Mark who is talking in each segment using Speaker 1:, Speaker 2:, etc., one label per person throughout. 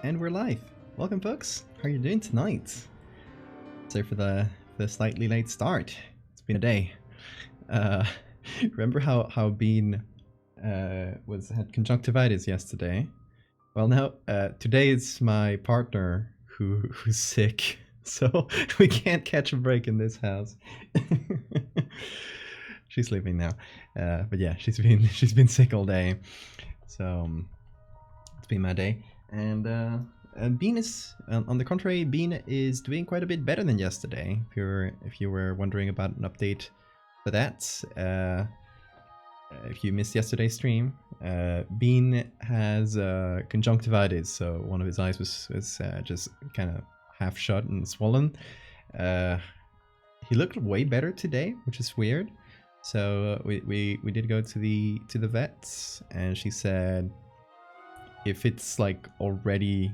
Speaker 1: And we're live. Welcome, folks. How are you doing tonight? Sorry for the slightly late start. It's been a day. Remember how Bean had conjunctivitis yesterday? Well, now today it's my partner who's sick, so we can't catch a break in this house. She's sleeping now, but yeah, she's been sick all day, so it's been my day. And Bean is, on the contrary, Bean is doing quite a bit better than yesterday. If you were wondering about an update for that, if you missed yesterday's stream, Bean has conjunctivitis, so one of his eyes was just kind of half shut and swollen. He looked way better today, which is weird. So we did go to the vet, and she said if it's like already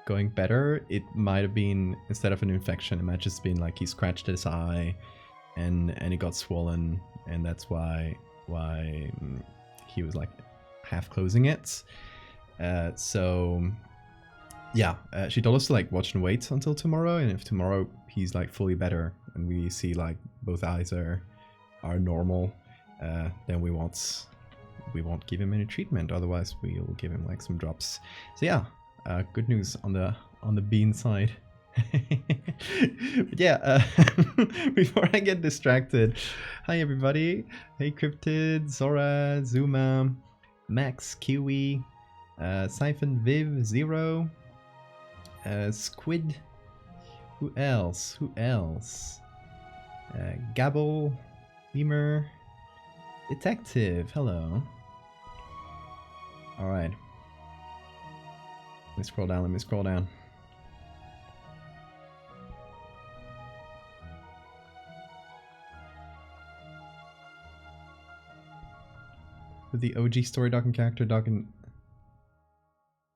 Speaker 1: going better, it might have been, instead of an infection, it might just been like he scratched his eye and it got swollen, and that's why he was like half closing it. So yeah, she told us to like watch and wait until tomorrow, and if tomorrow he's like fully better and we see like both eyes are normal, then we won't give him any treatment. Otherwise we'll give him like some drops. So yeah, good news on the Bean side. But yeah, before I get distracted, hi everybody. Hey Cryptid, Zora, Zuma, Max, Kiwi, Siphon, Viv, Zero, Squid, who else? Gabble, Beamer, Detective, hello. Alright. Let me scroll down. With the OG story doc and character doc a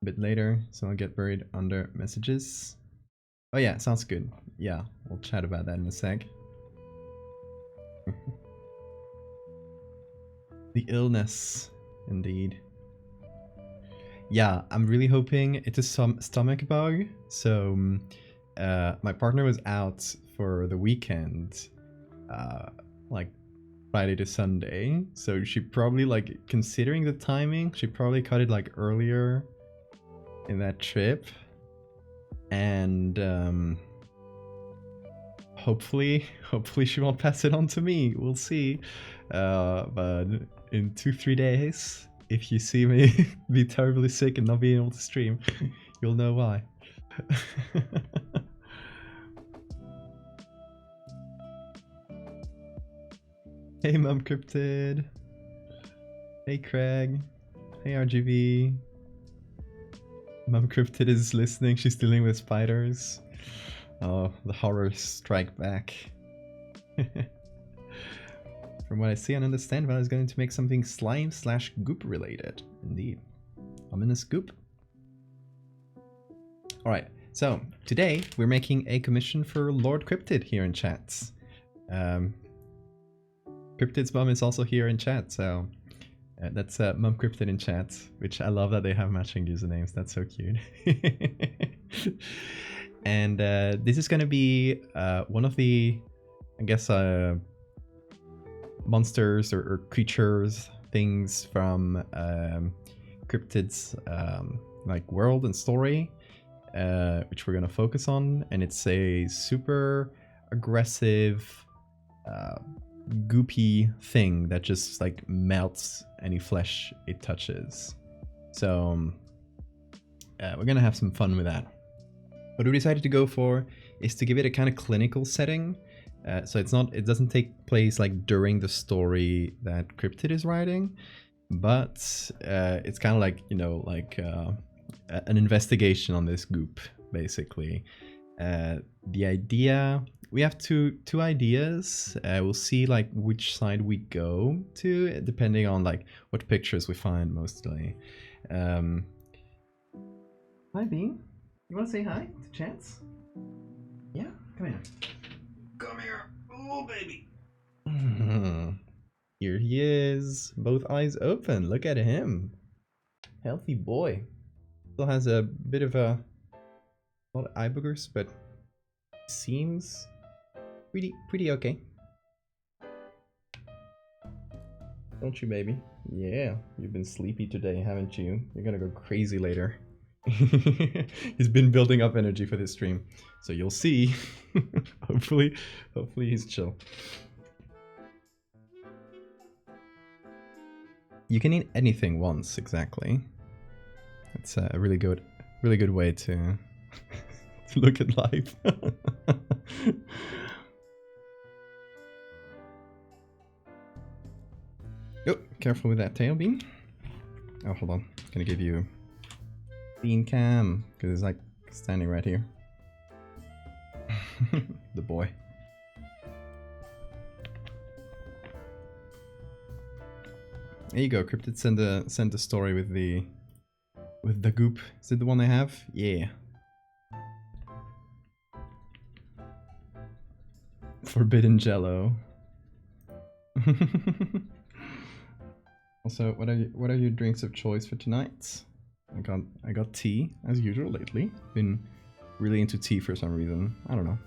Speaker 1: bit later, so I'll get buried under messages. Oh yeah, sounds good. Yeah, we'll chat about that in a sec. The illness, indeed. Yeah, I'm really hoping it's a stomach bug. So my partner was out for the weekend, like Friday to Sunday. So she probably, like, considering the timing, she probably caught it like earlier in that trip. And hopefully she won't pass it on to me. We'll see. But in 2-3 days, if you see me be terribly sick and not being able to stream, you'll know why. Hey Mum Cryptid. Hey Craig. Hey RGB. Mum Cryptid is listening, she's dealing with spiders. Oh, the horrors strike back. From what I see and understand, Val is going to make something slime/goop related. Indeed. Ominous goop. Alright, so today we're making a commission for Lord Cryptid here in chat. Cryptid's mum is also here in chat, so that's Mum Cryptid in chat, which I love that they have matching usernames. That's so cute. And this is going to be one of the, I guess, monsters or creatures, things from Cryptid's like world and story, which we're going to focus on. And it's a super aggressive, goopy thing that just like melts any flesh it touches. So we're gonna have some fun with that. What we decided to go for is to give it a kind of clinical setting, so it doesn't take place like during the story that Cryptid is writing, but it's kind of like, you know, like an investigation on this goop, basically. The idea, we have two ideas. We'll see like which side we go to, depending on like what pictures we find mostly. Hi Bean, you want to say hi to Chance? Yeah, come here. Come here, oh baby. Here he is, both eyes open. Look at him, healthy boy. Still has a bit of a lot of eye boogers, but seems pretty okay. Don't you, baby? Yeah, you've been sleepy today, haven't you? You're gonna go crazy later. He's been building up energy for this stream, so you'll see. hopefully he's chill. You can eat anything once, exactly. That's a really good way to to look at life. Oh, careful with that tail, Bean. Oh, hold on. I'm gonna give you Bean cam, because it's like standing right here. The boy. There you go, Cryptid. Send the story with the goop. Is it the one I have? Yeah. Forbidden Jello. Also, what are your drinks of choice for tonight? I got tea as usual lately. Been really into tea for some reason. I don't know.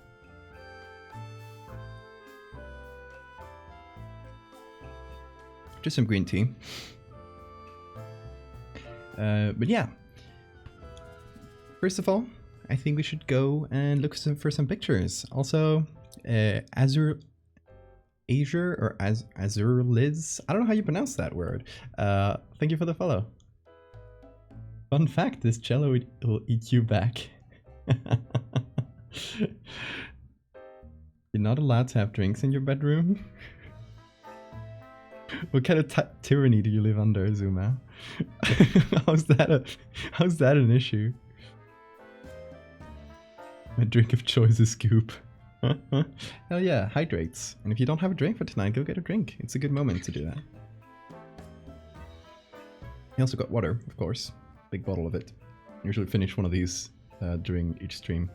Speaker 1: Just some green tea. But yeah. First of all, I think we should go and look for some pictures. Also, Azure Liz. I don't know how you pronounce that word. Thank you for the follow. Fun fact, this cello will eat you back. You're not allowed to have drinks in your bedroom? What kind of tyranny do you live under, Zuma? How's that an issue? My drink of choice is Goop. Hell yeah, hydrates. And if you don't have a drink for tonight, go get a drink. It's a good moment to do that. You also got water, of course. Big bottle of it. Usually finish one of these during each stream.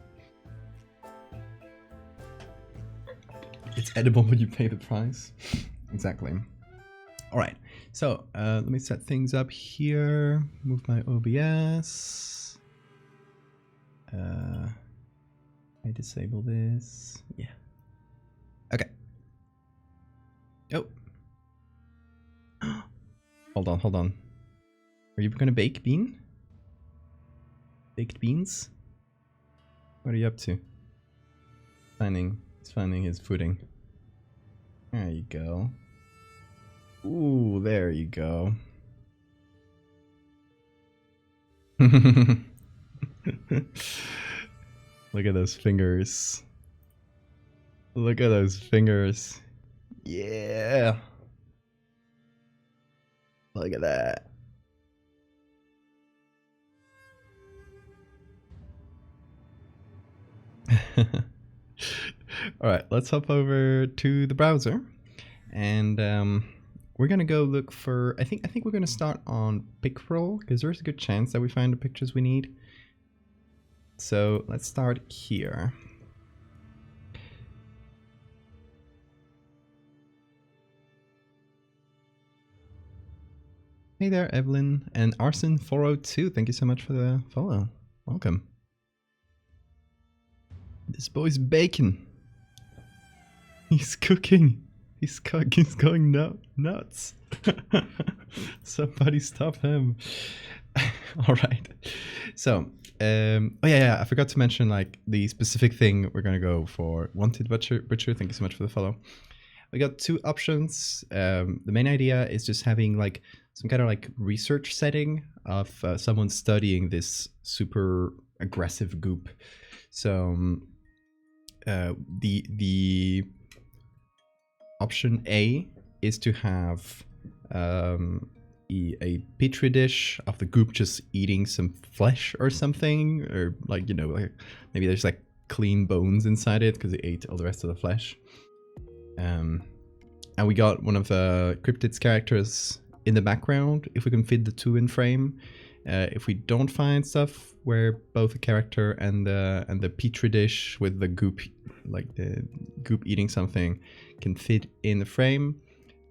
Speaker 1: It's edible when you pay the price. Exactly. Alright, so let me set things up here. Move my OBS. I disable this. Yeah. Okay. Oh. Hold on. Are you gonna bake, Bean? Baked beans? What are you up to? He's finding his footing. There you go. Ooh, there you go. Look at those fingers. Look at those fingers. Yeah. Look at that. Alright, let's hop over to the browser. And we're gonna go look for, I think we're gonna start on Pickroll, because there's a good chance that we find the pictures we need. So let's start here. Hey there, Evelyn and Arson402. Thank you so much for the follow. Welcome. This boy's baking. He's cooking. He's going nuts. Somebody stop him. All right. So, oh yeah, I forgot to mention like the specific thing we're gonna go for. Wanted Butcher. Thank you so much for the follow. We got two options. The main idea is just having like some kind of like research setting of someone studying this super aggressive goop. So the option A is to have a petri dish of the goop just eating some flesh or something, or like, you know, like maybe there's like clean bones inside it because it ate all the rest of the flesh. And we got one of the cryptid's characters in the background if we can fit the two in frame. If we don't find stuff where both the character and the petri dish with the goop, like the goop eating something, can fit in the frame,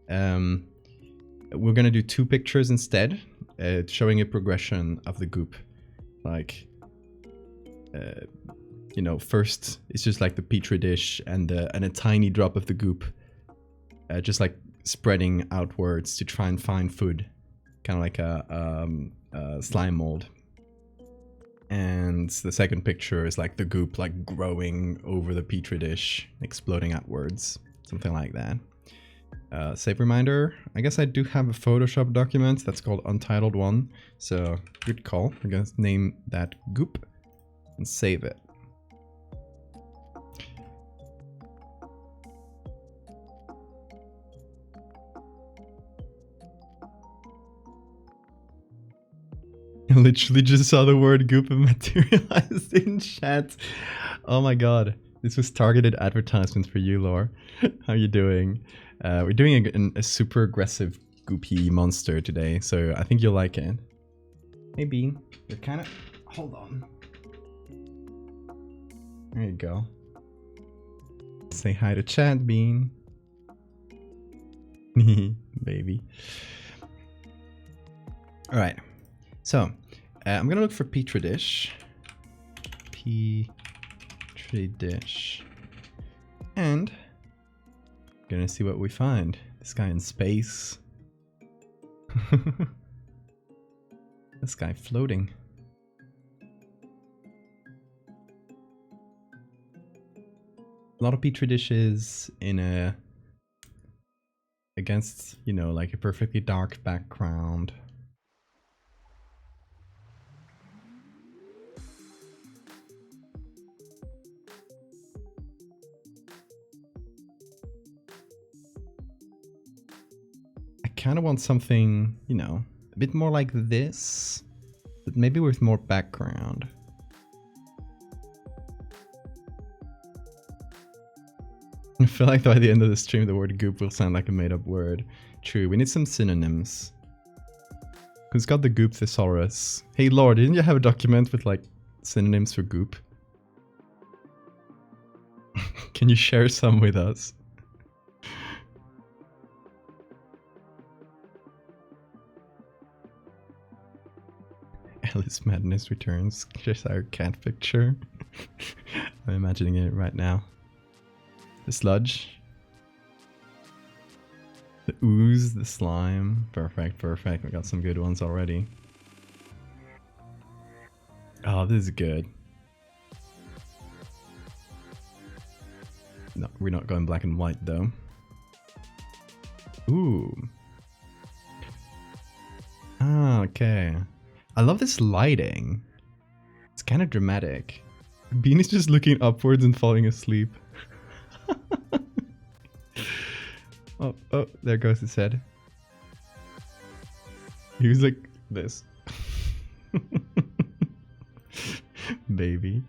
Speaker 1: we're gonna do two pictures instead, showing a progression of the goop. like, you know, first it's just like the petri dish and a tiny drop of the goop, just like spreading outwards to try and find food, kind of like a slime mold. And the second picture is like the goop like growing over the petri dish, exploding outwards, something like that. Save reminder, I guess I do have a Photoshop document that's called Untitled 1, so good call. We're gonna name that Goop and save it. I literally just saw the word Goop materialized in chat. Oh my god. This was targeted advertisement for you, Lore. How you doing? We're doing a super aggressive goopy monster today, so I think you'll like it. Hey Bean, you're kind of... Hold on. There you go. Say hi to chat, Bean. Baby. Alright, so I'm gonna look for Petri dish. Petri dish. And gonna see what we find. This guy in space. This guy floating. A lot of petri dishes in against, you know, like a perfectly dark background. I kind of want something, you know, a bit more like this, but maybe with more background. I feel like by the end of the stream the word goop will sound like a made-up word. True, we need some synonyms. Who's got the goop thesaurus? Hey Lore, didn't you have a document with like synonyms for goop? Can you share some with us? Alice Madness returns. Just our cat picture. I'm imagining it right now. The sludge. The ooze, the slime. Perfect, perfect. We got some good ones already. Oh, this is good. No, we're not going black and white though. Ooh. Ah, okay. I love this lighting. It's kind of dramatic. Bean is just looking upwards and falling asleep. Oh, there goes his head. He was like this. Baby.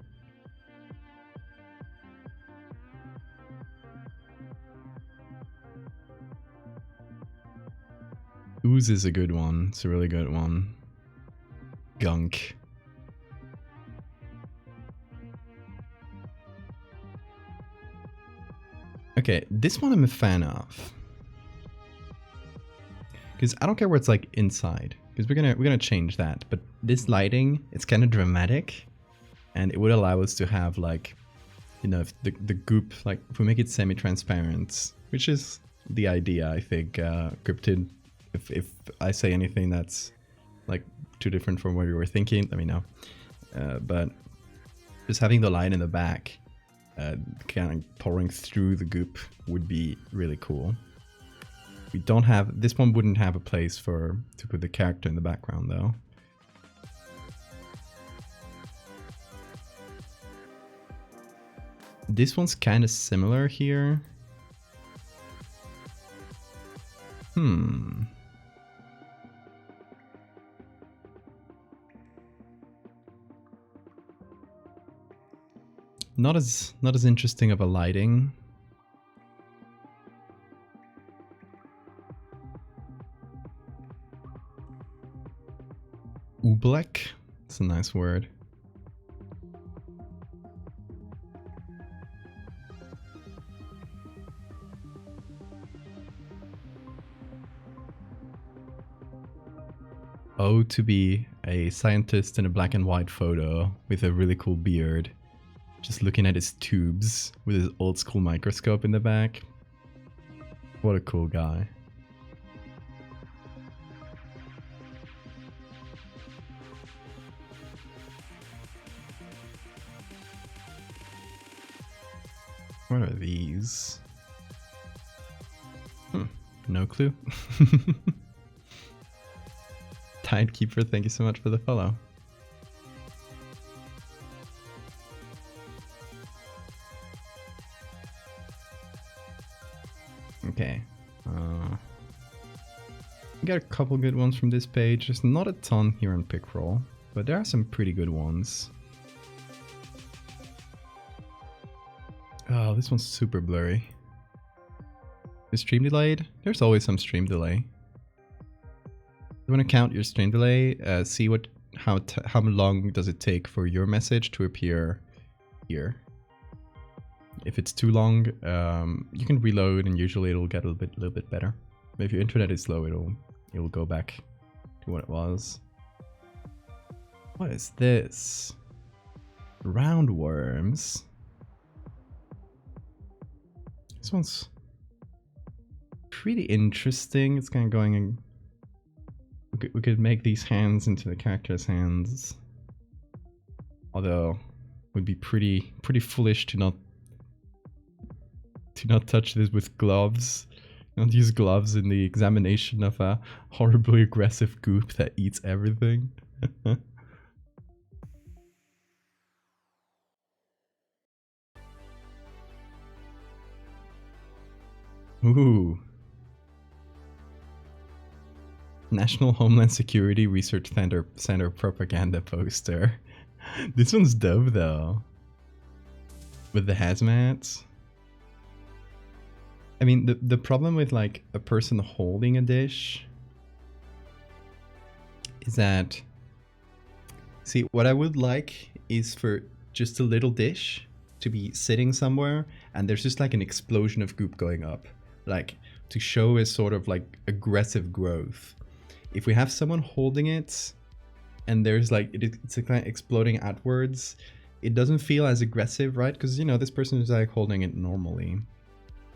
Speaker 1: Ooze is a good one. It's a really good one. Gunk. Okay, this one I'm a fan of. Because I don't care where it's like inside. Because we're gonna change that. But this lighting, it's kind of dramatic. And it would allow us to have like, you know, if the goop, like if we make it semi-transparent, which is the idea, I think. Cryptid, if I say anything that's like too different from what you were thinking, let me know. But just having the light in the back, kind of pouring through the goop would be really cool. We don't have, this one wouldn't have a place to put the character in the background though. This one's kind of similar here. Not as interesting of a lighting. Oobleck? It's a nice word. Oh, to be a scientist in a black and white photo with a really cool beard, just looking at his tubes with his old school microscope in the back. What a cool guy. What are these? No clue. Tidekeeper, thank you so much for the follow. Okay. We got a couple good ones from this page. There's not a ton here on Pickroll, but there are some pretty good ones. Oh, this one's super blurry. Is stream delayed? There's always some stream delay. You want to count your stream delay, see how long does it take for your message to appear here. If it's too long, you can reload and usually it'll get a little bit better. But if your internet is slow, it'll go back to what it was. What is this? Roundworms. This one's pretty interesting. It's kind of going in. We could make these hands into the character's hands. Although, it would be pretty foolish to not touch this with gloves. Not use gloves in the examination of a horribly aggressive goop that eats everything. Ooh. National Homeland Security Research Center propaganda poster. This one's dope though. With the hazmats. I mean, the problem with like a person holding a dish is that, see, what I would like is for just a little dish to be sitting somewhere and there's just like an explosion of goop going up, like to show a sort of like aggressive growth. If we have someone holding it and there's like, it's kind of exploding outwards, it doesn't feel as aggressive, right? Because, you know, this person is like holding it normally.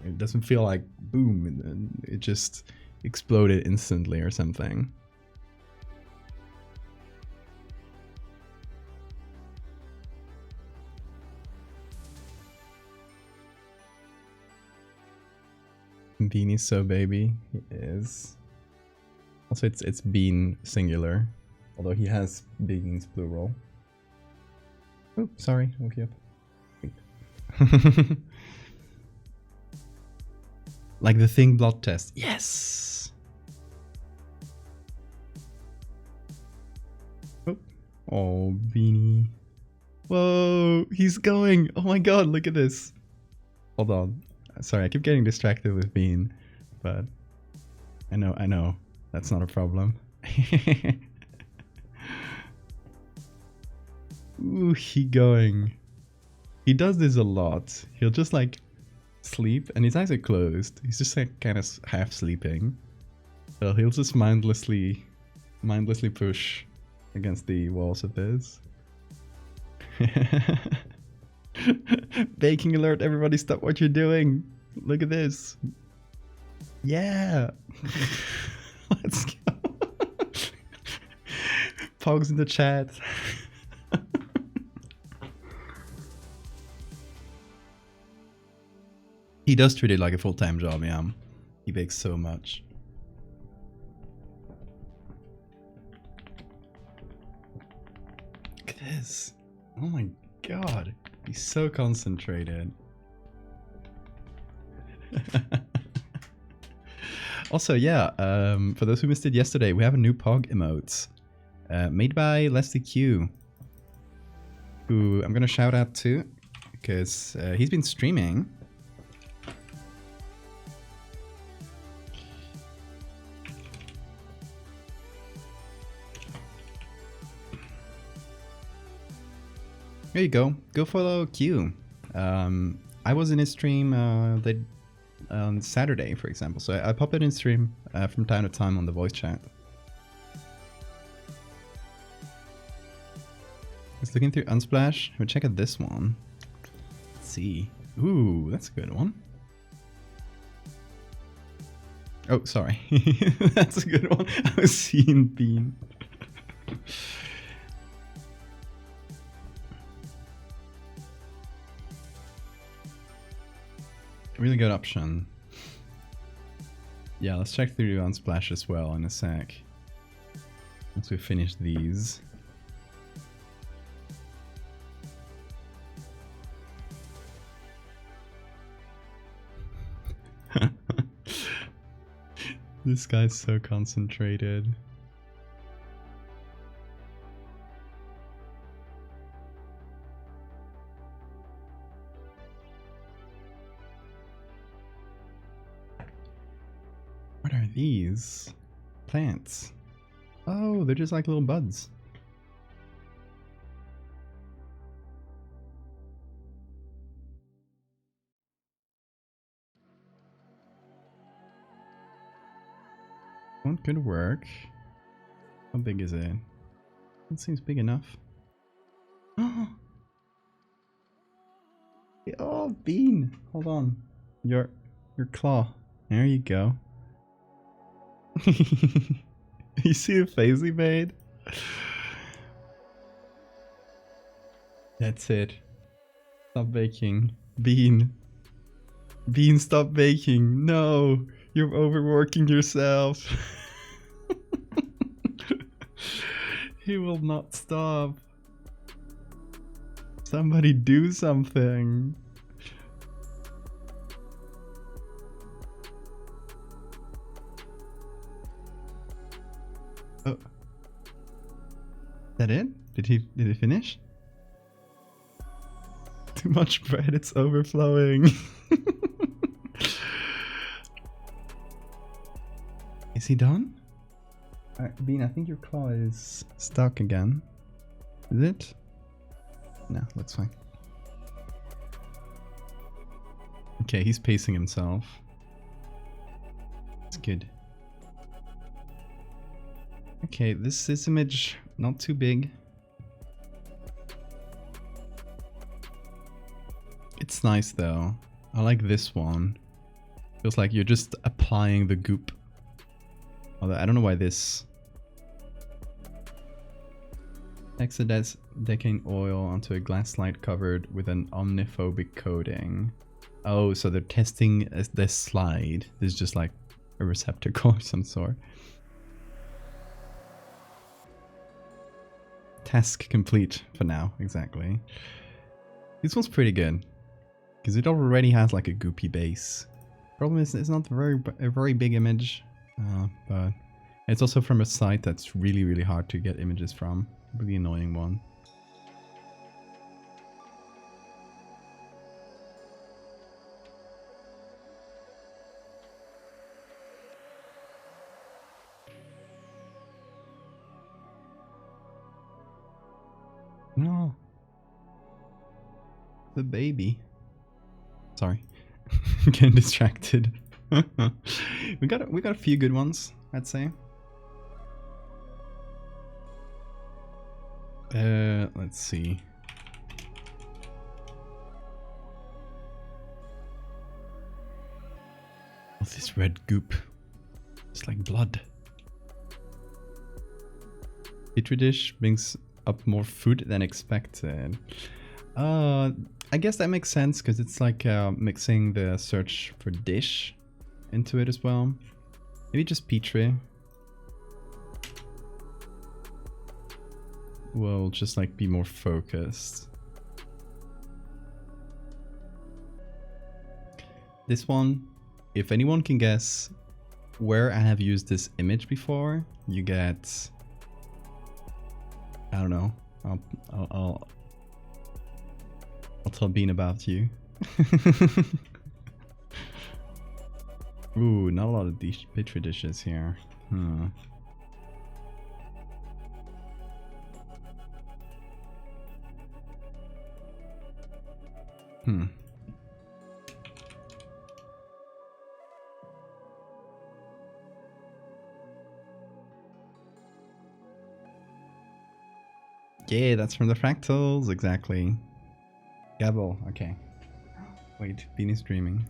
Speaker 1: It doesn't feel like boom, and it just exploded instantly or something. Beanie's so baby. He is. Also, it's bean singular, although he has beans plural. Oh, sorry, I woke you up. Like the Thing blood test. Yes! Oh, Beanie. Whoa, he's going. Oh my god, look at this. Hold on. Sorry, I keep getting distracted with Bean, but I know. That's not a problem. Ooh, he going. He does this a lot. He'll just like sleep and his eyes are closed. He's just like kind of half sleeping. So he'll just mindlessly push against the walls of this. Baking alert, everybody stop what you're doing. Look at this. Yeah. Let's go. Pogs in the chat. He does treat it like a full-time job, yeah. He bakes so much. Look at this. Oh my god. He's so concentrated. Also, yeah, for those who missed it yesterday, we have a new Pog emote made by Leslie Q, who I'm gonna shout out to because he's been streaming. There you go. Go follow Q. I was in his stream on Saturday, for example, so I pop it in stream from time to time on the voice chat. was looking through Unsplash. We'll check out this one. Let's see. Ooh, that's a good one. Oh, sorry. That's a good one. I was seeing Bean. Really good option. Yeah, let's check through Unsplash as well in a sec. Once we finish these. This guy's so concentrated. What are these? Plants. Oh, they're just like little buds. One could work. How big is it? It seems big enough. Oh, Bean! Hold on. Your claw. There you go. You see the face he made? That's it. Stop baking. Bean. Bean, stop baking. No! You're overworking yourself. He will not stop. Somebody do something. Oh. Is that it? Did he finish? Too much bread, it's overflowing. Is he done? Bean, I think your claw is stuck again. Is it? No, looks fine. Okay, he's pacing himself. It's good. Okay, this image, not too big. It's nice though. I like this one. Feels like you're just applying the goop. Although I don't know why this hexadecane oil onto a glass slide covered with an omniphobic coating. Oh, so they're testing this slide. This is just like a receptacle of some sort. Task complete for now, exactly. This one's pretty good because it already has like a goopy base. Problem is, it's not a very big image, but it's also from a site that's really hard to get images from. Really annoying one. No. The baby. Sorry. Getting distracted. we got a few good ones, I'd say. Let's see. Oh, this red goop. It's like blood. Petri dish brings up more food than expected. I guess that makes sense because it's like mixing the search for dish into it as well. Maybe just Petri. Will just like be more focused. This one, if anyone can guess where I have used this image before, you get, I don't know, I'll tell Bean about you. Ooh, not a lot of Petri dishes here. Yeah, that's from the fractals, exactly. Gabble, okay. Wait, Beanie's dreaming.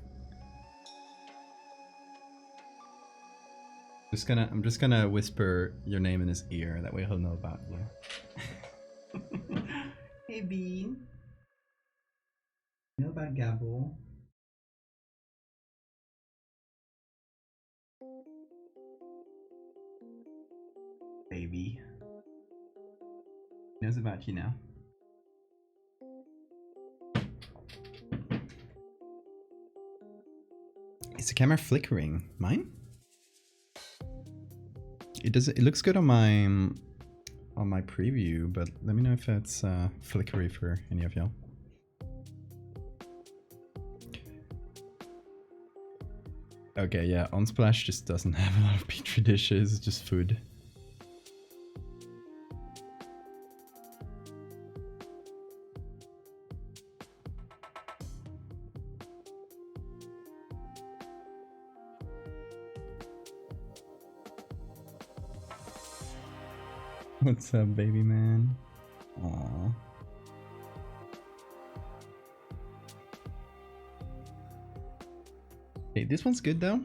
Speaker 1: I'm just gonna whisper your name in his ear, that way he'll know about you. Hey Bean. You know about Gabble? Baby. He knows about you now. Is the camera flickering? Mine? It does. It looks good on my preview, but let me know if it's flickery for any of y'all. Okay, yeah, Unsplash just doesn't have a lot of petri dishes, it's just food. What's up, baby man? Aww. Hey, this one's good though.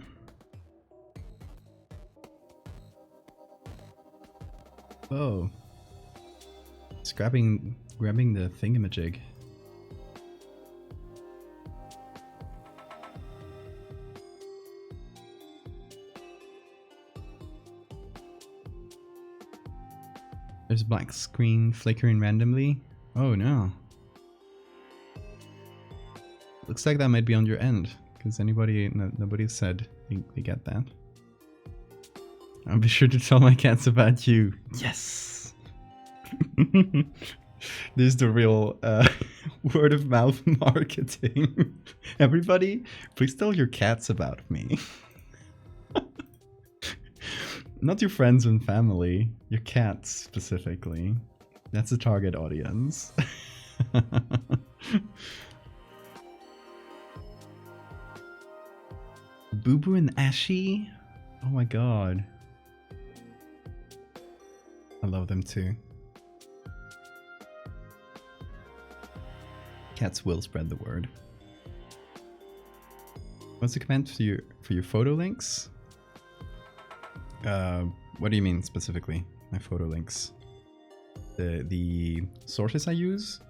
Speaker 1: Oh. It's grabbing the thingamajig. There's a black screen flickering randomly. Oh no. Looks like that might be on your end, because nobody said they get that. I'll be sure to tell my cats about you. Yes! This is the real word of mouth marketing. Everybody, please tell your cats about me. Not your friends and family, your cats specifically. That's the target audience. Boo Boo and Ashy? Oh my god. I love them too. Cats will spread the word. What's the command for your photo links? What do you mean specifically? My photo links. The sources I use?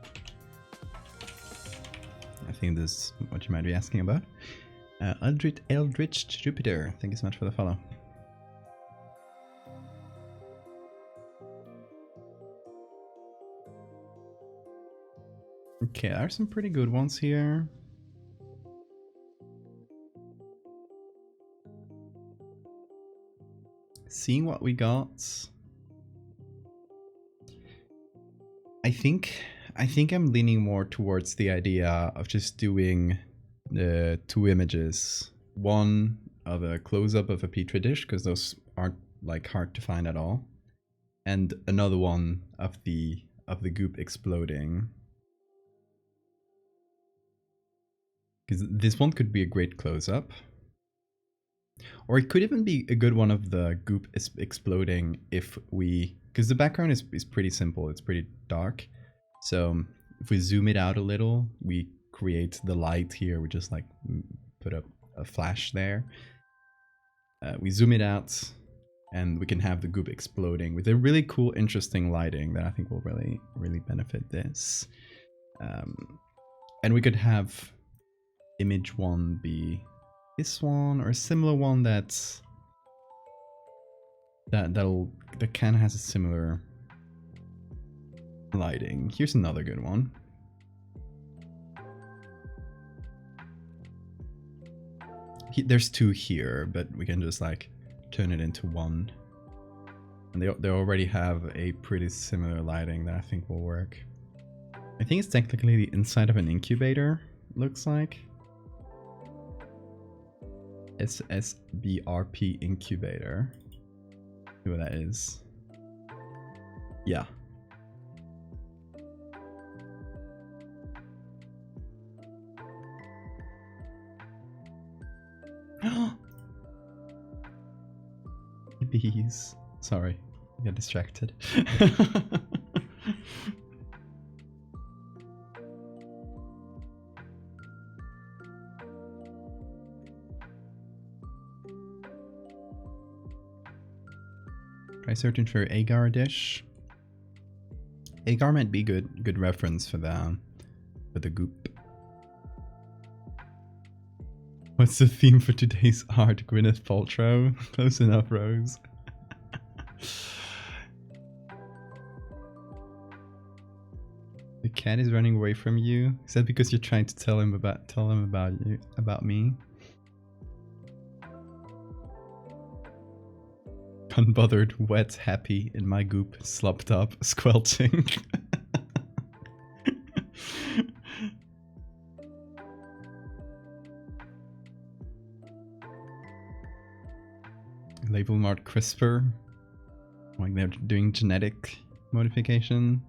Speaker 1: I think this is what you might be asking about. Eldritch Jupiter, thank you so much for the follow. Okay, there are some pretty good ones here. Seeing what we got. I think I'm leaning more towards the idea of just doing the two images. One of a close-up of a petri dish, because those aren't like hard to find at all. And another one of the goop exploding. Because this one could be a great close-up. Or it could even be a good one of the goop exploding if we... Because the background is pretty simple, it's pretty dark. So if we zoom it out a little, we create the light here, we just like put a flash there. We zoom it out and we can have the goop exploding with a really cool, interesting lighting that I think will really, really benefit this. And we could have image one be this one or a similar one that kind of has a similar lighting. Here's another good one. There's two here, but we can just like turn it into one. And they already have a pretty similar lighting that I think will work. I think it's technically the inside of an incubator, looks like. SSBRP incubator. See what that is. Yeah. Bees. Sorry, I got distracted. Try searching for agar dish. Agar might be good reference for the goop. What's the theme for today's art? Gwyneth Paltrow? Close enough, Rose. The cat is running away from you. Is that because you're trying to tell him about me? Unbothered, wet, happy, in my goop, slopped up, squelching. Label marked CRISPR. Like they're doing genetic modification.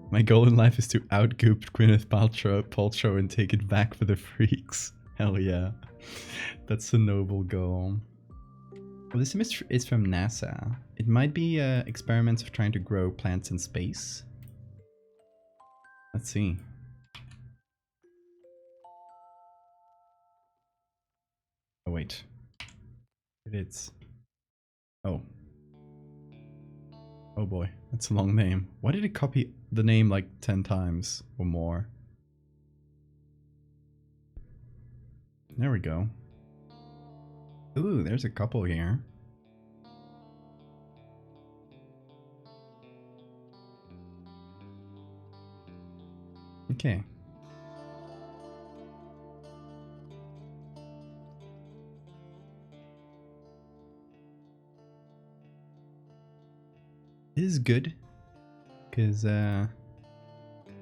Speaker 1: My goal in life is to outgoop Gwyneth Paltrow and take it back for the freaks. Hell yeah. That's a noble goal. Well, this image is from NASA. It might be experiments of trying to grow plants in space. Let's see. Oh wait. It is. Oh. Oh boy, that's a long name. Why did it copy the name like 10 times or more? There we go. Ooh, there's a couple here. Okay. This is good, because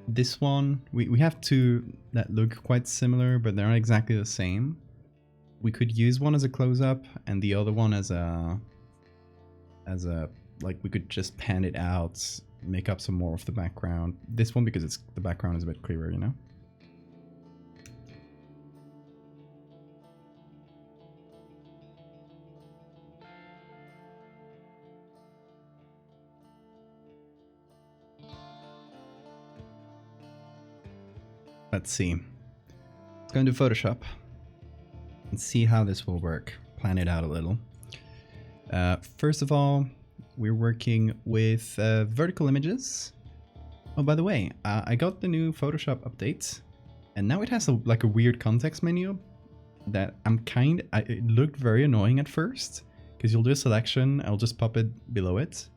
Speaker 1: this one, we have two that look quite similar, but they're not exactly the same. We could use one as a close-up and the other one as a, like we could just pan it out, make up some more of the background. This one, because the background is a bit clearer, you know? Let's see. Let's go into Photoshop and see how this will work. Plan it out a little. First of all, we're working with vertical images. Oh, by the way, I got the new Photoshop update, and now it has like a weird context menu that it looked very annoying at first, because you'll do a selection, I'll just pop it below it.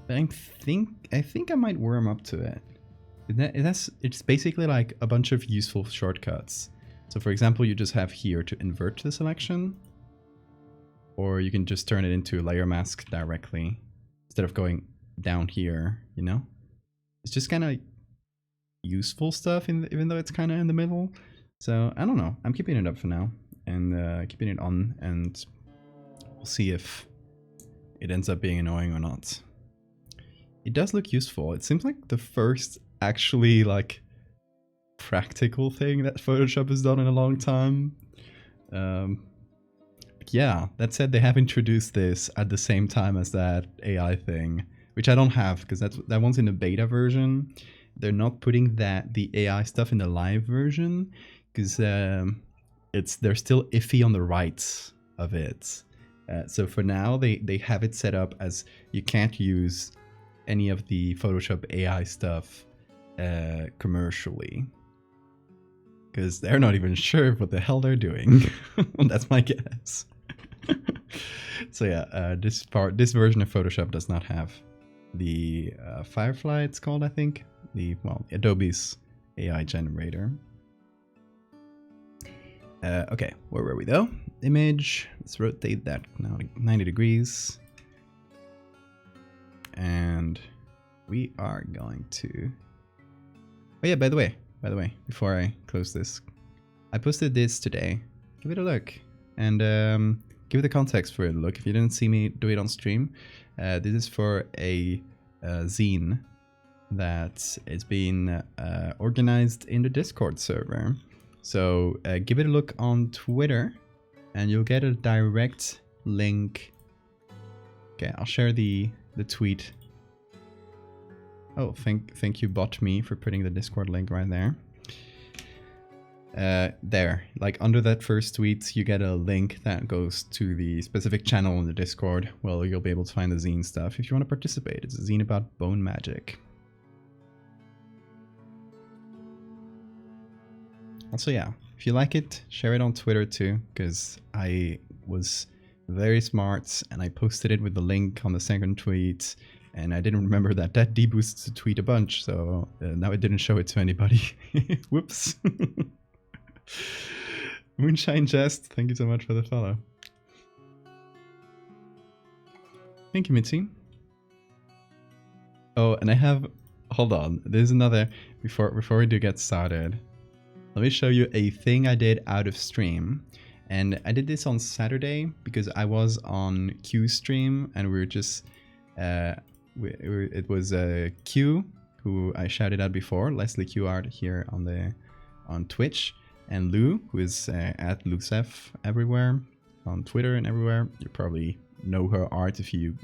Speaker 1: But I think I might warm up to it. It's basically like a bunch of useful shortcuts. So for example, you just have here to invert the selection, or you can just turn it into a layer mask directly instead of going down here, you know? It's just kind of useful stuff, even though it's kind of in the middle. So I don't know, I'm keeping it up for now and keeping it on, and we'll see if it ends up being annoying or not. It does look useful. It seems like the first actually like practical thing that Photoshop has done in a long time. Yeah, that said, they have introduced this at the same time as that AI thing, which I don't have because that one's in the beta version. They're not putting the AI stuff in the live version because they're still iffy on the rights of it. So for now, they have it set up as you can't use any of the Photoshop AI stuff commercially, because they're not even sure what the hell they're doing. That's my guess. So yeah, this version of Photoshop does not have the Firefly, it's called, I think, Adobe's AI generator. Okay, where were we though? Image, let's rotate that now 90 degrees. And we are going to... Oh yeah, by the way, before I close this, I posted this today. Give it a look and give it the context for it a look. If you didn't see me do it on stream, this is for a zine that is being organized in the Discord server. So give it a look on Twitter and you'll get a direct link. Okay, I'll share the tweet. Oh, thank you, bot me, for putting the Discord link right there. there, like under that first tweet, you get a link that goes to the specific channel in the Discord. Well, you'll be able to find the zine stuff if you want to participate. It's a zine about bone magic. Also, yeah, if you like it, share it on Twitter too, because I was very smart and I posted it with the link on the second tweet, and I didn't remember that deboosts the tweet a bunch, so now I didn't show it to anybody. Whoops. Moonshine Jest, thank you so much for the follow. Thank you, Mitzi. Oh, and I have, hold on, there's another, before we do get started, let me show you a thing I did out of stream. And I did this on Saturday because I was on Q's stream and we were just, it was Q, who I shouted out before, Leslie Q Art here on Twitch, and Lou, who is at Lucef everywhere on Twitter and everywhere. You probably know her art if you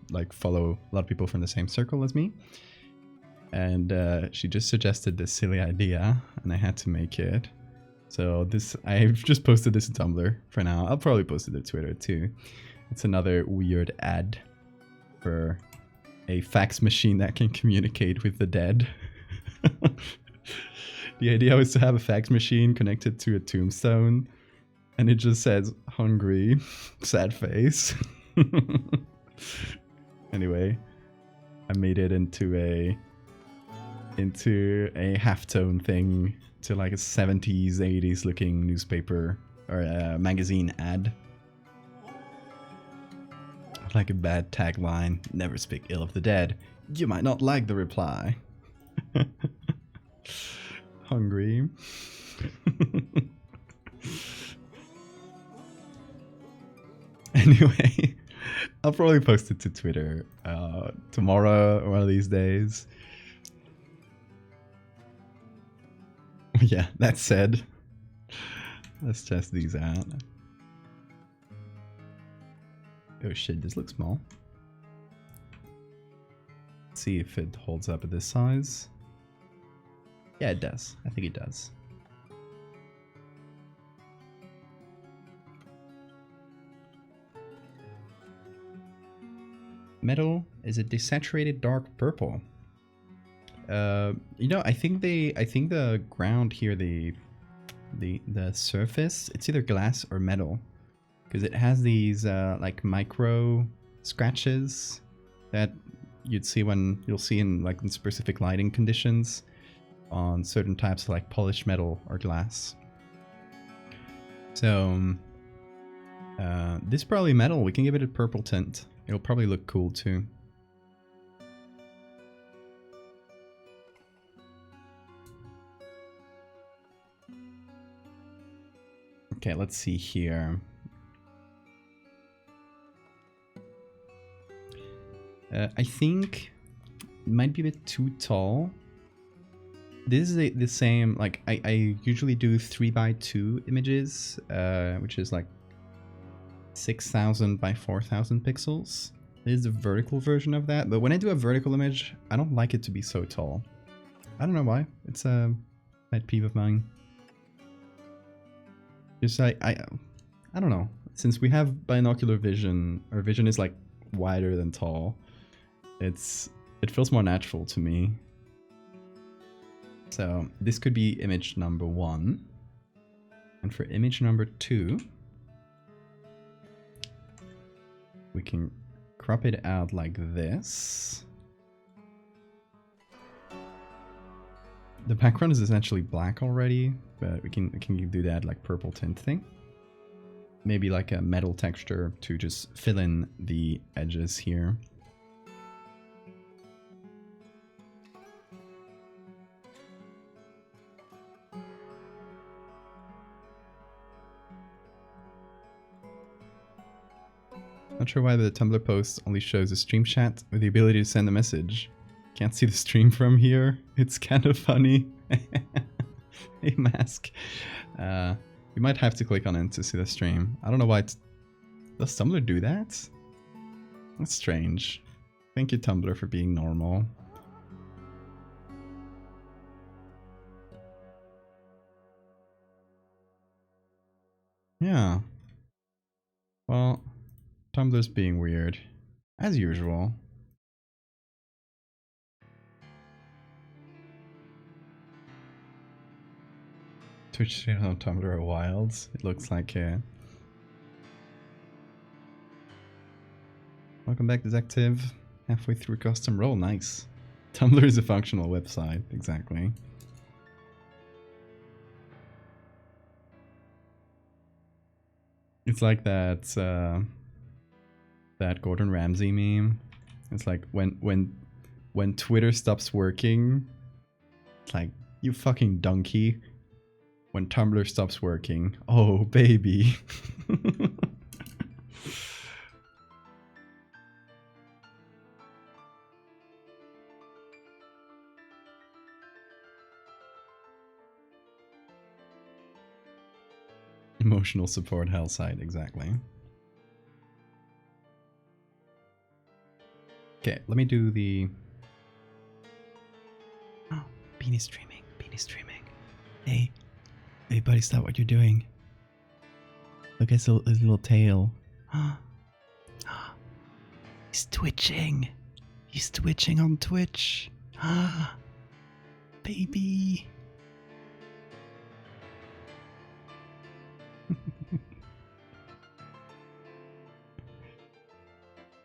Speaker 1: like follow a lot of people from the same circle as me. And she just suggested this silly idea, and I had to make it. So I've just posted this to Tumblr for now. I'll probably post it to Twitter too. It's another weird ad for a fax machine that can communicate with the dead. The idea was to have a fax machine connected to a tombstone, and it just says hungry, sad face. Anyway, I made it into a halftone thing to like a 70s, 80s looking newspaper or magazine ad. Like a bad tagline, never speak ill of the dead. You might not like the reply. Hungry. Anyway, I'll probably post it to Twitter tomorrow or one of these days. Yeah, that said, let's test these out. Oh shit, this looks small. Let's see if it holds up at this size. Yeah, it does. I think it does. Metal is a desaturated dark purple. You know, I think the ground here, the surface, it's either glass or metal, because it has these like micro scratches that you'll see in like in specific lighting conditions on certain types of like polished metal or glass. So this is probably metal. We can give it a purple tint. It'll probably look cool too. Okay, let's see here. I think it might be a bit too tall. This is the same, like I usually do 3x2 images, which is like 6,000 by 4,000 pixels. This is the vertical version of that, but when I do a vertical image, I don't like it to be so tall. I don't know why. It's a pet peeve of mine. Just I don't know. Since we have binocular vision, our vision is like wider than tall. It feels more natural to me. So this could be image number 1. And for image number 2, we can crop it out like this. The background is essentially black already, but we can do that like purple tint thing. Maybe like a metal texture to just fill in the edges here. Not sure why the Tumblr post only shows a stream chat with the ability to send a message. Can't see the stream from here. It's kind of funny. Hey, Mask. You might have to click on it to see the stream. I don't know why does Tumblr do that? That's strange. Thank you, Tumblr, for being normal. Yeah. Well, Tumblr's being weird. As usual. Twitch channel on Tumblr are wilds. It looks like welcome back, Detective. Halfway through custom role, nice. Tumblr is a functional website, exactly. It's like that that Gordon Ramsay meme. It's like when Twitter stops working, it's like, you fucking donkey. When Tumblr stops working, oh baby. Emotional support hell site, exactly. Okay, let me do the... Oh, Beanie's streaming, Beanie's streaming. Hey, hey buddy, stop what you're doing. Look at his little tail. He's twitching. He's twitching on Twitch. Baby.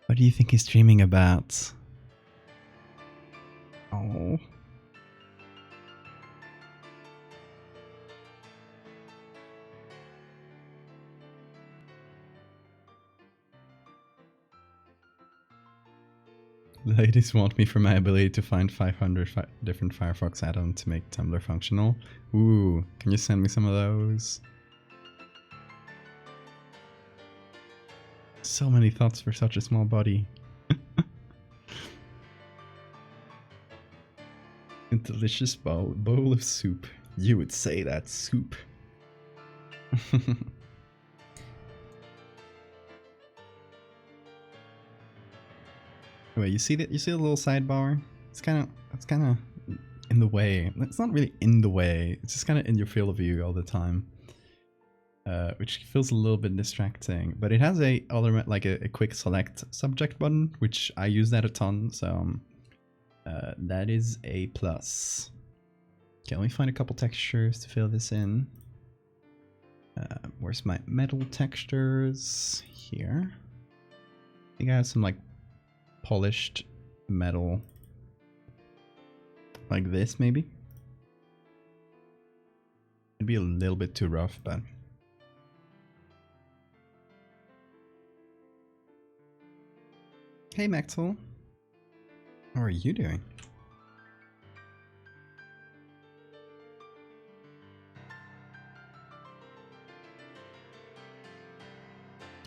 Speaker 1: What do you think he's streaming about? Oh. Ladies want me for my ability to find 500 different Firefox add-ons to make Tumblr functional. Ooh, can you send me some of those? So many thoughts for such a small body. A delicious bowl of soup. You would say that's soup. Wait, you see the little sidebar? It's kind of in the way. It's not really in the way. It's just kind of in your field of view all the time, which feels a little bit distracting. But it has a quick select subject button, which I use that a ton. So that is a plus. Okay, let me find a couple textures to fill this in. Where's my metal textures? Here. I think I have some like polished metal like this, maybe. It'd be a little bit too rough, but hey Maxwell, how are you doing?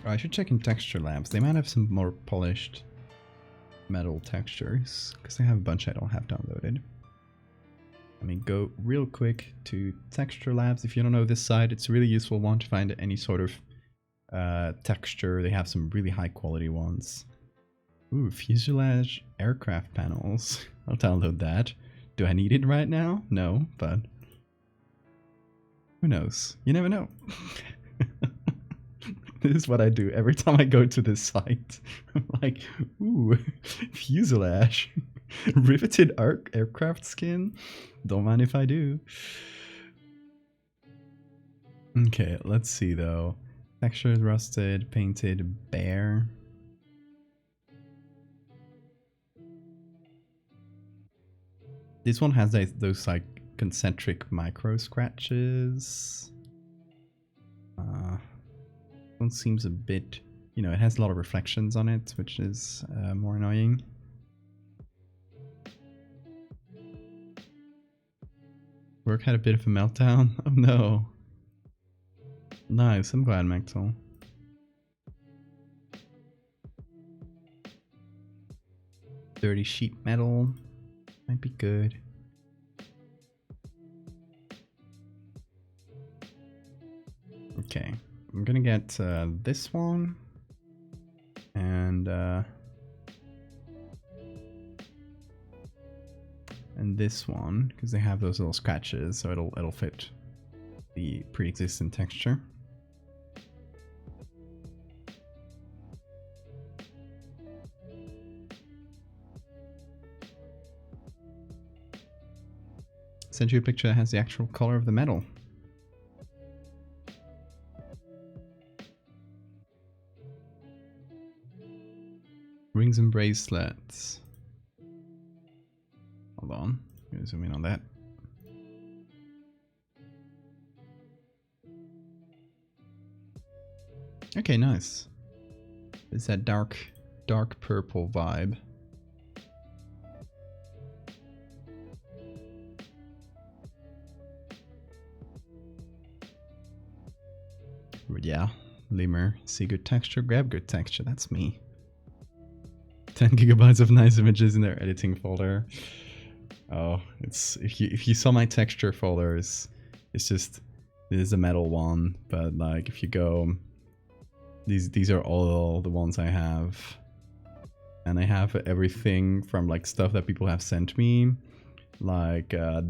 Speaker 1: Oh, I should check in texture labs. They might have some more polished metal textures, because they have a bunch I don't have downloaded. Let me go real quick to texture labs. If you don't know this site, it's a really useful one to find any sort of texture. They have some really high quality ones. Ooh, fuselage aircraft panels. I'll download that. Do I need it right now? No, but who knows? You never know. This is what I do every time I go to this site. I'm like, ooh, fuselage. Riveted aircraft skin? Don't mind if I do. Okay, let's see though. Textured, rusted, painted, bare. This one has those like concentric micro scratches. One seems a bit, you know, it has a lot of reflections on it, which is more annoying. Work had a bit of a meltdown. Oh no. Nice, I'm glad, Maxwell. Dirty sheet metal might be good. Okay, I'm gonna get this one and this one, because they have those little scratches, so it'll fit the pre-existing texture. send you a picture that has the actual color of the metal. Rings and bracelets. Hold on, I'm gonna zoom in on that. Okay, nice. It's that dark purple vibe. Yeah, Lemur, see good texture, grab good texture, that's me. 10 gigabytes of nice images in their editing folder. Oh, it's if you saw my texture folders, it's just, this is a metal one, but like if you go, these are all the ones I have. And I have everything from like stuff that people have sent me, like a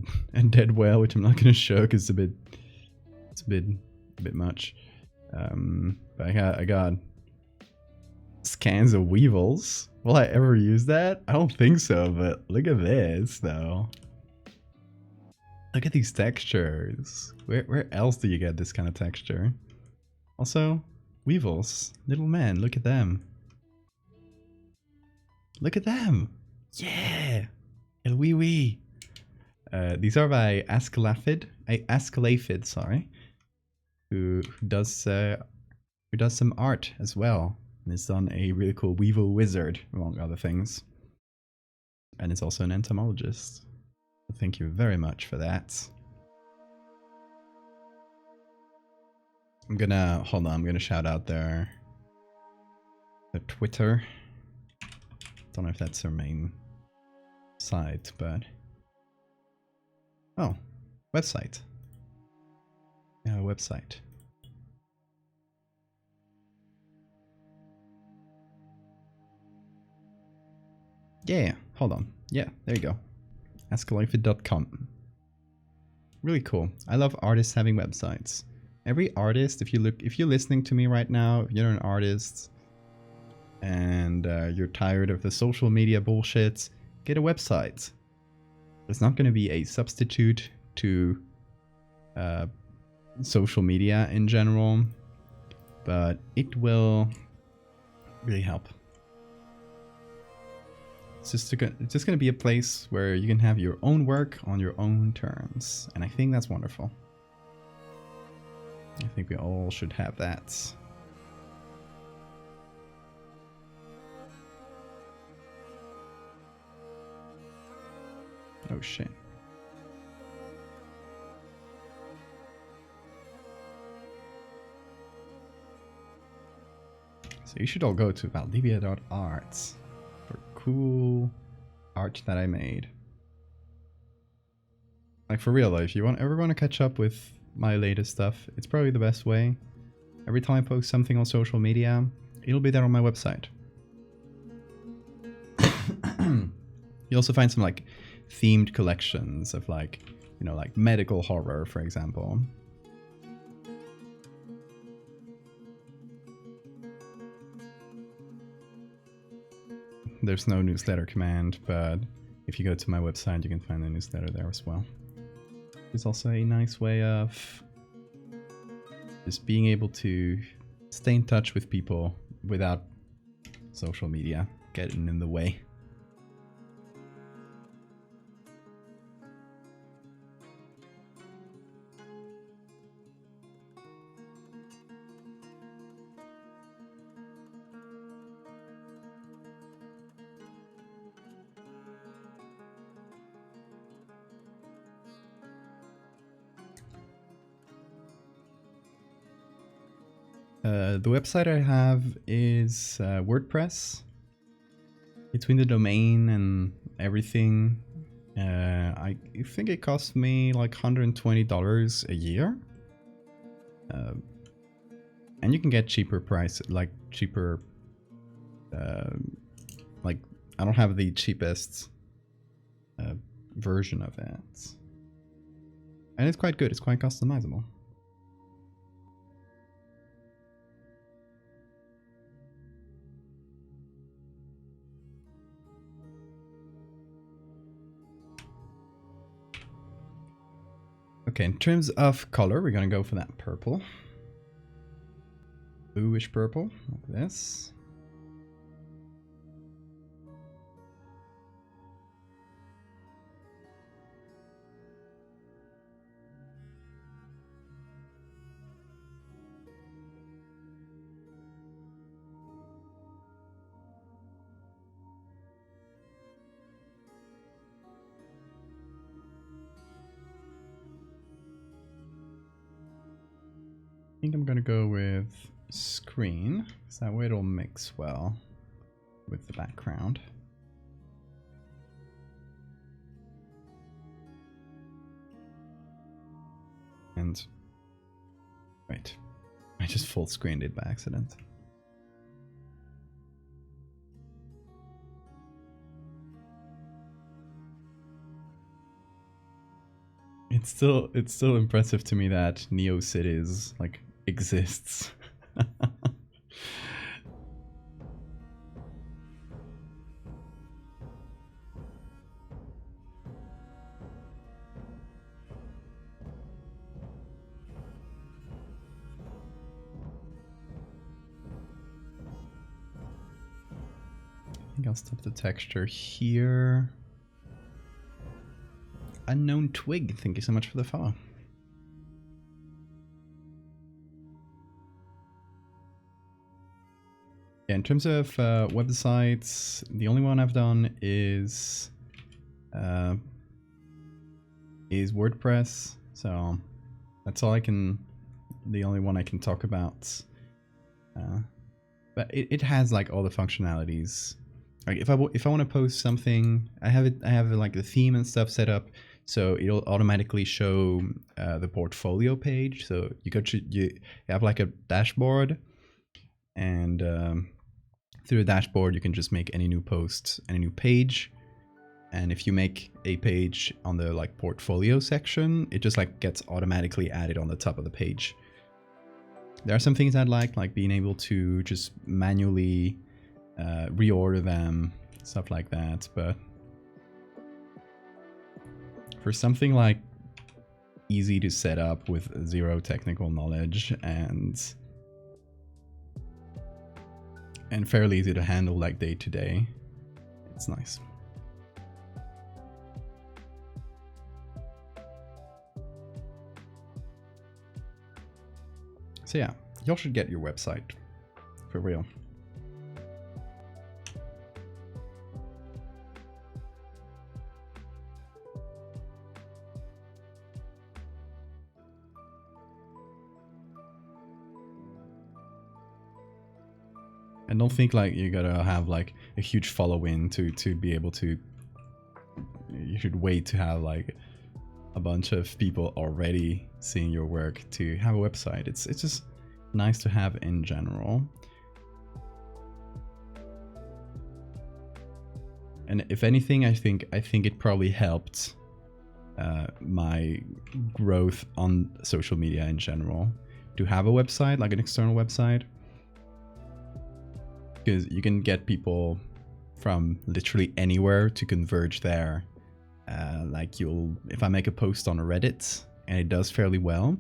Speaker 1: dead whale, which I'm not gonna show because it's a bit much. But I got scans of weevils. Will I ever use that? I don't think so, but look at this though. Look at these textures. Where else do you get this kind of texture? Also, weevils, little men, look at them. Look at them! Yeah! El wee wee! These are by Askelaphid, sorry, who does some art as well, and has done a really cool weevil wizard, among other things. And is also an entomologist. So thank you very much for that. I'm gonna shout out their Twitter. Don't know if that's their main site, but oh, website. Yeah, website. Yeah, hold on. Yeah, there you go. Askelaphid.com. Really cool. I love artists having websites. Every artist, if you're listening to me right now, if you're an artist and you're tired of the social media bullshit, get a website. It's not going to be a substitute to social media in general, but it will really help. It's just going to be a place where you can have your own work on your own terms, and I think that's wonderful. I think we all should have that. Oh shit. So you should all go to valdevia.arts for cool art that I made. Like for real though, if you ever want to catch up with my latest stuff, it's probably the best way. Every time I post something on social media, it'll be there on my website. You also find some like themed collections of like, you know, like medical horror, for example. There's no newsletter command, but if you go to my website, you can find the newsletter there as well. It's also a nice way of just being able to stay in touch with people without social media getting in the way. The website I have is WordPress. Between the domain and everything, I think it cost me like $120 a year. And you can get cheaper price, like cheaper, like I don't have the cheapest version of it. And it's quite good, it's quite customizable. Okay, in terms of color, we're gonna go for that purple. Bluish purple, like this. I think I'm gonna go with screen, so that way it'll mix well with the background. And wait, I just full screened it by accident. It's still impressive to me that Neo Cities like exists. I think I'll stop the texture here. Unknown Twig, thank you so much for the follow. Yeah, in terms of websites, the only one I've done is WordPress. So that's all the only one I can talk about. But it has like all the functionalities. Like if I want to post something, I have like the theme and stuff set up, so it'll automatically show the portfolio page. So you have like a dashboard, and through the dashboard you can just make any new post, any new page. And if you make a page on the like portfolio section, it just like gets automatically added on the top of the page. There are some things I'd like being able to just manually reorder them, stuff like that. But for something like easy to set up with zero technical knowledge and fairly easy to handle like day to day, it's nice. So yeah, y'all should get your website, for real. And don't think like you gotta have like a huge following to be able to. You should wait to have like a bunch of people already seeing your work to have a website. It's just nice to have in general. And if anything, I think it probably helped my growth on social media in general to have a website, like an external website, because you can get people from literally anywhere to converge there. Like if I make a post on Reddit and it does fairly well,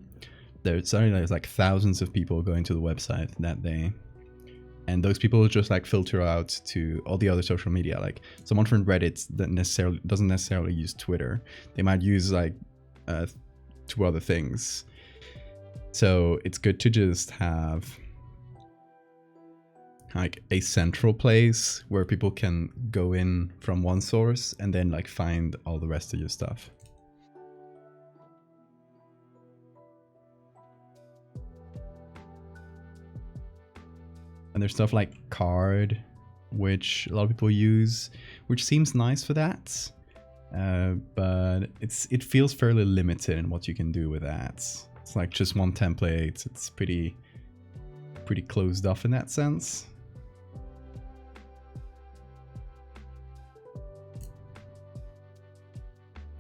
Speaker 1: there's like thousands of people going to the website that day, and those people will just like filter out to all the other social media. Like someone from Reddit that doesn't necessarily use Twitter, they might use like 2 other things. So it's good to just have like a central place where people can go in from one source and then like find all the rest of your stuff. And there's stuff like Card, which a lot of people use, which seems nice for that, but it feels fairly limited in what you can do with that. It's like just one template. It's pretty closed off in that sense.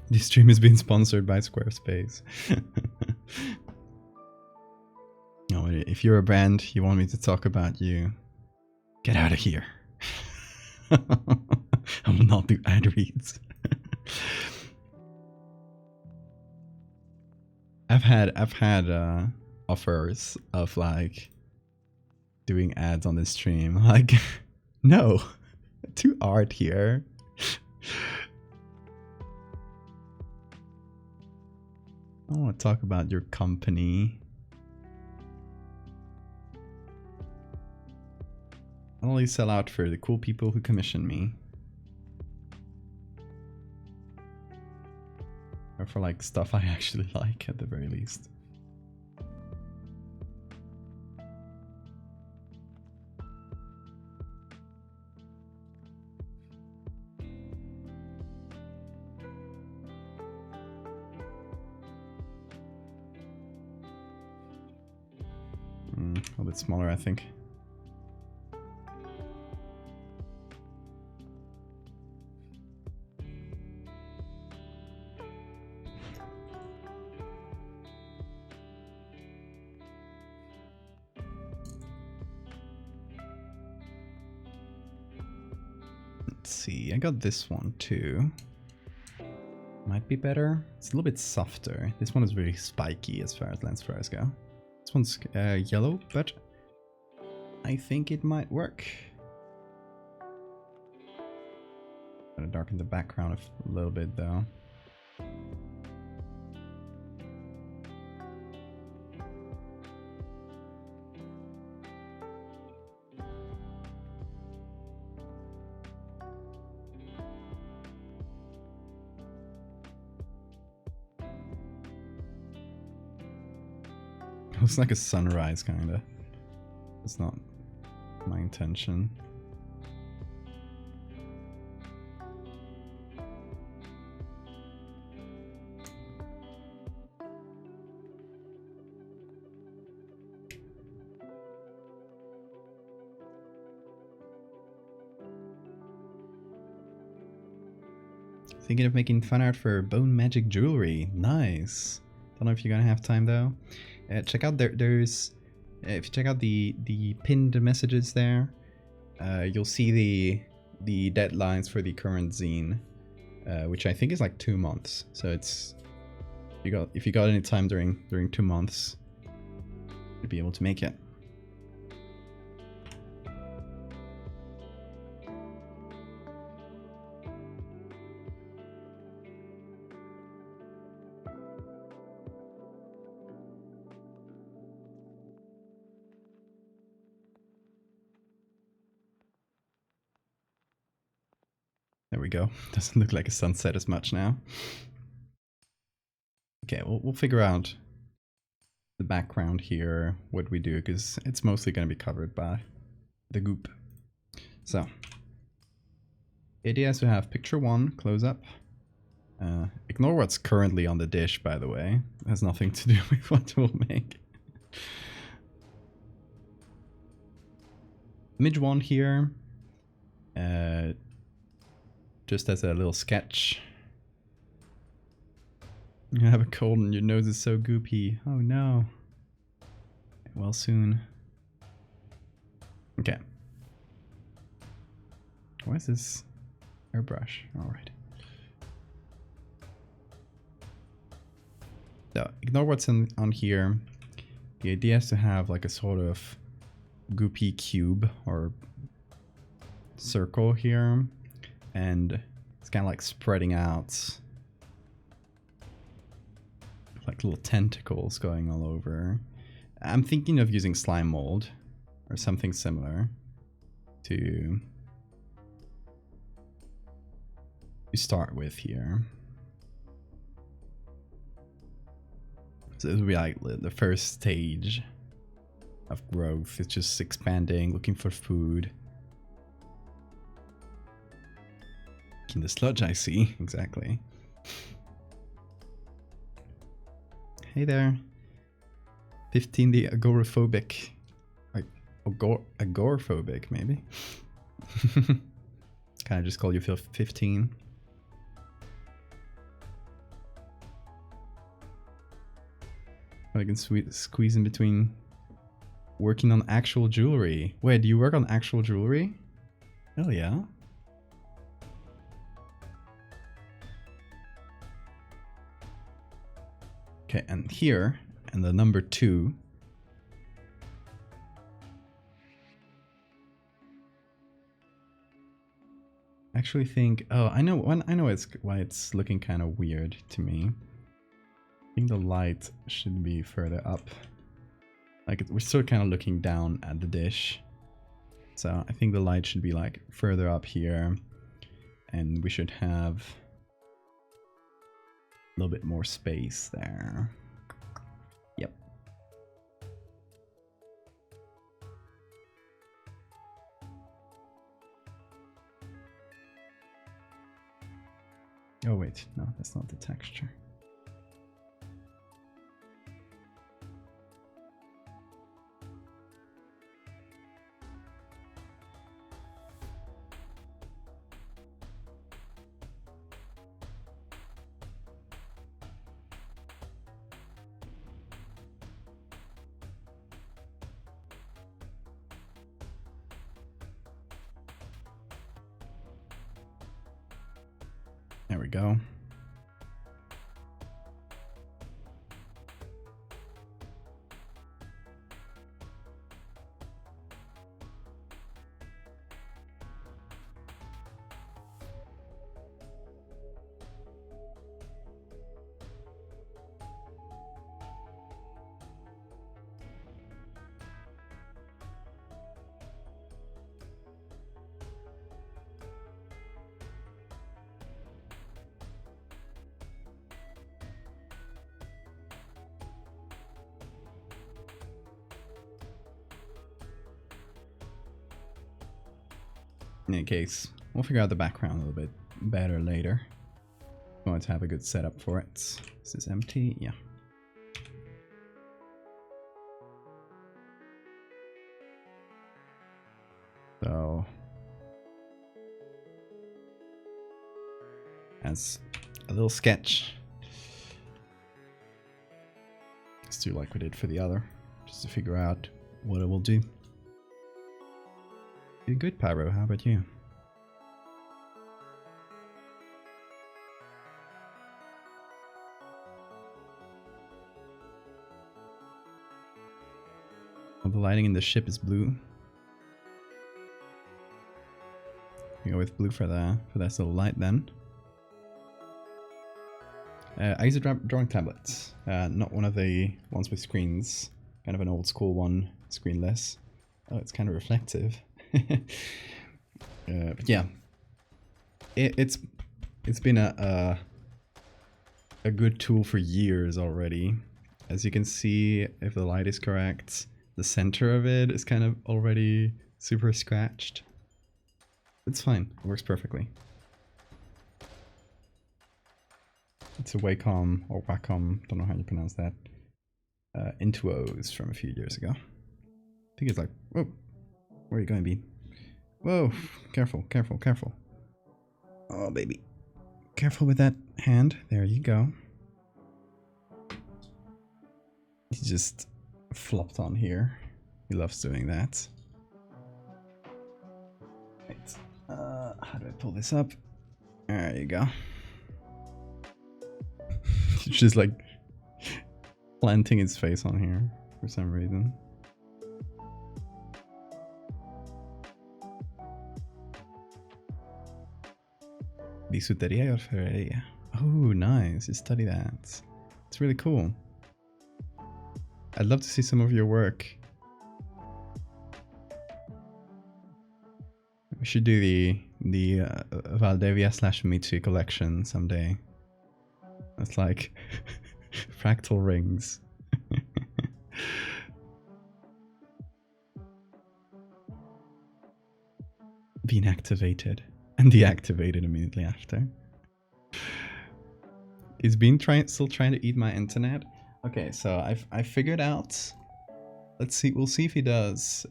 Speaker 1: This stream is being sponsored by Squarespace. No, if you're a brand, you want me to talk about you, get out of here. I will not do ad reads. I've had offers of like doing ads on this stream. Like, no, do art here. I don't want to talk about your company. I only sell out for the cool people who commission me. Or for like stuff I actually like at the very least. A little bit smaller, I think. Let's see, I got this one too. Might be better. It's a little bit softer. This one is very spiky as far as lens flares go. This one's yellow, but I think it might work. Gotta darken the background a little bit though. Looks like a sunrise, kinda. It's not my intention. Thinking of making fan art for bone magic jewelry. Nice. Don't know if you're gonna have time though. Check out there's if you check out the pinned messages there, you'll see the deadlines for the current zine, which I think is like 2 months. So it's if you got any time during 2 months, you'll be able to make it. There we go. Doesn't look like a sunset as much now. Okay, we'll figure out the background here, what we do, because it's mostly going to be covered by the goop. So, idea is to have picture 1, close up. Ignore what's currently on the dish, by the way. It has nothing to do with what we'll make. Image 1 here. Just as a little sketch. You have a cold and your nose is so goopy. Oh no. Well, soon. Okay. Why is this airbrush? Alright. So, ignore what's on here. The idea is to have like a sort of goopy cube or circle here. And it's kind of like spreading out. Like little tentacles going all over. I'm thinking of using slime mold or something similar to start with here. So this would be like the first stage of growth. It's just expanding, looking for food. In the sludge, I see. Exactly. Hey there. 15 the agoraphobic. Like, agoraphobic, maybe? Can I just call you 15? I can squeeze in between working on actual jewelry. Wait, do you work on actual jewelry? Hell yeah. Okay, and here, and the number 2. Actually think, oh, I know why it's looking kind of weird to me. I think the light should be further up. Like we're still kind of looking down at the dish. So I think the light should be like further up here, and we should have a little bit more space there. Yep. Oh wait, no, that's not the texture. There we go. In any case, we'll figure out the background a little bit better later. I want to have a good setup for it. Is this empty? Yeah. So, as a little sketch, let's do like we did for the other, just to figure out what it will do. You're good, Pyro. How about you? Well, the lighting in the ship is blue. We go with blue for that little light then. I use a drawing tablet, not one of the ones with screens. Kind of an old school one, screenless. Oh, it's kind of reflective. But yeah, it's been a good tool for years already. As you can see, if the light is correct, the center of it is kind of already super scratched. It's fine, it works perfectly. It's a Wacom or Wacom, don't know how you pronounce that. Intuos from a few years ago. I think it's like, whoa, where are you going, Bean? Whoa, careful, careful, careful. Oh, baby. Careful with that hand. There you go. He just flopped on here. He loves doing that. Right. How do I pull this up? There you go. He's just like planting his face on here for some reason. Bisuteria or ferreria? Oh, nice. You study that. It's really cool. I'd love to see some of your work. We should do the Valdevia / Mitsu collection someday. That's like fractal rings. Being activated and deactivated immediately after. Is Bean still trying to eat my internet? Okay, so I figured out. Let's see. We'll see if he does.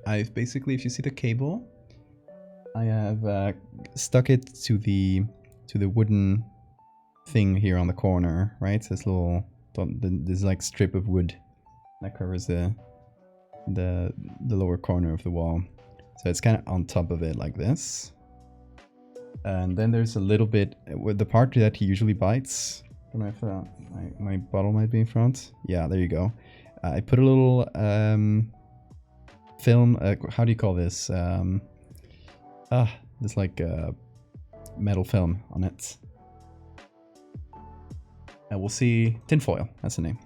Speaker 1: I've basically, if you see the cable, I have stuck it to the wooden thing here on the corner, right? This little this like strip of wood that covers the lower corner of the wall. So it's kind of on top of it like this. And then there's a little bit with the part that he usually bites. don't know if my bottle might be in front. Yeah, there you go. I put a little film. How do you call this? This like metal film on it. We'll see. Tinfoil. That's the name.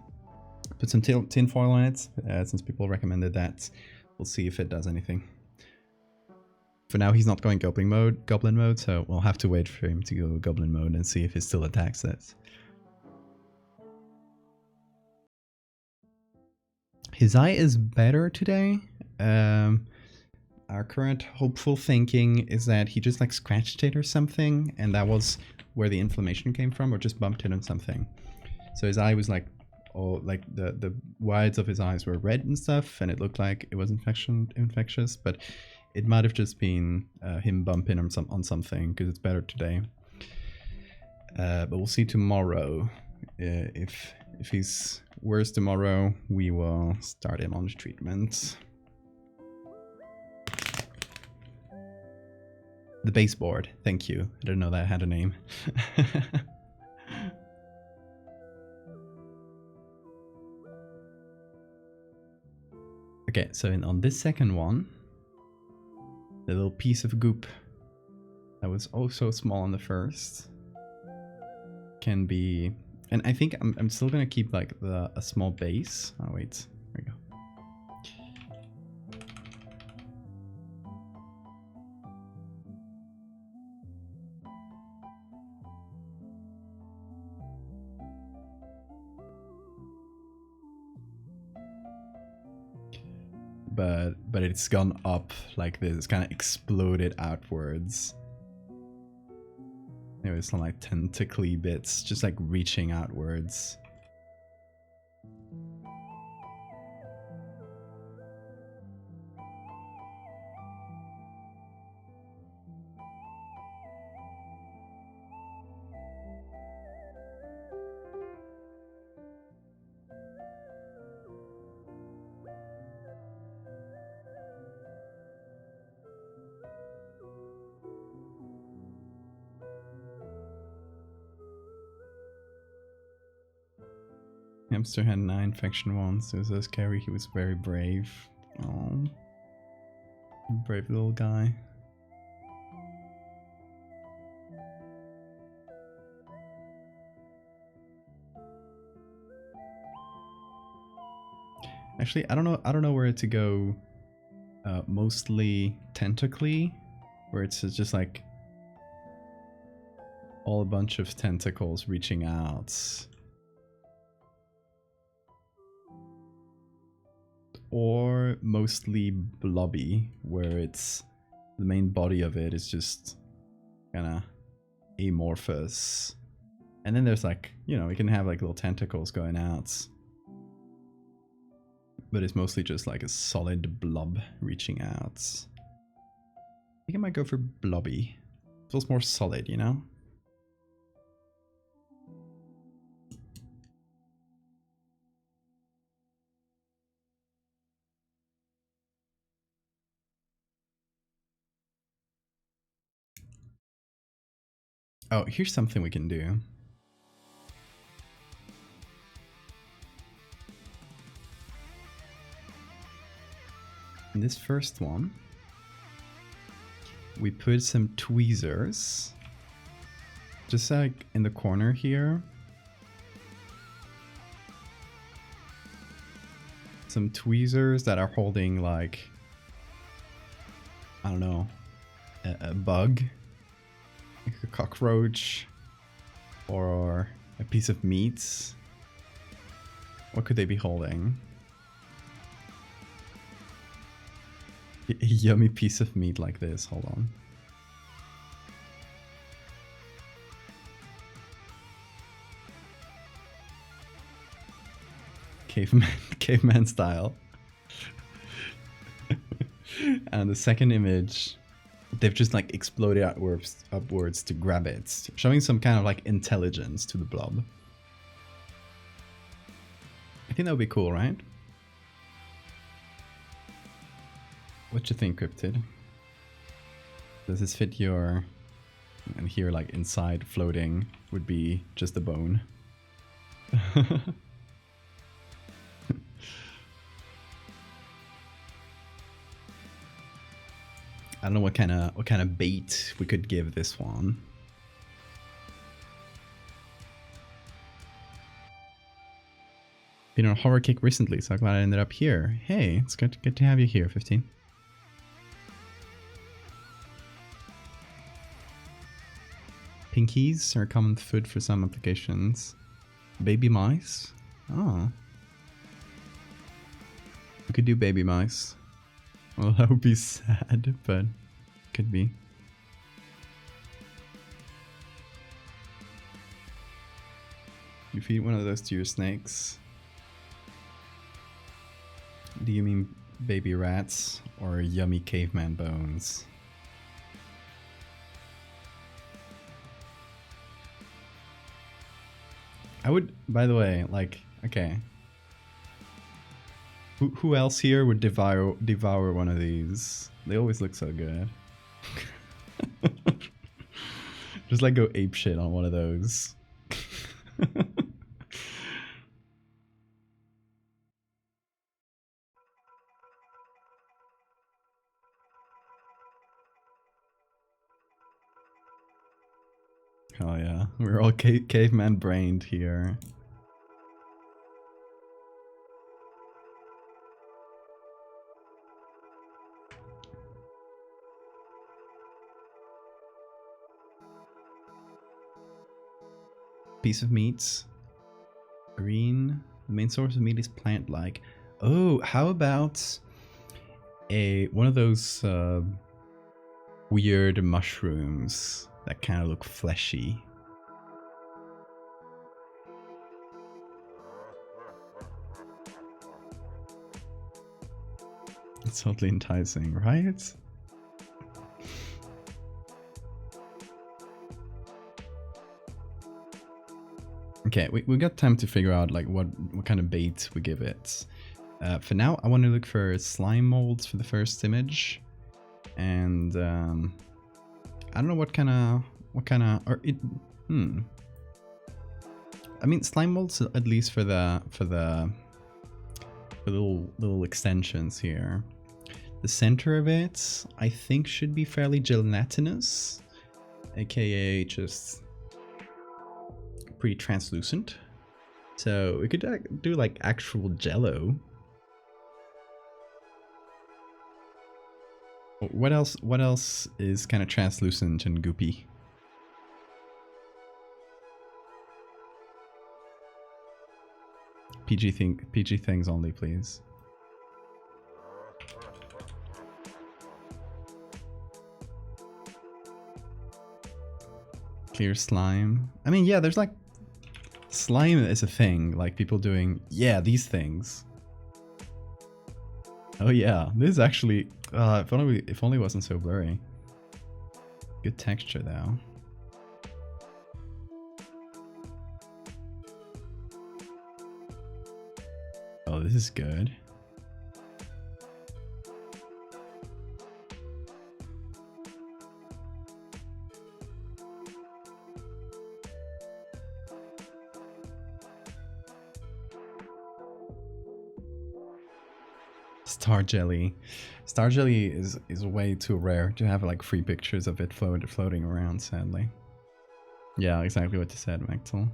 Speaker 1: Put some tinfoil on it since people recommended that. We'll see if it does anything. For now, he's not going goblin mode, so we'll have to wait for him to go goblin mode and see if he still attacks it. His eye is better today. Our current hopeful thinking is that he just like scratched it or something, and that was where the inflammation came from, or just bumped it on something. So his eye was like, oh, like the whites of his eyes were red and stuff, and it looked like it was infectious, but it might have just been him bumping on something, because it's better today. But we'll see tomorrow. If he's worse tomorrow, we will start him on the treatment. The baseboard, thank you. I didn't know that had a name. Okay, so on this second one, the little piece of goop that was also small on the first can be, and I think I'm still gonna keep like a small base. Oh wait, there we go. But it's gone up like this. It's kind of exploded outwards. There was some like tentacly bits just like reaching outwards. Hamster had 9 infection once. It was so scary. He was very brave. Oh, brave little guy. Actually, I don't know where to go. Mostly tentacly, where it's just like all a bunch of tentacles reaching out. Or mostly blobby, where it's the main body of it is just kind of amorphous. And then there's like, you know, we can have like little tentacles going out. But it's mostly just like a solid blob reaching out. I think I might go for blobby. It feels more solid, you know? Oh, here's something we can do. In this first one, we put some tweezers just like in the corner here. Some tweezers that are holding like, I don't know, a bug, like a cockroach, or a piece of meat. What could they be holding? A yummy piece of meat like this. Hold on. Caveman style. And the second image, they've just like exploded upwards to grab it, showing some kind of like intelligence to the blob. I think that would be cool, right? What you think, Cryptid? Does this fit your... And here, like inside floating would be just a bone. I don't know what kind of bait we could give this one. Been on a horror kick recently, so I'm glad I ended up here. Hey, it's good to have you here, 15. Pinkies are common food for some applications. Baby mice? Oh. We could do baby mice. Well, that would be sad, but could be. You feed one of those to your snakes. Do you mean baby rats or yummy caveman bones? I would, by the way, like, okay. Who else here would devour one of these? They always look so good. Just like go apeshit on one of those. Oh yeah, we're all caveman brained here. Piece of meat. Green. The main source of meat is plant-like. Oh, how about one of those weird mushrooms that kind of look fleshy? It's totally enticing, right? Okay, we got time to figure out like what kind of bait we give it. For now, I want to look for slime molds for the first image, and I don't know what kind of or it. I mean, slime molds at least for the little extensions here. The center of it, I think, should be fairly gelatinous, aka just pretty translucent. So we could do like actual jello. What else is kind of translucent and goopy? PG things only, please. Clear slime. I mean, yeah, there's like slime is a thing, like people doing, yeah, these things. Oh yeah, this is actually, if only it wasn't so blurry. Good texture though. Oh, this is good. Star jelly. Star jelly is way too rare to have like free pictures of it floating around, sadly. Yeah, exactly what you said, Maxwell.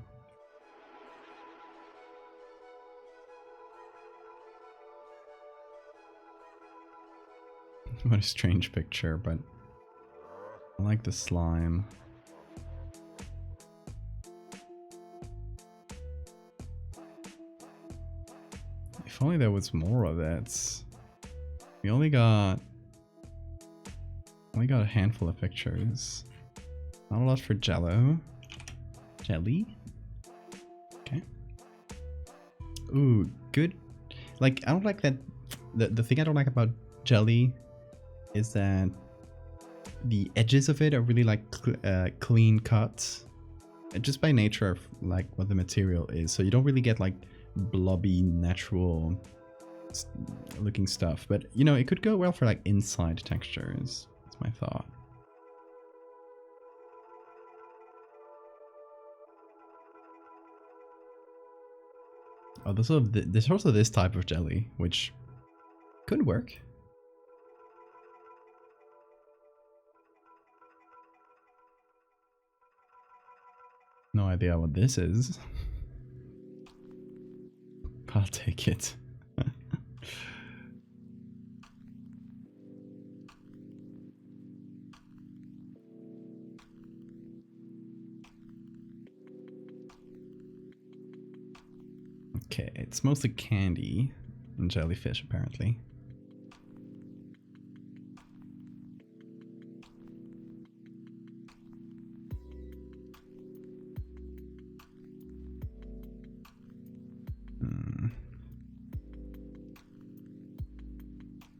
Speaker 1: What a strange picture, but I like the slime. If only there was more of it. We only got a handful of pictures. Not a lot for jello. Jelly? Okay. Ooh, good. Like, I don't like that. The thing I don't like about jelly is that the edges of it are really like clean cut, just by nature of like what the material is. So you don't really get like blobby, natural looking stuff. But you know, it could go well for like inside textures. That's my thought. Oh, there's also this type of jelly, which could work. No idea what this is. I'll take it. Okay, it's mostly candy and jellyfish apparently.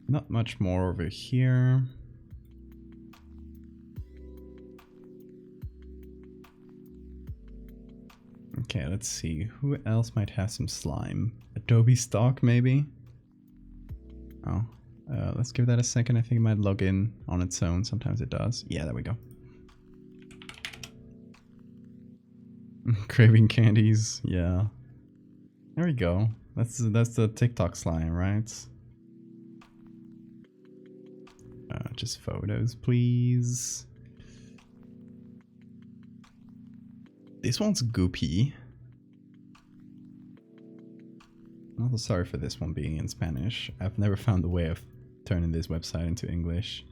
Speaker 1: Not much more over here. Okay, let's see. Who else might have some slime? Adobe stock, maybe? Oh, let's give that a second. I think it might log in on its own. Sometimes it does. Yeah, there we go. Craving candies. Yeah. There we go. That's the TikTok slime, right? Just photos, please. This one's goopy. I'm also sorry for this one being in Spanish. I've never found a way of turning this website into English.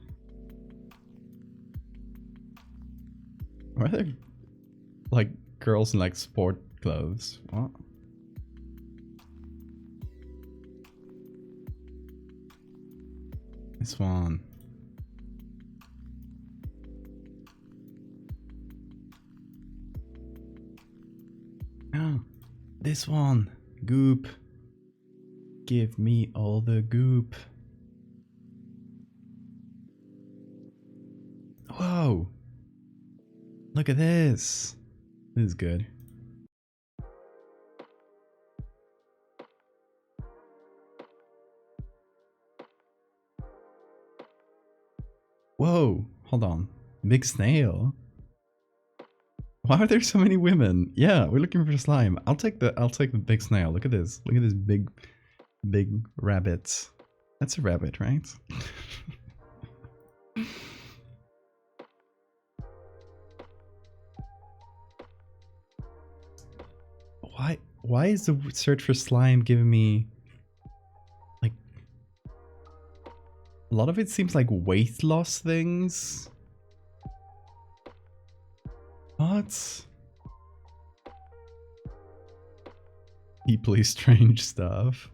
Speaker 1: Why are there like girls in like sport clothes? What? This one. Oh, this one. Goop. Give me all the goop. Whoa. Look at this. This is good. Whoa. Hold on. Big snail. Why are there so many women? Yeah, we're looking for slime. I'll take the big snail. Look at this. Look at this big rabbit. That's a rabbit, right? Why is the search for slime giving me like a lot of it seems like weight loss things? What? Deeply strange stuff.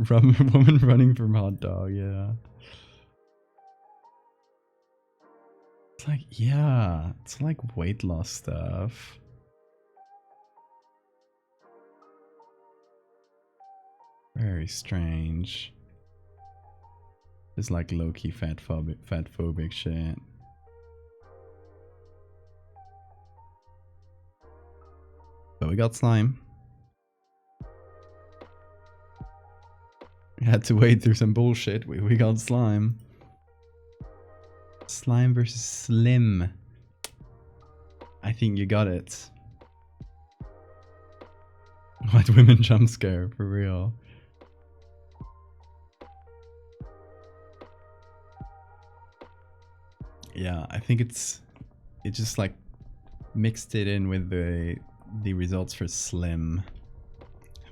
Speaker 1: Woman running from hot dog, yeah. It's like, yeah, it's like weight loss stuff. Very strange. It's like low-key fatphobic shit. But we got slime. We had to wade through some bullshit. We got slime. Slime versus Slim. I think you got it. White women jump scare, for real. Yeah, I think it just like mixed it in with the results for Slim.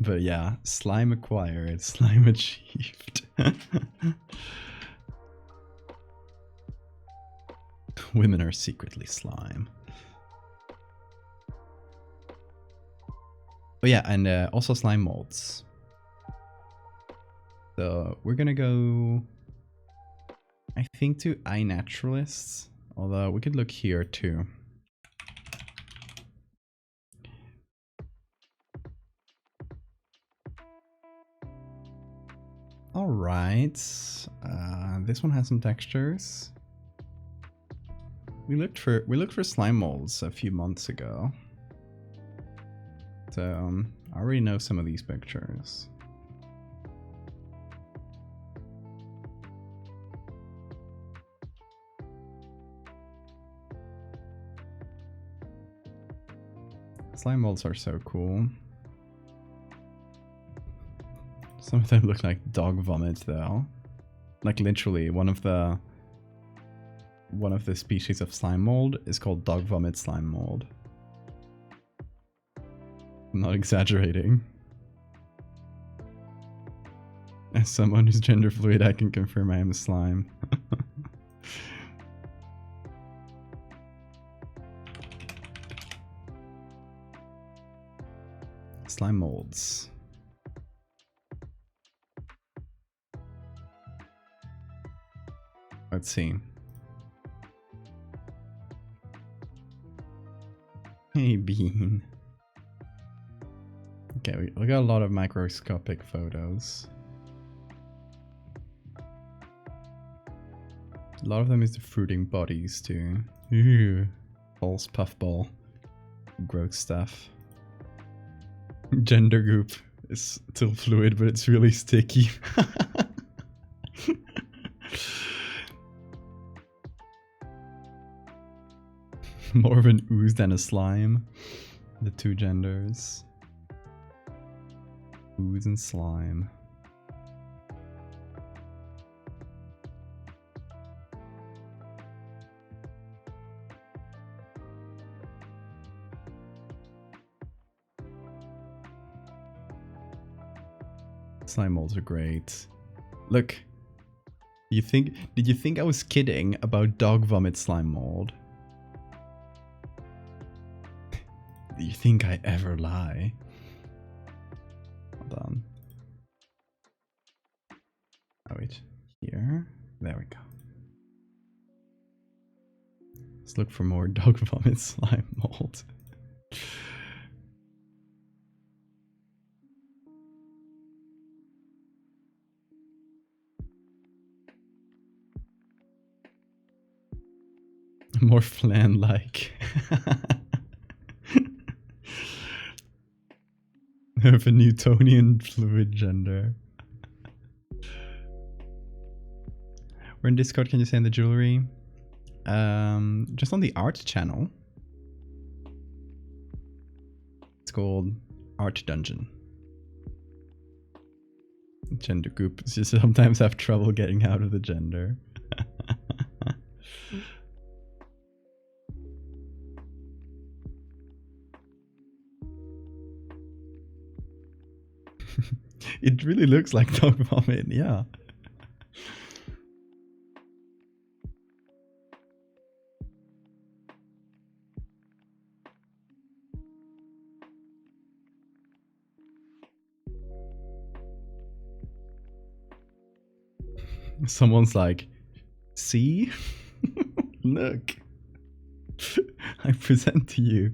Speaker 1: But yeah, slime acquired, slime achieved. Women are secretly slime. Oh yeah, and also slime molds. So we're gonna go, I think, to iNaturalists, although we could look here too. All right, this one has some textures. We looked for slime molds a few months ago, so I already know some of these pictures. Slime molds are so cool. Some of them look like dog vomit though. Like literally one of the species of slime mold is called dog vomit slime mold. I'm not exaggerating. As someone who's gender fluid, I can confirm I am a slime. Slime molds. Let's see. Hey, Bean. Okay, we got a lot of microscopic photos. A lot of them is the fruiting bodies too. Ooh, false puffball. Gross stuff. Gender goop is still fluid, but it's really sticky. More of an ooze than a slime. The two genders. Ooze and slime. Slime molds are great. Look. Did you think I was kidding about dog vomit slime mold? Do you think I ever lie? Hold on. Oh wait, here. There we go. Let's look for more dog vomit slime mold. More flan-like. Of a Newtonian fluid gender. We're in Discord, can you send the jewelry? Just on the art channel. It's called Art Dungeon. Gender goop. It's just sometimes have trouble getting out of the gender. It really looks like dog vomit, yeah. Someone's like, see? Look. I present to you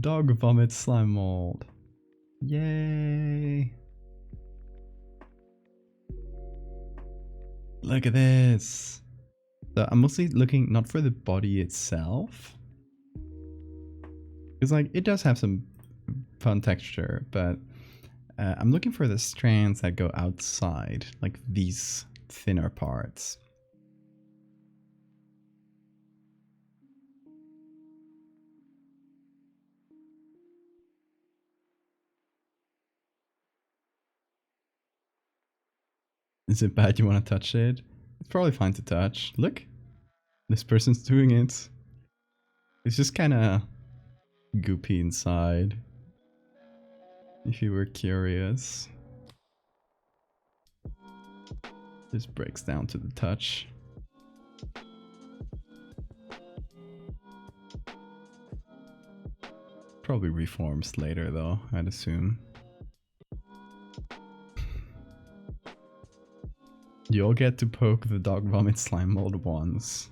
Speaker 1: dog vomit slime mold. Yay. Look at this. So I'm mostly looking not for the body itself. Because like it does have some fun texture, but I'm looking for the strands that go outside, like these thinner parts. Is it bad you want to touch it? It's probably fine to touch. Look, this person's doing it. It's just kind of goopy inside. If you were curious. Just breaks down to the touch. Probably reforms later though, I'd assume. You'll get to poke the dog vomit slime mold once.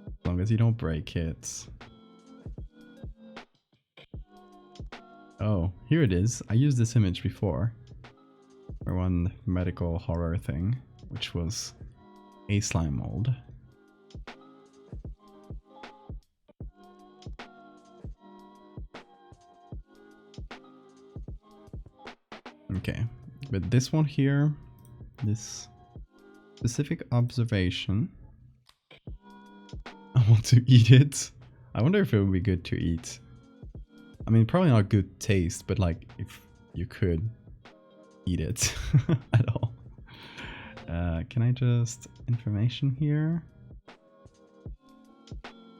Speaker 1: As long as you don't break it. Oh, here it is. I used this image before. For one medical horror thing, which was a slime mold. Okay, but this one here, this specific observation, I want to eat it. I wonder if it would be good to eat. I mean, probably not good taste, but like if you could. eat it at all. Can I just information here?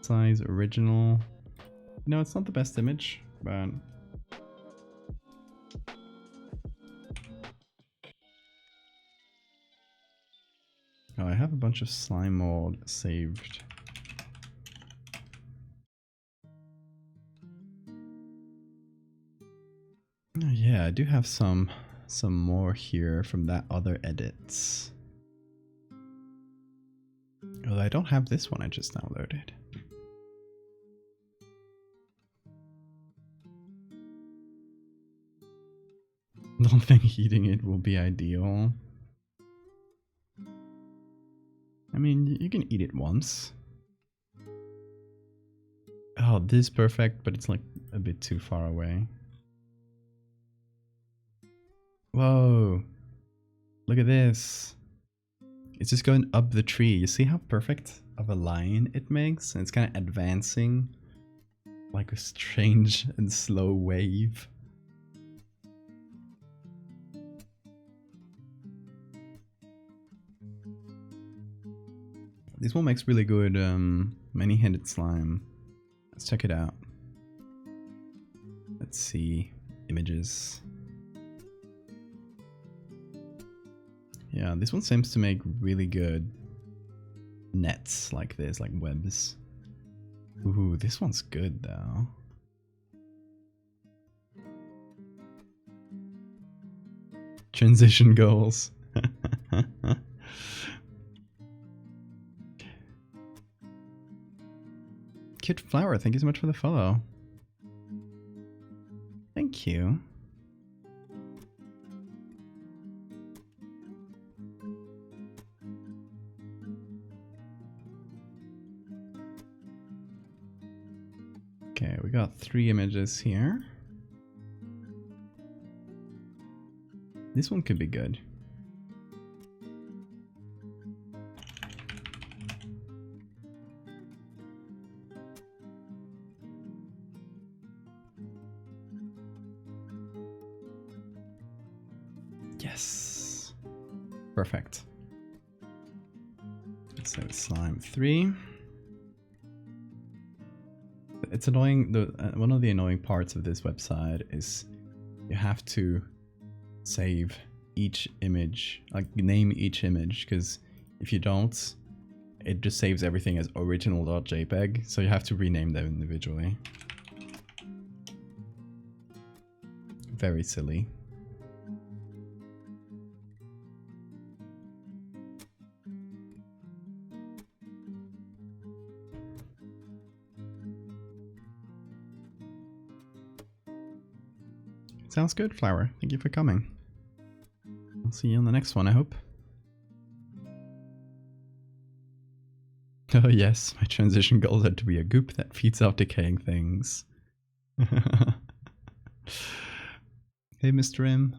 Speaker 1: Size original. No, it's not the best image, but oh, I have a bunch of slime mold saved. Oh, yeah, I do have some more here from that other edits. Although I don't have this one I just downloaded. I don't think eating it will be ideal. I mean, you can eat it once. Oh, this is perfect, but it's like a bit too far away. Whoa. Look at this. It's just going up the tree. You see how perfect of a line it makes? And it's kind of advancing like a strange and slow wave. This one makes really good many-handed slime. Let's check it out. Let's see. Images. Yeah, this one seems to make really good nets like this, like webs. Ooh, this one's good though. Transition goals. Kid Flower, thank you so much for the follow. Thank you. Okay, we got 3 images here. This one could be good. Yes. Perfect. So slime 3. It's annoying. One of the annoying parts of this website is you have to save each image, like name each image, because if you don't, it just saves everything as original.jpg, so you have to rename them individually. Very silly. Sounds good, Flower. Thank you for coming. I'll see you on the next one, I hope. Oh yes, my transition goal had to be a goop that feeds off decaying things. Hey, Mr. M.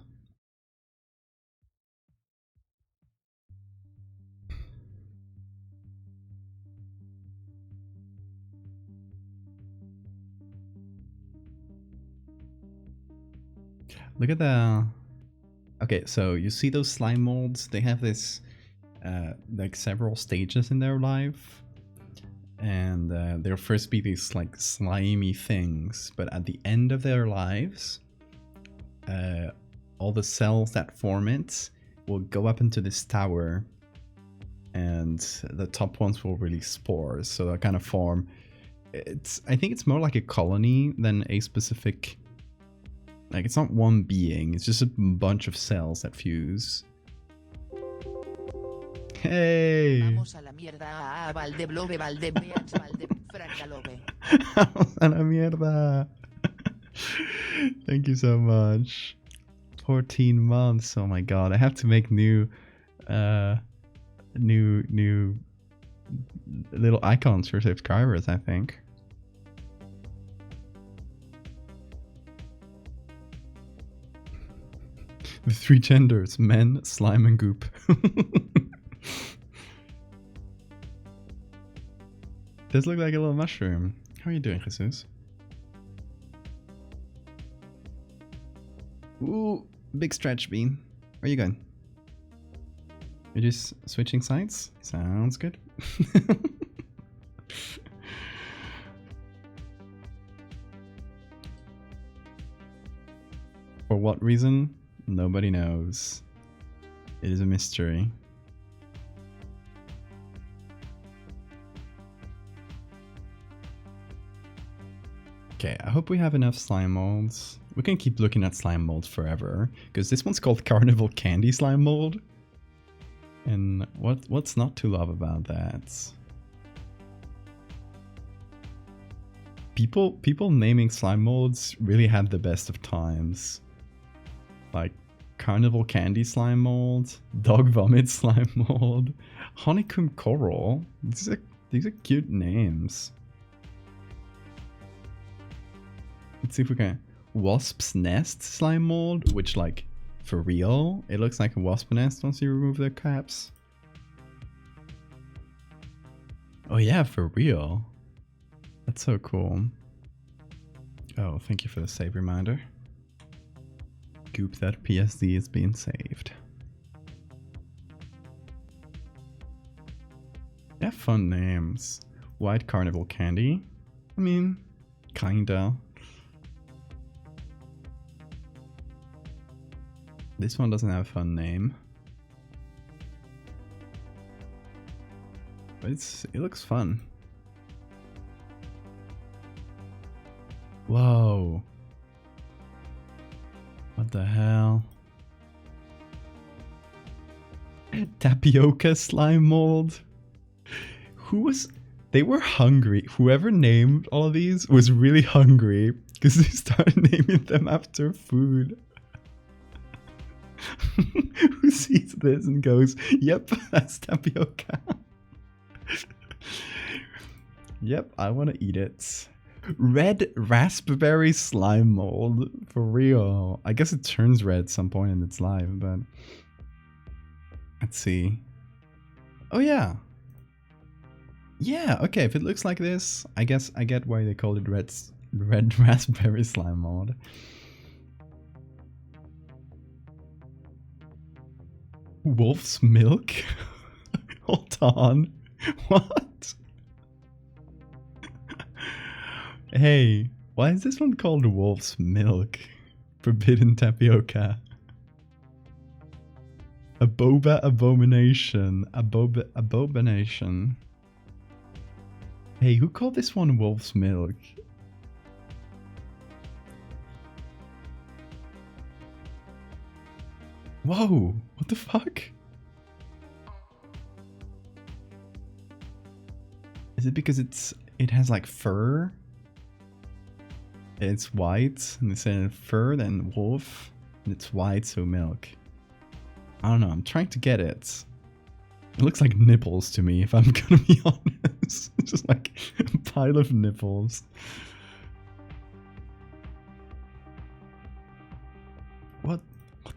Speaker 1: Look at the... Okay, so you see those slime molds? They have this, like several stages in their life. And there'll first be these like slimy things, but at the end of their lives, all the cells that form it will go up into this tower, and the top ones will release spores, so they'll kind of form... I think it's more like a colony than a specific... Like, it's not one being, it's just a bunch of cells that fuse. Hey! Vamos a la mierda, Valdevia, Vamos a la mierda! Thank you so much. 14 months, oh my god, I have to make new little icons for subscribers, I think. The 3 genders, men, slime, and goop. Does look like a little mushroom. How are you doing, Jesus? Ooh, big stretch bean. Where are you going? You're just switching sides? Sounds good. For what reason? Nobody knows. It is a mystery. Okay, I hope we have enough slime molds. We can keep looking at slime molds forever, because this one's called Carnival Candy Slime Mold. And what's not to love about that? People naming slime molds really had the best of times. Like Carnival Candy Slime Mold, Dog Vomit Slime Mold, Honeycomb Coral. These are cute names. Let's see if we can. Wasp's Nest Slime Mold, which, like, for real, it looks like a wasp nest once you remove their caps. Oh yeah, for real. That's so cool. Oh, thank you for the save reminder. Goop, that PSD is being saved. They have fun names. White Carnival Candy. I mean, kinda. This one doesn't have a fun name. But it looks fun. Whoa. What the hell? Tapioca slime mold. They were hungry. Whoever named all of these was really hungry because they started naming them after food. Who sees this and goes, yep, that's tapioca. Yep, I want to eat it. Red raspberry slime mold. For real. I guess it turns red at some point in its life, but... Let's see. Oh yeah. Yeah, okay, if it looks like this, I guess I get why they called it red raspberry slime mold. Wolf's milk? Hold on. What? Hey, why is this one called Wolf's Milk? Forbidden tapioca. A boba abomination. Abomination. Hey, who called this one Wolf's Milk? Whoa, what the fuck? Is it because it has like fur? It's white, and it's in fur, then wolf, and it's white, so milk. I don't know, I'm trying to get it. It looks like nipples to me, if I'm gonna be honest. It's just like a pile of nipples. What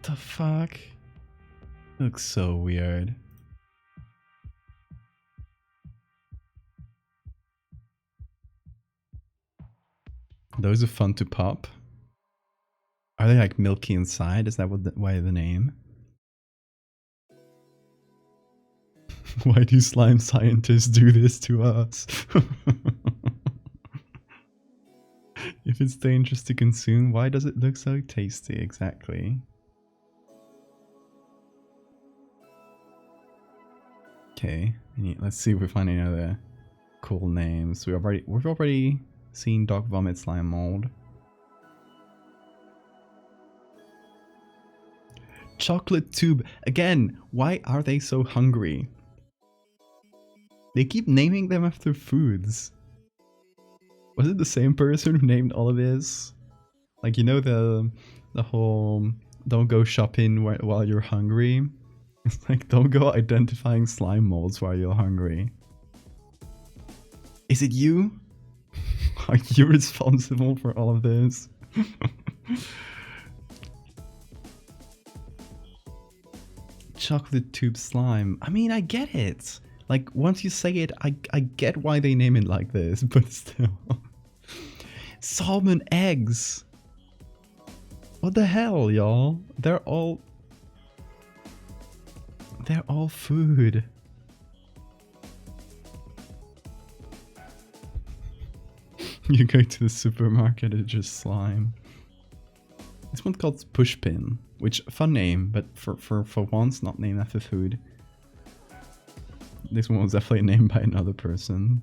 Speaker 1: the fuck? It looks so weird. Those are fun to pop. Are they like milky inside? Is that why the name? Why do slime scientists do this to us? If it's dangerous to consume, why does it look so tasty? Exactly. Okay, let's see if we find any other cool names. We've already seen Dog Vomit Slime Mold. Chocolate Tube. Again, why are they so hungry? They keep naming them after foods. Was it the same person who named all of this? Like, you know, the whole don't go shopping while you're hungry? It's like, don't go identifying slime molds while you're hungry. Is it you? Are you responsible for all of this? Chocolate tube slime. I mean, I get it. Like, once you say it, I get why they name it like this, but still. Salmon eggs. What the hell, y'all? They're all... they're all food. You go to the supermarket, it's just slime. This one's called Pushpin, which fun name, but for once not named after food. This one was definitely named by another person.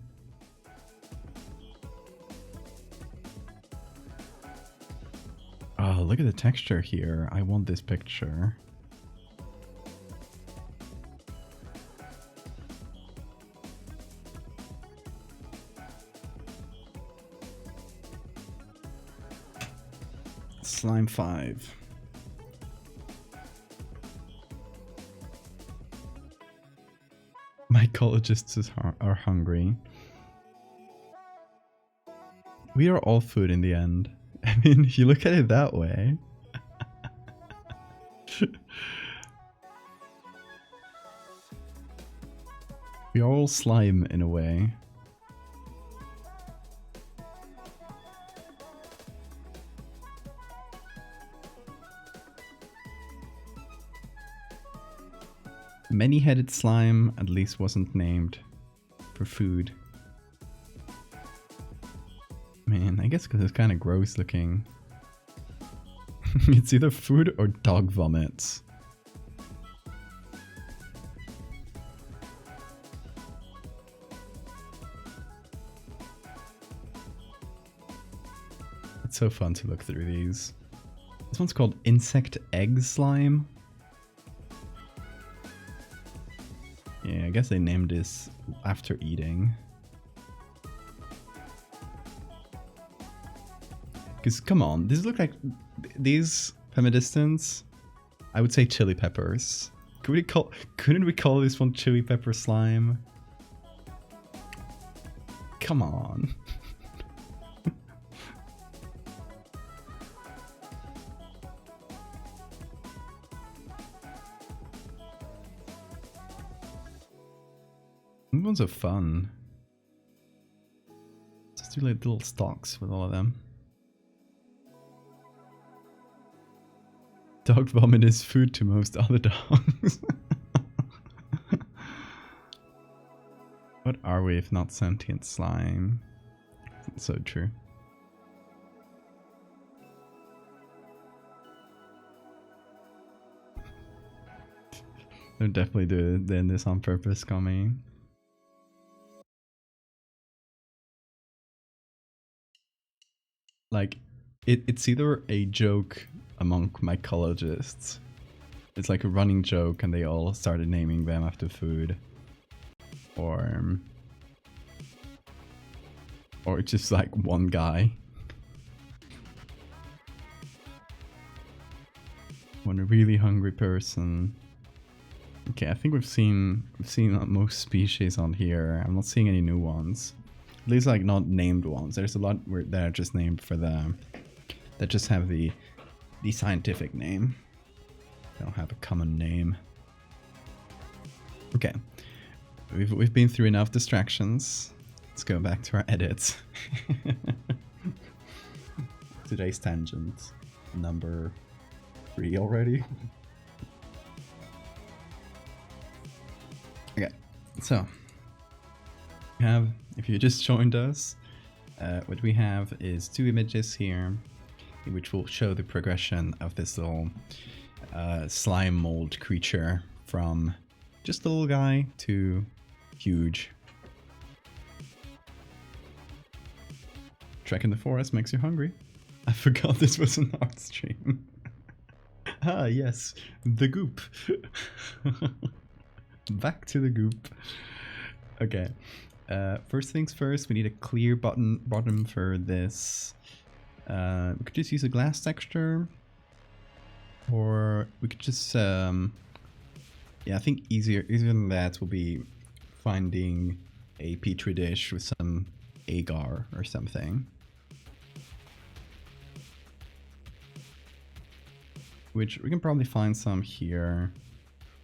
Speaker 1: Oh, look at the texture here. I want this picture. Slime 5. Mycologists are hungry. We are all food in the end. I mean, if you look at it that way. We are all slime in a way. Many-headed slime at least wasn't named for food. Man, I guess because it's kind of gross looking. It's either food or dog vomits. It's so fun to look through these. This one's called Insect Egg Slime. Yeah, I guess they named this after eating. Because come on, these look like these from a distance. I would say chili peppers. Couldn't we call this one chili pepper slime? Come on. These ones are fun. Just do like little stalks with all of them. Dog vomit is food to most other dogs. What are we if not sentient slime? It's so true. They're definitely doing this on purpose, Kami. Like, it's either a joke among mycologists. It's like a running joke and they all started naming them after food. Or it's just like one guy. One really hungry person. Okay, I think we've seen most species on here. I'm not seeing any new ones. At least like not named ones. There's a lot that are just named for the that just have the scientific name. They don't have a common name. Okay. We've been through enough distractions. Let's go back to our edits. Today's tangent number 3 already. Okay, so if you just joined us, what we have is 2 images here, which will show the progression of this little slime mold creature from just a little guy to huge. Trek in the forest makes you hungry. I forgot this was an art stream. Ah, yes, the Goop. Back to the Goop. Okay. First things first, we need a clear bottom for this. We could just use a glass texture, or we could just yeah, I think easier than that will be finding a petri dish with some agar or something, which we can probably find some here,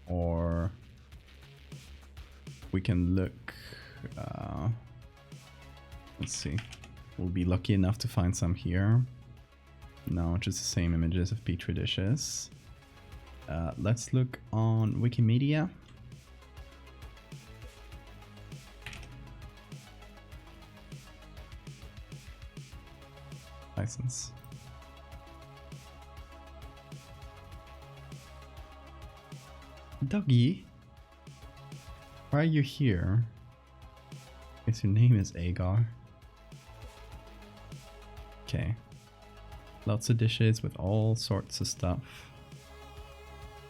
Speaker 1: or we can look. Let's see. We'll be lucky enough to find some here. No, just the same images of petri dishes. Let's look on Wikimedia. license. Doggy, why are you here? Guess your name is Agar. Okay. Lots of dishes with all sorts of stuff.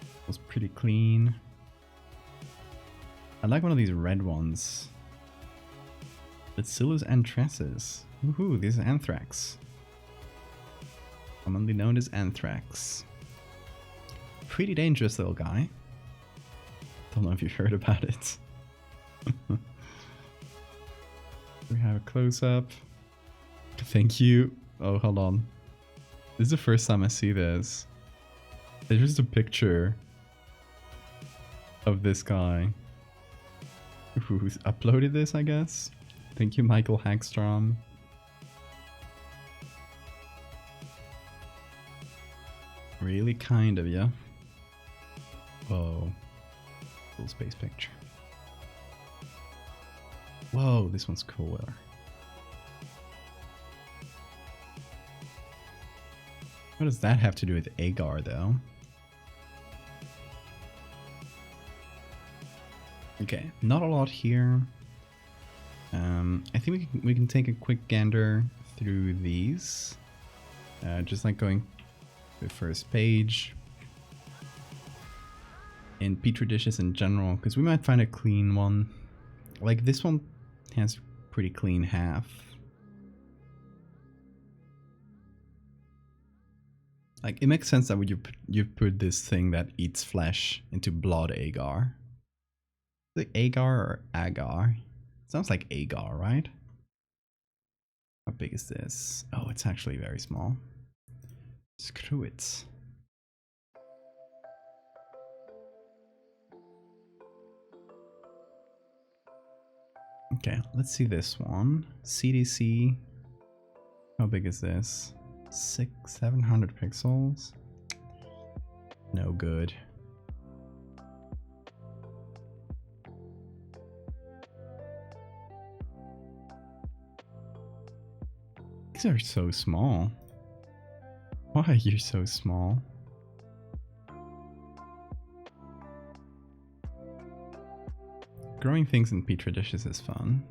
Speaker 1: It was pretty clean. I like one of these red ones. Bacillus anthracis. Woohoo, this is anthrax. Commonly known as anthrax. Pretty dangerous little guy. Don't know if you've heard about it. We have a close-up. Thank you. Oh, hold on. This is the first time I see this. There's just a picture of this guy who's uploaded this, I guess. Thank you, Michael Hagstrom. Really kind of you. Whoa. Cool space picture. Whoa, this one's cooler. What does that have to do with Agar, though? Okay, not a lot here. I think we can take a quick gander through these. Just like going to the first page. And petri dishes in general, because we might find a clean one. Like this one has pretty clean half. Like it makes sense that you put this thing that eats flesh into blood agar. Is it agar or agar? Sounds like agar, right? How big is this? Oh, it's actually very small. Screw it. Okay, let's see this one. CDC. How big is this? 700 pixels? No good. These are so small. Why are you so small? Growing things in petri dishes is fun.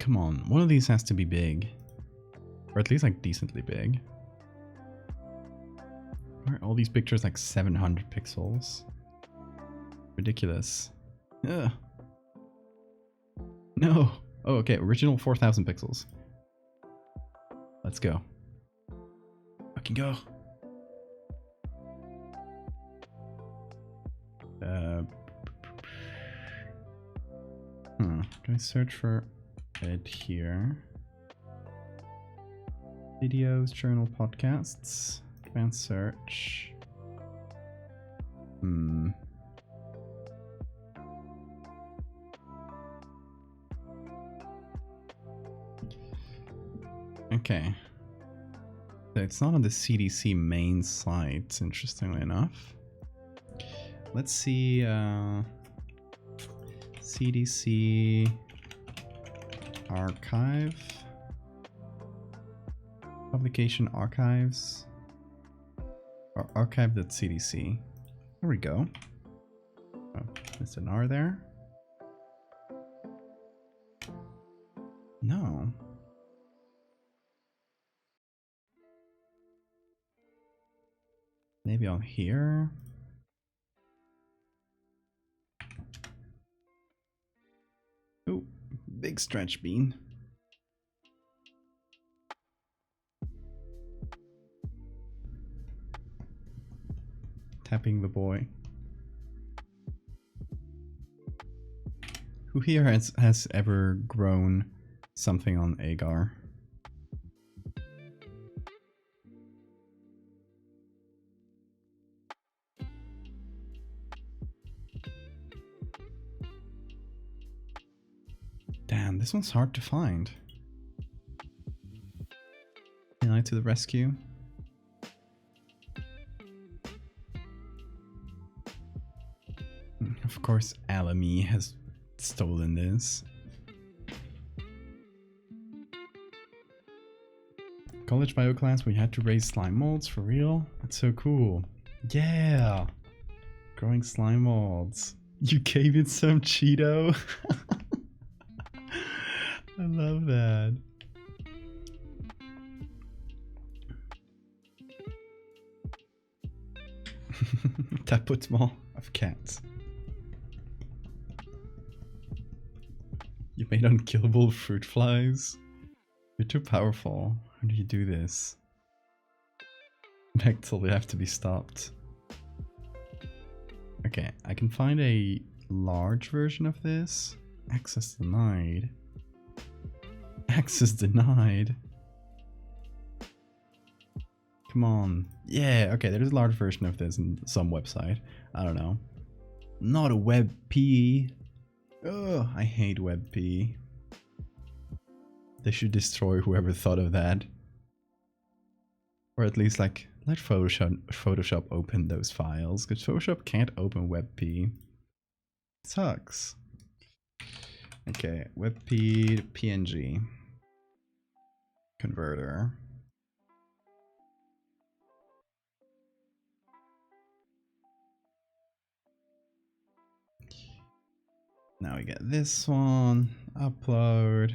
Speaker 1: Come on, one of these has to be big. Or at least like decently big. Why are all these pictures like 700 pixels? Ridiculous. Ugh. No! Oh, okay, original 4000 pixels. Let's go. Fucking go. Do I search for it here? Videos, journal, podcasts, advanced search. Okay. So it's not on the CDC main site, interestingly enough. Let's see, CDC archive. Publication archives. Or archive.cdc. There we go. Oh, there's an R there. No. Maybe on here. Oh, big stretch bean. Tapping the boy. Who here has ever grown something on agar? Damn, this one's hard to find. AI to the rescue. Of course, Alamy has stolen this. College bio class, we had to raise slime molds for real? That's so cool. Yeah! Growing slime molds. You gave it some Cheeto? I love that. Tapotement of cats. You made unkillable fruit flies. You're too powerful. How do you do this? Bechtel, we have to be stopped. Okay, I can find a large version of this. Access denied. Access denied. Come on. Yeah, okay, there's a large version of this in some website. I don't know. Not a WebP. Oh, I hate WebP. They should destroy whoever thought of that. Or at least, like, let Photoshop open those files, because Photoshop can't open WebP. It sucks. Okay, WebP to PNG. Converter. Now we get this one. Upload.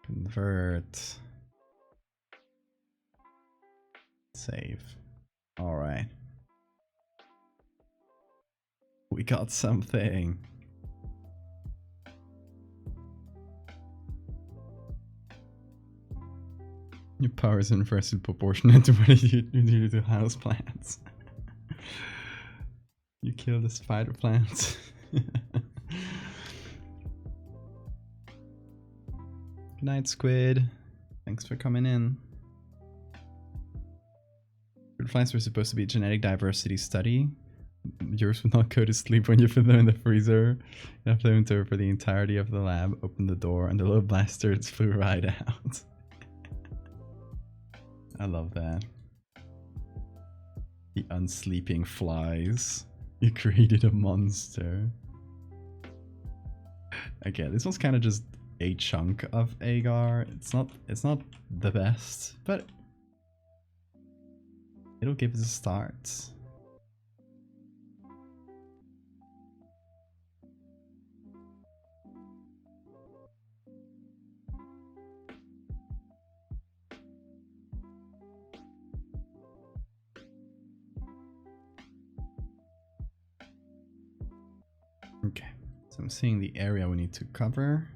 Speaker 1: Convert. Save. Alright. We got something. Your power is inversely proportionate to what you do to house plants. You kill the spider plants. Good night, Squid. Thanks for coming in. Fruit flies were supposed to be a genetic diversity study. Yours would not go to sleep when you put them in the freezer. You have them to for the entirety of the lab. Open the door and the little bastards flew right out. I love that. The unsleeping flies. You created a monster. Okay, this was kind of just a chunk of agar. It's not the best, but it'll give us a start. Okay, so I'm seeing the area we need to cover.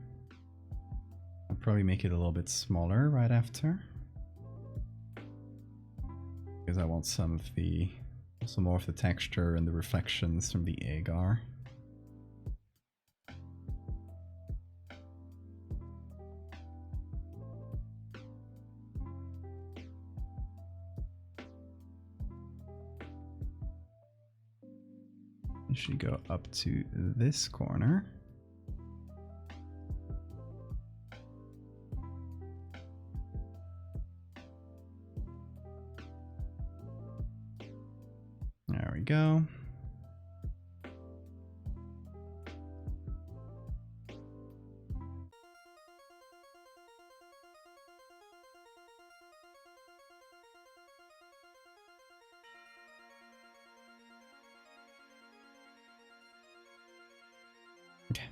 Speaker 1: I'll probably make it a little bit smaller right after, because I want some more of the texture and the reflections from the agar. It should go up to this corner. There we go. Okay.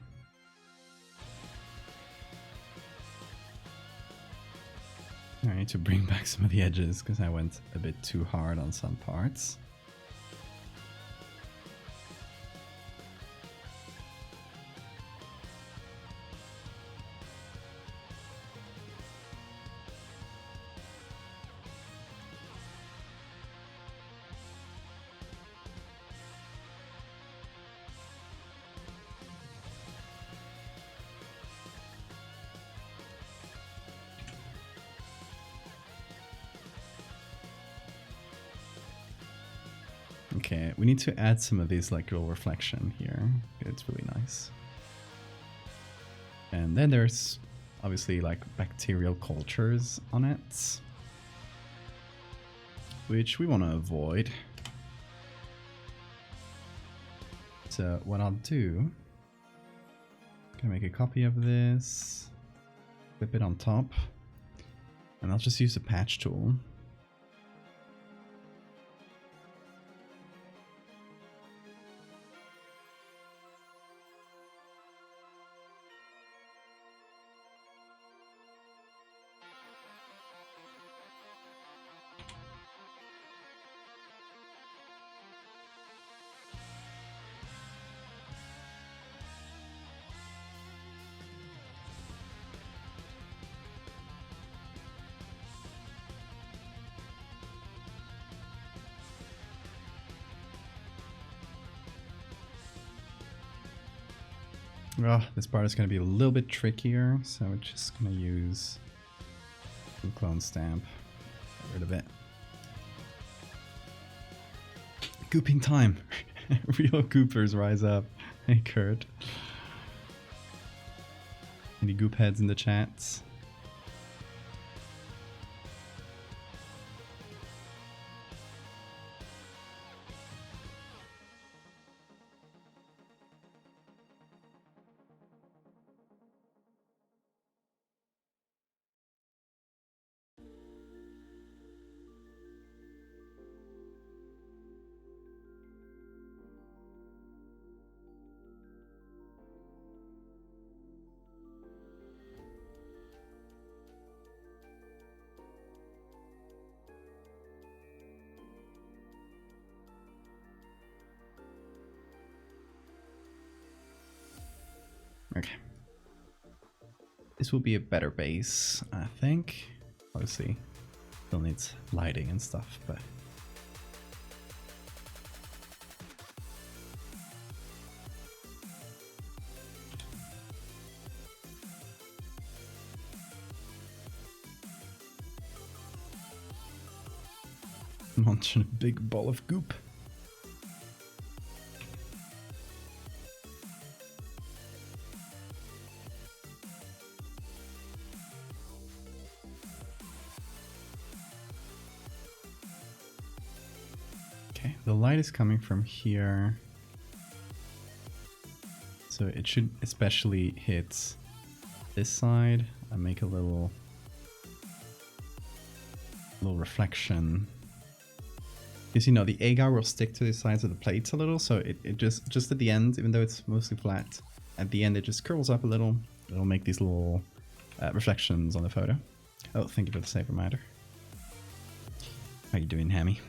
Speaker 1: I need to bring back some of the edges because I went a bit too hard on some parts. Okay, we need to add some of these like little reflection here. It's really nice. And then there's obviously like bacterial cultures on it, which we want to avoid. So what I'll do, I'm gonna make a copy of this, flip it on top, and I'll just use the patch tool. Oh, this part is going to be a little bit trickier, so we're just going to use the clone stamp. Get rid of it. Gooping time! Real goopers rise up. Hey Kurt. Any goop heads in the chats? Okay. This will be a better base, I think. Obviously, still needs lighting and stuff, but... Launching a big ball of goop. Okay, the light is coming from here. So it should especially hit this side and make a little reflection. Because you know the agar will stick to the sides of the plates a little, so it just at the end, even though it's mostly flat, at the end it just curls up a little. It'll make these little reflections on the photo. Oh, thank you for the save reminder. How you doing, Hammy?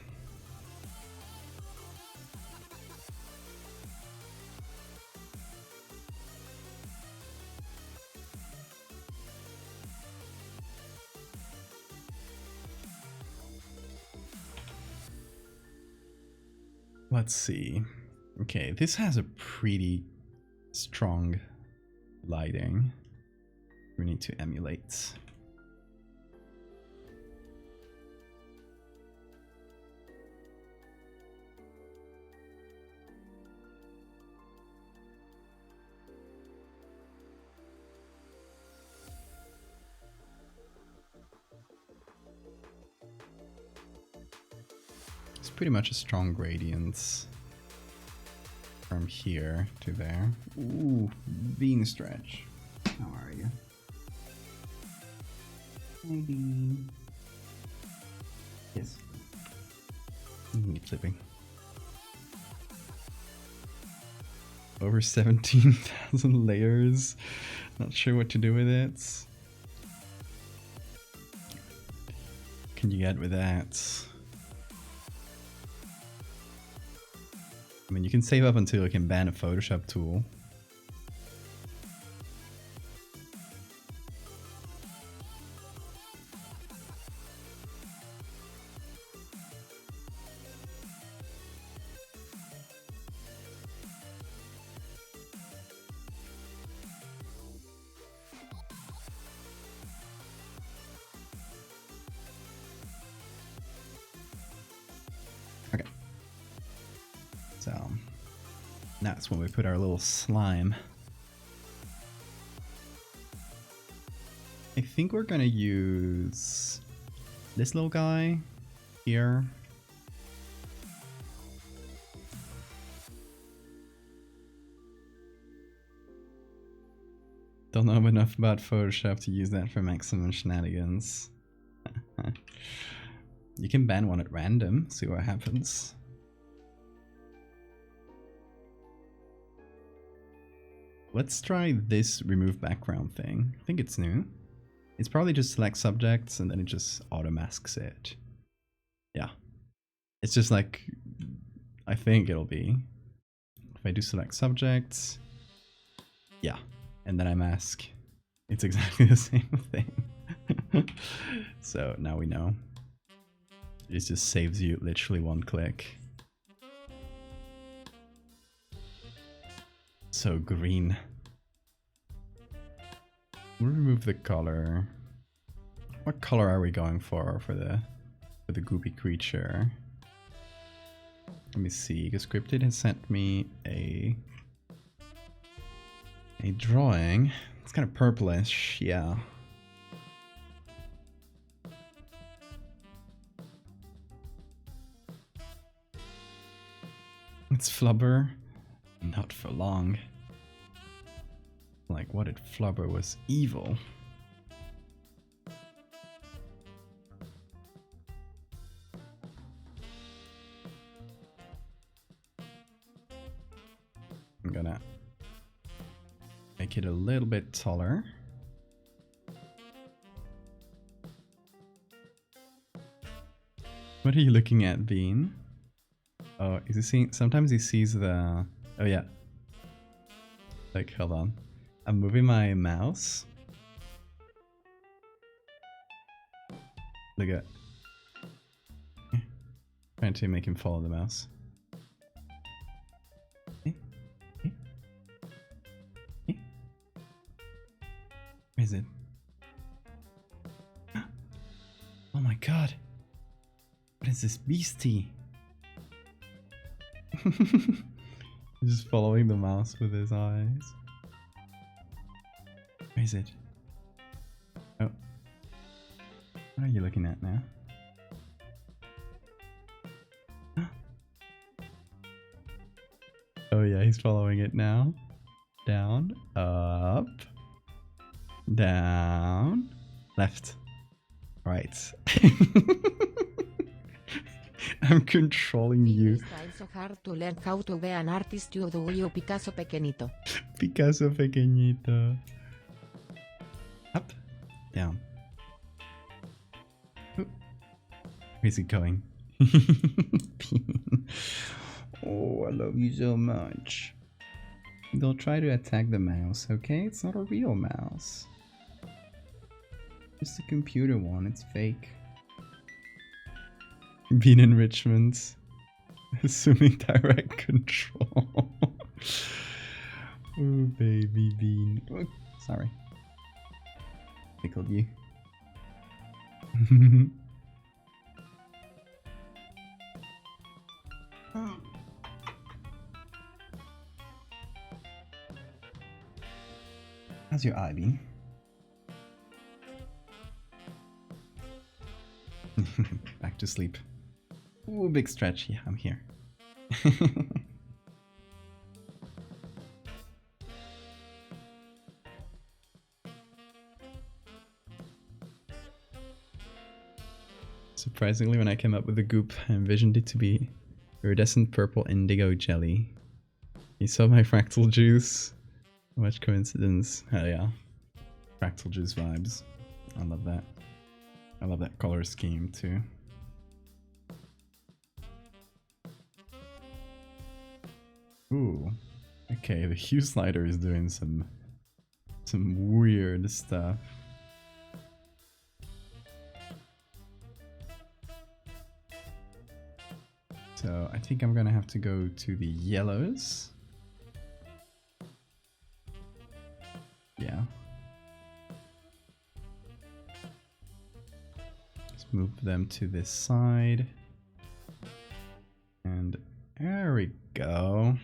Speaker 1: Let's see. Okay, this has a pretty strong lighting. We need to emulate. Pretty much a strong gradient from here to there. Ooh, bean stretch. How are you? Maybe. Yes. Keep flipping. Over 17,000 layers. Not sure what to do with it. Can you get with that? I mean, you can save up until you can ban a Photoshop tool. Okay. So that's when we put our little slime. I think we're gonna use this little guy here. Don't know enough about Photoshop to use that for maximum shenanigans. You can ban one at random, see what happens. Let's try this remove background thing. I think it's new. It's probably just select subjects and then it just auto masks it. Yeah. It's just like, I think it'll be. If I do select subjects, yeah. And then I mask. It's exactly the same thing. So now we know. It just saves you literally one click. So green. We'll remove the color. What color are we going for the goopy creature? Let me see, because Scripted has sent me a drawing. It's kind of purplish, yeah. It's Flubber. Not for long. Like, what if Flubber was evil? I'm gonna make it a little bit taller. What are you looking at, Bean? Oh, is he seeing? Sometimes he sees the... Oh yeah. Like, hold on. I'm moving my mouse. Look at... Trying to make him follow the mouse. Where is it? Oh my god. What is this beastie? Just following the mouse with his eyes. Where is it? Oh. What are you looking at now? Oh yeah, he's following it now. Down, up, down, left, right. I'm controlling you.
Speaker 2: It's so hard to learn how to be an artist. You do you Picasso pequeñito.
Speaker 1: Picasso pequeñito. Up, down. Where's he going? Oh, I love you so much. They'll try to attack the mouse, okay? It's not a real mouse. Just a computer one, it's fake. Bean enrichment. Assuming direct control. Oh, baby Bean. Oh, sorry. Tickled you. How's your eye, Bean? Back to sleep. Ooh, big stretch. Yeah, I'm here. Surprisingly, when I came up with the goop, I envisioned it to be iridescent purple indigo jelly. You saw my fractal juice. Much coincidence. Hell yeah. Fractal juice vibes. I love that. I love that color scheme too. Ooh. Okay, the hue slider is doing some weird stuff. So I think I'm gonna have to go to the yellows. Yeah. Let's move them to this side. And there we go.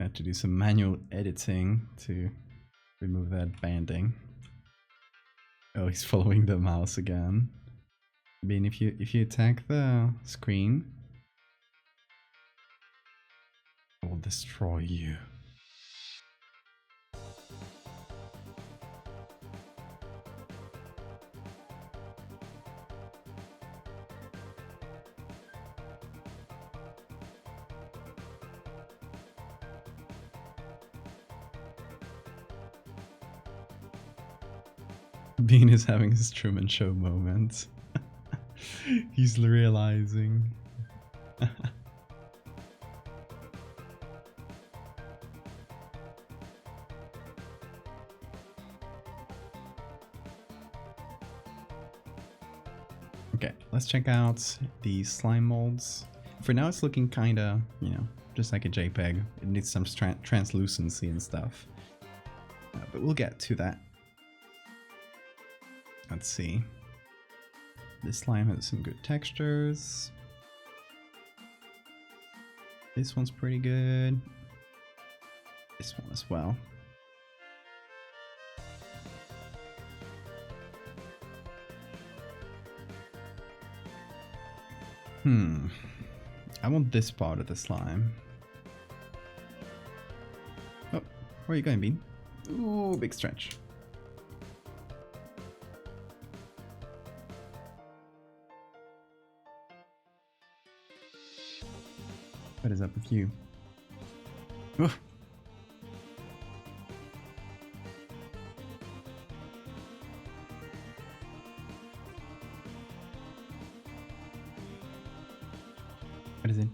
Speaker 1: I have to do some manual editing to remove that banding. Oh, he's following the mouse again. I mean, if you attack the screen, I will destroy you. Bean is having his Truman Show moment. He's realizing. Okay, let's check out the slime molds. For now, it's looking kinda, you know, just like a JPEG. It needs some translucency and stuff. But we'll get to that. Let's see. This slime has some good textures. This one's pretty good. This one as well. I want this part of the slime. Oh, where are you going, Bean? Ooh, big stretch. What is up with you? Oh. What is it?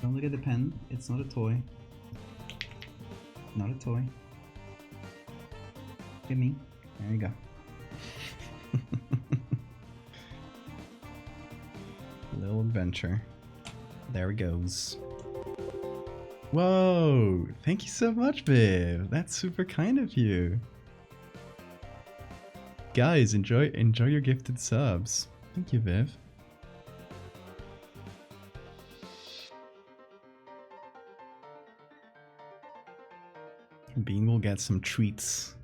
Speaker 1: Don't look at the pen. It's not a toy. Not a toy. Look at me. There you go. Little adventure. There it goes. Whoa! Thank you so much, Viv. That's super kind of you. Guys, enjoy your gifted subs. Thank you, Viv. Bean will get some treats.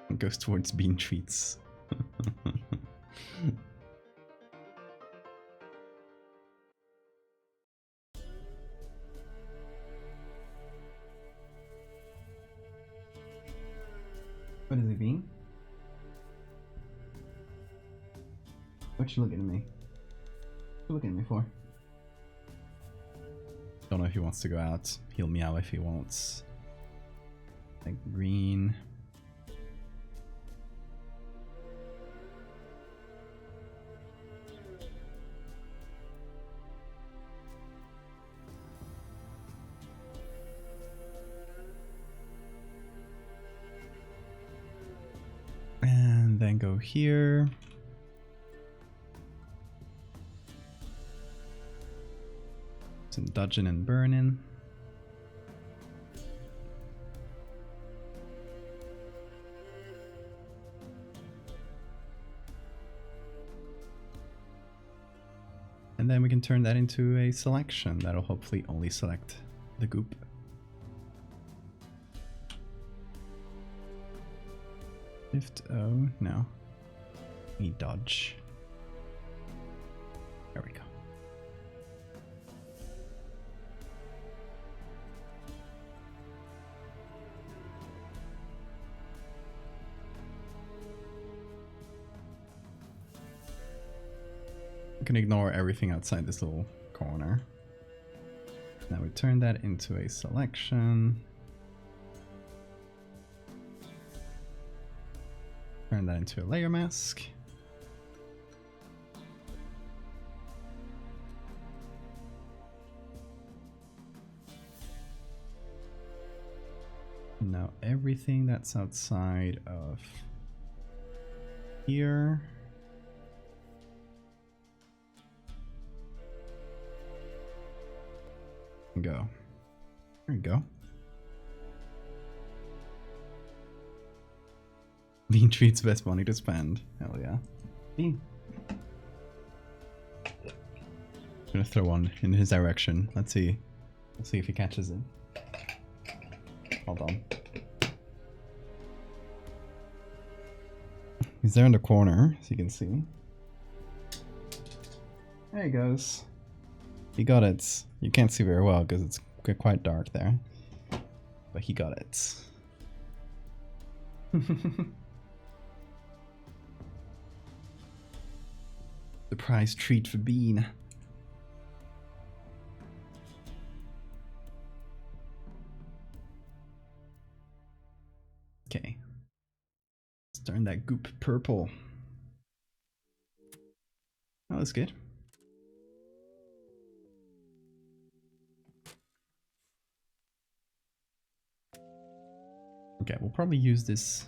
Speaker 1: It goes towards Bean treats. What is it, Bean? What you looking at me? What you looking at me for? Don't know if he wants to go out. He'll meow if he wants. Like green. And then go here. Some dodging and burning. And then we can turn that into a selection that'll hopefully only select the goop. Shift O, no. We dodge. There we go. We can ignore everything outside this little corner. Now we turn that into a selection. Turn that into a layer mask. Now everything that's outside of here. Go. There you go. Bean treats best money to spend. Hell yeah. Bean. I'm gonna throw one in his direction. Let's see. Let's see if he catches it. Hold on. He's there in the corner, as you can see. There he goes. He got it. You can't see very well because it's quite dark there. But he got it. Surprise treat for Bean. Okay. Let's turn that goop purple. Oh, that's good. Okay, we'll probably use this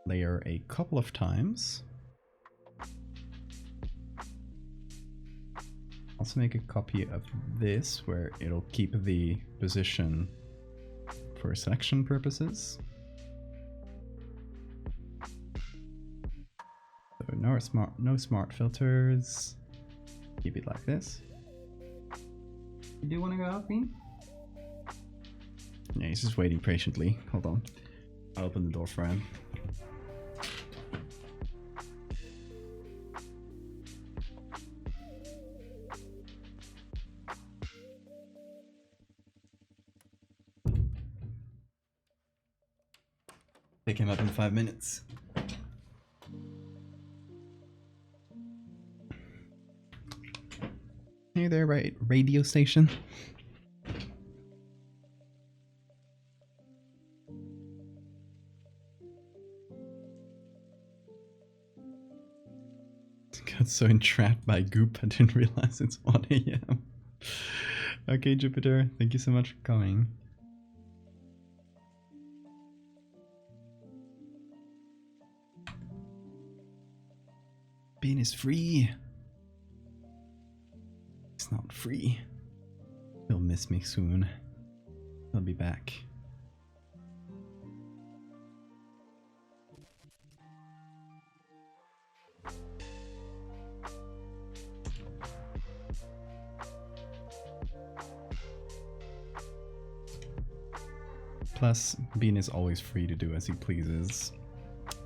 Speaker 1: layer a couple of times. Also make a copy of this where it'll keep the position for selection purposes. So no smart filters. Keep it like this. You do want to go out, Bean? Yeah, he's just waiting patiently. Hold on. I'll open the door for him. Pick him up in 5 minutes. Hey there, right? Radio station. Got so entrapped by Goop, I didn't realize it's 1 AM. Okay, Jupiter, thank you so much for coming. Bean is free. It's not free. He'll miss me soon. He'll be back. Plus, Bean is always free to do as he pleases,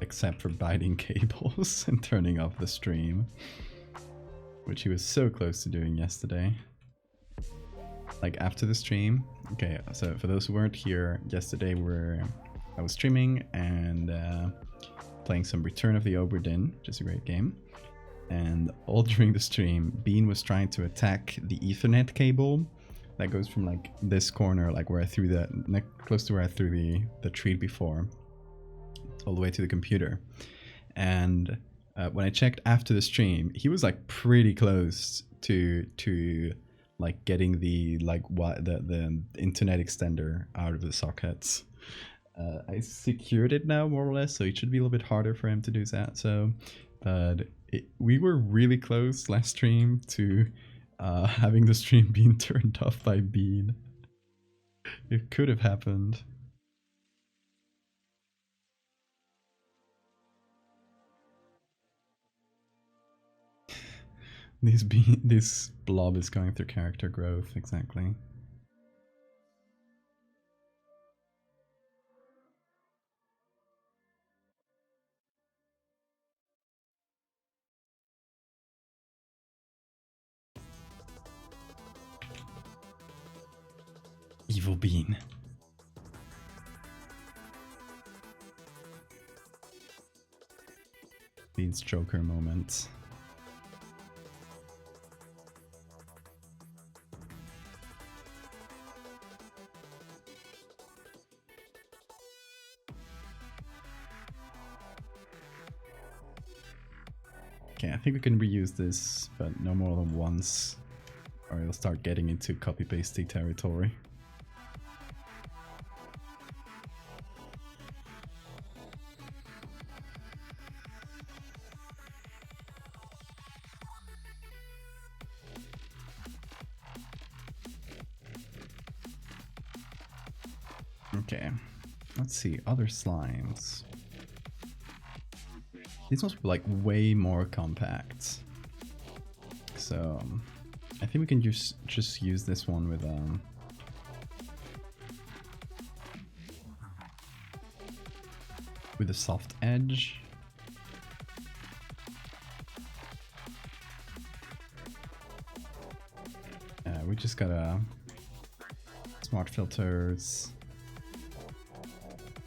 Speaker 1: except for biting cables and turning off the stream, which he was so close to doing yesterday. Like after the stream. Okay, so for those who weren't here, yesterday I was streaming and playing some Return of the Obra Dinn, which is a great game. And all during the stream, Bean was trying to attack the Ethernet cable that goes from like this corner, like where I threw close to where I threw the tree before, all the way to the computer. And when I checked after the stream, he was like pretty close to like getting the internet extender out of the sockets. I secured it now more or less, so it should be a little bit harder for him to do that. So, we were really close last stream to having the stream being turned off by Bean. It could have happened. This blob is going through character growth, exactly. Evil Bean. Bean's Joker moment. Okay, I think we can reuse this, but no more than once, or it'll start getting into copy-pasty territory. Okay, let's see, other slimes. These ones were like way more compact. So I think we can just use this one with a soft edge. We just gotta smart filters.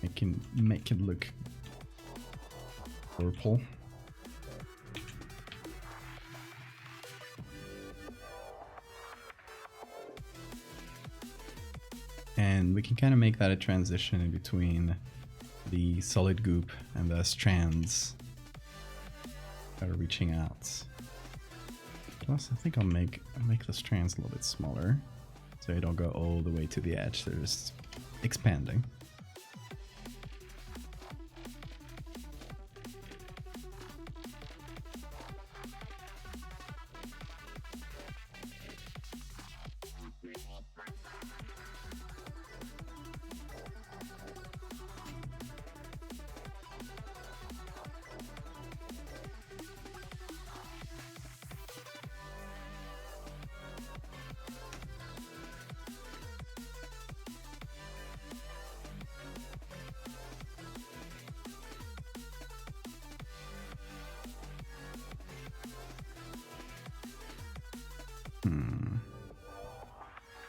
Speaker 1: It can make it look purple. And we can kind of make that a transition in between the solid goop and the strands that are reaching out. Plus, I think I'll make the strands a little bit smaller, so they don't go all the way to the edge. They're just expanding.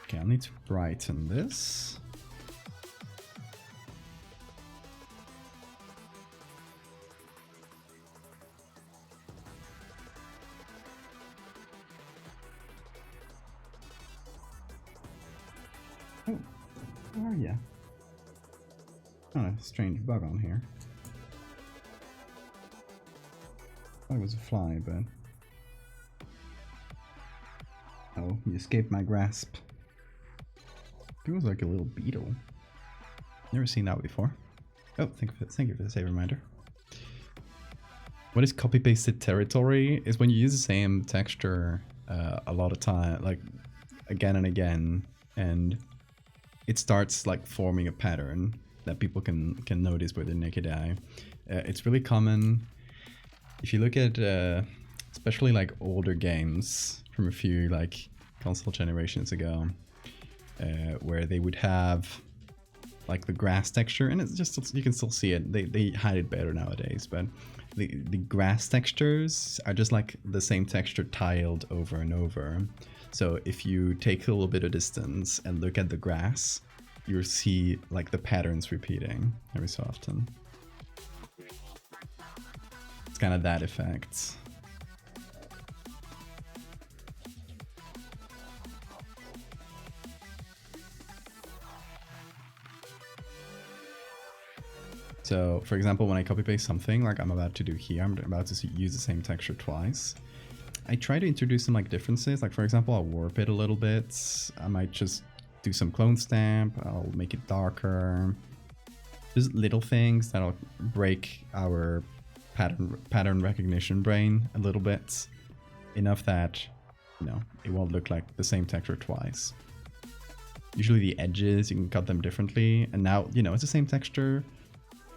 Speaker 1: Okay, I'll need to brighten this. Oh, where are you? Oh, a strange bug on here. I thought it was a fly, but... Oh, you escaped my grasp. It was like a little beetle. Never seen that before. Oh, thank you for the save reminder. What is copy-pasted territory is when you use the same texture a lot of time, like again and again, and it starts like forming a pattern that people can notice with their naked eye. It's really common if you look at especially like older games from a few like console generations ago, where they would have like the grass texture, and it's just, you can still see it. They hide it better nowadays, but the grass textures are just like the same texture tiled over and over. So if you take a little bit of distance and look at the grass, you'll see like the patterns repeating every so often. It's kind of that effect. So, for example, when I copy paste something like I'm about to do here, I'm about to use the same texture twice. I try to introduce some like differences. Like, for example, I'll warp it a little bit. I might just do some clone stamp. I'll make it darker. Just little things that'll break our pattern recognition brain a little bit, enough that, you know, it won't look like the same texture twice. Usually the edges, you can cut them differently, and now, you know, it's the same texture,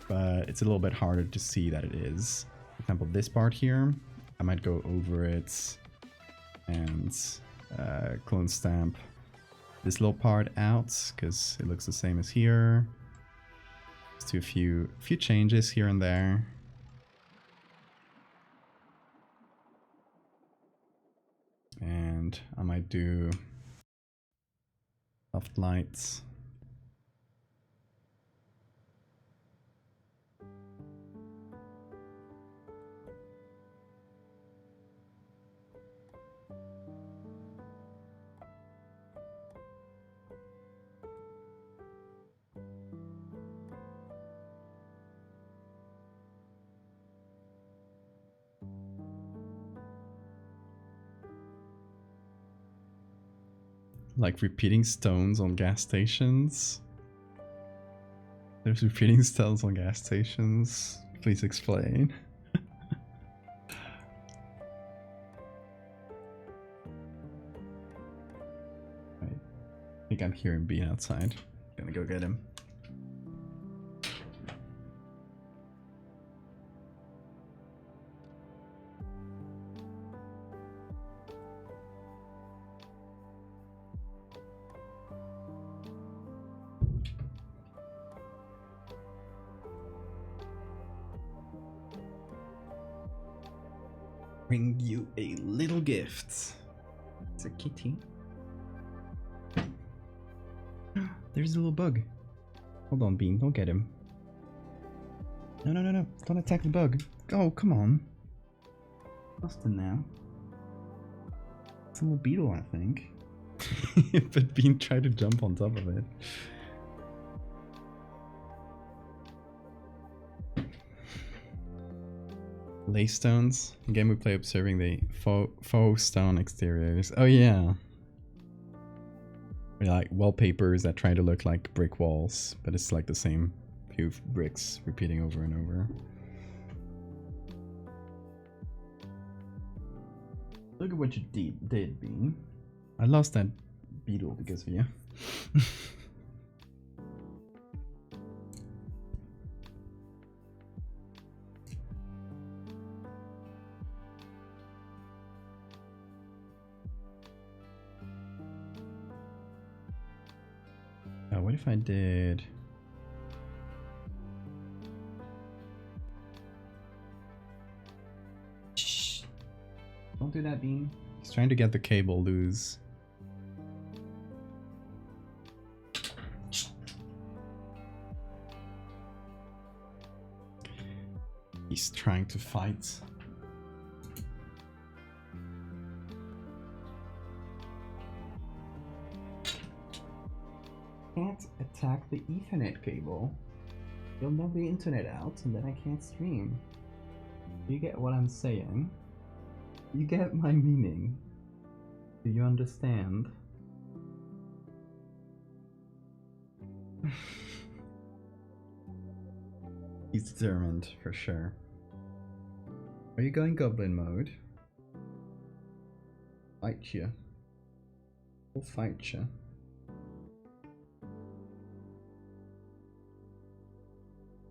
Speaker 1: but it's a little bit harder to see that it is. For example, this part here, I might go over it and clone stamp this little part out because it looks the same as here. Just do a few changes here and there. And I might do soft lights. Like repeating stones on gas stations. There's repeating stones on gas stations. Please explain. I think I'm hearing Bean outside. Gonna go get him. Bring you a little gift. It's a kitty. There's a little bug. Hold on, Bean. Don't get him. No, no, no, no. Don't attack the bug. Oh, come on. Austin now. It's a little beetle, I think. But Bean tried to jump on top of it. Lace stones. In game we play observing the faux stone exteriors. Oh yeah. Or like wallpapers that try to look like brick walls, but it's like the same few bricks repeating over and over. Look at what you did, Bean. I lost that beetle because of you. What if I did... Shh. Don't do that, Bean. He's trying to get the cable loose. He's trying to fight. Can't attack the Ethernet cable. You'll knock the internet out and then I can't stream. You get what I'm saying? You get my meaning? Do you understand? He's determined, for sure. Are you going goblin mode? Fight you. We'll fight you.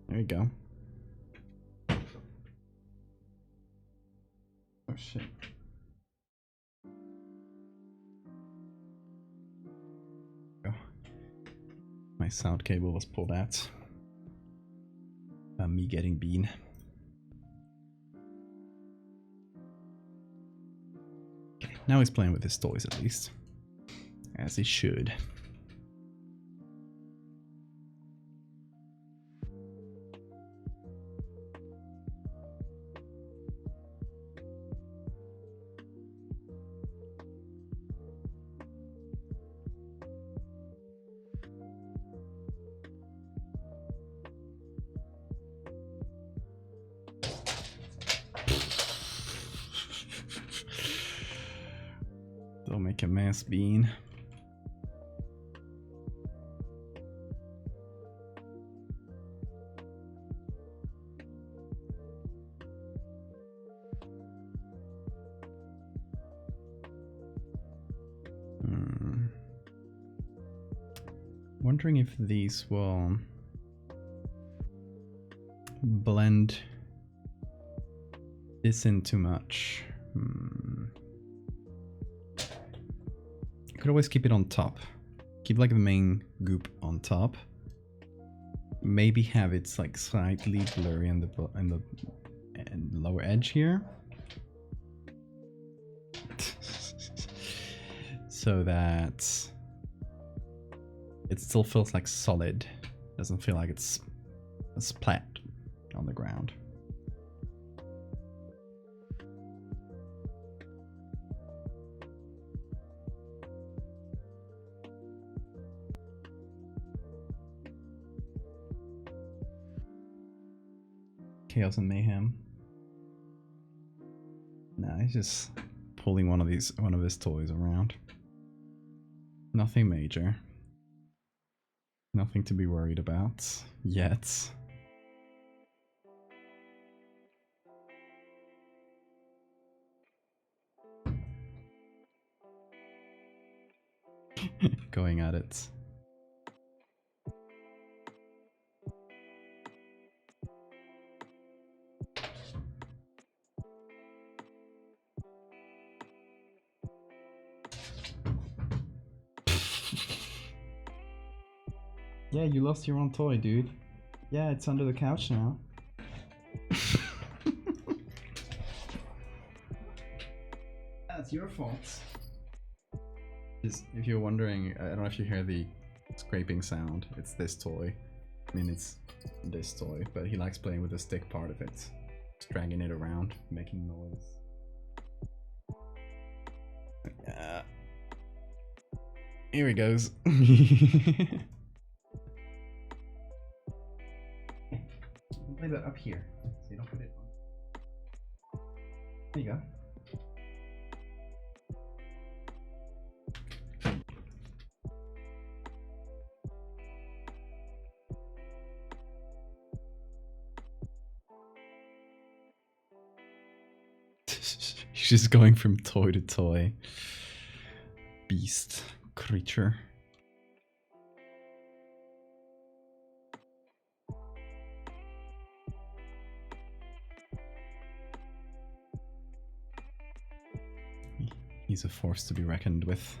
Speaker 1: There you go. Oh shit. Oh. My sound cable was pulled out. Me getting Bean. Now he's playing with his toys at least. As he should. Don't make a mess, Bean. Wondering if these will blend this in too much. Could always keep it on top. Keep like the main goop on top. Maybe have it like slightly blurry on the lower edge here. So that it still feels like solid. Doesn't feel like it's a splat on the ground. Chaos and mayhem. Nah, he's just pulling one of his toys around. Nothing major. Nothing to be worried about yet. Going at it. Yeah, you lost your own toy, dude. Yeah, it's under the couch now. That's your fault. If you're wondering, I don't know if you hear the scraping sound. It's this toy. I mean, it's this toy, but he likes playing with the stick part of it. Just dragging it around, making noise. Here he goes. Play that up here, so you don't put it on. There you go. She's just going from toy to toy. Beast creature. He's a force to be reckoned with.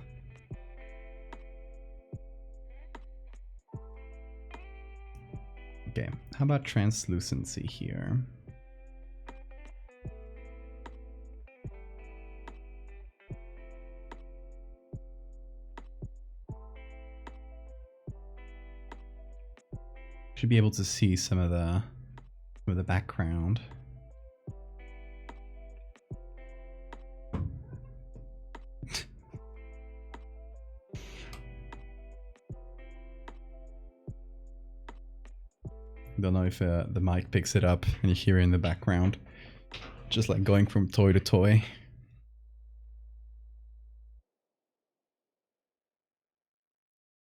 Speaker 1: Okay, how about translucency here? Should be able to see some of the background. Don't know if the mic picks it up and you hear it in the background. Just like going from toy to toy.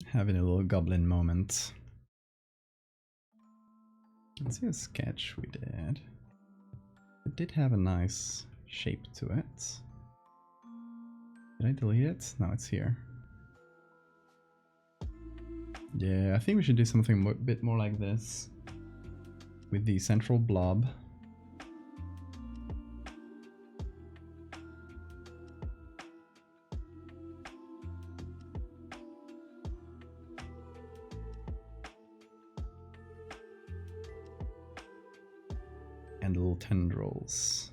Speaker 1: Having a little goblin moment. Let's see a sketch we did. It did have a nice shape to it. Did I delete it? No, it's here. Yeah, I think we should do something a bit more like this. With the central blob. And little tendrils.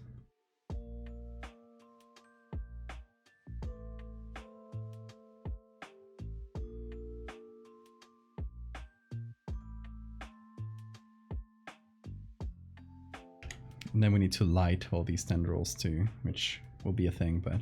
Speaker 1: And then we need to light all these tendrils too, which will be a thing, but...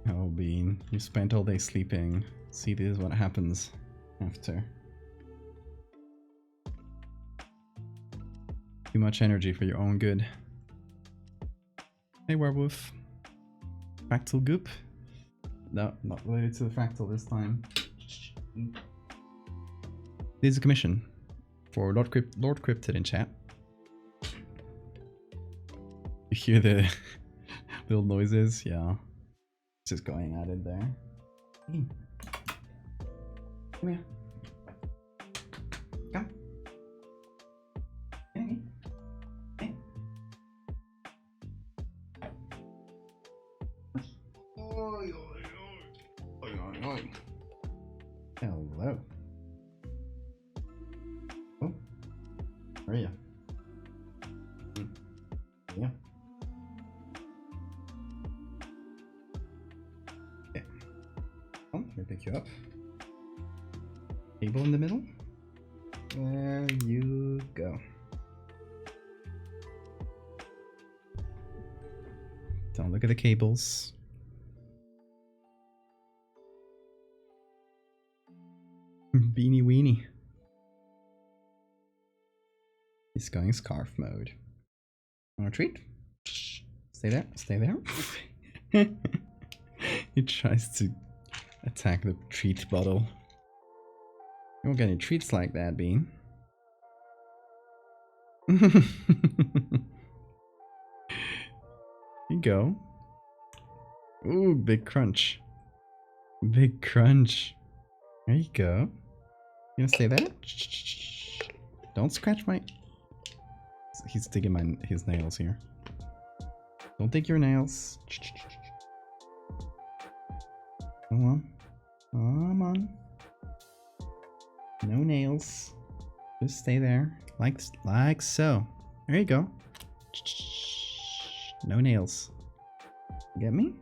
Speaker 1: Oh, Bean, you spent all day sleeping. See, this is what happens after. Too much energy for your own good. Hey, werewolf. Fractal Goop? No, not related to the fractal this time. There's a commission for Lord Cryptid in chat. You hear the little noises? Yeah. It's just going at it there. Hey. Come here. Come. Hey. Hey. Oi, oi, oi. Oi, oi, oi. Hello. Oh. Where are you? Yeah. Okay. Oh, let me pick you up. Table in the middle. There you go. Don't look at the cables. Beanie weenie. He's going scarf mode. Want a treat? Stay there, stay there. He tries to attack the treat bottle. You won't get any treats like that, Bean. Here you go. Ooh, big crunch. Big crunch. There you go. You gonna stay there? Don't scratch my... He's digging his nails here. Don't dig your nails. Come on. Come on. No nails. Just stay there. Like so. There you go. No nails. Get me?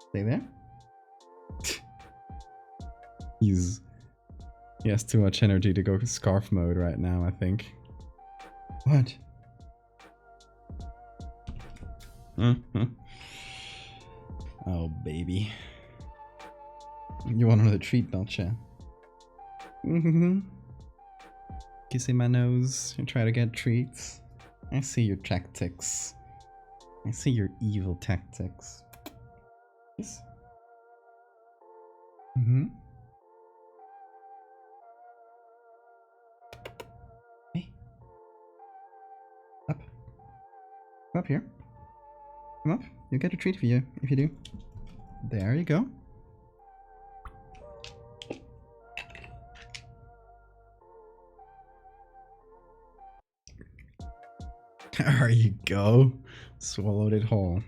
Speaker 1: Stay there. He has too much energy to go scarf mode right now, I think. What? Oh, baby. You want another treat, don't you? Kissing my nose and try to get treats. I see your tactics. I see your evil tactics. Yes. Hey. Up. Come up here. Come up. You'll get a treat for you if you do. There you go. There you go. Swallowed it whole.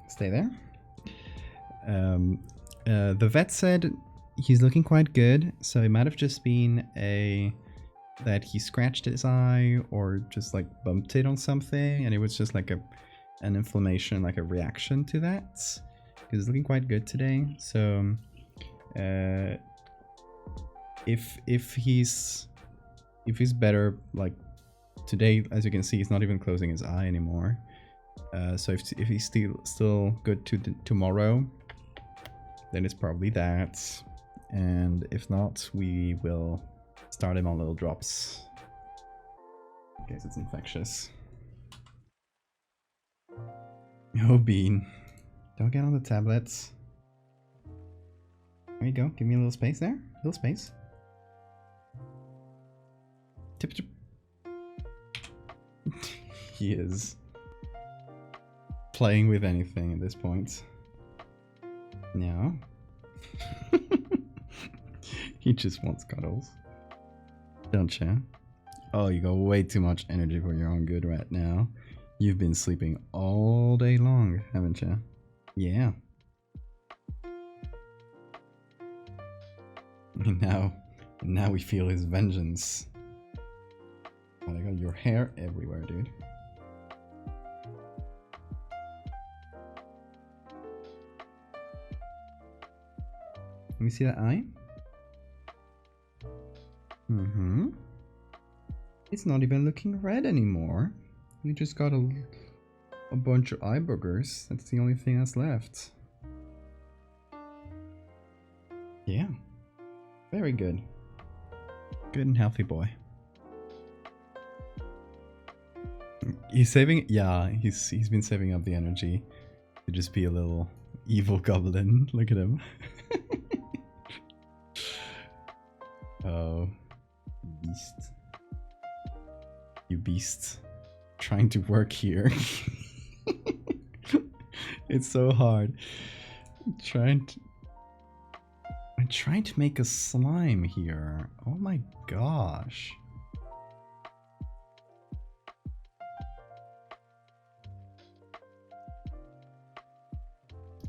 Speaker 1: Stay there. The vet said he's looking quite good, so it might have just been that he scratched his eye or just like bumped it on something, and it was just like an inflammation, like a reaction to that. He's looking quite good today, so if he's better, like today, as you can see, he's not even closing his eye anymore. So if he's still good to tomorrow, then it's probably that. And if not, we will start him on little drops in case it's infectious. Oh, Bean. Don't get on the tablets. There you go. Give me a little space there. A little space. Tip, tip. He is playing with anything at this point. No. He just wants cuddles. Don't you? Oh, you got way too much energy for your own good right now. You've been sleeping all day long, haven't you? Yeah. And now we feel his vengeance. Oh my god, your hair everywhere, dude. Let me see that eye. It's not even looking red anymore. You just got a bunch of eye boogers. That's the only thing that's left. Yeah. Very good. Good and healthy boy. He's saving, yeah, he's been saving up the energy to just be a little evil goblin. Look at him. Oh, beast. You beast. Trying to work here. It's so hard. I'm trying to make a slime here. Oh my gosh.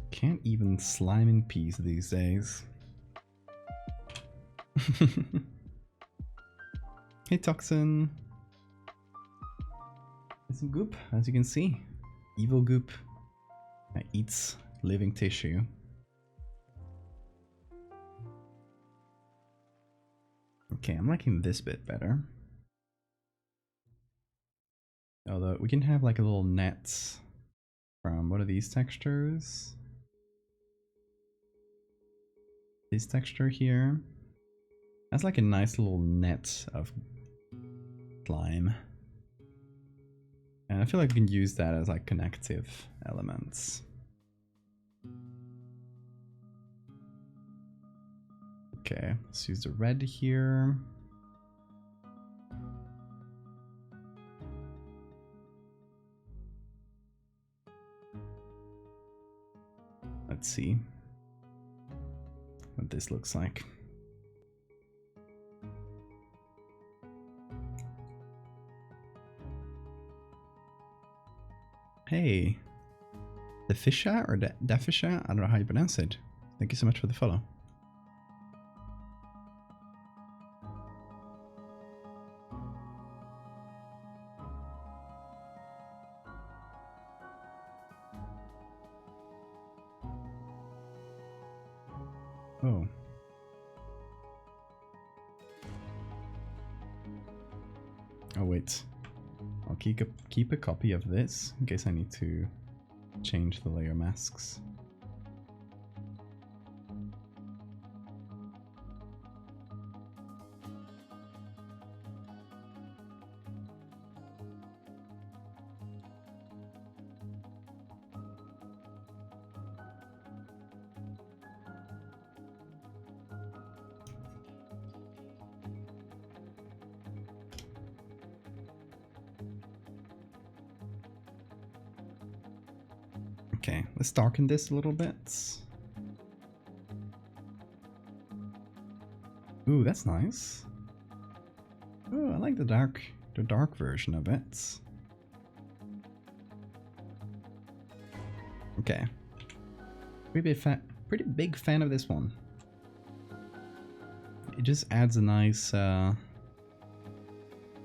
Speaker 1: Can't even slime in peace these days. Hey Toxin. It's some goop, as you can see. Evil goop that eats living tissue. Okay, I'm liking this bit better. Although we can have like a little net from, what are these textures? This texture here. That's like a nice little net of slime. And I feel like we can use that as like connective elements. Okay, let's use the red here. Let's see what this looks like. Hey, the Fisher or the Fisher? I don't know how you pronounce it. Thank you so much for the follow. Oh. Oh wait. I'll keep a copy of this in case I need to change the layer masks. Okay, let's darken this a little bit. Ooh, that's nice. Ooh, I like the dark version of it. Okay. Pretty big fan of this one. It just adds a nice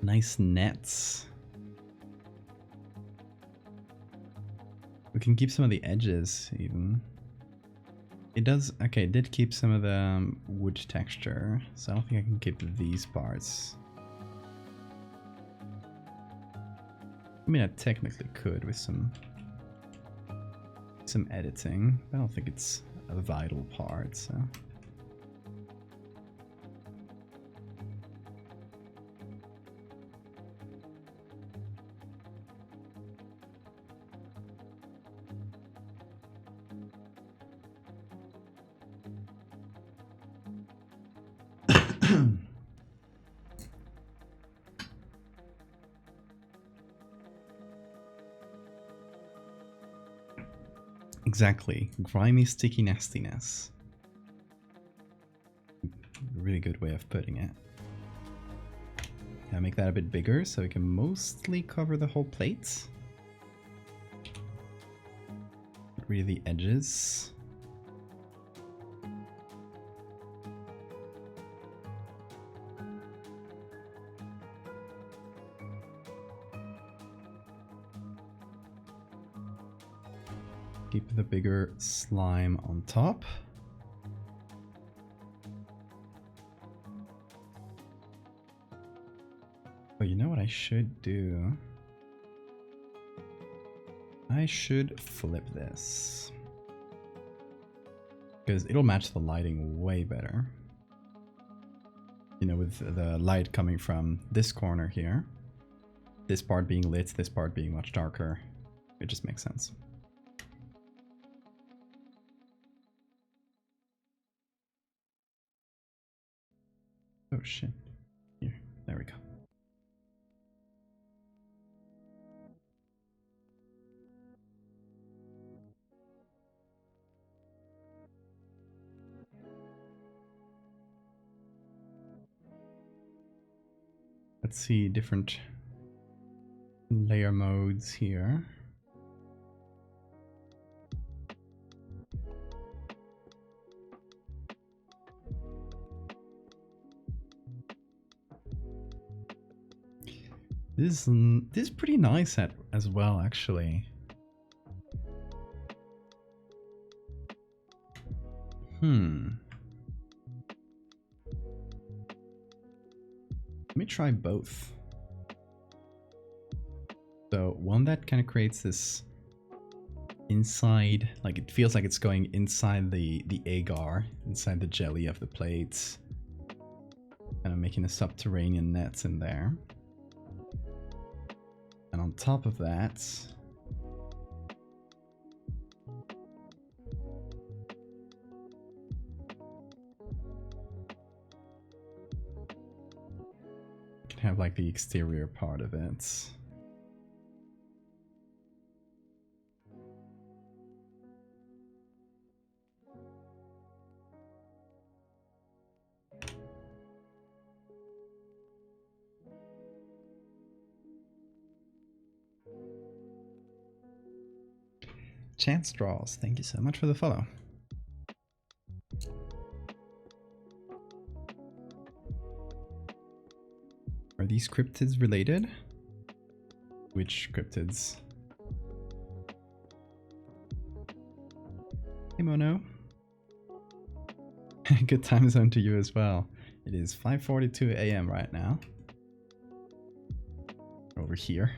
Speaker 1: nice nets. We can keep some of the edges even. It does, okay, it did keep some of the wood texture, so I don't think I can keep these parts. I mean, I technically could with some editing, but I don't think it's a vital part, so. Exactly. Grimy, sticky nastiness. Really good way of putting it. Can I make that a bit bigger so we can mostly cover the whole plate? Get rid of the edges. Keep the bigger slime on top. Oh, you know what I should do? I should flip this. Because it'll match the lighting way better. You know, with the light coming from this corner here. This part being lit, this part being much darker. It just makes sense. Oh shit. Here, there we go. Let's see different layer modes here. This is pretty nice as well, actually. Let me try both. So one that kind of creates this inside, like it feels like it's going inside the agar, inside the jelly of the plates. Kind of making a subterranean nets in there. And on top of that, you can have like the exterior part of it. Chance Draws, thank you so much for the follow. Are these cryptids related? Which cryptids? Hey Mono. Good time zone to you as well. It is 5:42 a.m. right now. Over here.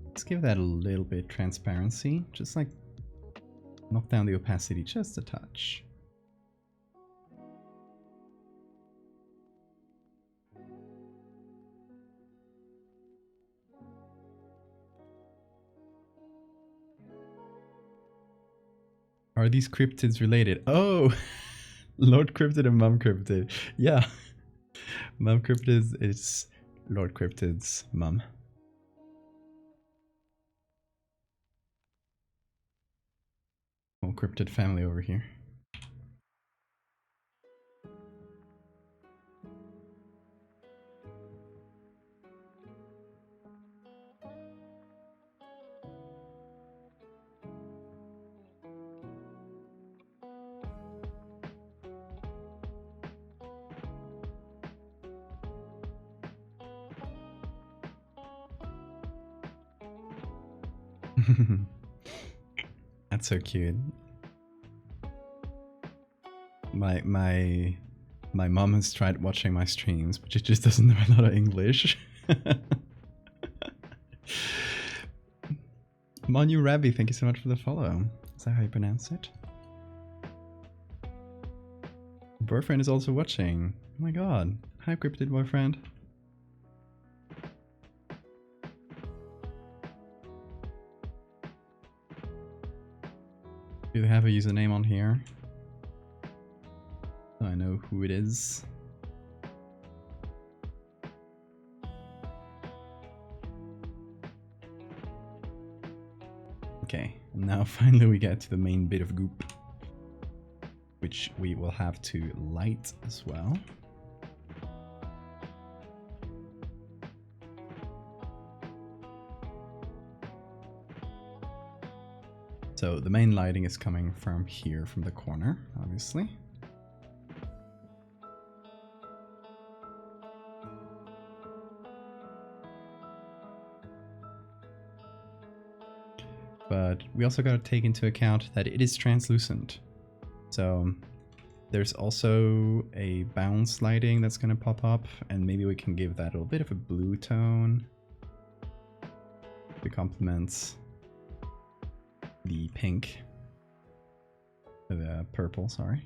Speaker 1: Let's give that a little bit transparency, just like knock down the opacity just a touch. Are these cryptids related? Oh, Lord Cryptid and Mum Cryptid. Yeah, Mum Cryptid is Lord Cryptid's mum. Whole cryptid family over here. That's so cute. My mom has tried watching my streams, but she just doesn't know a lot of English. Monu Rabbi, thank you so much for the follow. Is that how you pronounce it? Boyfriend is also watching. Oh my god. Hi, cryptid boyfriend. Do they have a username on here? So I know who it is. Okay, and now finally we get to the main bit of goop, which we will have to light as well. So the main lighting is coming from here, from the corner, obviously. But we also got to take into account that it is translucent. So there's also a bounce lighting that's going to pop up, and maybe we can give that a little bit of a blue tone to complement the pink, the purple, sorry.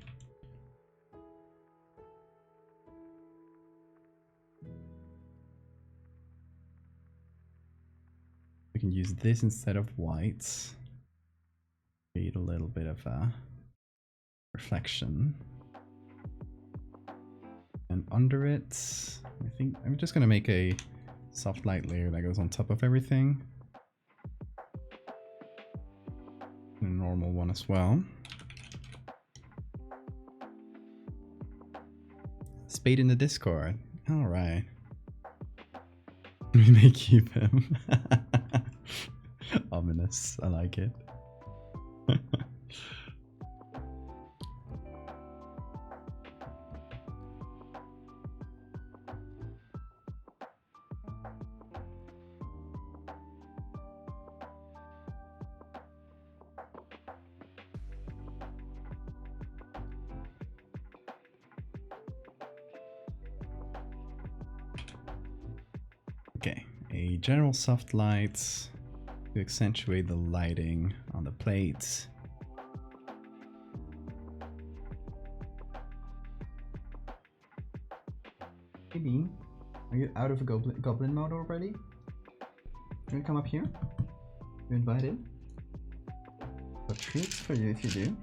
Speaker 1: We can use this instead of white. Create a little bit of a reflection. And under it, I think I'm just gonna make a soft light layer that goes on top of everything. A normal one as well. Spade in the Discord. All right. We may keep him. Ominous. I like it. Okay, a general soft light to accentuate the lighting on the plate. Hey Bean, are you out of a goblin mode already? You wanna come up here? You're invited. Got treats for you if you do.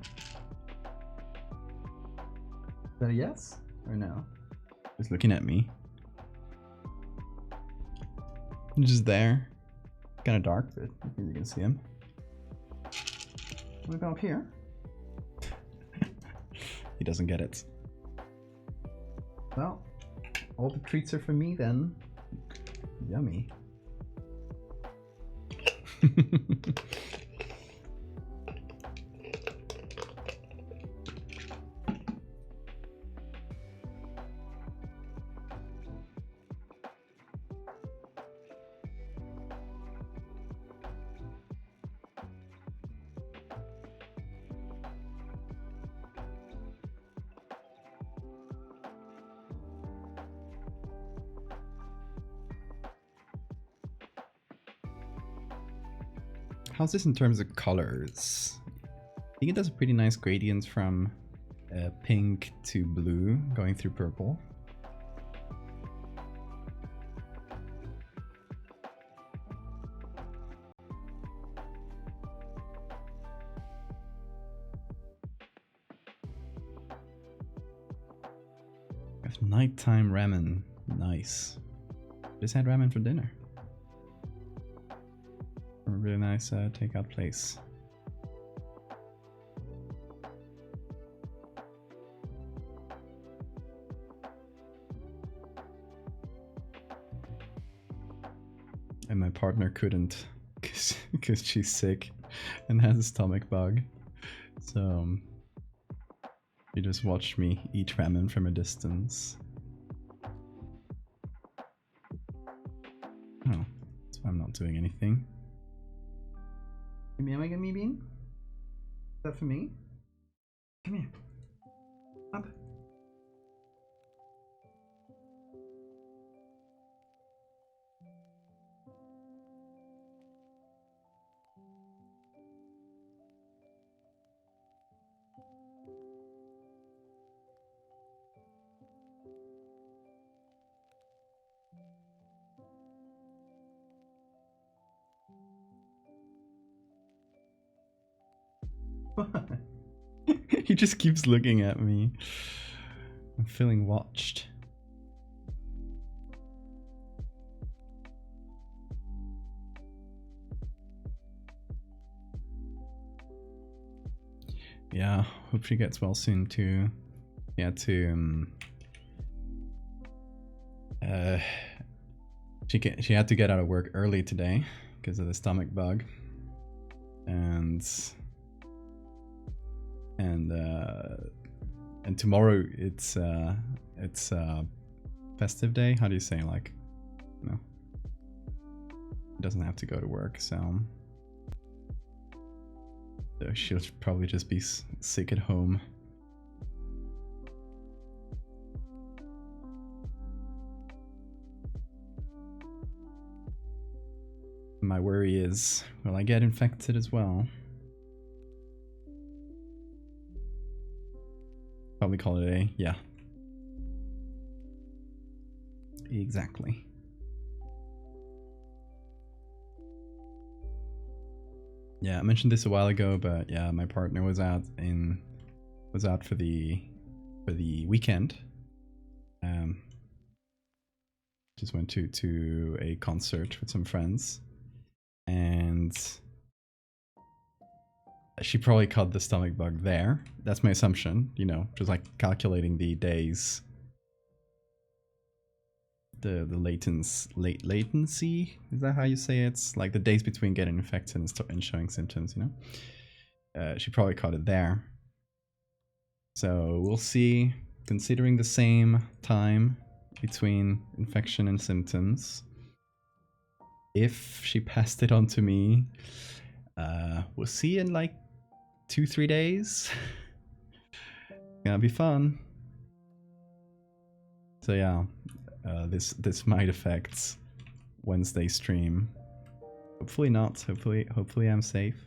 Speaker 1: Is that a yes or no? Just looking at me. I'm just there. Kind of dark, but you can see him. Wanna go up here? He doesn't get it. Well, all the treats are for me then. Yummy. How's this in terms of colors? I think it does a pretty nice gradient from pink to blue going through purple. We have nighttime ramen. Nice. Just had ramen for dinner. A really nice takeout place. And my partner couldn't because she's sick and has a stomach bug. So you just watched me eat ramen from a distance. Oh, so I'm not doing anything. You meowing at me, Bean? Is that for me? Come here. Up. He just keeps looking at me. I'm feeling watched. Yeah, hope she gets well soon too. Yeah, she had to get out of work early today because of the stomach bug, and tomorrow it's festive day. How do you say, like, no, doesn't have to go to work, so she'll probably just be sick at home. My worry is, will I get infected as well? Probably call it a day. Yeah. Exactly. Yeah, I mentioned this a while ago, but yeah, my partner was out for the weekend. Just went to a concert with some friends, and she probably caught the stomach bug there. That's my assumption, you know, just like calculating the days, the latency, is that how you say it? It's like the days between getting infected and showing symptoms, you know. She probably caught it there. So we'll see, considering the same time between infection and symptoms, if she passed it on to me. We'll see in like 2-3 days. Gonna be fun. So yeah, this might affect Wednesday stream. Hopefully not. Hopefully I'm safe.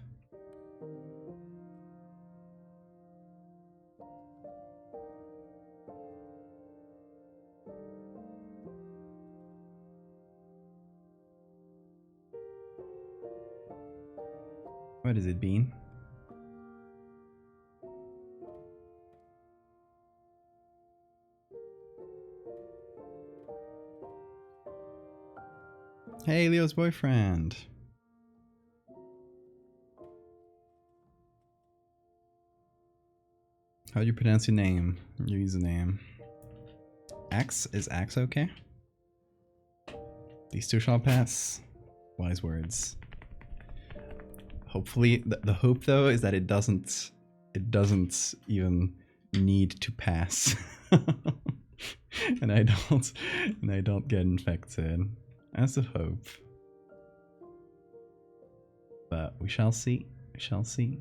Speaker 1: What has it been? Hey, Leo's boyfriend. How do you pronounce your name? Your username? Axe? Is Axe okay? These two shall pass. Wise words. hopefully, the hope though is that it doesn't even need to pass, and I don't get infected. That's the hope. But we shall see. We shall see.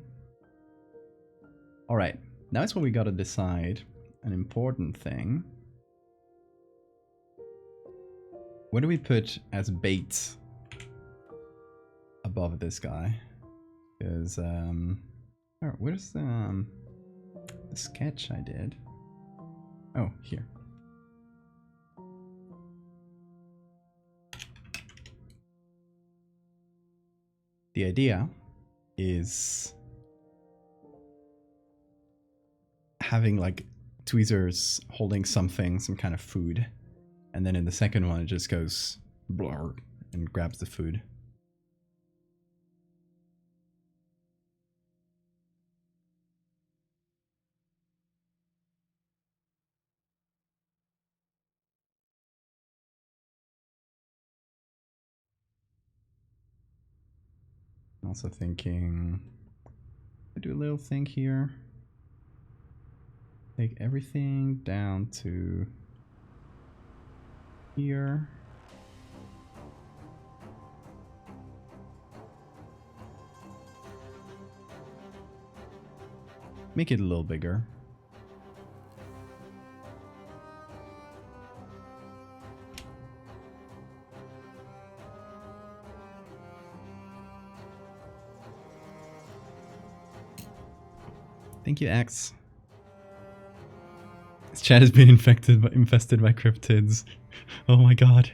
Speaker 1: All right, now it's when we gotta decide an important thing. What do we put as bait above this guy? Because where's the sketch I did? Oh, here. The idea is having like tweezers holding something, some kind of food, and then in the second one it just goes blur and grabs the food. I'm also thinking, I do a little thing here. Take everything down to here. Make it a little bigger. Thank you, X. This chat has been infested by cryptids. Oh my god.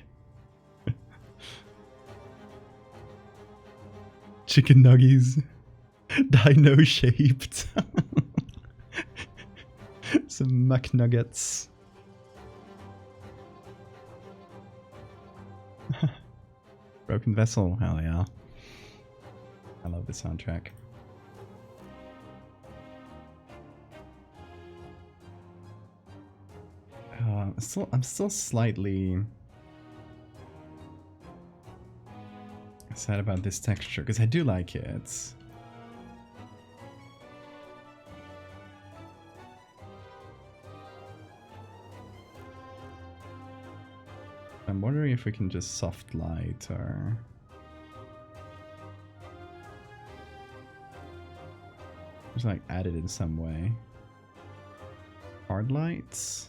Speaker 1: Chicken nuggies. Dino shaped. Some McNuggets. Broken Vessel, hell yeah. I love the soundtrack. I'm still slightly sad about this texture, because I do like it. I'm wondering if we can just soft light or... just like add it in some way. Hard lights?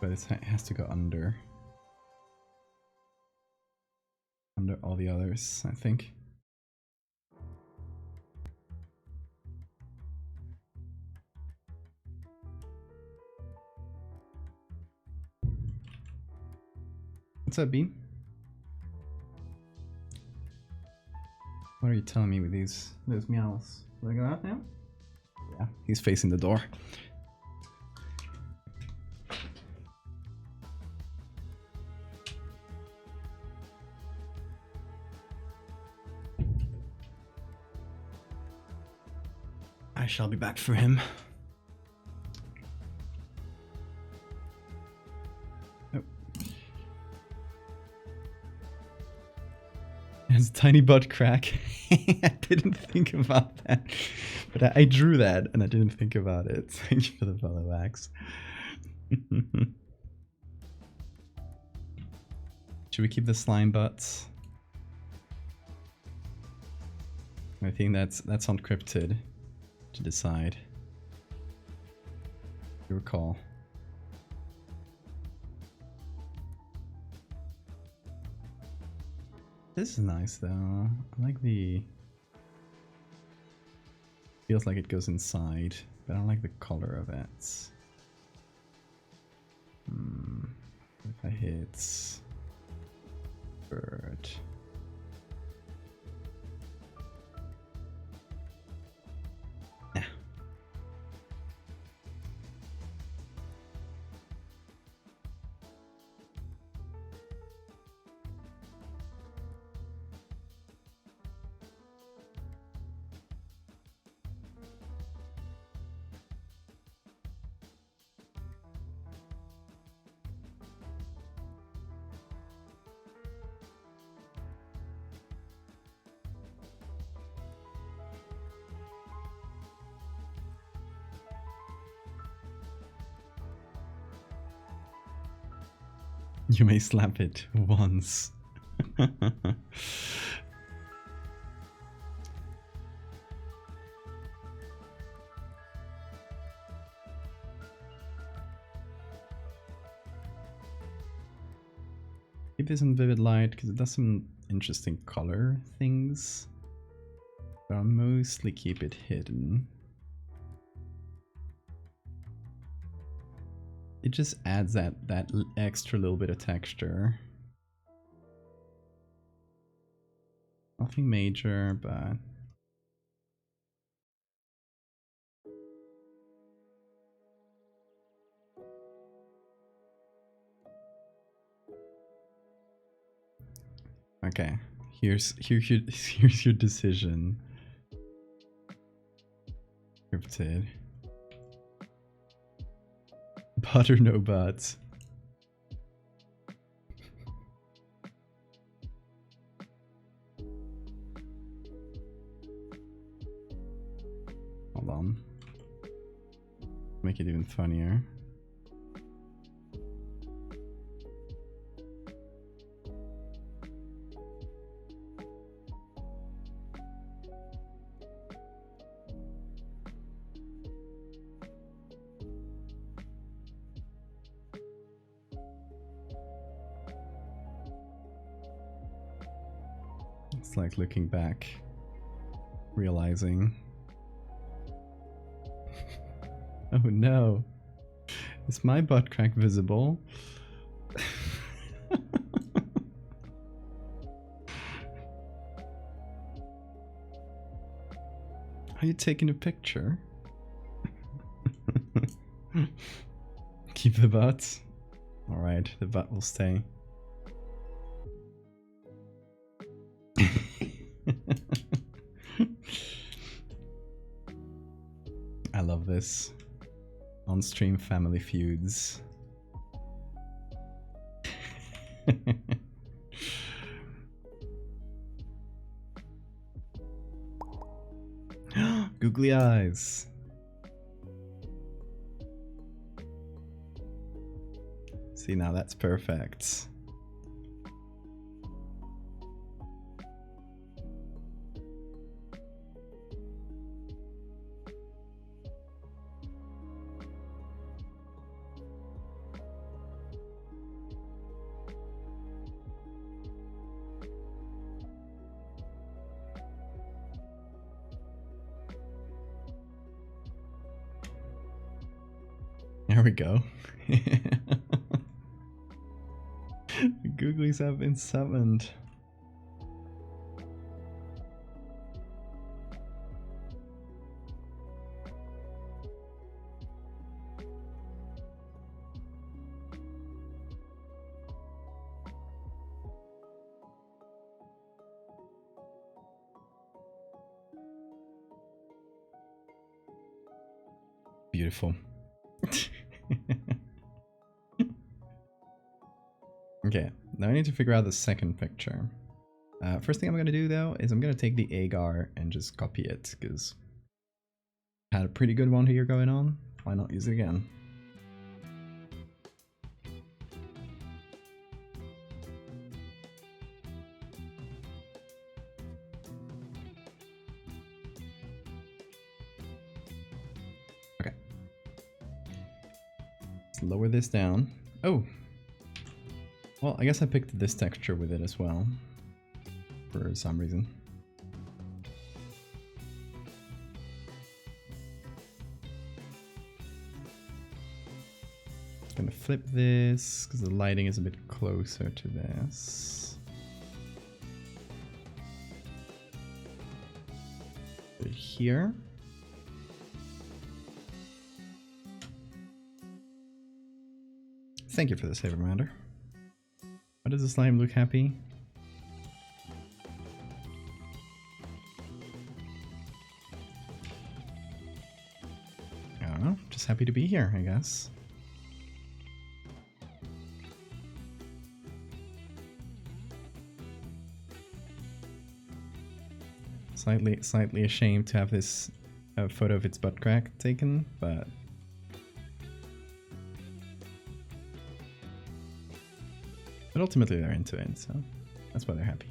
Speaker 1: But it has to go under all the others, I think. What's up, Bean? What are you telling me with those meows? Do I go out now? Yeah, he's facing the door. I shall be back for him. Oh. Has a tiny butt crack. I didn't think about that. But I drew that and I didn't think about it. Thank you for the follow, Wax. Should we keep the slime butts? I think that's on cryptid to decide. Your call. This is nice though. I like the... feels like it goes inside, but I don't like the color of it. If I hit... bird... You may slap it once. Keep this in vivid light because it does some interesting color things. But I'll mostly keep it hidden. It just adds that extra little bit of texture. Nothing major, but okay. Here's your decision. Scripted. Butt or no butt? Hold on. Make it even funnier. It's like looking back, realizing, oh no, is my butt crack visible? Are you taking a picture? Keep the butt. Alright, the butt will stay. I love this. On-stream family feuds. Googly eyes. See, now that's perfect. There we go. The Googlies have been summoned. Beautiful. Okay, now I need to figure out the second picture. First thing I'm going to do though is I'm going to take the agar and just copy it because I had a pretty good one here going on. Why not use it again? Okay. Let's lower this down. Oh! Well, I guess I picked this texture with it as well, for some reason. Gonna flip this, because the lighting is a bit closer to this. Put it here. Thank you for the save reminder. Why does the slime look happy? I don't know, just happy to be here, I guess. Slightly ashamed to have this photo of its butt crack taken, but But ultimately they're into it, so that's why they're happy.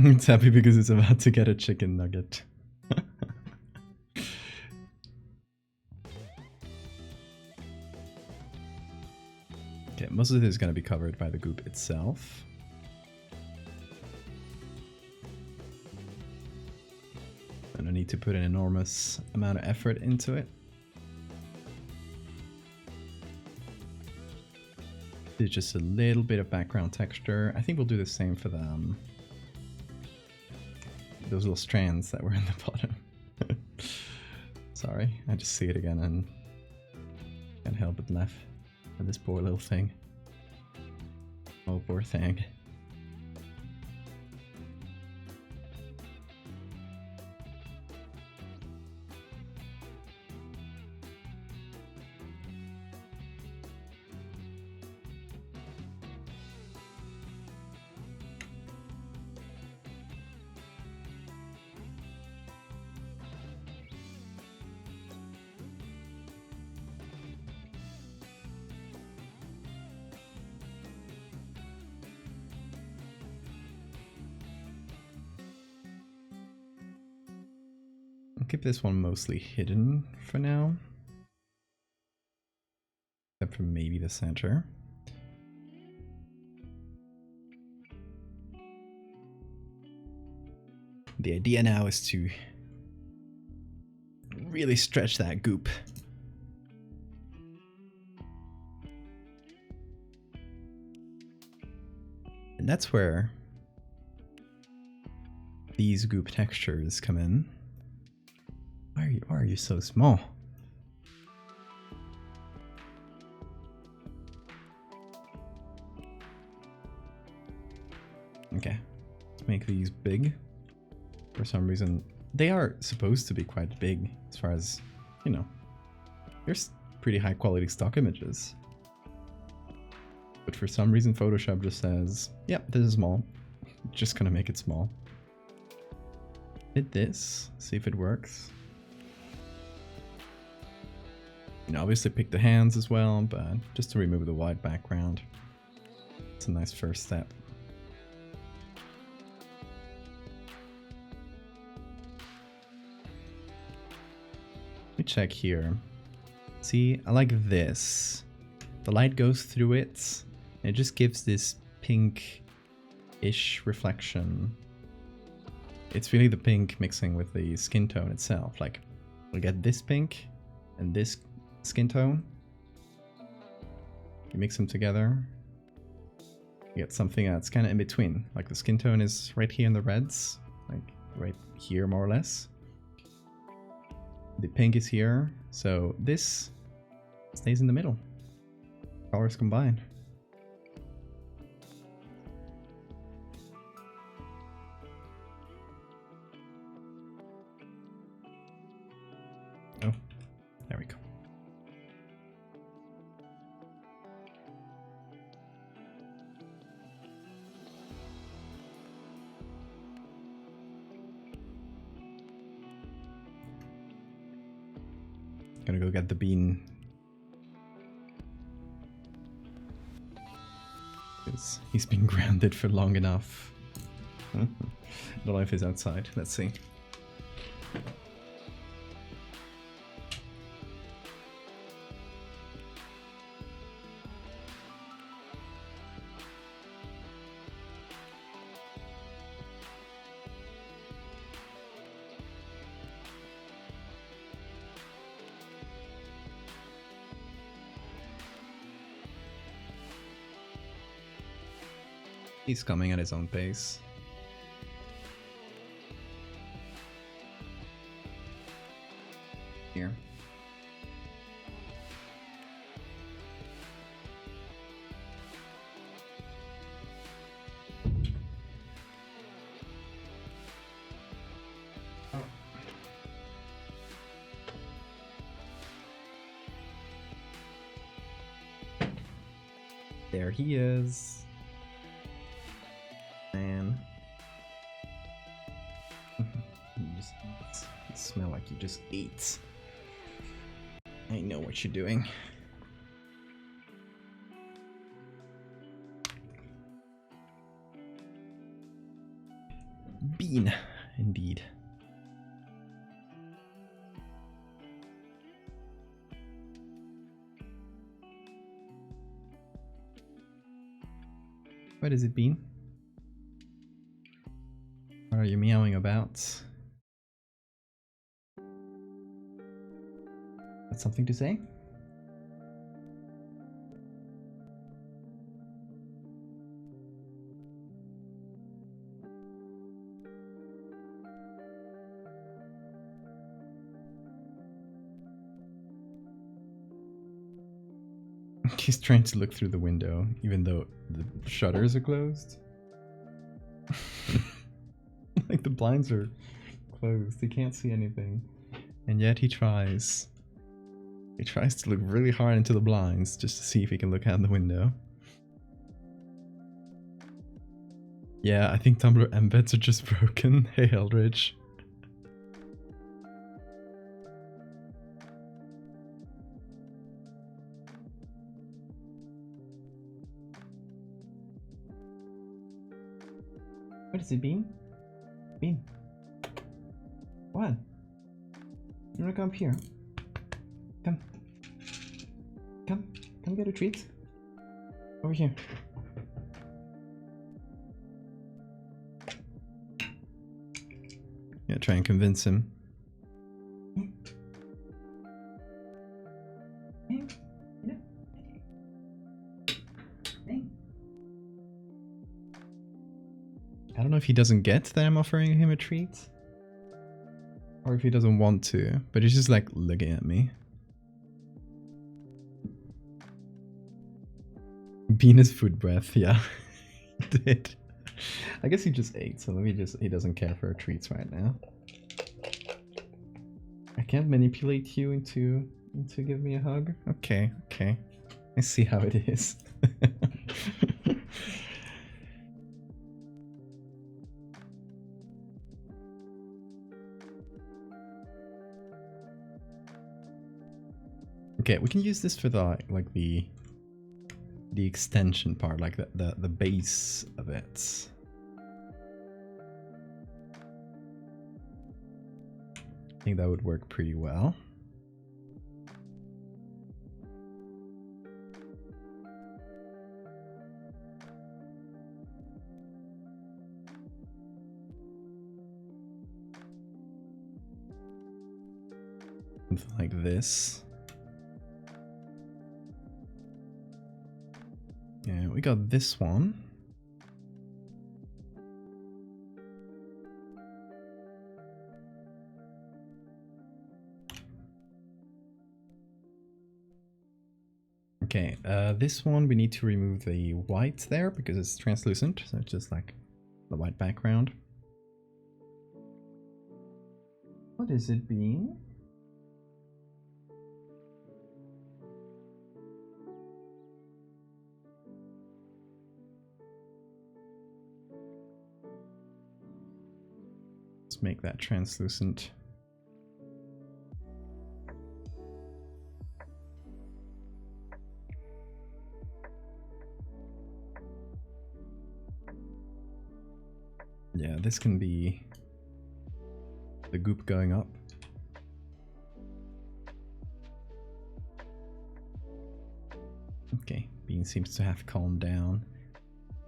Speaker 1: It's happy because it's about to get a chicken nugget. Okay, most of this is going to be covered by the goop itself. I don't need to put an enormous amount of effort into it. It's just a little bit of background texture. I think we'll do the same for the those little strands that were in the bottom. Sorry, I just see it again and can't help but laugh at this poor little thing. Oh, poor thing. I'll keep this one mostly hidden for now. Except for maybe the center. The idea now is to really stretch that goop. And that's where these goop textures come in. Why are you so small? Okay, let's make these big. For some reason, they are supposed to be quite big as far as, you know, there's pretty high quality stock images. But for some reason, Photoshop just says, yep, this is small. Just gonna make it small. Hit this, see if it works. You know, obviously pick the hands as well, but just to remove the white background. It's a nice first step. Let me check here. See, I like this. The light goes through it, and it just gives this pink-ish reflection. It's really the pink mixing with the skin tone itself. Like, we'll get this pink and this skin tone. You mix them together. You get something that's kind of in between. Like the skin tone is right here in the reds. Like right here more or less. The pink is here. So this stays in the middle. Colors combine. Oh, there we go. Gonna go get the bean. Because he's been grounded for long enough. The life is outside. Let's see. He's coming at his own pace. Here. there he is. Man. You smell like you just ate. I know what you're doing. Bean, indeed. What is it, Bean? What are you meowing about? Got something to say? He's trying to look through the window, even though the shutters are closed. Like the blinds are closed, he can't see anything. And yet he tries. He tries to look really hard into the blinds just to see if he can look out the window. Yeah, I think Tumblr embeds are just broken. Hey Eldridge. What is it, Bean? Bean? What? You wanna come up here? Come. Come get a treat. Over here. Yeah, try and convince him. I don't know if he doesn't get that I'm offering him a treat. Or if he doesn't want to, but he's just like looking at me. Venus food breath, yeah. He did. I guess he just ate, so maybe he doesn't care for treats right now. I can't manipulate you into give me a hug. Okay. I see how it is. Okay, we can use this for the extension part, like the base of it. I think that would work pretty well. Something like this. Yeah, we got this one. Okay, this one we need to remove the white there because it's translucent, so it's just like the white background. What is it, Bean? Let's make that translucent. Yeah, this can be the goop going up. Okay, Bean seems to have calmed down.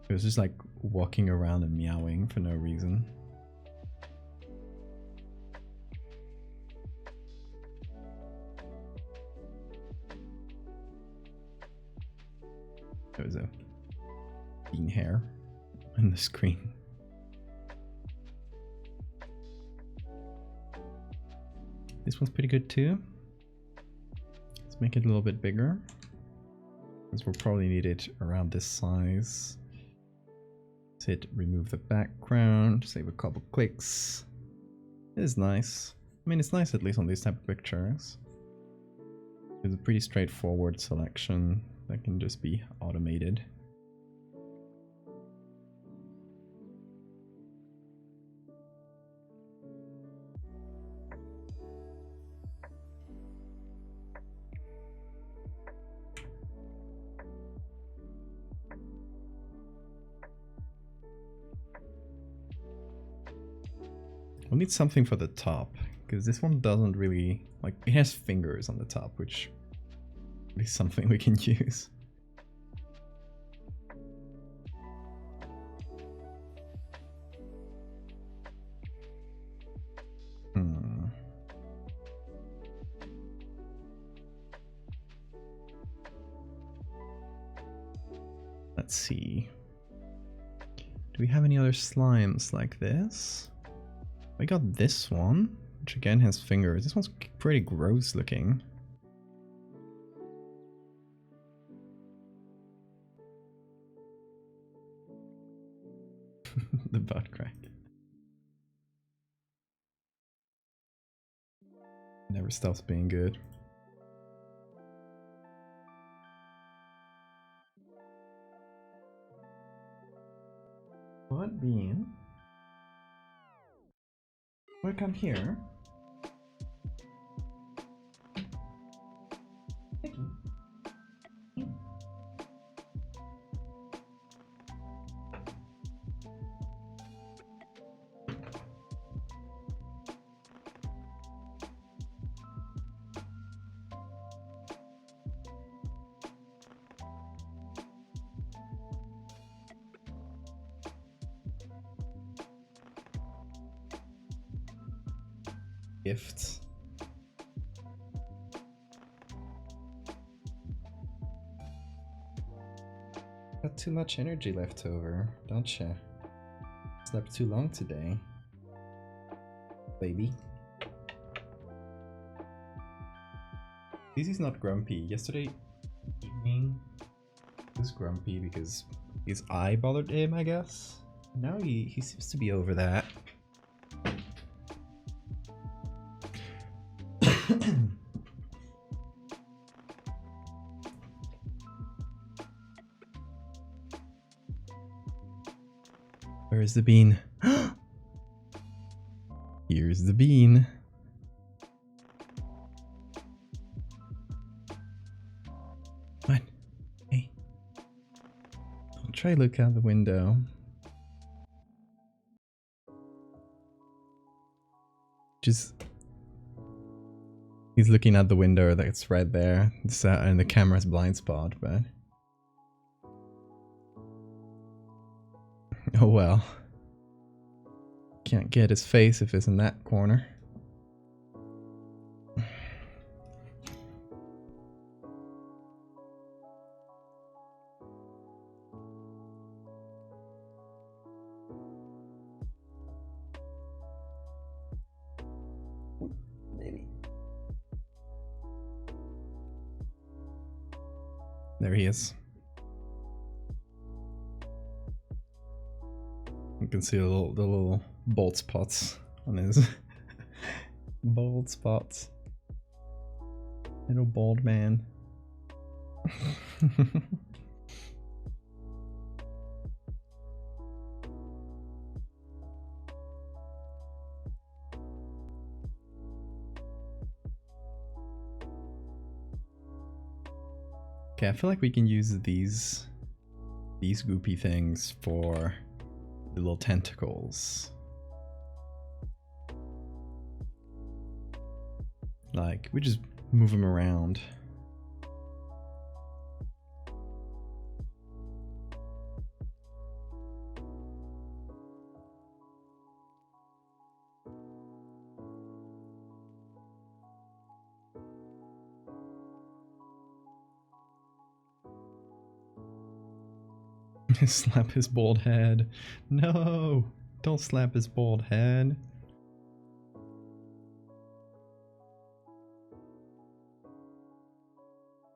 Speaker 1: It was just like walking around and meowing for no reason. There was a bean hair on the screen. This one's pretty good too. Let's make it a little bit bigger, because we'll probably need it around this size. Let's hit remove the background, save a couple clicks. It is nice. I mean, it's nice at least on these type of pictures. It's a pretty straightforward selection that can just be automated. We'll need something for the top, because this one doesn't really, like, it has fingers on the top, which is something we can use. Let's see. Do we have any other slimes like this? I got this one, which again has fingers. This one's pretty gross looking. The butt crack. Never stops being good. What bean? Welcome here. Thank you. Gifts. Got too much energy left over, don't ya? Slept too long today, baby. Daisy's not grumpy. Yesterday evening he was grumpy because his eye bothered him, I guess. Now he seems to be over that. Where's the bean? Here's the bean. What? Hey. I'll try to look out the window. He's looking at the window that's right there. It's in the camera's blind spot, but... Oh well. Can't get his face if it's in that corner. Maybe. There he is. You can see the little bald spots on his bald spots. Little bald man. Okay, I feel like we can use these goopy things for the little tentacles. Like, we just move them around. Slap his bald head. No! Don't slap his bald head.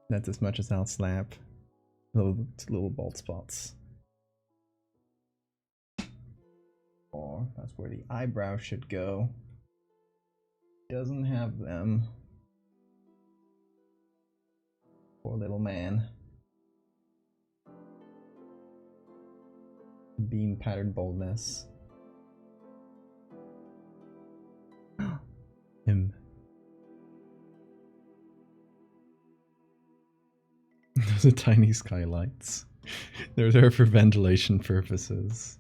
Speaker 1: That's as much as I'll slap. Little bald spots. Or that's where the eyebrow should go. Doesn't have them. Poor little man. Bean patterned baldness. Him. Those are tiny skylights. They're there for ventilation purposes.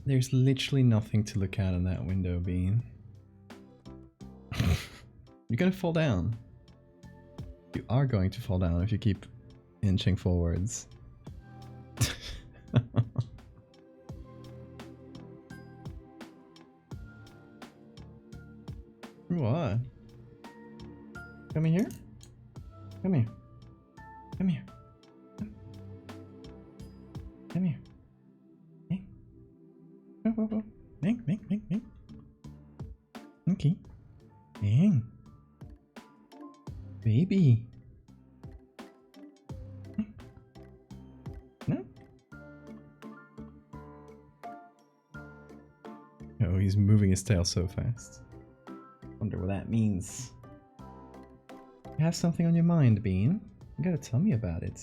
Speaker 1: There's literally nothing to look at in that window, Bean. You're gonna fall down. You are going to fall down if you keep inching forwards. What? Come here? Come here. Come here. Come here. Hey. Whoa, whoa, whoa. Bang, bang, bang, bang. Okay. Bang. Baby. No? Oh, he's moving his tail so fast. Wonder what that means. You have something on your mind, Bean. You gotta tell me about it.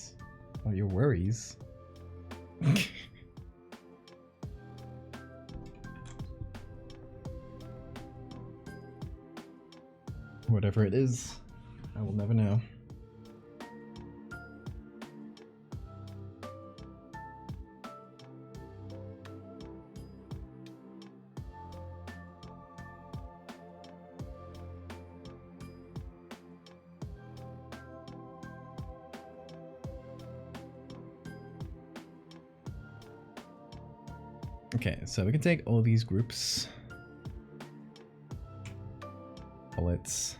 Speaker 1: About your worries. Whatever it is, I will never know. Okay, so we can take all these groups. Bullets.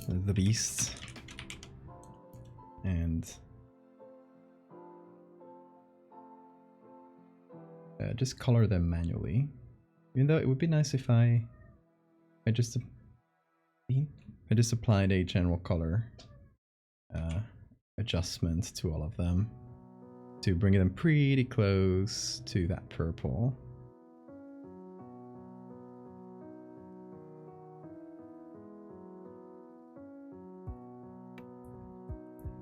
Speaker 1: The beasts. And just color them manually. Even though it would be nice if I just applied a general color adjustment to all of them to bring them pretty close to that purple.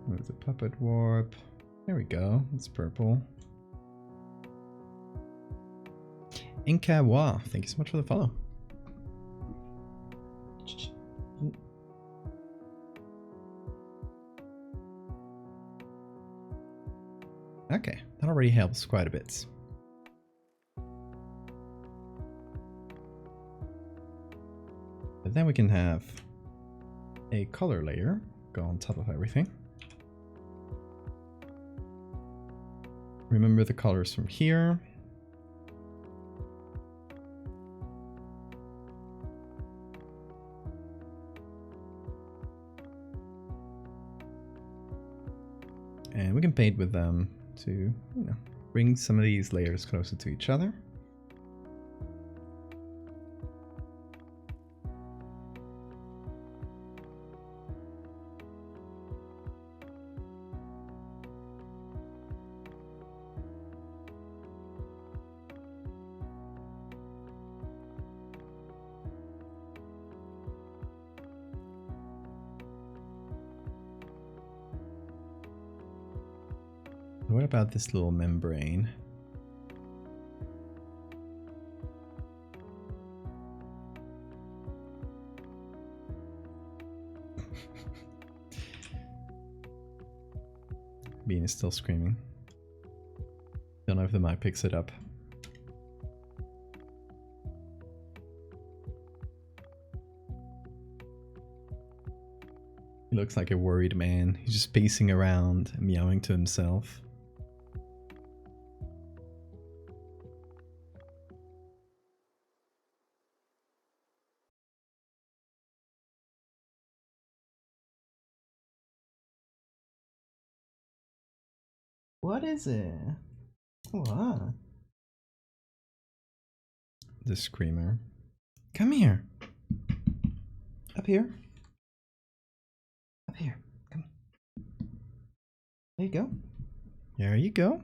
Speaker 1: Move the puppet warp. There we go. It's purple. Inkawa, thank you so much for the follow. Okay, that already helps quite a bit. But then we can have a color layer go on top of everything. Remember the colors from here. And we can paint with them to, you know, bring some of these layers closer to each other. What about this little membrane? Bean is still screaming. Don't know if the mic picks it up. He looks like a worried man. He's just pacing around, meowing to himself. What is it? What? The screamer. Come here. Up here. Up here. Come. There you go. There you go.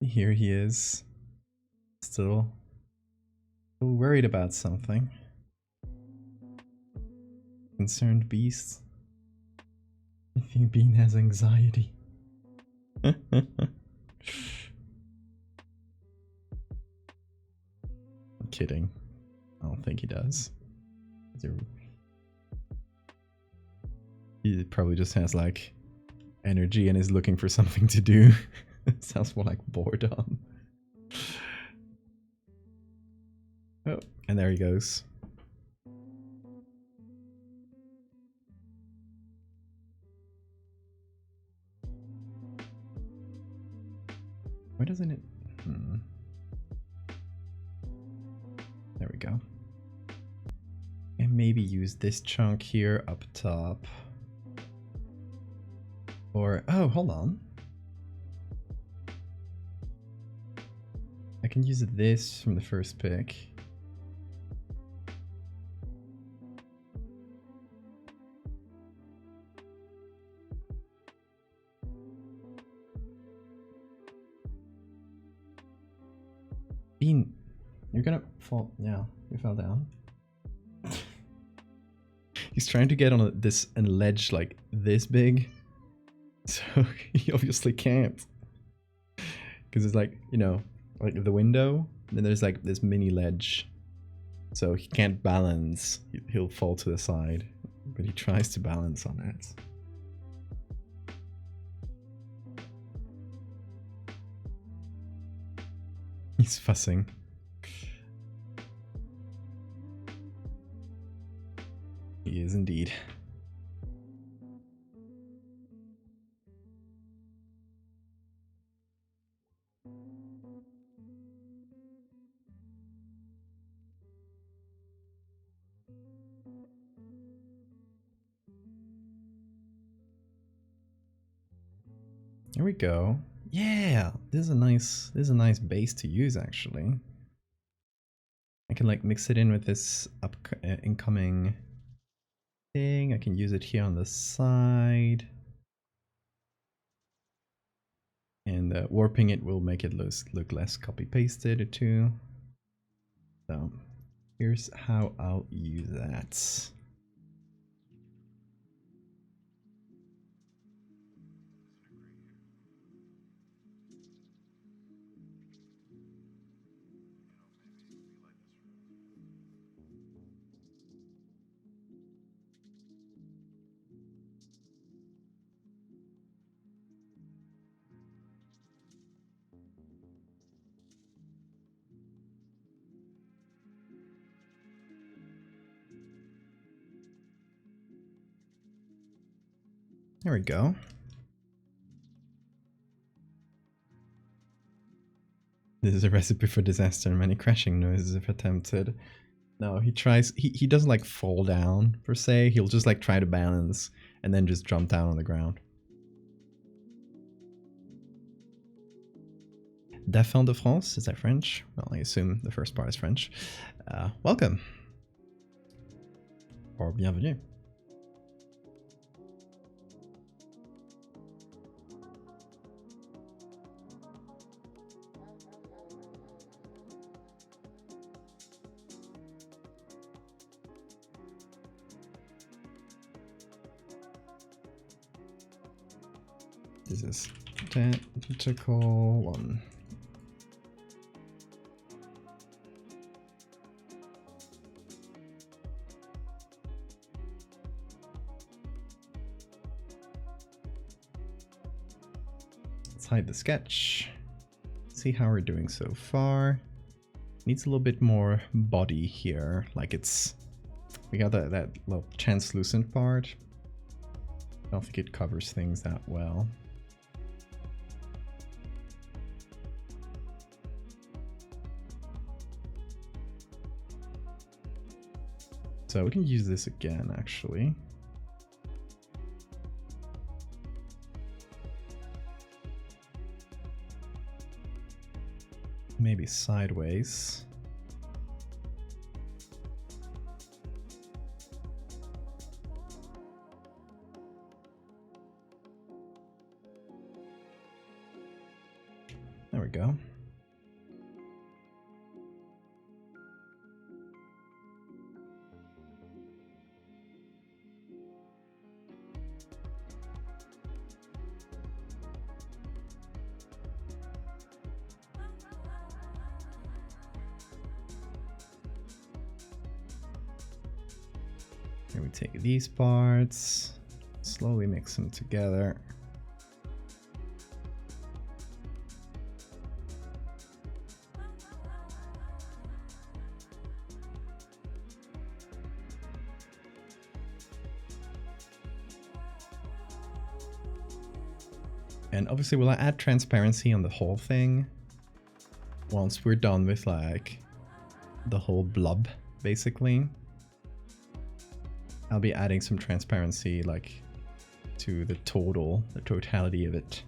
Speaker 1: Here he is. Still worried about something. Concerned beast. I think Bean has anxiety. I'm kidding. I don't think he does. He probably just has like energy and is looking for something to do. Sounds more like boredom. Oh, and there he goes. Why doesn't it? There we go. And maybe use this chunk here up top. Or, oh, hold on. I can use this from the first pick. Bean, you're gonna fall. Yeah, you fell down. He's trying to get on this ledge like this big, so he obviously can't. Because it's like, you know, like the window, and then there's like this mini ledge, so he can't balance. He'll fall to the side, but he tries to balance on it. He's fussing. He is indeed. There we go. Yeah, this is a nice base to use actually. I can like mix it in with this incoming thing. I can use it here on the side. And warping it will make it look less copy-pasted too. So here's how I'll use that. There we go. This is a recipe for disaster. Many crashing noises if attempted. No, he tries. He doesn't like fall down per se. He'll just like try to balance and then just jump down on the ground. Dauphin de France, is that French? Well, I assume the first part is French. Welcome. Or bienvenue. This is tentacle one. Let's hide the sketch. See how we're doing so far. Needs a little bit more body here. Like we got that little translucent part. I don't think it covers things that well. So we can use this again, actually. Maybe sideways. There we go. Here we take these parts, slowly mix them together. And obviously we'll add transparency on the whole thing once we're done with like the whole blob, basically. I'll be adding some transparency like to the totality of it.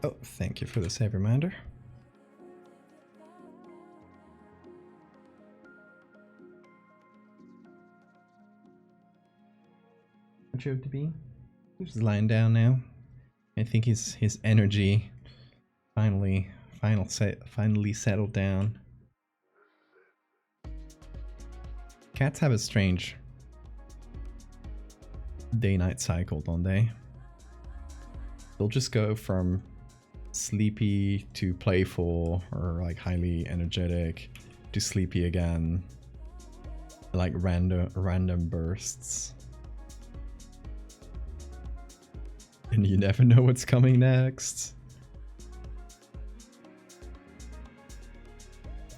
Speaker 1: Oh, thank you for the save reminder. Joke to be. He's lying down now. I think his energy finally settled down. Cats have a strange day-night cycle, don't they? They'll just go from sleepy to playful, or like highly energetic to sleepy again, like random bursts, and you never know what's coming next.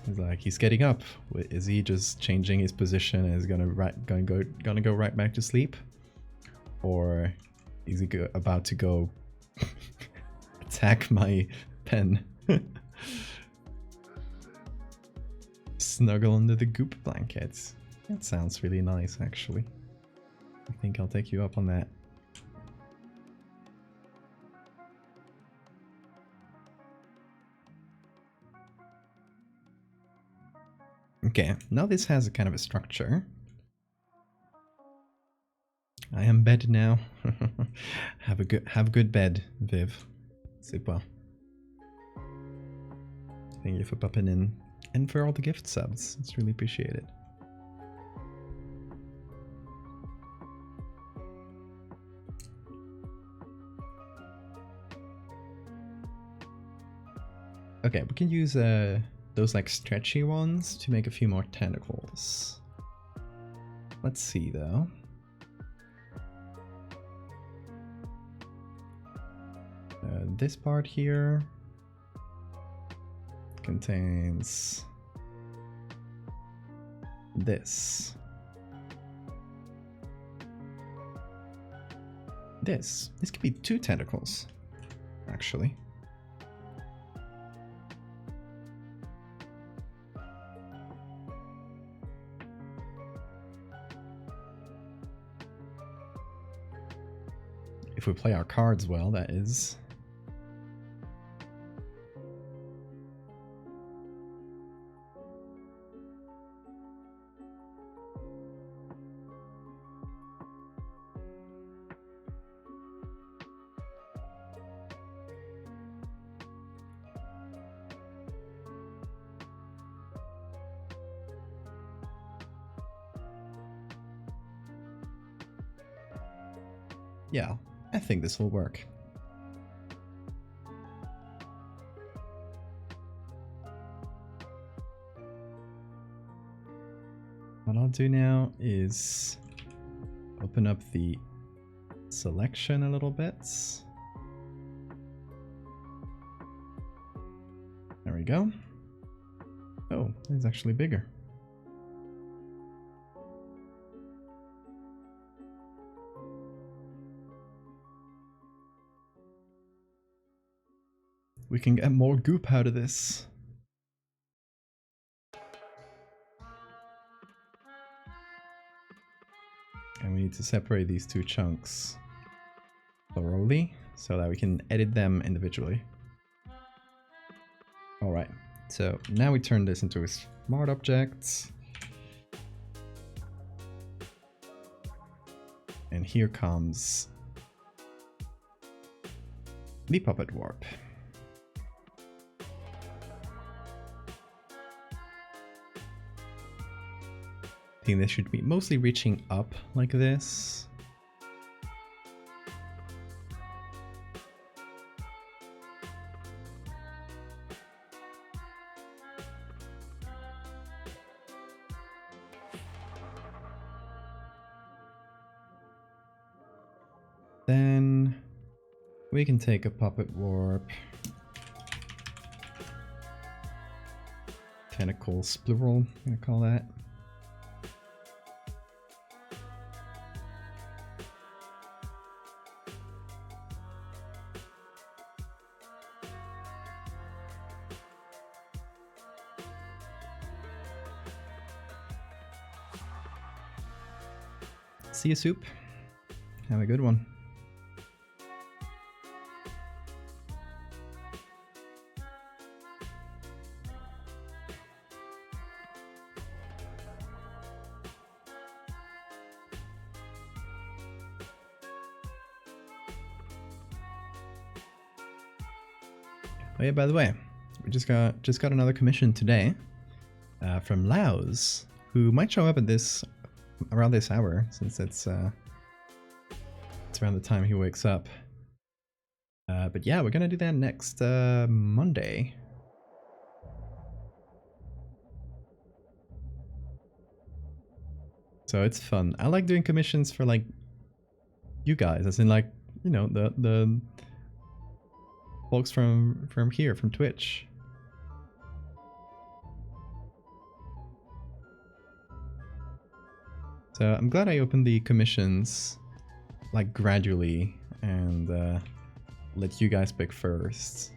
Speaker 1: He's like, he's getting up. Is he just changing his position and is gonna go right back to sleep, or is he about to go attack my pen? Snuggle under the Goop blankets. That sounds really nice, actually. I think I'll take you up on that. Okay, now this has a kind of a structure. I am bed now. Have a good bed, Viv. C'est pas. Thank you for popping in and for all the gift subs. It's really appreciated. Okay, we can use those like stretchy ones to make a few more tentacles. Let's see though. This part here contains this. This could be 2 tentacles, actually. If we play our cards well, that is. Yeah, I think this will work. What I'll do now is open up the selection a little bit. There we go. Oh, it's actually bigger. We can get more goop out of this. And we need to separate these 2 chunks thoroughly so that we can edit them individually. Alright, so now we turn this into a smart object. And here comes the puppet warp. I think this should be mostly reaching up like this. Then we can take a puppet warp. Tentacles plural, I'm gonna call that. See you, Soup. Have a good one. Oh yeah, by the way, we just got another commission today from Laos, who might show up at this around this hour, since it's around the time he wakes up. But yeah, we're gonna do that next Monday. So it's fun. I like doing commissions for like you guys, as in like, you know, the folks from here, from Twitch. So I'm glad I opened the commissions like gradually and let you guys pick first.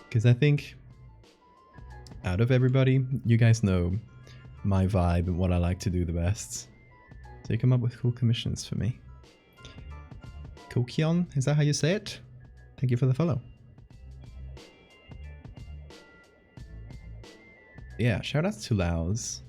Speaker 1: Because I think out of everybody, you guys know my vibe and what I like to do the best. So you come up with cool commissions for me. Kokion, is that how you say it? Thank you for the follow. Yeah, shout outs to Laos.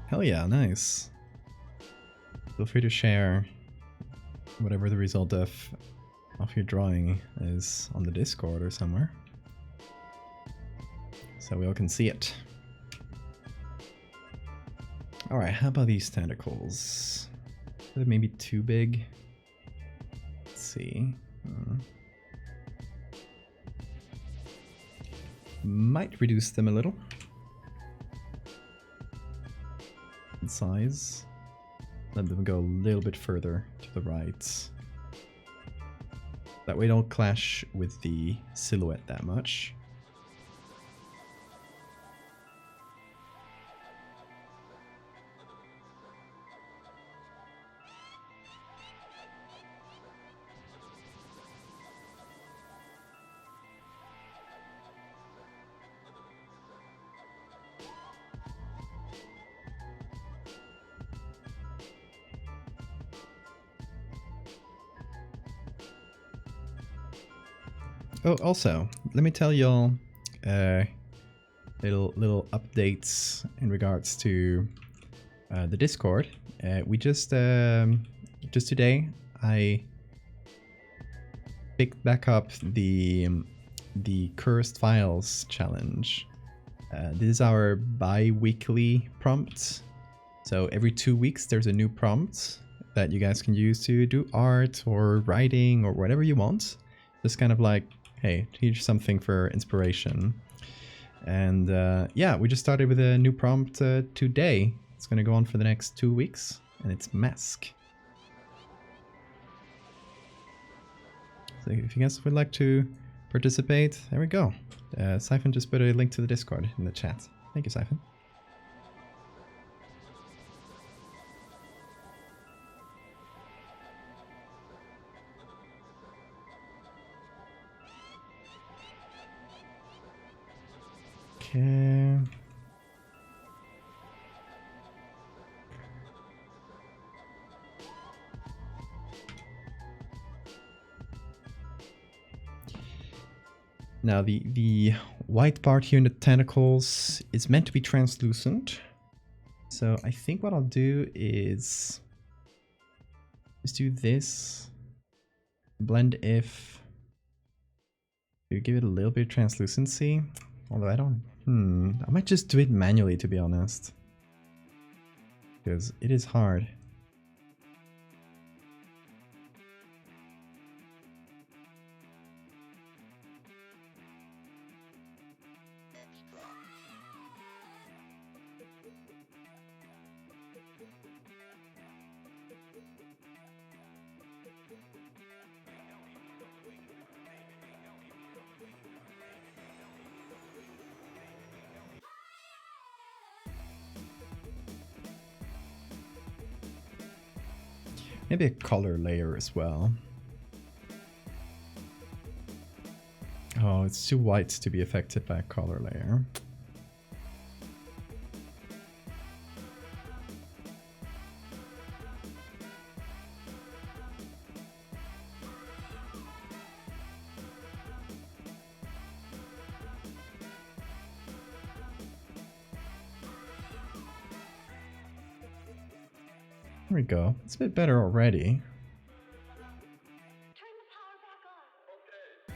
Speaker 1: Hell yeah, nice. Feel free to share whatever the result of your drawing is on the Discord or somewhere, so we all can see it. Alright, how about these tentacles? Are they maybe too big? Let's see. Might reduce them a little in size. Let them go a little bit further to the right. That way they don't clash with the silhouette that much. Oh, also, let me tell y'all little updates in regards to the Discord. We just today I picked back up the Cursed Files challenge. This is our bi-weekly prompt. So every 2 weeks there's a new prompt that you guys can use to do art or writing or whatever you want. Just kind of like, hey, teach something for inspiration. And yeah, we just started with a new prompt today. It's going to go on for the next 2 weeks, and it's mask. So if you guys would like to participate, there we go. Siphon just put a link to the Discord in the chat. Thank you, Siphon. Okay. Now the white part here in the tentacles is meant to be translucent. So I think what I'll do is just do this. Blend if. To give it a little bit of translucency. Although I don't... I might just do it manually, to be honest. Because it is hard. Maybe a color layer as well. Oh, it's too white to be affected by a color layer. There we go. It's a bit better already.
Speaker 3: Turn the power back on.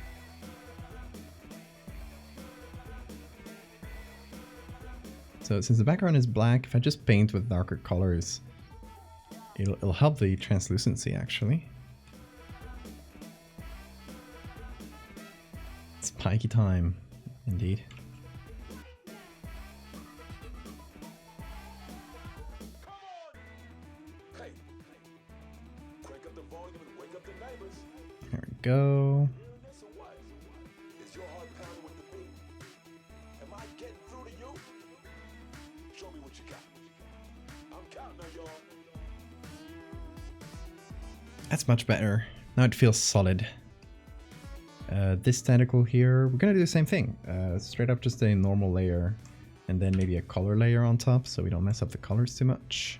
Speaker 1: So since the background is black, if I just paint with darker colors, it'll help the translucency actually. Spiky time, indeed. There we go. That's much better. Now it feels solid. This tentacle here, we're gonna do the same thing. Straight up just a normal layer and then maybe a color layer on top so we don't mess up the colors too much.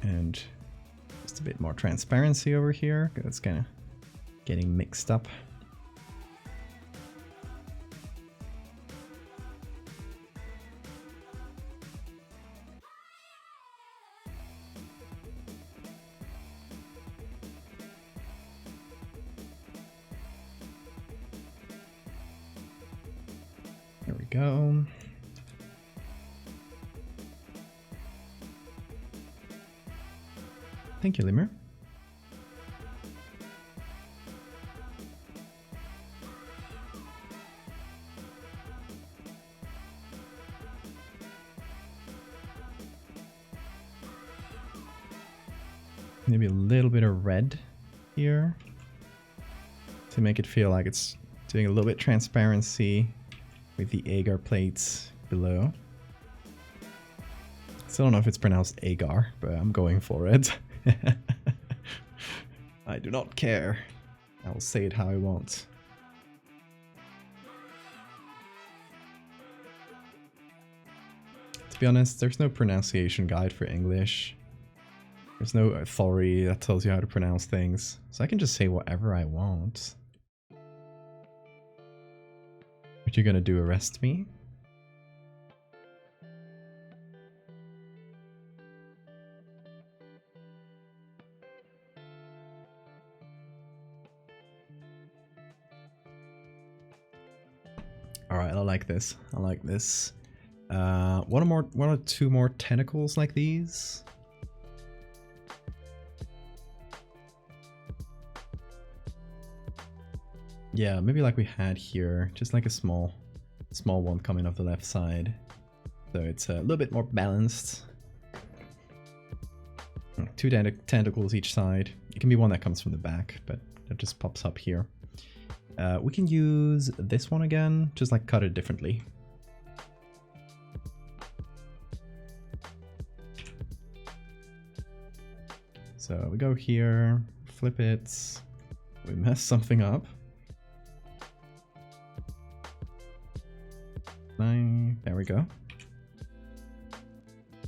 Speaker 1: And just a bit more transparency over here, because it's kind of getting mixed up. There we go. Thank you, Lemur. Maybe a little bit of red here to make it feel like it's doing a little bit transparency with the agar plates below. Still don't know if it's pronounced agar, but I'm going for it. I do not care. I will say it how I want. To be honest, there's no pronunciation guide for English. There's no authority that tells you how to pronounce things. So I can just say whatever I want. What you gonna do, arrest me? Alright, I like this. I like this. One or two more tentacles like these. Yeah, maybe like we had here. Just like a small one coming off the left side. So it's a little bit more balanced. Two tentacles each side. It can be one that comes from the back, but that just pops up here. We can use this one again, just like cut it differently. So we go here, flip it, we mess something up. There we go.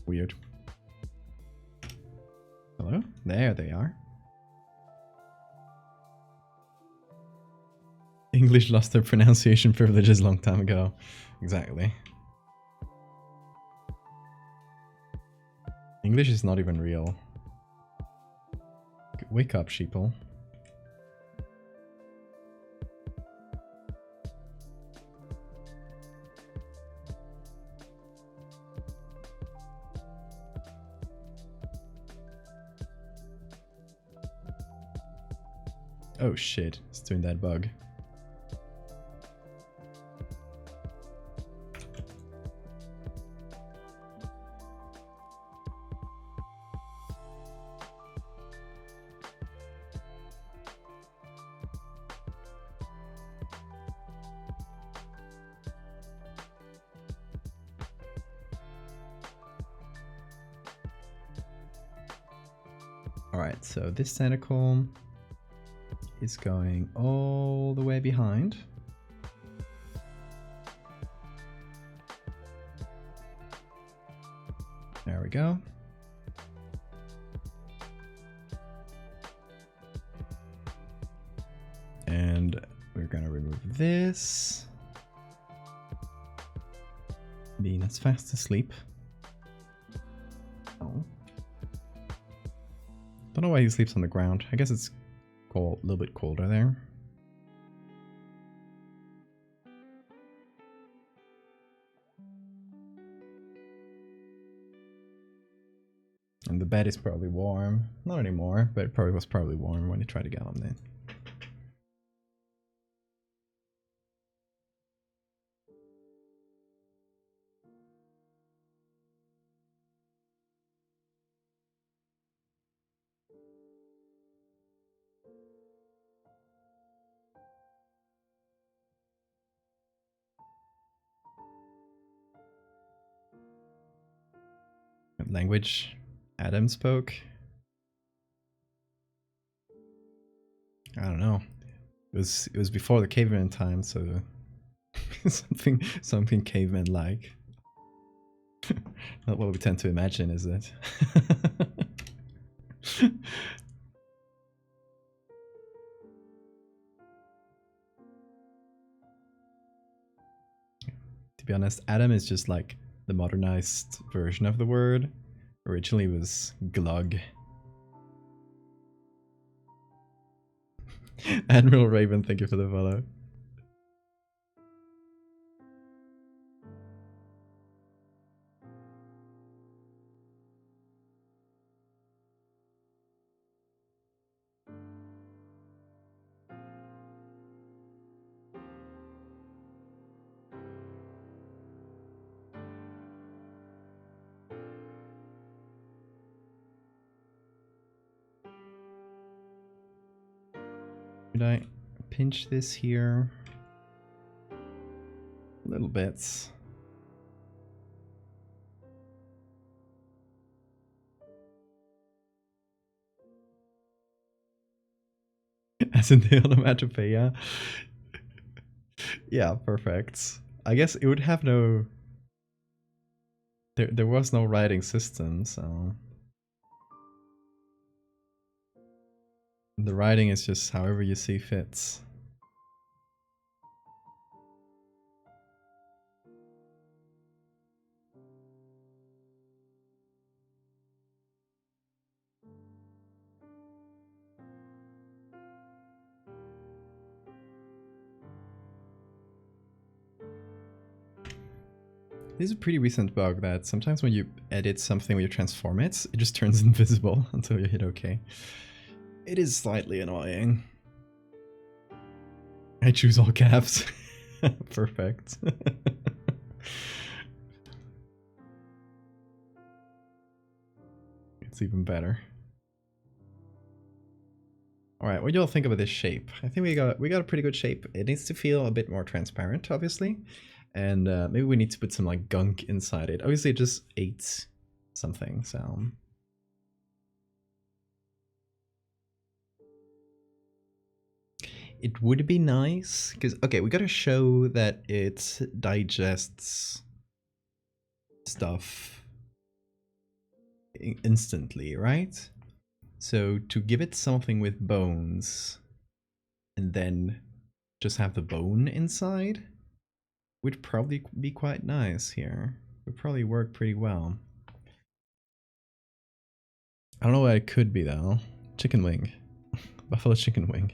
Speaker 1: Weird. Hello? There they are. English lost their pronunciation privileges a long time ago. Exactly. English is not even real. Wake up, sheeple. Oh shit, it's doing that bug. Alright, so this tentacle is going all the way behind. There we go. And we're gonna remove this. Being as fast asleep. Oh. Don't know why he sleeps on the ground. I guess it's cold, a little bit colder there. And the bed is probably warm. Not anymore, but it probably was warm when he tried to get on it. What language Adam spoke? I don't know. It was before the caveman time, so something caveman like. Not what we tend to imagine, is it? To be honest, Adam is just like the modernized version of the word. Originally it was glug. Admiral Raven, thank you for the follow. Should I pinch this here? Little bits. As in the onomatopoeia. Yeah, perfect. I guess it would have no... There was no writing system, so... The writing is just however you see fits. This is a pretty recent bug that sometimes when you edit something, when you transform it, it just turns invisible until you hit OK. It is slightly annoying. I choose all caps. Perfect. It's even better. All right, what do y'all think about this shape? I think we got a pretty good shape. It needs to feel a bit more transparent, obviously, and maybe we need to put some like gunk inside it. Obviously, it just ate something, so. It would be nice, because, okay, we gotta show that it digests stuff instantly, right? So to give it something with bones, and then just have the bone inside, would probably be quite nice here. Would probably work pretty well. I don't know what it could be though. Chicken wing. Buffalo chicken wing.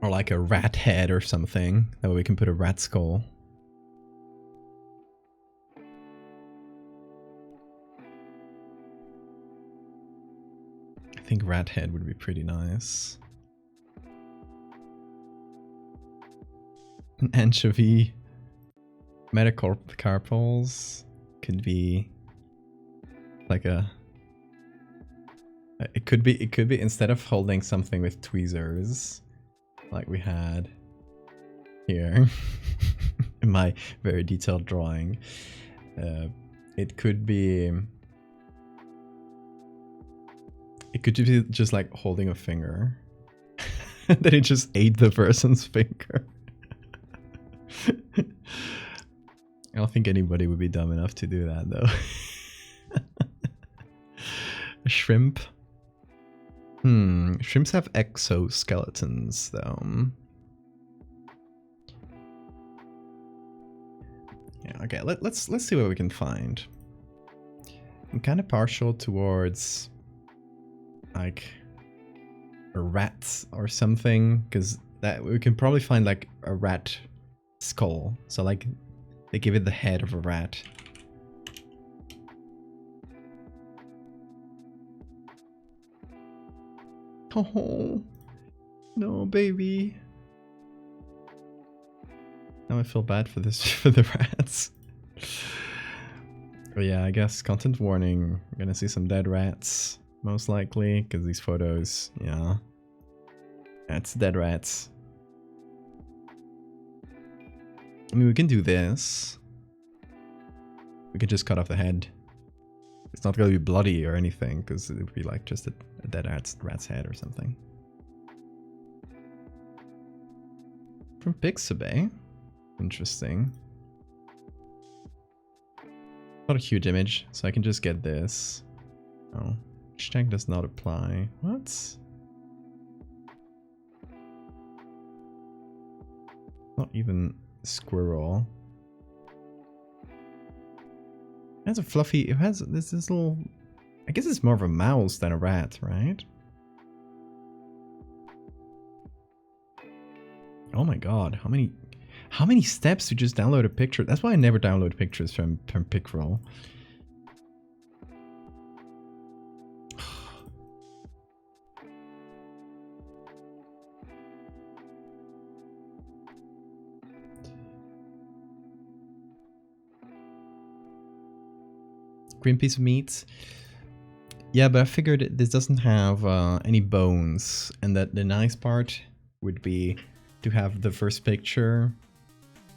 Speaker 1: Or like a rat head or something. That way we can put a rat skull. I think rat head would be pretty nice. An anchovy. Metacarpals could be like a. It could be instead of holding something with tweezers, like we had here in my very detailed drawing, it could be just like holding a finger. That it just ate the person's finger. I don't think anybody would be dumb enough to do that though. A shrimp. Shrimps have exoskeletons though. Yeah, okay, let's see what we can find. I'm kind of partial towards like a rat or something, because that we can probably find like a rat skull. So like they give it the head of a rat. Oh no, baby. Now I feel bad for this for the rats. But yeah, I guess content warning. We're gonna see some dead rats, most likely, because these photos, yeah. That's dead rats. I mean, we can do this. We could just cut off the head. It's not gonna be bloody or anything, because it would be like just a dead rat's head or something. From Pixabay. Interesting. Not a huge image, so I can just get this. Oh, hashtag does not apply. What? Not even squirrel. It has a fluffy, it has this little, I guess it's more of a mouse than a rat, right? Oh my god, how many steps to just download a picture? That's why I never download pictures from Picroll. Green piece of meat. Yeah, but I figured this doesn't have any bones, and that the nice part would be to have the first picture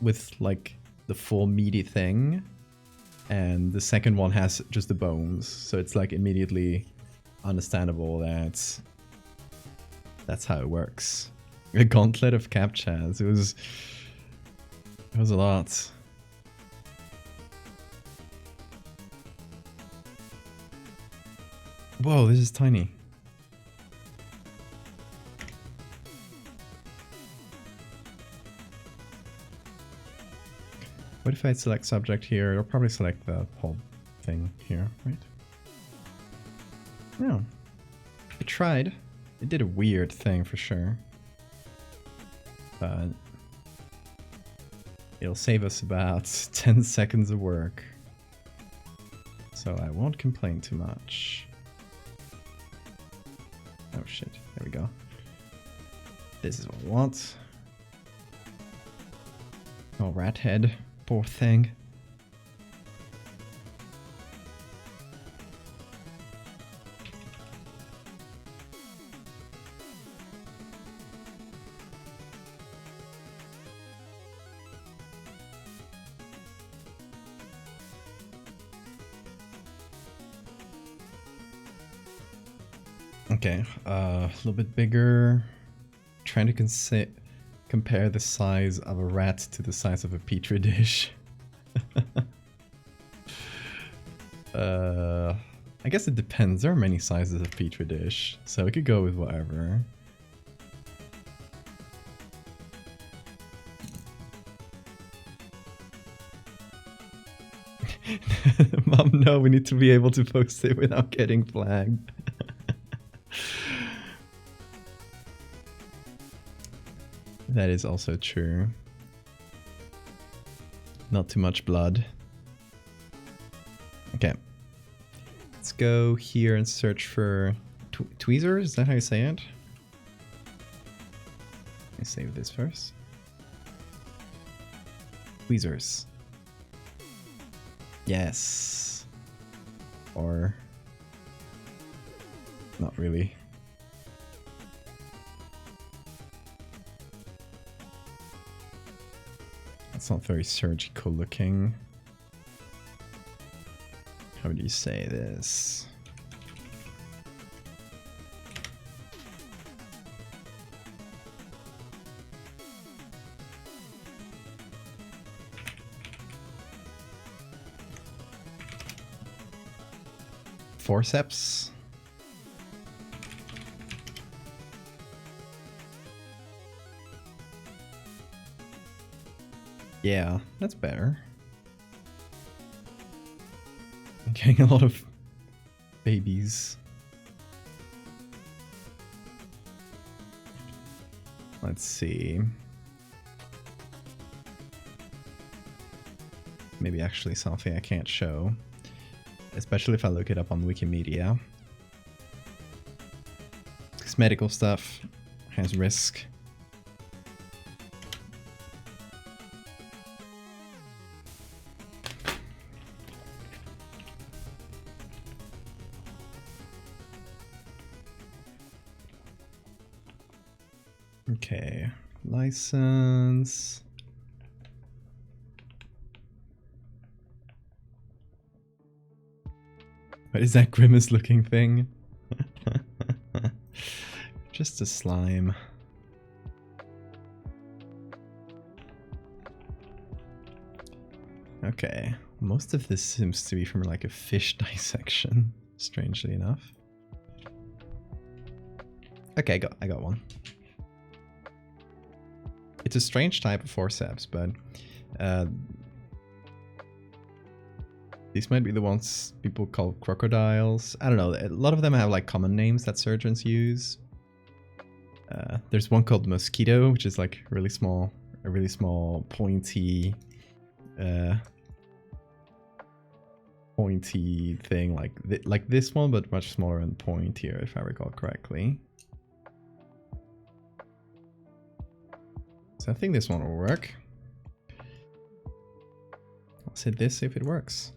Speaker 1: with like the full meaty thing, and the second one has just the bones, so it's like immediately understandable that that's how it works. A gauntlet of captchas. It was a lot. Whoa, this is tiny. What if I select subject here? It'll probably select the whole thing here, right? No. It tried. It did a weird thing for sure. But it'll save us about 10 seconds of work. So I won't complain too much. Oh shit, there we go. This is what I want. Oh, rat head. Poor thing. Okay, a little bit bigger. Trying to compare the size of a rat to the size of a petri dish. I guess it depends. There are many sizes of petri dish, so we could go with whatever. Mom, no, we need to be able to post it without getting flagged. That is also true. Not too much blood. Okay. Let's go here and search for tweezers. Is that how you say it? Let me save this first. Tweezers. Yes. Or... not really. It's not very surgical looking. How do you say this? Forceps? Yeah, that's better. I'm getting a lot of babies. Let's see. Maybe actually something I can't show. Especially if I look it up on Wikimedia. Because medical stuff has risk. Okay, license. What is that grimace looking thing? Just a slime. Okay, most of this seems to be from like a fish dissection, strangely enough. Okay, I got one. It's a strange type of forceps, but these might be the ones people call crocodiles. I don't know. A lot of them have like common names that surgeons use. There's one called mosquito, which is like a really small pointy thing, like this one, but much smaller and pointier, if I recall correctly. So I think this one will work. Let's hit this, see if it works.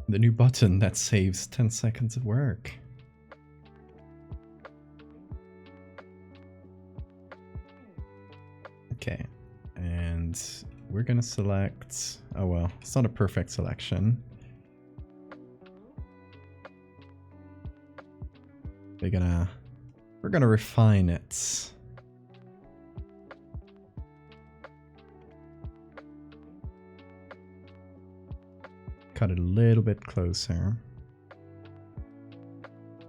Speaker 1: The new button that saves 10 seconds of work. Okay, and we're gonna select... oh well, it's not a perfect selection. We're gonna refine it. Cut it a little bit closer.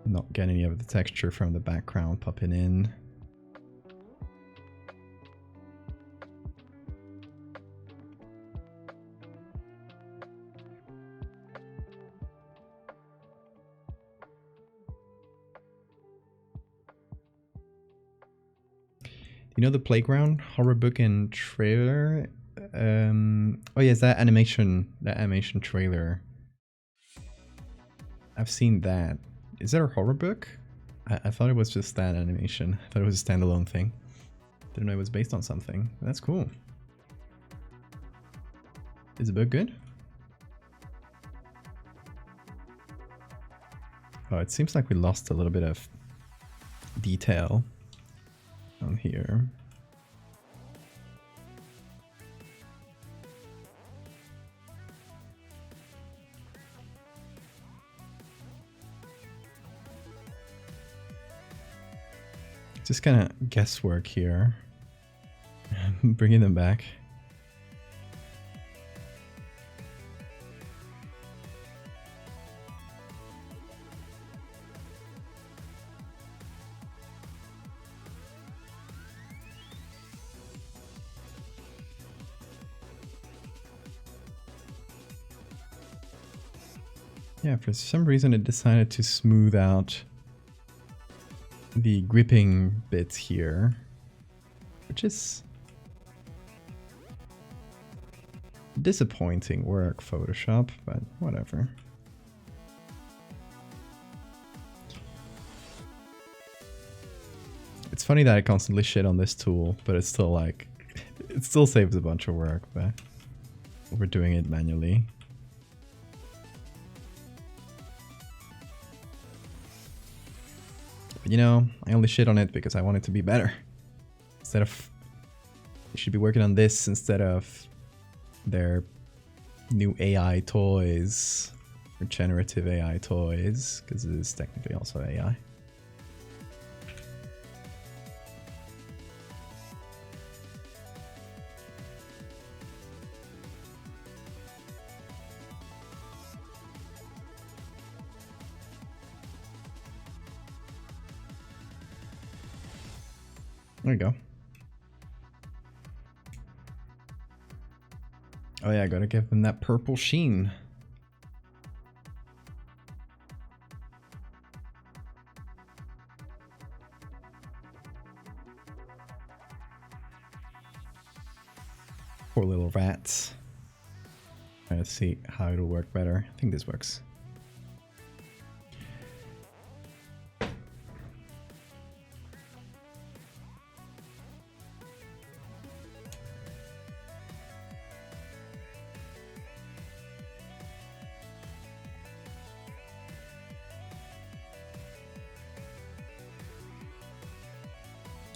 Speaker 1: Not get any of the texture from the background popping in. You know the playground horror book and trailer? Oh yeah, it's that animation trailer. I've seen that. Is that a horror book? I thought it was just that animation. I thought it was a standalone thing. Didn't know it was based on something. That's cool. Is the book good? Oh, it seems like we lost a little bit of detail on here. Just kind of guesswork here. Bringing them back. Yeah, for some reason it decided to smooth out the gripping bits here, which is disappointing work, Photoshop, but whatever. It's funny that I constantly shit on this tool, but it's still like, it still saves a bunch of work, but we're doing it manually. But you know, I only shit on it because I want it to be better. Instead of, you should be working on this instead of their new AI toys, or generative AI toys, because it is technically also AI. There you go. Oh yeah, I gotta give them that purple sheen. Poor little rats. Let's see how it'll work better. I think this works.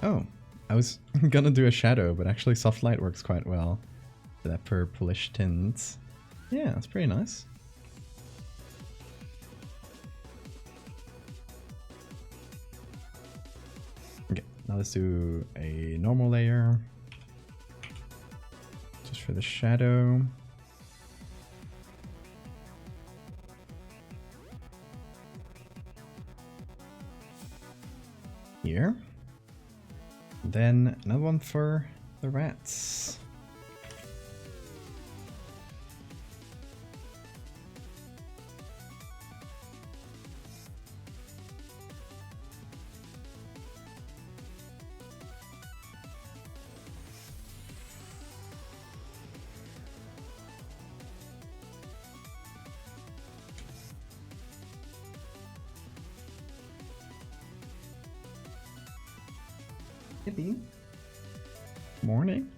Speaker 1: Oh, I was gonna do a shadow, but actually soft light works quite well for that purplish tint. Yeah, that's pretty nice. Okay, now let's do a normal layer. Just for the shadow. Here. Then another one for the rats. Yippee. Morning.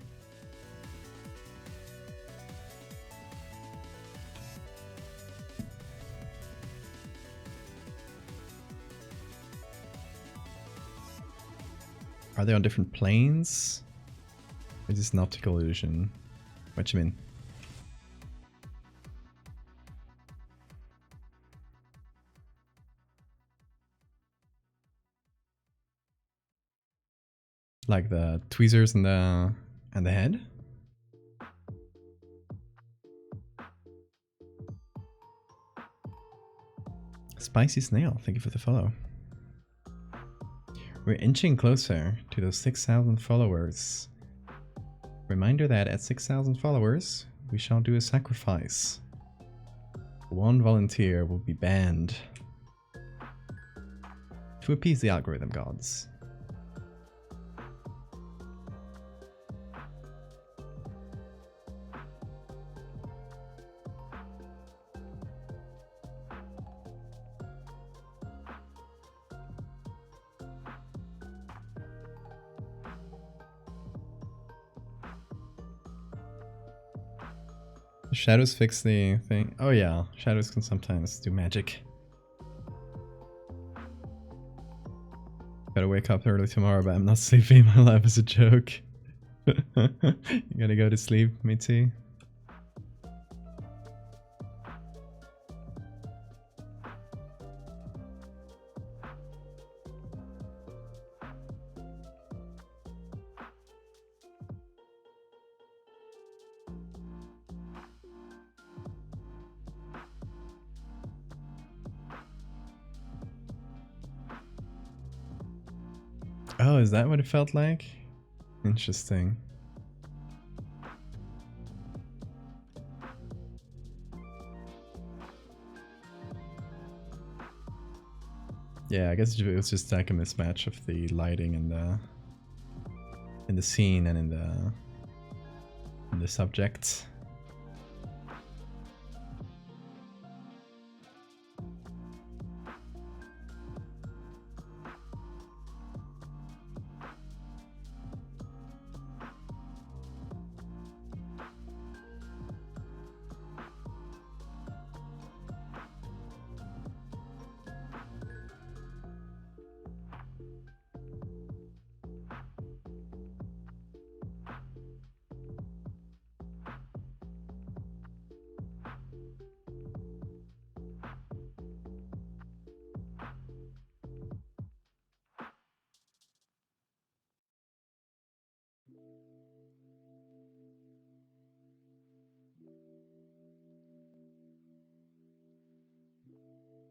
Speaker 1: Are they on different planes? Or is this an optical illusion? What you mean? Like the tweezers and the head? Spicy Snail, thank you for the follow. We're inching closer to those 6,000 followers. Reminder that at 6,000 followers, we shall do a sacrifice. One volunteer will be banned to appease the algorithm gods. Shadows fix the thing. Oh yeah, shadows can sometimes do magic. Gotta wake up early tomorrow, but I'm not sleeping. My life is a joke. You gotta go to sleep, me too. Oh, is that what it felt like? Interesting. Yeah, I guess it was just like a mismatch of the lighting and in the scene and in the subject.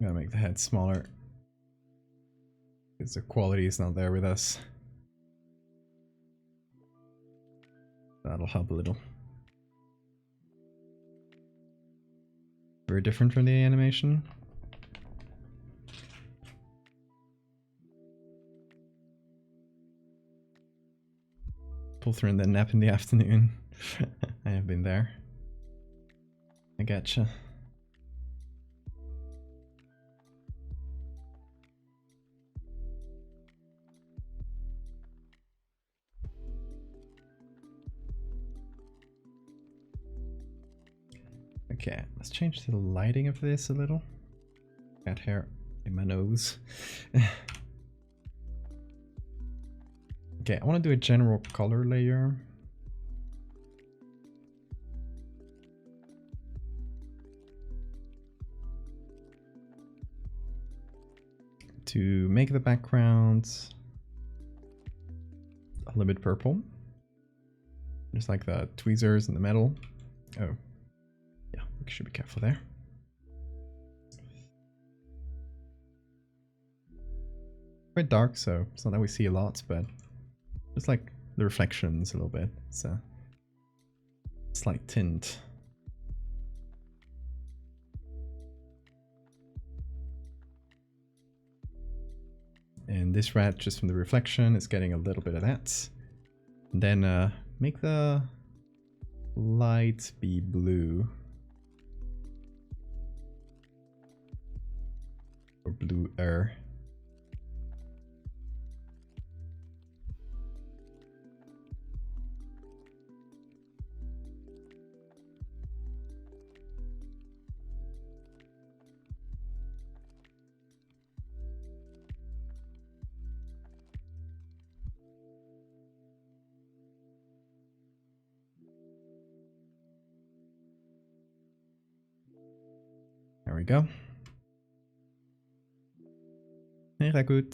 Speaker 1: Gotta make the head smaller, because the quality is not there with us. That'll help a little. Very different from the animation. Pull through in the nap in the afternoon. I have been there. I gotcha. Okay, let's change the lighting of this a little. Got hair in my nose. Okay, I want to do a general color layer. To make the background a little bit purple. Just like the tweezers in the metal. Oh. Yeah, we should be careful there. Quite dark, so it's not that we see a lot, but just like the reflections a little bit. It's a slight tint. And this rat, just from the reflection, is getting a little bit of that. And then make the light be blue. Or bluer. There we go. Mega gut.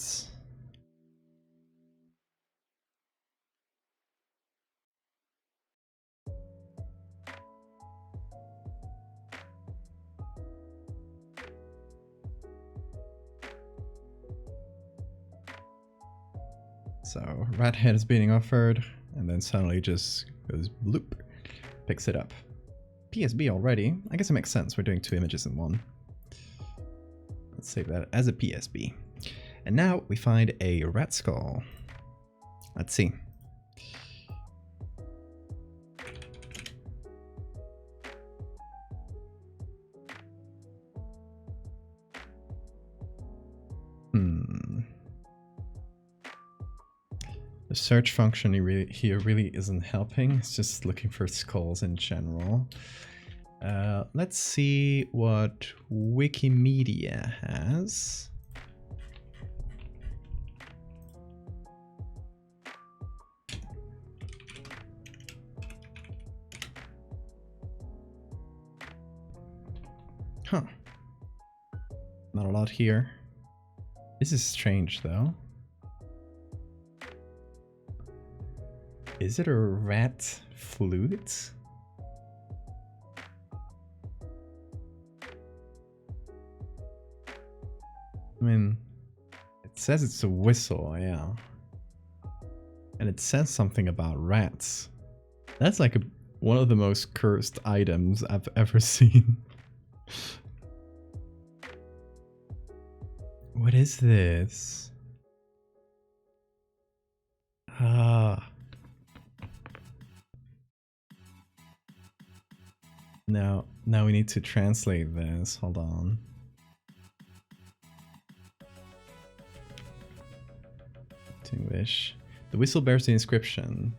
Speaker 1: So rat head is being offered, and then suddenly just goes bloop, picks it up. PSB already. I guess it makes sense. We're doing two images in one. Let's save that as a PSB. And now we find a rat skull. Let's see. The search function here really isn't helping. It's just looking for skulls in general. Let's see what Wikimedia has. Huh. Not a lot here. This is strange though. Is it a rat flute? I mean, it says it's a whistle, yeah. And it says something about rats. That's like one of the most cursed items I've ever seen. What is this? Ah. Now we need to translate this. Hold on. To English. The whistle bears the inscription.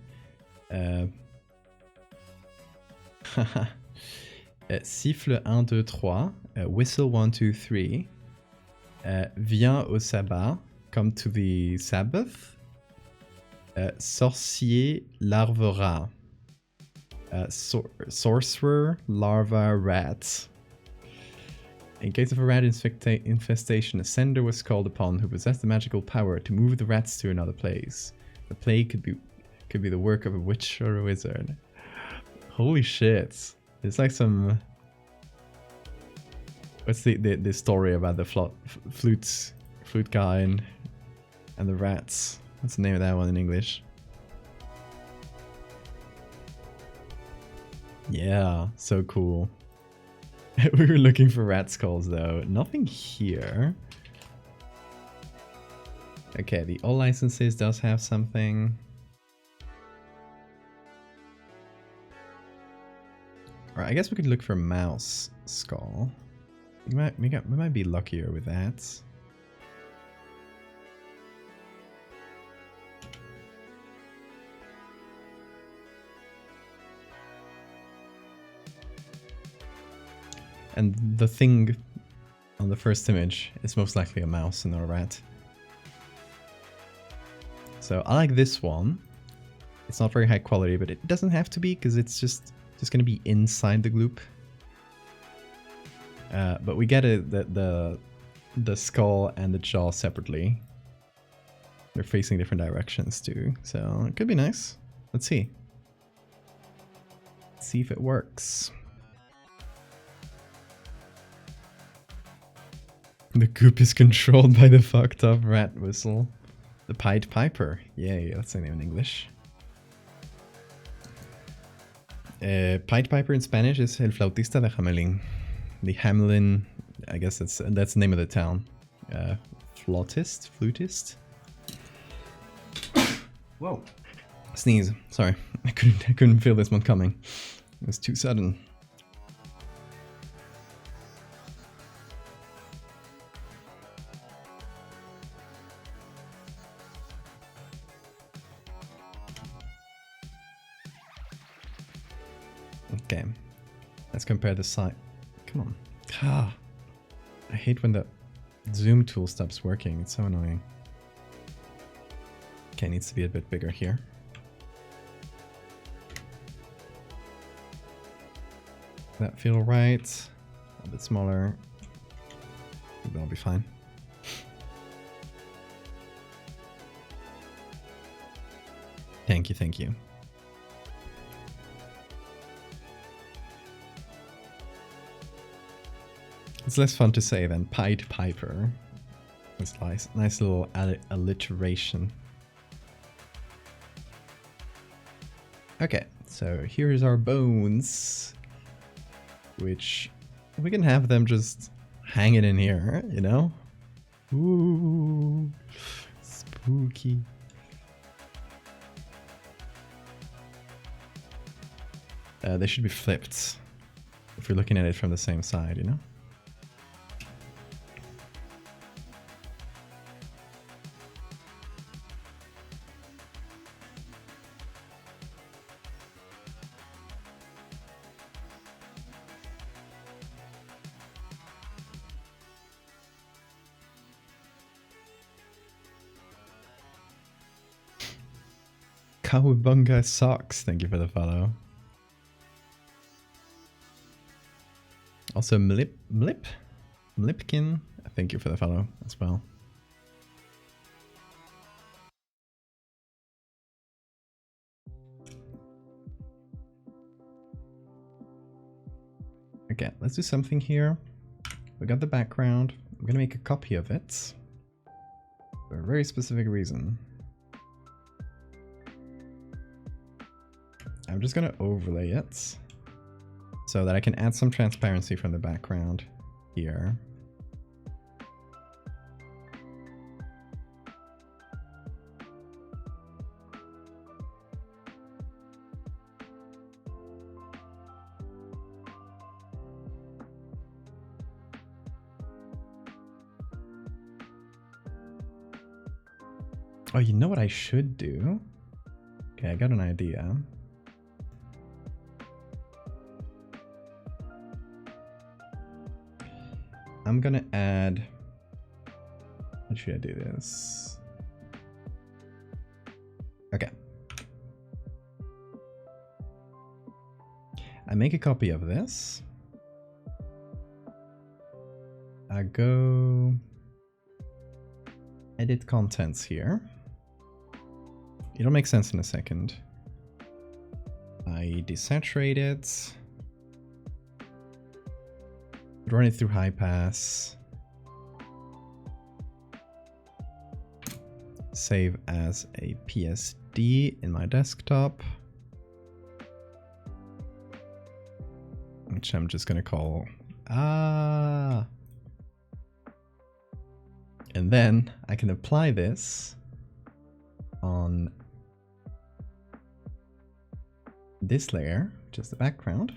Speaker 1: Siffle 1, 2, 3. Whistle 1, 2, 3. Viens au sabbat. Come to the Sabbath. Sorcier larvera. Sorcerer larva rat. In case of a rat infestation, a sender was called upon who possessed the magical power to move the rats to another place. The plague could be the work of a witch or a wizard. Holy shit! It's like some. What's the story about the flute guy and the rats? What's the name of that one in English? Yeah, so cool. We were looking for rat skulls though. Nothing here. Okay, the all licenses does have something. Alright, I guess we could look for mouse skull. We might be luckier with that. And the thing on the first image is most likely a mouse and not a rat. So I like this one. It's not very high quality, but it doesn't have to be because it's just going to be inside the gloop. But we get the skull and the jaw separately. They're facing different directions too, so it could be nice. Let's see. Let's see if it works. The Goop is controlled by the fucked up rat whistle. The Pied Piper. Yay, that's the name in English. Pied Piper in Spanish is El Flautista de Hamelin. The Hamelin, I guess that's the name of the town. Flutist? Whoa. Sneeze. Sorry, I couldn't feel this one coming. It was too sudden. Okay, let's compare the size. Come on. Ah, I hate when the zoom tool stops working. It's so annoying. Okay, needs to be a bit bigger here. Does that feel right? A little bit smaller. That'll be fine. Thank you, thank you. It's less fun to say than Pied Piper. It's nice little alliteration. Okay, so here's our bones, which we can have them just hanging in here, you know? Ooh, spooky. They should be flipped if we're looking at it from the same side, you know? Cowabunga Socks, thank you for the follow. Also, Mlipkin, thank you for the follow as well. Okay, let's do something here. We got the background. I'm gonna make a copy of it for a very specific reason. I'm just gonna overlay it so that I can add some transparency from the background here. Oh, you know what I should do? Okay, I got an idea. I'm gonna add... How should I do this? Okay. I make a copy of this. I go... Edit contents here. It'll make sense in a second. I desaturate it. Run it through high pass. Save as a PSD in my desktop. Which I'm just gonna call And then I can apply this on this layer, which is the background.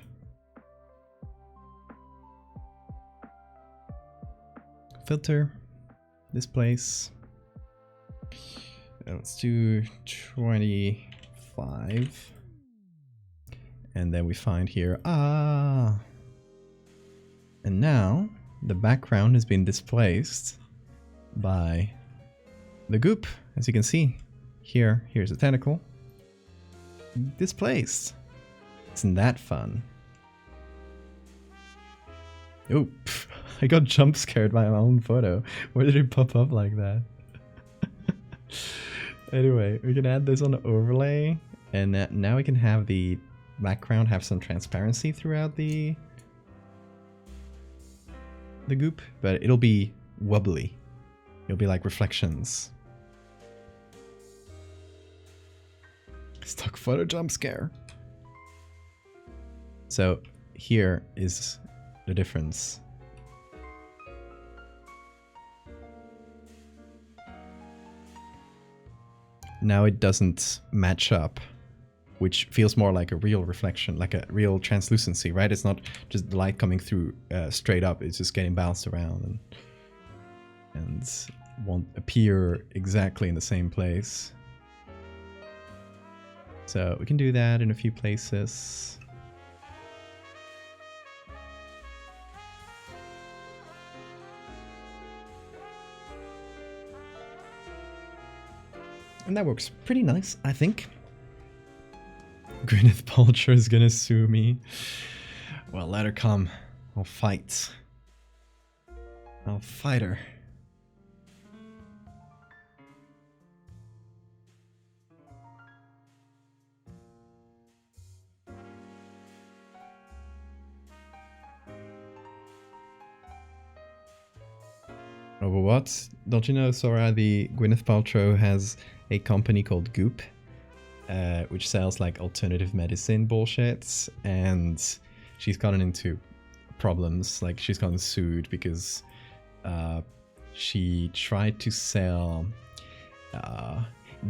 Speaker 1: Filter, displace. Let's do 25. And then we find here, and now the background has been displaced by the goop. As you can see here, here's a tentacle displaced. Isn't that fun? Oop, I got jump scared by my own photo. Where did it pop up like that? Anyway, we can add this on the overlay, and now we can have the background have some transparency throughout the goop, but it'll be wobbly. It'll be like reflections. Stock photo jump scare. So here is the difference. Now it doesn't match up, which feels more like a real reflection, like a real translucency, right? It's not just the light coming through straight up, it's just getting bounced around and won't appear exactly in the same place. So we can do that in a few places. And that works pretty nice, I think. Gwyneth Paltrow is gonna sue me. Well, let her come. I'll fight. I'll fight her. Oh, but what? Don't you know, Sora, the Gwyneth Paltrow has a company called Goop, which sells like alternative medicine bullshits, and she's gotten into problems. Like, she's gotten sued because she tried to sell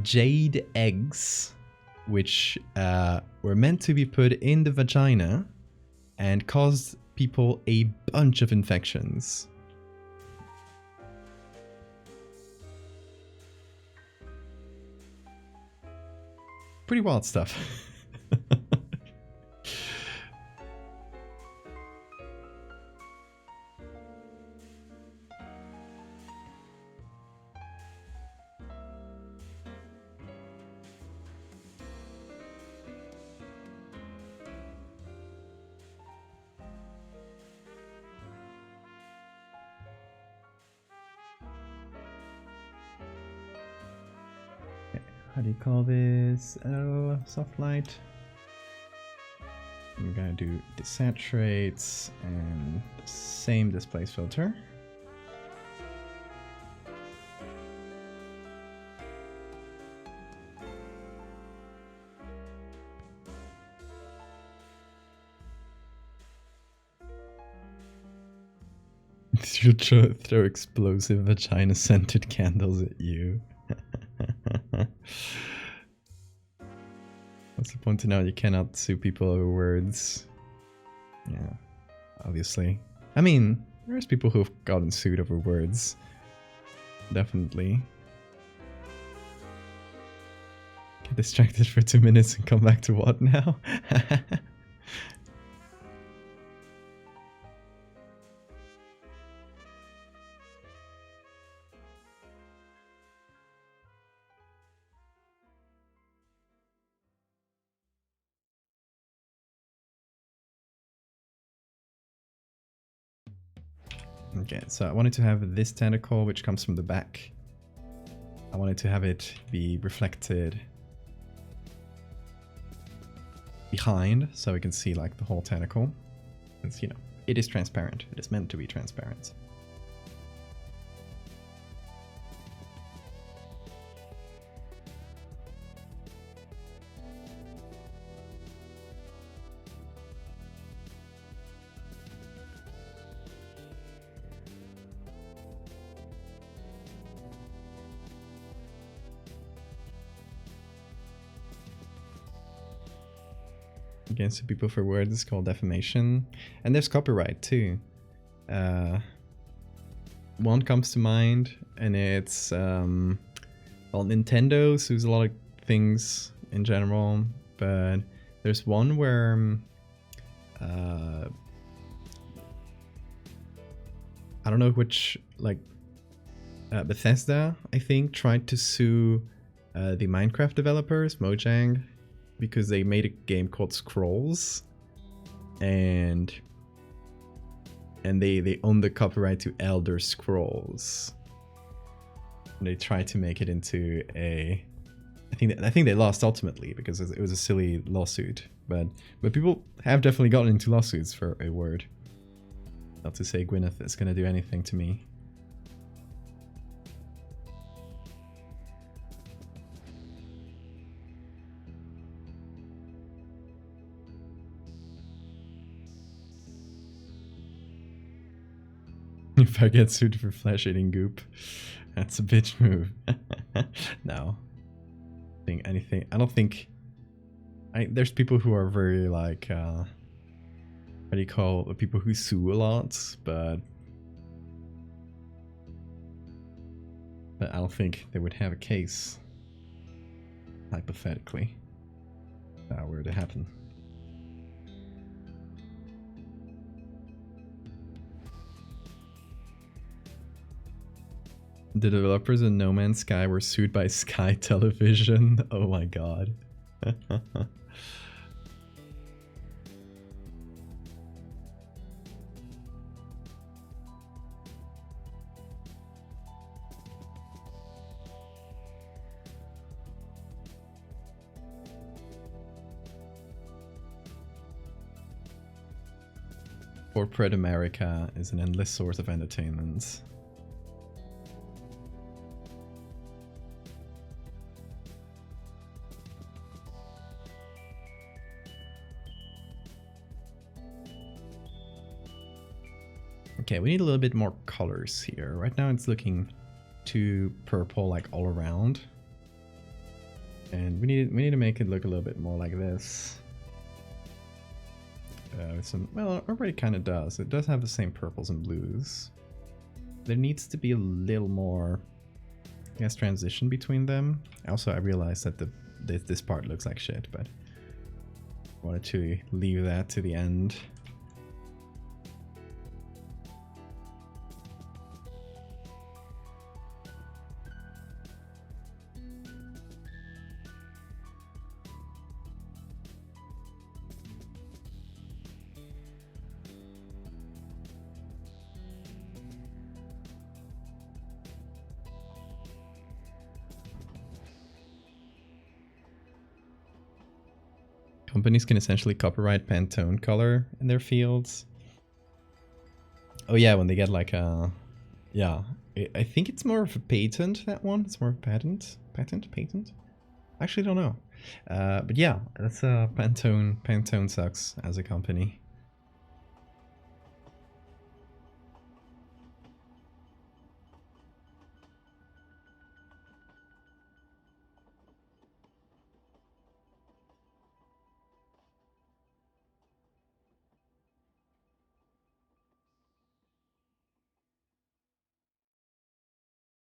Speaker 1: jade eggs, which were meant to be put in the vagina and caused people a bunch of infections. Pretty wild stuff. how do you call this? Soft light. I'm gonna do desaturates and the same displace filter. She'll throw explosive vagina-scented candles at you. What's the point to know you cannot sue people over words? Yeah, obviously. I mean, there's people who've gotten sued over words. Definitely. Get distracted for 2 minutes and come back to what now? Okay, so I wanted to have this tentacle, which comes from the back. I wanted to have it be reflected behind, so we can see like the whole tentacle. Since, you know, it is transparent. It is meant to be transparent. Against people for words is called defamation, and there's copyright too. One comes to mind, and it's well, Nintendo sues a lot of things in general, but there's one where I don't know which, like Bethesda, I think, tried to sue the Minecraft developers, Mojang, because they made a game called Scrolls, and they own the copyright to Elder Scrolls. And they tried to make it into a, I think they lost ultimately because it was a silly lawsuit. But people have definitely gotten into lawsuits for a word. Not to say Gwyneth is gonna do anything to me. If I get sued for flesh-eating Goop, that's a bitch move. No. I don't think... there's people who are very, like, what do you call it? People who sue a lot, but I don't think they would have a case, hypothetically, if that were to happen. The developers in No Man's Sky were sued by Sky Television. Oh my god. Corporate America is an endless source of entertainment. Okay, we need a little bit more colors here. Right now it's looking too purple, like all around. And we need to make it look a little bit more like this. With some, well, it already kind of does. It does have the same purples and blues. There needs to be a little more, I guess, transition between them. Also, I realized that this part looks like shit, but I wanted to leave that to the end. companies can essentially copyright Pantone color in their fields. Oh yeah, when they get like a... Yeah, I think it's more of a patent, that one. It's more of a patent? Patent? Actually, don't know. But yeah, that's Pantone. Pantone sucks as a company.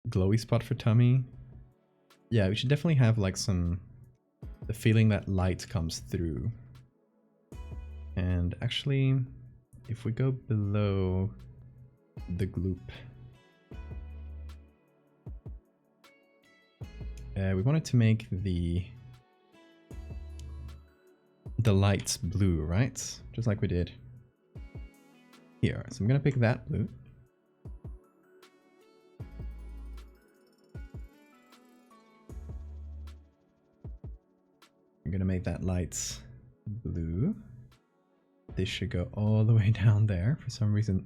Speaker 1: Glowy spot for tummy. Yeah, we should definitely have like some... the feeling that light comes through. And actually, if we go below the gloop, we wanted to make the lights blue, right? Just like we did here. So I'm gonna pick that blue. I'm gonna make that lights blue. This should go all the way down there. For some reason,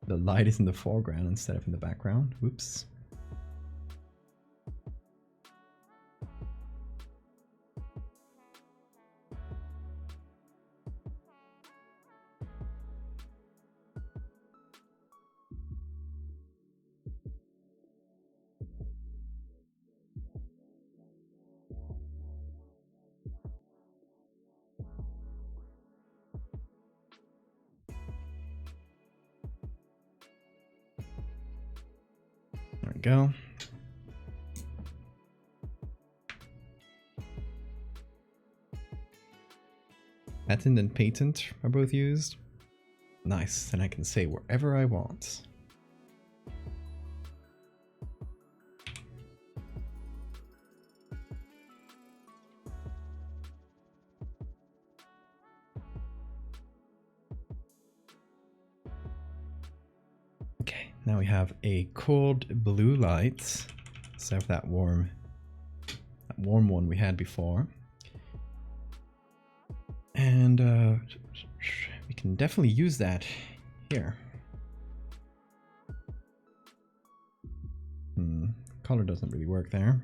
Speaker 1: the light is in the foreground instead of in the background. Whoops. There we go. Patent and patent are both used. Nice, and I can say wherever I want. Okay, now we have a cold blue light instead of that warm one we had before. And we can definitely use that here. Color doesn't really work there.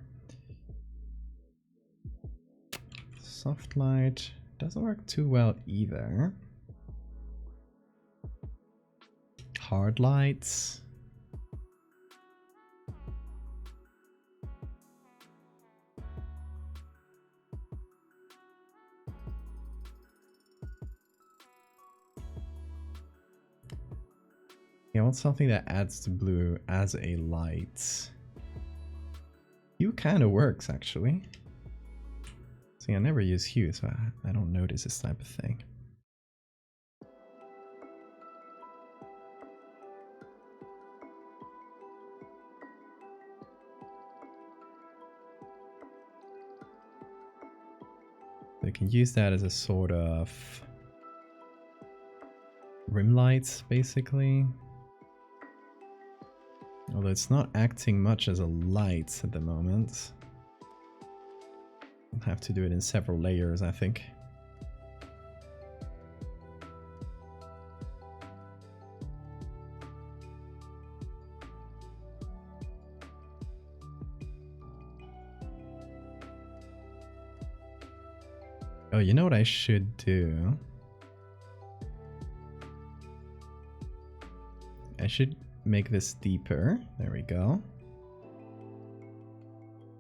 Speaker 1: Soft light doesn't work too well either. Hard lights. Yeah, I want something that adds to blue as a light. Hue kind of works, actually. See, I never use hue, so I don't notice this type of thing. They can use that as a sort of rim light, basically. Although it's not acting much as a light at the moment. I'll have to do it in several layers, I think. Oh, you know what I should do? I should make this deeper. There we go.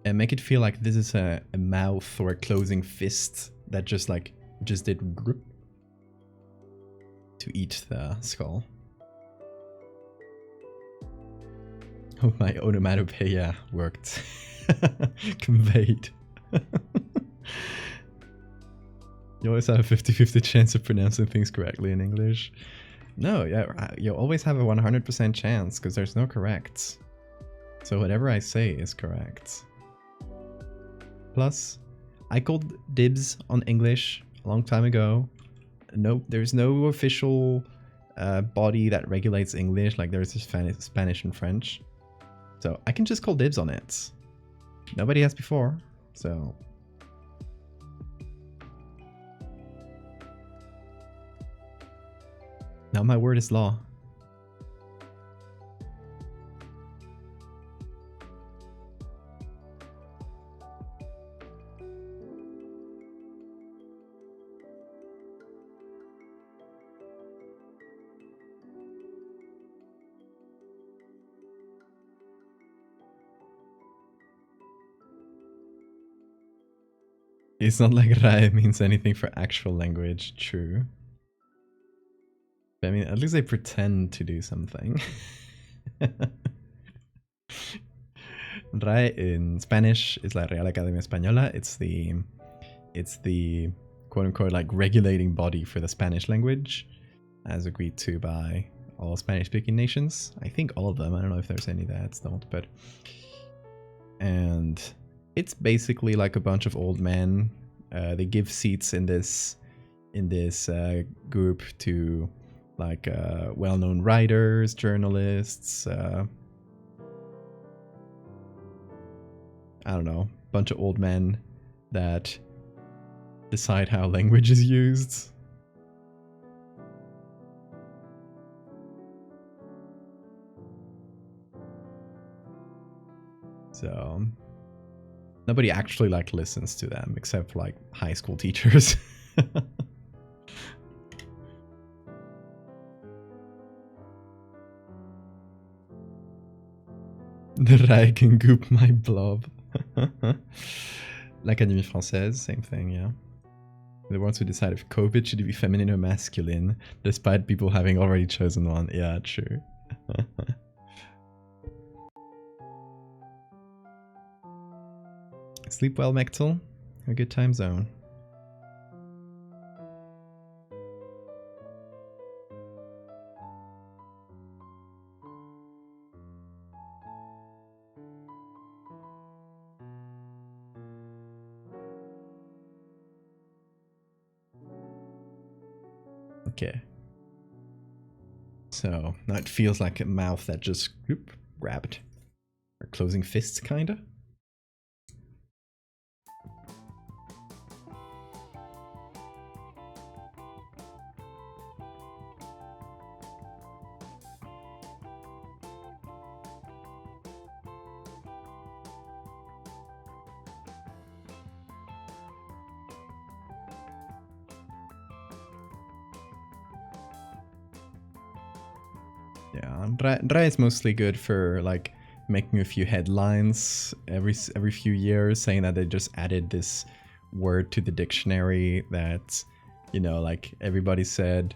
Speaker 1: And make it feel like this is a mouth or a closing fist that just did grip to eat the skull. Oh, my onomatopoeia worked. Conveyed. You always have a 50-50 chance of pronouncing things correctly in English. No, yeah, you always have a 100% chance because there's no corrects. So whatever I say is correct. Plus, I called dibs on English a long time ago. No, there's no official body that regulates English like there's Spanish and French. So I can just call dibs on it. Nobody has before, so... Now my word is law. It's not like RAE means anything for actual language, true. But I mean, at least they pretend to do something. RAE in Spanish is la Real Academia Española. It's the quote unquote like regulating body for the Spanish language, as agreed to by all Spanish speaking nations. I think all of them. I don't know if there's any that don't, but and it's basically like a bunch of old men. They give seats in this group to like well-known writers, journalists. I don't know, bunch of old men that decide how language is used. So nobody actually like listens to them except for like high school teachers. The RAE can goop my blob. L'Académie Française, same thing, yeah. The ones who decide if COVID should be feminine or masculine, despite people having already chosen one. Yeah, true. Sleep well, Mechtel. A good time zone. Okay. So now it feels like a mouth that just grabbed. Or closing fists, kinda. Yeah, RAE is mostly good for like making a few headlines every few years, saying that they just added this word to the dictionary that, you know, like everybody said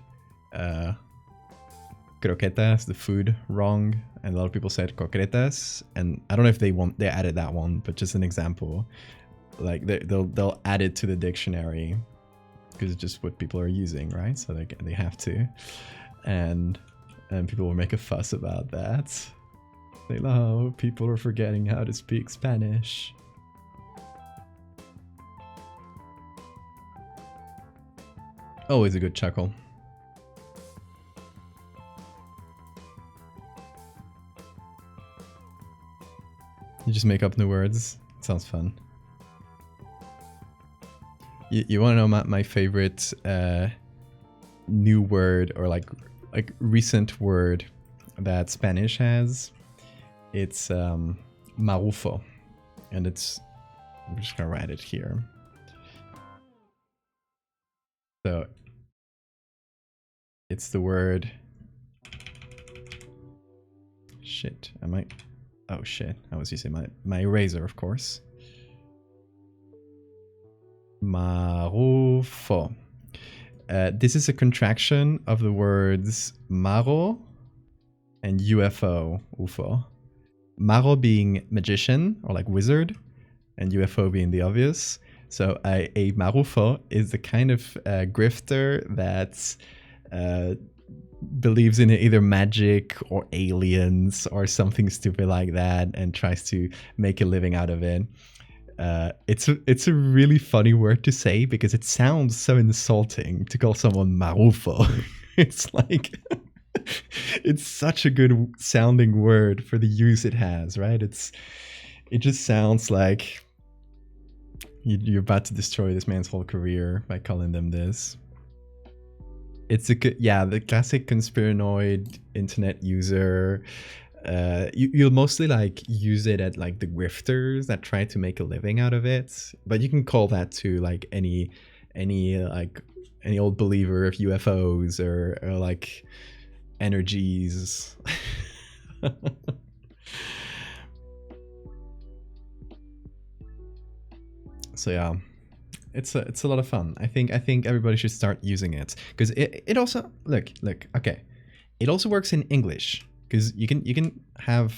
Speaker 1: croquetas, the food, wrong, and a lot of people said coquetas, and I don't know if they added that one, but just an example, like they'll add it to the dictionary because it's just what people are using, right? So they have to, and people will make a fuss about that. Say, oh, people are forgetting how to speak Spanish. Always a good chuckle. You just make up new words. It sounds fun. You want to know my favorite new word, or like recent word that Spanish has? It's marufo, and it's, I'm just gonna write it here. So it's the word, shit, oh shit, I was using my eraser, of course. Marufo. This is a contraction of the words maro and UFO, UFO. Maro being magician, or like wizard, and UFO being the obvious. So a marufo is the kind of grifter that believes in either magic or aliens or something stupid like that, and tries to make a living out of it. It's a really funny word to say because it sounds so insulting to call someone marufo. It's like it's such a good sounding word for the use it has, right? It just sounds like you're about to destroy this man's whole career by calling them this. It's yeah, the classic conspiranoid internet user. You'll mostly like use it at like the grifters that try to make a living out of it, but you can call that to like any old believer of UFOs or like energies. So yeah, it's a lot of fun. I think everybody should start using it because it also look okay. It also works in English because you can have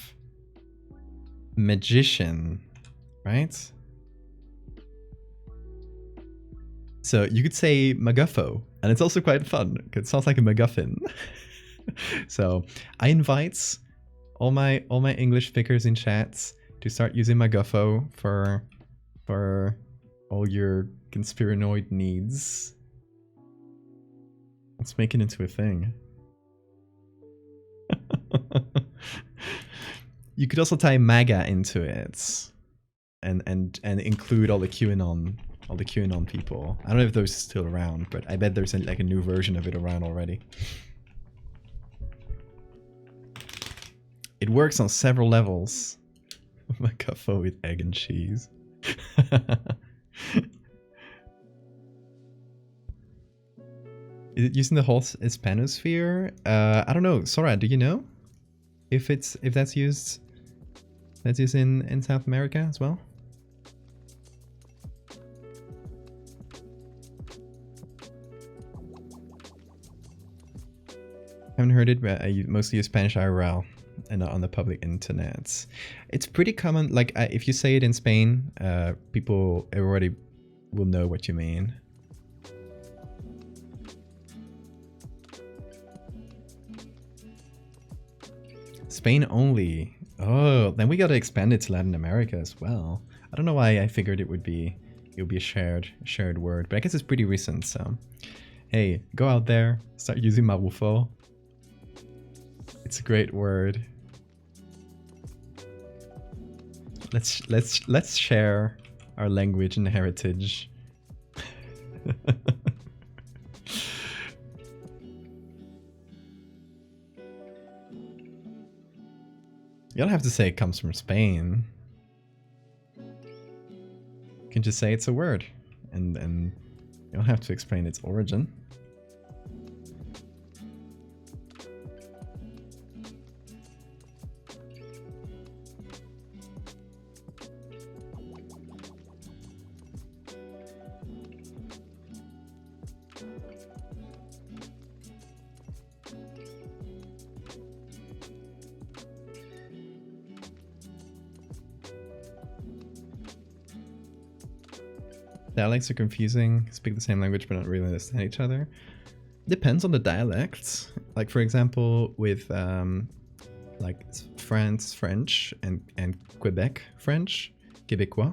Speaker 1: magician, right? So you could say MacGuffo, and it's also quite fun because it sounds like a MacGuffin. So I invite all my English speakers in chats to start using MacGuffo for all your conspiranoid needs. Let's make it into a thing. You could also tie MAGA into it, and include all the QAnon people. I don't know if those are still around, but I bet there's like a new version of it around already. It works on several levels. MacGuffo with egg and cheese. Is it using the whole Hispanosphere? I don't know. Sora, do you know if that's used in South America as well? Haven't heard it, but I mostly use Spanish IRL and not on the public internet. It's pretty common. Like if you say it in Spain, everybody will know what you mean. Spain only. Oh, then we gotta expand it to Latin America as well. I don't know why I figured it would be a shared word, but I guess it's pretty recent. So, hey, go out there, start using Marufo. It's a great word. Let's share our language and heritage. You don't have to say it comes from Spain. You can just say it's a word, and you don't have to explain its origin. Dialects are confusing, speak the same language but not really understand each other. Depends on the dialects. Like for example, with like France French and Quebec French, Québécois,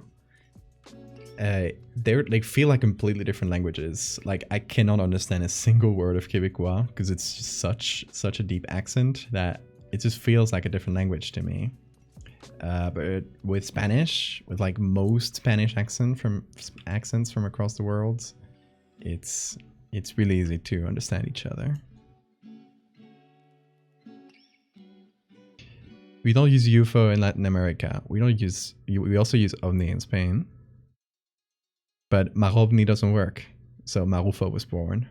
Speaker 1: they like feel like completely different languages. Like I cannot understand a single word of Québécois because it's just such a deep accent that it just feels like a different language to me. But with Spanish, with like most Spanish accents from across the world, it's really easy to understand each other. We don't use UFO in Latin America. We also use OVNI in Spain. But Marovni doesn't work, so Marufo was born.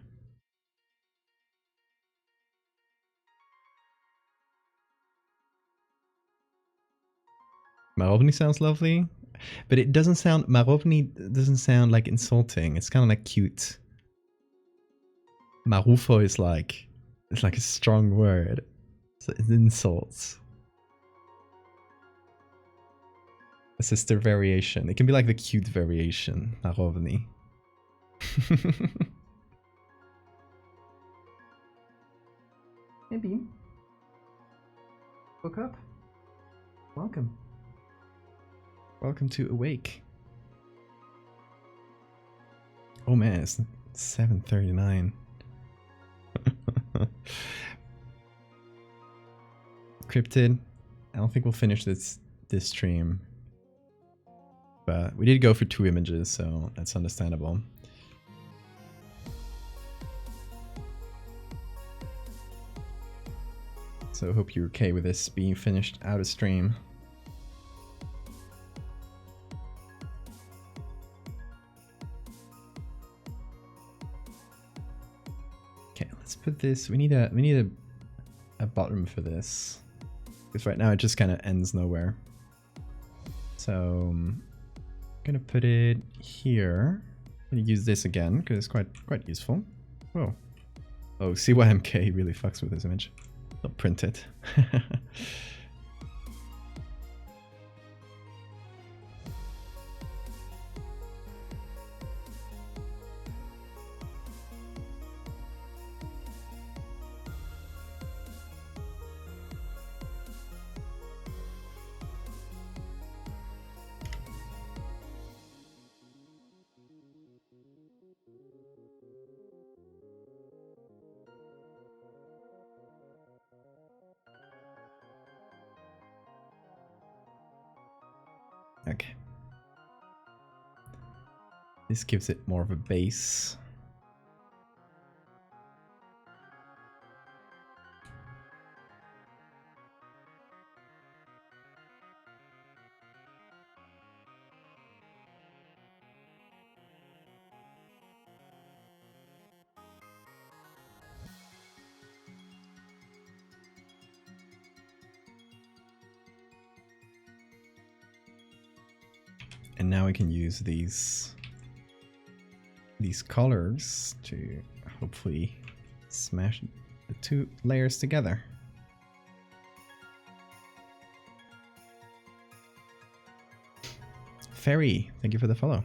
Speaker 1: Marovni sounds lovely, but Marovni doesn't sound like insulting. It's kind of like cute. Marufo is like, it's like a strong word. So it insults. A sister variation. It can be like the cute variation, Marovni. Hey Bean. Woke up? Welcome. Welcome to Awake. Oh man, it's 7:39. Cryptid. I don't think we'll finish this stream. But we did go for 2 images, so that's understandable. so hope you're okay with this being finished out of stream. Okay, let's put this. We need a bottom for this, because right now it just kind of ends nowhere. So I'm gonna put it here. I'm gonna use this again because it's quite useful. Whoa. Oh, CYMK really fucks with this image. I'll print it. Okay. This gives it more of a base. And now we can use these colors to hopefully smash the two layers together. Ferry, thank you for the follow.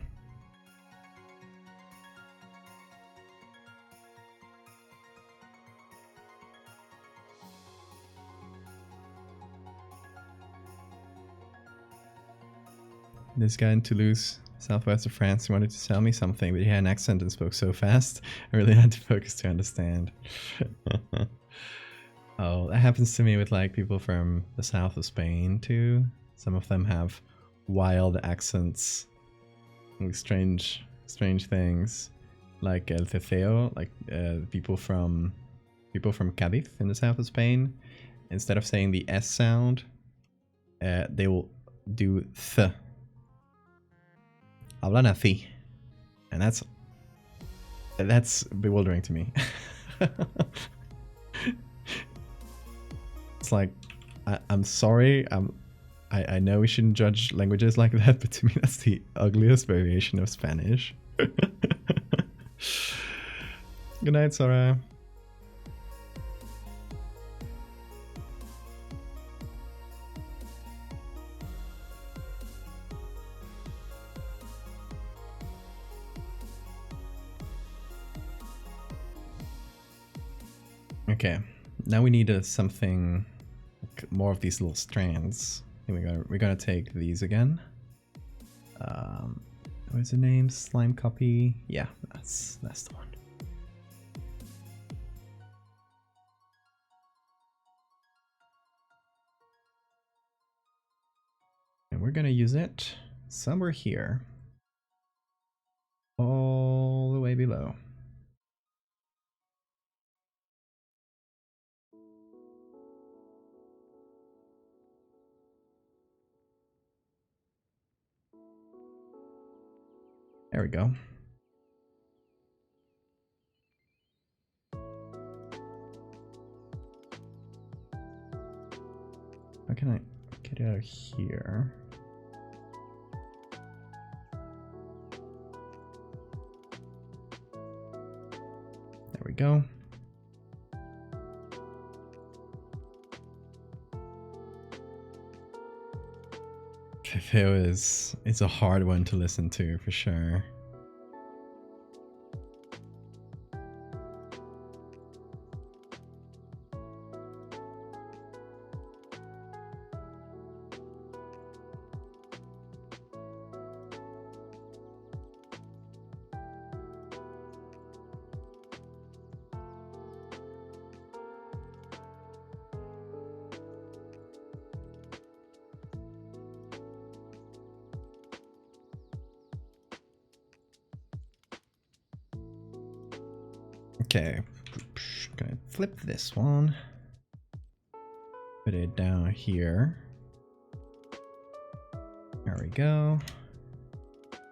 Speaker 1: This guy in Toulouse, southwest of France, wanted to sell me something, but he had an accent and spoke so fast, I really had to focus to understand. Oh, that happens to me with like people from the south of Spain too. Some of them have wild accents, like strange things, like el ceceo, like people from Cadiz in the south of Spain. Instead of saying the S sound, they will do th. Hablan así, and that's bewildering to me. It's like, I'm sorry, I know we shouldn't judge languages like that, but to me that's the ugliest variation of Spanish. Good night, Sora. Okay, now we need something more of these little strands. I think we're gonna take these again. What's the name? Slime copy. Yeah, that's the one. And we're gonna use it somewhere here, all the way below. There we go. How can I get out of here? There we go. Fefeo is a hard one to listen to for sure. Okay, gonna flip this one. put it down here. There we go.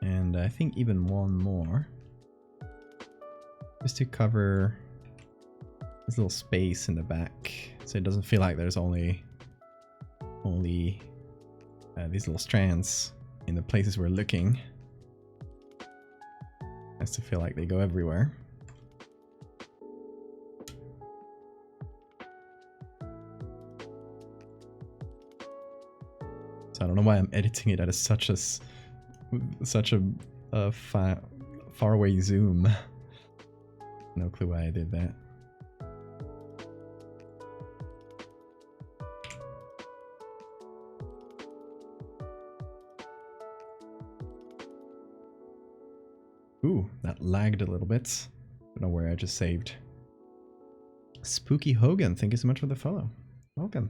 Speaker 1: And I think even one more. Just to cover this little space in the back. So it doesn't feel like there's only these little strands in the places we're looking. It has to feel like they go everywhere. So I don't know why I'm editing it at such a far away zoom. No clue why I did that. Ooh, that lagged a little bit. Don't know where I just saved. Spooky Hogan, thank you so much for the follow. Welcome.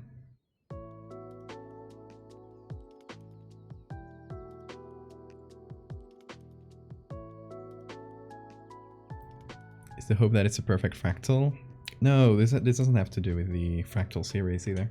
Speaker 1: Is the hope that it's a perfect fractal? No, this doesn't have to do with the fractal series either.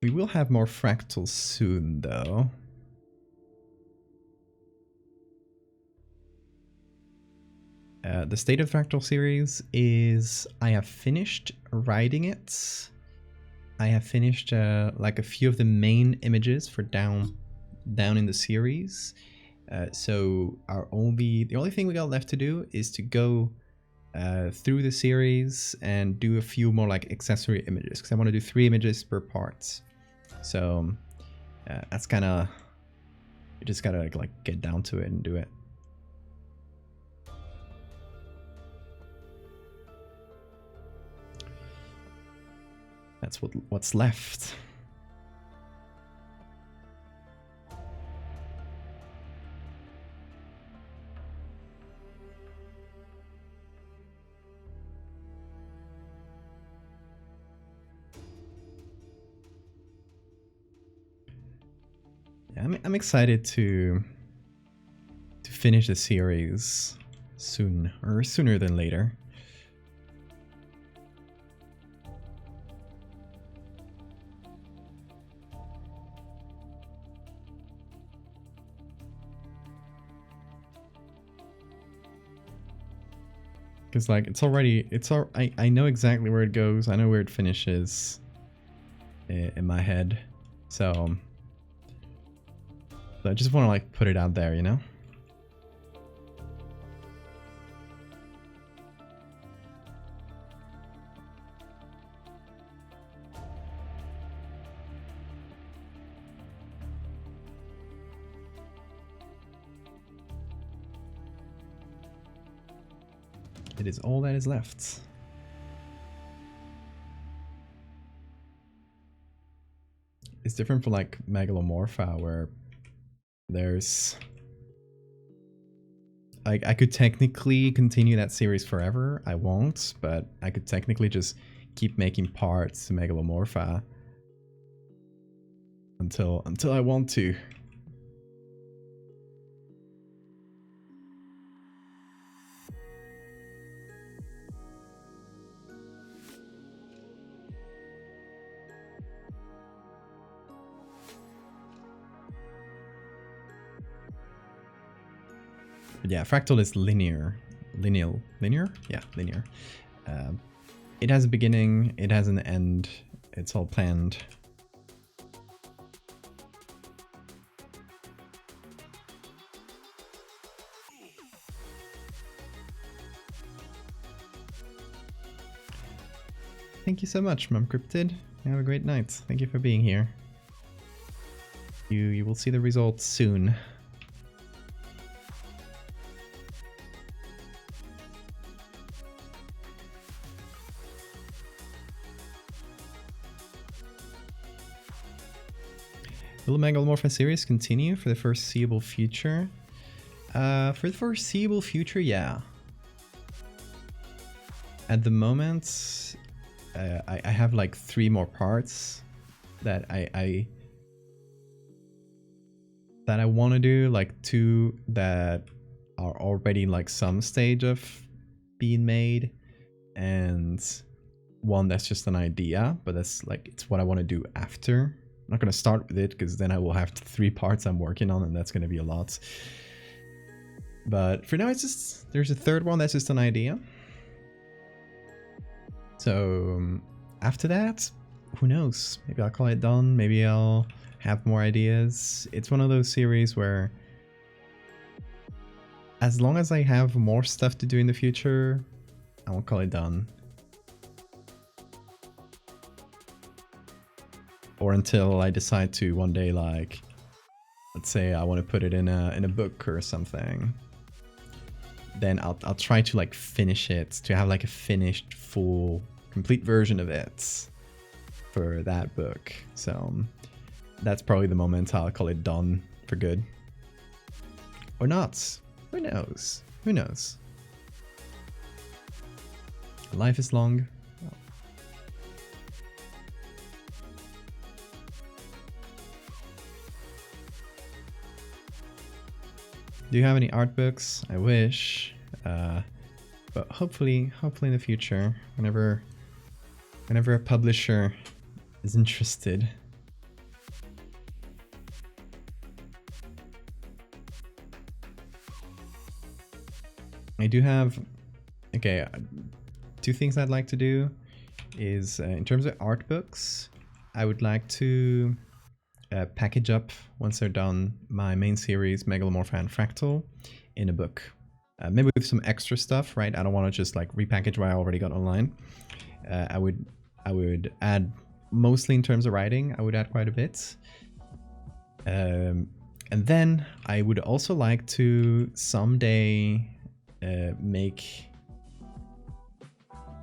Speaker 1: We will have more fractals soon, though. The state of the fractal series is I have finished writing it. I have finished like a few of the main images for down in the series. So the only thing we got left to do is to go through the series and do a few more like accessory images, because I want to do 3 images per part. So that's kind of, you just gotta like get down to it and do it. That's what's left. Yeah, I'm excited to finish the series soon, or sooner than later. Because like I know exactly where it goes. I know where it finishes in my head. So I just want to like put it out there, you know? It is all that is left. It's different from like Megalomorpha, where there's like, I could technically continue that series forever. I won't, but I could technically just keep making parts to Megalomorpha until I want to. But yeah, Fractal is linear. Linear? Yeah, linear. It has a beginning, it has an end, it's all planned. Thank you so much, Mum Cryptid. Have a great night. Thank you for being here. You will see the results soon. Will the Megalomorpha series continue for the foreseeable future? For the foreseeable future, yeah. At the moment, I have like 3 more parts that I want to do, like 2 that are already like some stage of being made, and 1 that's just an idea, but that's like, it's what I want to do after. I'm not going to start with it because then I will have 3 parts I'm working on, and that's going to be a lot. But for now, it's just, there's a 3rd one that's just an idea. So after that, who knows? Maybe I'll call it done. Maybe I'll have more ideas. It's one of those series where as long as I have more stuff to do in the future, I won't call it done. Or until I decide to one day, like, let's say I want to put it in a book or something. Then I'll try to like finish it, to have like a finished, full, complete version of it for that book. So that's probably the moment I'll call it done for good. Or not. Who knows? Who knows? Life is long. Do you have any art books? I wish, but hopefully in the future, whenever a publisher is interested. I do have, okay, 2 things I'd like to do is, in terms of art books, I would like to package up, once they're done, my main series, Megalomorph and Fractal, in a book. Maybe with some extra stuff, right? I don't want to just like repackage what I already got online. I would add, mostly in terms of writing, I would add quite a bit. And then I would also like to someday make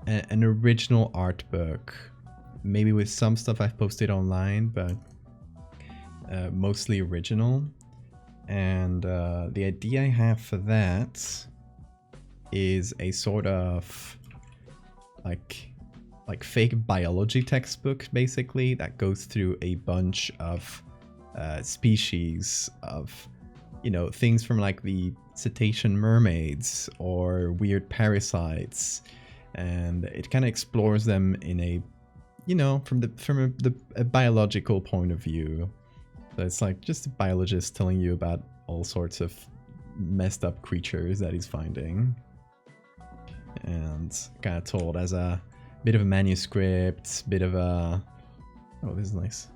Speaker 1: an original art book, maybe with some stuff I've posted online, but mostly original. And the idea I have for that is a sort of like fake biology textbook, basically, that goes through a bunch of species of, you know, things from like the cetacean mermaids or weird parasites, and it kind of explores them in a, you know, from a biological point of view. So it's like just a biologist telling you about all sorts of messed up creatures that he's finding, and kind of told as a bit of a manuscript, bit of a, oh, this is nice.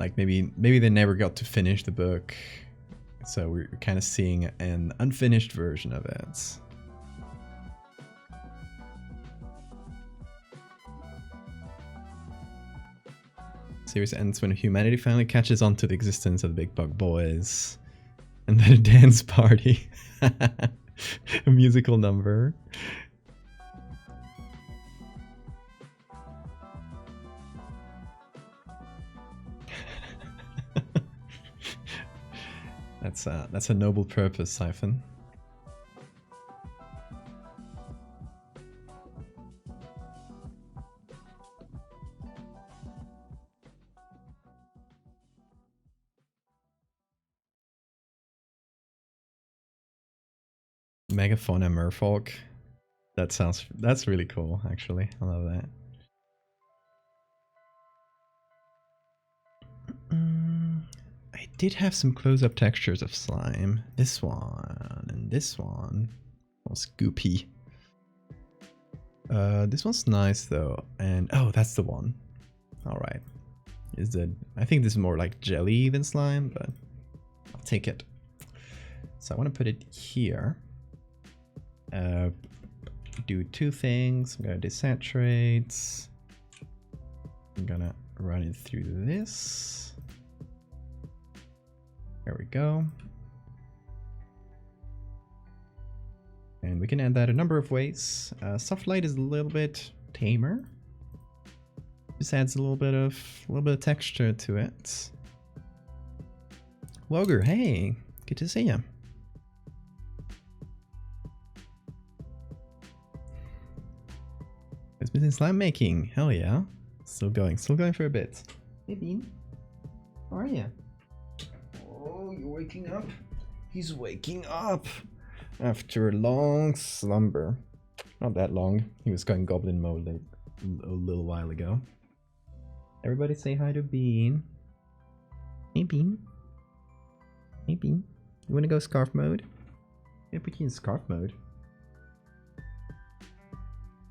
Speaker 1: Like maybe they never got to finish the book, so we're kind of seeing an unfinished version of it. Series ends when humanity finally catches on to the existence of the big bug boys, and then a dance party, a musical number. That's a noble purpose, Siphon. Megafauna merfolk. That's really cool, actually. I love that. I did have some close-up textures of slime. This one and this one was goopy. This one's nice though, and oh, that's the one. All right, I think this is more like jelly than slime, but I'll take it. So I want to put it here. Do 2 things. I'm gonna desaturate. I'm gonna run it through this. There we go. And we can add that a number of ways. Soft light is a little bit tamer. Just adds a little bit of texture to it. Woger, hey, good to see you. It's been slime making. Hell yeah. Still going for a bit. Hey Bean. How are you? Oh, you're waking up? He's waking up after a long slumber. Not that long. He was going goblin mode like a little while ago. Everybody say hi to Bean. Hey Bean. Hey Bean. You wanna go scarf mode? Yeah, put you in scarf mode.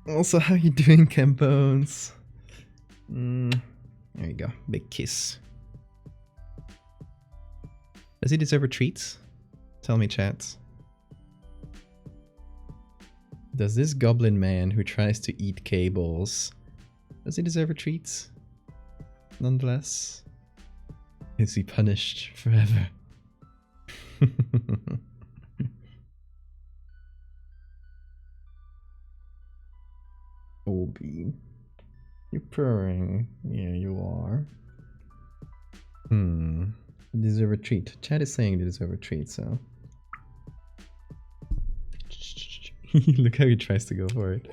Speaker 1: Also, how you doing, Cambones? There you go. Big kiss. Does he deserve a treat? Tell me, chat. Does this goblin man who tries to eat cables, does he deserve a treat? Nonetheless? Is he punished forever? Oh, Bean. You're purring. Yeah, you are. You deserve a treat. Chat is saying you deserve a treat, so. Look how he tries to go for it.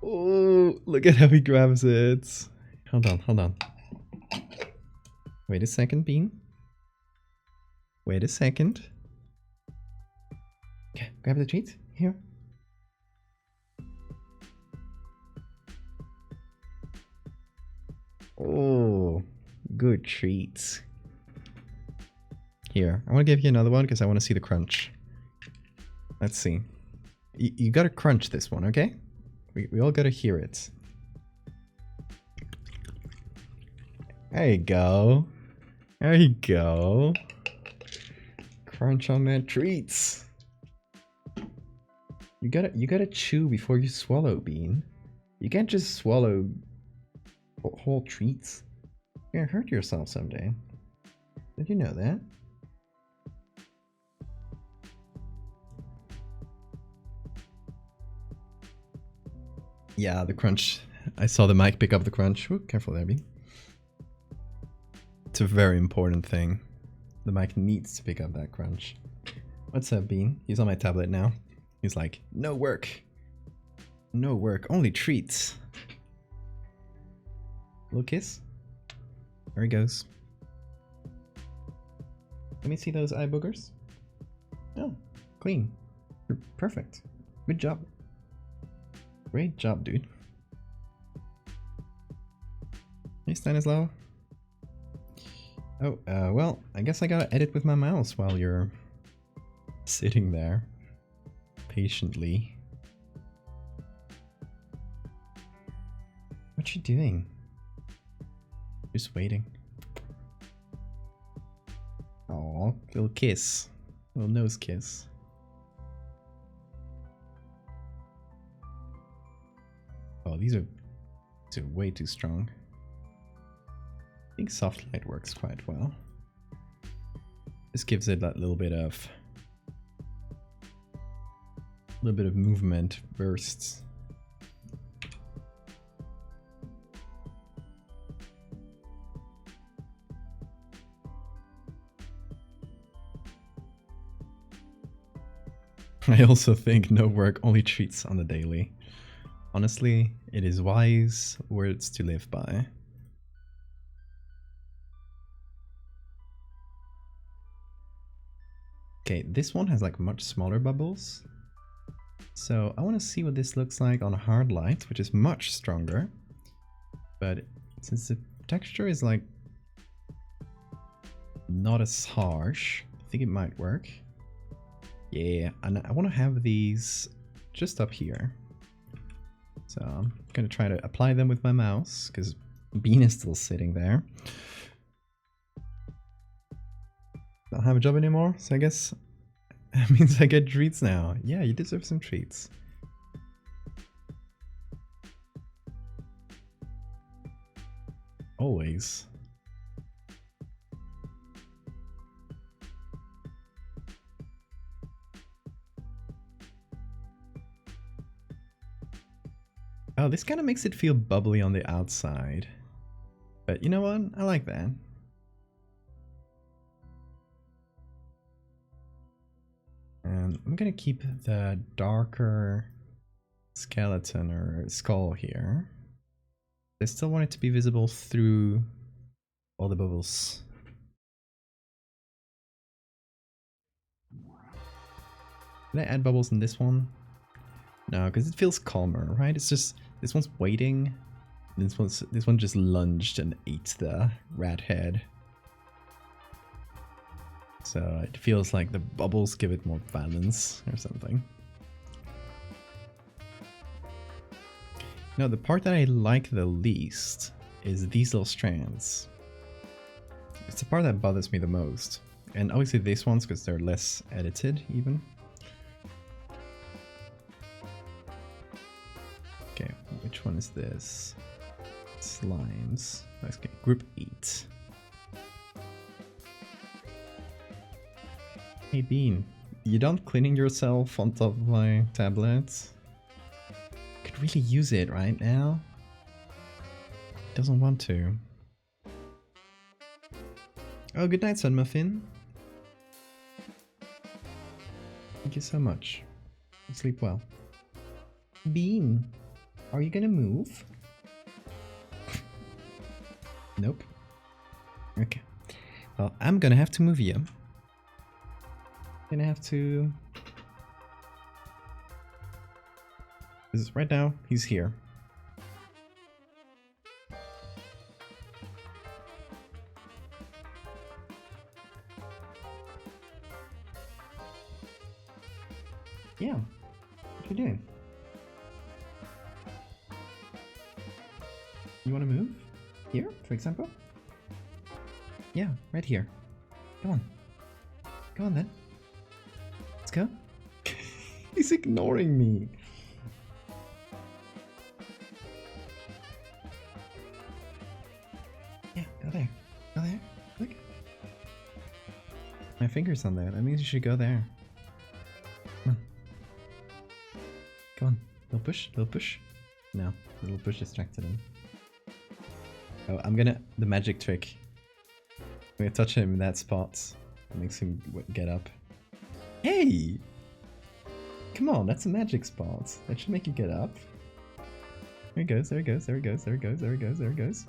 Speaker 1: Oh, look at how he grabs it. Hold on, hold on. Wait a second, Bean. Wait a second. Okay, grab the treat. Here. Oh, good treats. Here, I want to give you another one because I want to see the crunch. Let's see. You gotta crunch this one, okay? We all gotta hear it. There you go. There you go. Crunch on that treats. You gotta chew before you swallow, Bean. You can't just swallow whole treats. You're gonna hurt yourself someday. Did you know that? Yeah, the crunch. I saw the mic pick up the crunch. Ooh, careful there, Bean. It's a very important thing. The mic needs to pick up that crunch. What's up, Bean? He's on my tablet now. He's like, no work. No work, only treats. Little kiss. There he goes. Let me see those eye boogers. Oh, clean. You're perfect. Good job. Great job, dude. Hey, Stanislaw. Oh, well, I guess I gotta edit with my mouse while you're sitting there patiently. What you doing? Just waiting. Oh, little kiss. Little nose kiss. Oh, these are way too strong. I think soft light works quite well. This gives it that little bit of movement bursts. I also think no work, only treats on the daily. Honestly, it is wise words to live by. Okay, this one has like much smaller bubbles. So I want to see what this looks like on hard light, which is much stronger. But since the texture is like not as harsh, I think it might work. Yeah, and I want to have these just up here. So I'm going to try to apply them with my mouse, because Bean is still sitting there. Don't have a job anymore, so I guess that means I get treats now. Yeah, you deserve some treats. Always. Oh, this kind of makes it feel bubbly on the outside. But you know what? I like that. And I'm gonna keep the darker skeleton or skull here. I still want it to be visible through all the bubbles. Can I add bubbles in this one? No, because it feels calmer, right? It's just this one's waiting. This one just lunged and ate the rat head. So it feels like the bubbles give it more balance or something. No, the part that I like the least is these little strands. It's the part that bothers me the most. And obviously these ones, because they're less edited even. Okay, which one is this? Slimes. Okay, group 8. Hey Bean, you done cleaning yourself on top of my tablet? Could really use it right now. Doesn't want to. Oh, good night, Sun Muffin. Thank you so much. Sleep well. Bean, are you gonna move? Nope. Okay. Well, I'm gonna have to move you. Gonna have to. Because right now he's here. Yeah. What you doing? You want to move? Here, for example? Yeah, right here. Come on. Come on then. Let's go. He's ignoring me. Yeah, go there. Go there. Look. My finger's on there. That means you should go there. Come on. Come on. Little push. Little push. No. Little push distracted him. Oh, I'm gonna... The magic trick. I'm gonna touch him in that spot. It makes him get up. Hey! Come on, that's a magic spot. That should make you get up. There he goes, there he goes, there he goes, there he goes, there he goes, there he goes.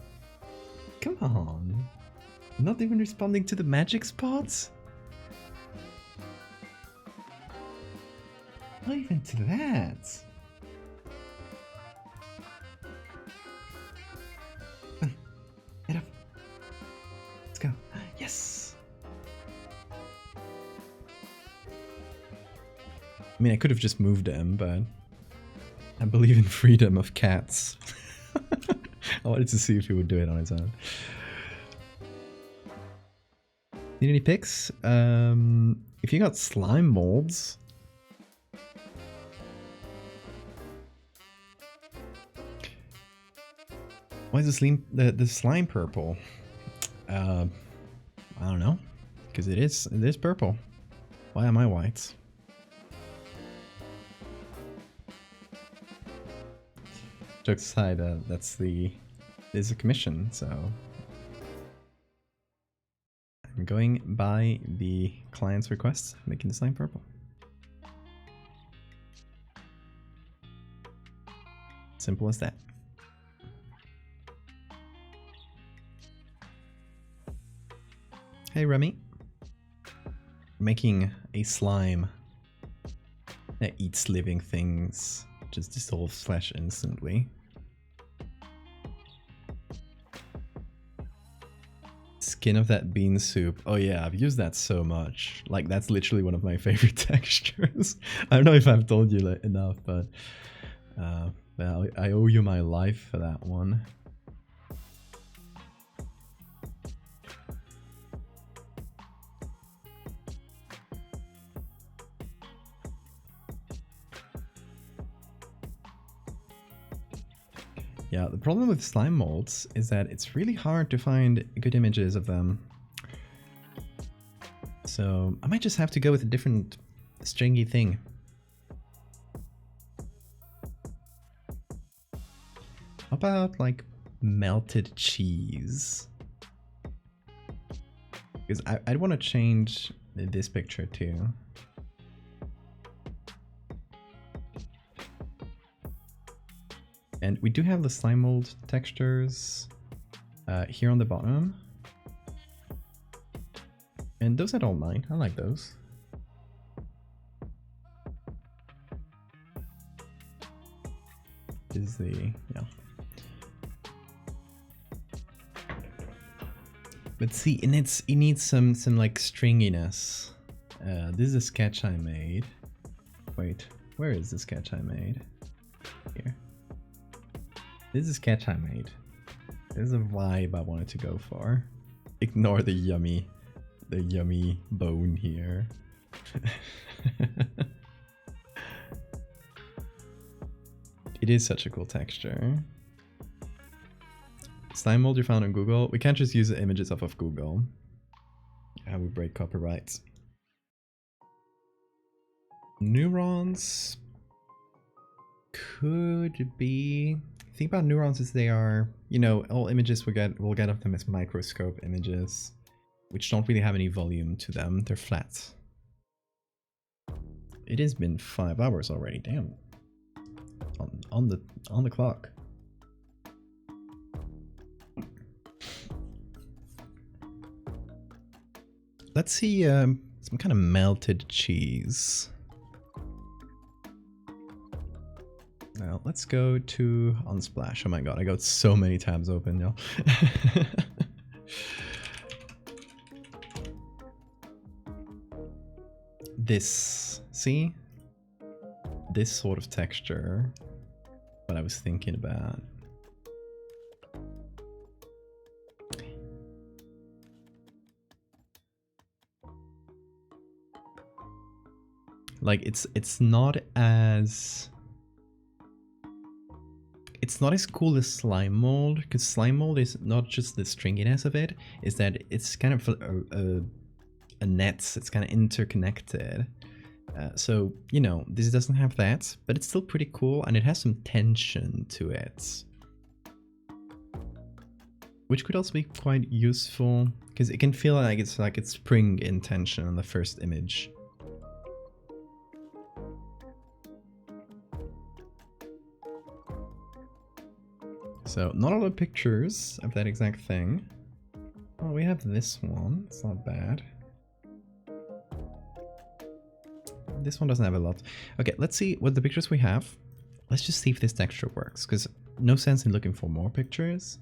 Speaker 1: Come on. Not even responding to the magic spots? Not even to that. Get up. Let's go. Yes! I mean, I could have just moved him, but I believe in freedom of cats. I wanted to see if he would do it on his own. Need any picks? If you got slime molds... Why is the slime purple? I don't know. Because it is purple. Why am I white? Jokes aside, there's a commission, so I'm going by the client's request, making the slime purple. Simple as that. Hey Remy, making a slime that eats living things, just dissolves flesh instantly. Skin of that bean soup. Oh yeah, I've used that so much. Like, that's literally one of my favorite textures. I don't know if I've told you enough, but well, I owe you my life for that one. Yeah, the problem with slime molds is that it's really hard to find good images of them. So I might just have to go with a different stringy thing. How about like melted cheese? Because I'd want to change this picture too. And we do have the slime mold textures here on the bottom. And those I don't mind. I like those. This is the, yeah. But see, it needs some like stringiness. This is a sketch I made. Wait, where is the sketch I made? Here. This is a sketch I made. This is a vibe I wanted to go for. Ignore the yummy bone here. It is such a cool texture. Slime mold you found on Google. We can't just use the images off of Google. Yeah, we break copyrights. Neurons could be. The thing about neurons is they are, you know, all images we'll get of them as microscope images, which don't really have any volume to them. They're flat. It has been 5 hours already. Damn. On the clock. Let's see some kind of melted cheese. Now let's go to Unsplash. Oh my god, I got so many tabs open, y'all. This, see? This sort of texture, what I was thinking about. Like it's not as cool as slime mold, because slime mold is not just the stringiness of it, is that it's kind of a net, it's kind of interconnected. So, you know, this doesn't have that, but it's still pretty cool and it has some tension to it. Which could also be quite useful, because it can feel like it's spring in tension on the first image. So, not a lot of pictures of that exact thing. Oh, we have this one. It's not bad. This one doesn't have a lot. Okay, let's see what the pictures we have. Let's just see if this texture works, because no sense in looking for more pictures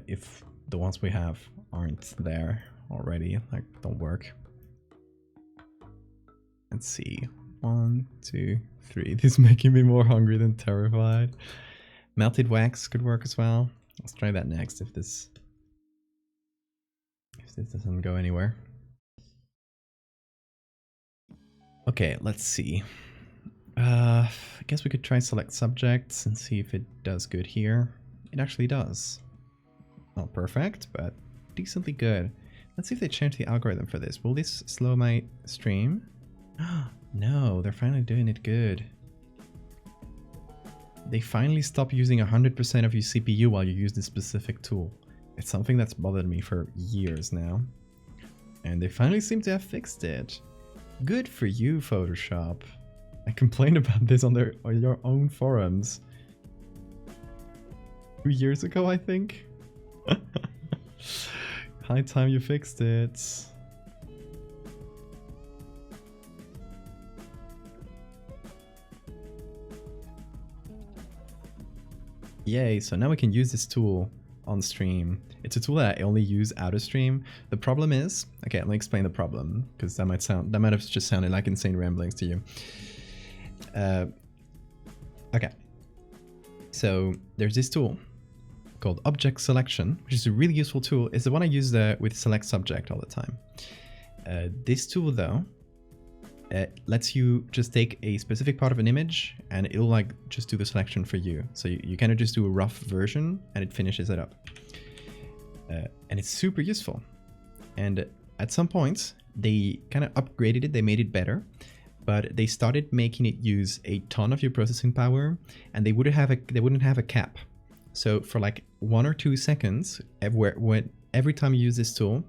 Speaker 1: if the ones we have aren't there already, like don't work. Let's see. 1, 2, 3. This is making me more hungry than terrified. Melted wax could work as well. Let's try that next if this doesn't go anywhere. Okay, let's see. I guess we could try select subjects and see if it does good here. It actually does. Not perfect, but decently good. Let's see if they change the algorithm for this. Will this slow my stream? No, they're finally doing it good. They finally stop using 100% of your CPU while you use this specific tool. It's something that's bothered me for years now. And they finally seem to have fixed it. Good for you, Photoshop. I complained about this on your own forums 2 years ago, I think. High time you fixed it. Yay, so now we can use this tool on stream. It's a tool that I only use out of stream. The problem is, okay, let me explain the problem, because that might have just sounded like insane ramblings to you. Okay, so there's this tool called Object Selection, which is a really useful tool. It's the one I use with Select Subject all the time. This tool though, lets you just take a specific part of an image and it'll like just do the selection for you. So you kind of just do a rough version and it finishes it up. And it's super useful. And at some point they kind of upgraded it, they made it better, but they started making it use a ton of your processing power, and they wouldn't have a cap. So for like 1 or 2 seconds, every time you use this tool,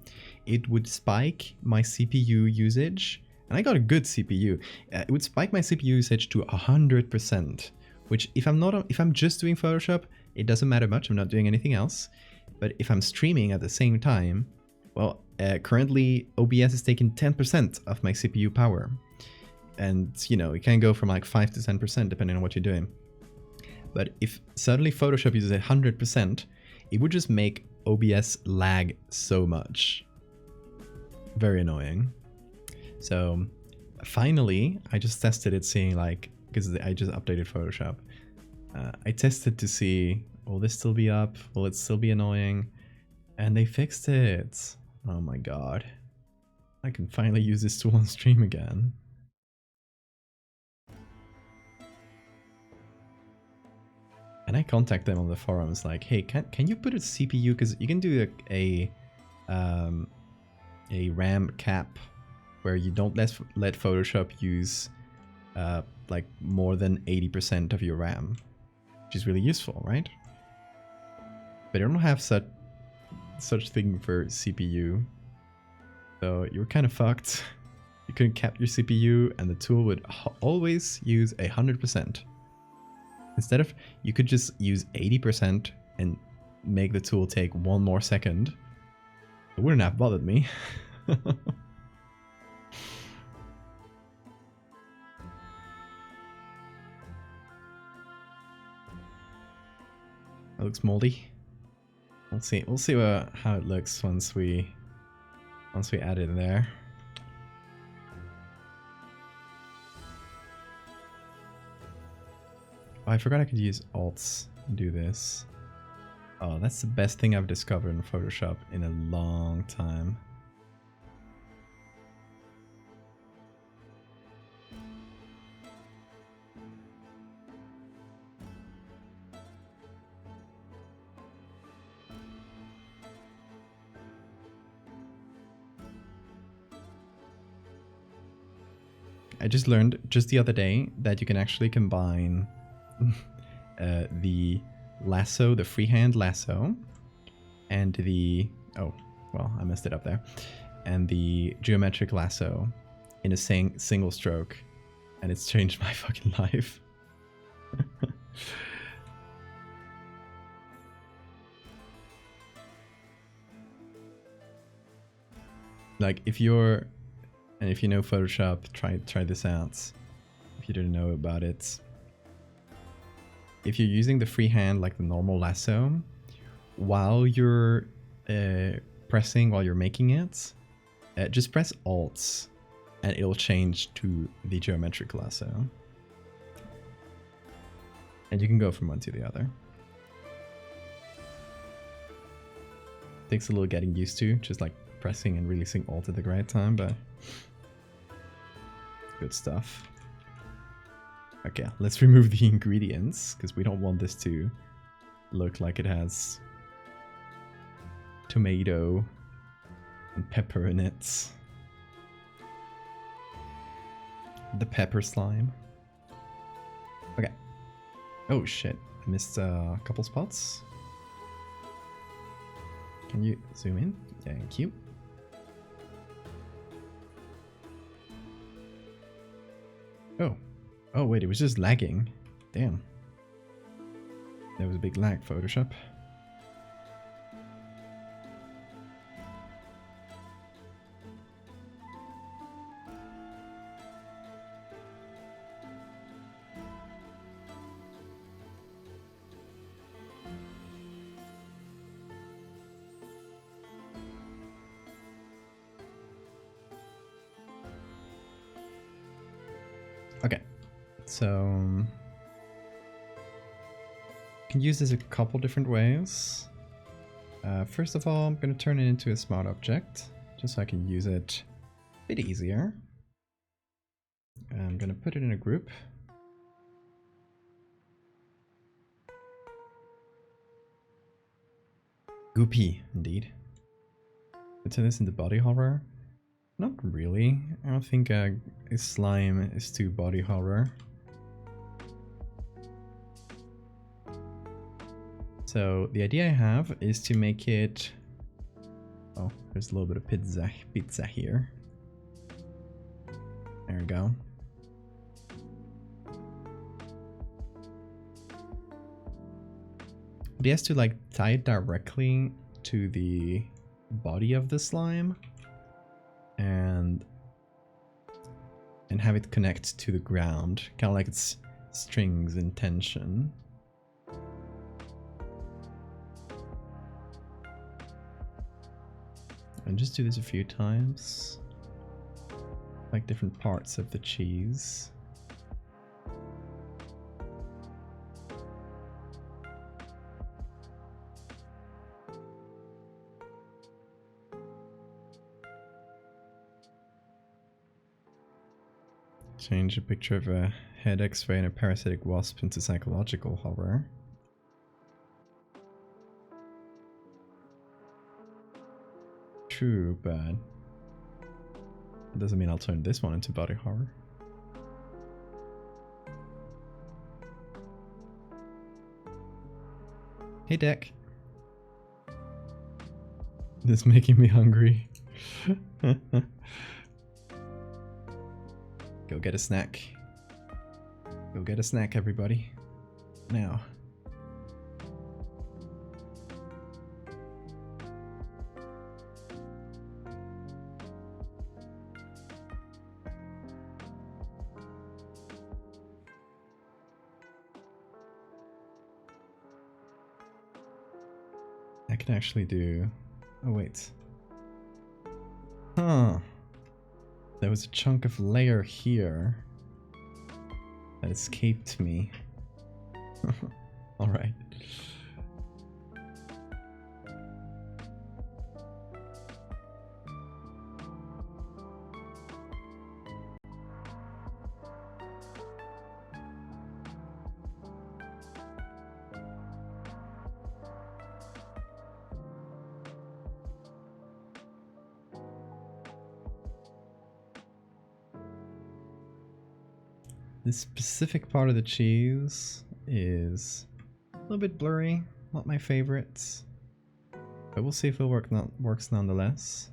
Speaker 1: it would spike my CPU usage. And I got a good CPU. It would spike my CPU usage to 100%, which if I'm just doing Photoshop, it doesn't matter much. I'm not doing anything else. But if I'm streaming at the same time, well, currently OBS is taking 10% of my CPU power. And, you know, it can go from like 5 to 10% depending on what you're doing. But if suddenly Photoshop uses 100%, it would just make OBS lag so much. Very annoying. So finally, I just tested it, seeing like, because I just updated Photoshop. I tested to see, will this still be up? Will it still be annoying? And they fixed it. Oh my god. I can finally use this tool on stream again. And I contact them on the forums like, hey, can you put a CPU? Because you can do a RAM cap where you don't let Photoshop use like more than 80% of your RAM, which is really useful, right? But I don't have such thing for CPU, so you're kind of fucked. You couldn't cap your CPU, and the tool would always use 100%. Instead of, you could just use 80% and make the tool take 1 more second. It wouldn't have bothered me. That looks moldy. We'll see how it looks once we add it there. Oh, I forgot I could use alts and do this. Oh, that's the best thing I've discovered in Photoshop in a long time. I just learned just the other day that you can actually combine the lasso, the freehand lasso, and the, oh, well, I messed it up there, and the geometric lasso in a single stroke, and it's changed my fucking life. Like, if you know Photoshop, try this out. If you didn't know about it, if you're using the freehand, like the normal lasso, while you're pressing, while you're making it, just press Alt, and it'll change to the geometric lasso. And you can go from one to the other. Takes a little getting used to, just like pressing and releasing Alt at the right time, but good stuff. Okay, let's remove the ingredients, because we don't want this to look like it has tomato and pepper in it. The pepper slime. Okay. Oh shit, I missed a couple spots. Can you zoom in? Thank you. Oh wait, it was just lagging. Damn. There was a big lag, Photoshop. Okay. So, you can use this a couple different ways. First of all, I'm going to turn it into a smart object, just so I can use it a bit easier. I'm going to put it in a group. Goopy, indeed. Put this in the body horror. Not really. I don't think slime is too body horror. So the idea I have is to make it... Oh, there's a little bit of pizza here. There we go. But he has to like tie it directly to the body of the slime and have it connect to the ground, kind of like it's strings in tension. And just do this a few times, like different parts of the cheese. Change a picture of a head X-ray and a parasitic wasp into psychological horror. True, but it doesn't mean I'll turn this one into body horror. Hey, Deck. This is making me hungry. Go get a snack. Go get a snack, everybody. Now. I can actually do... Oh, wait. Huh. There was a chunk of layer here that escaped me. Alright. This specific part of the cheese is a little bit blurry, not my favorites, but we'll see if it works nonetheless.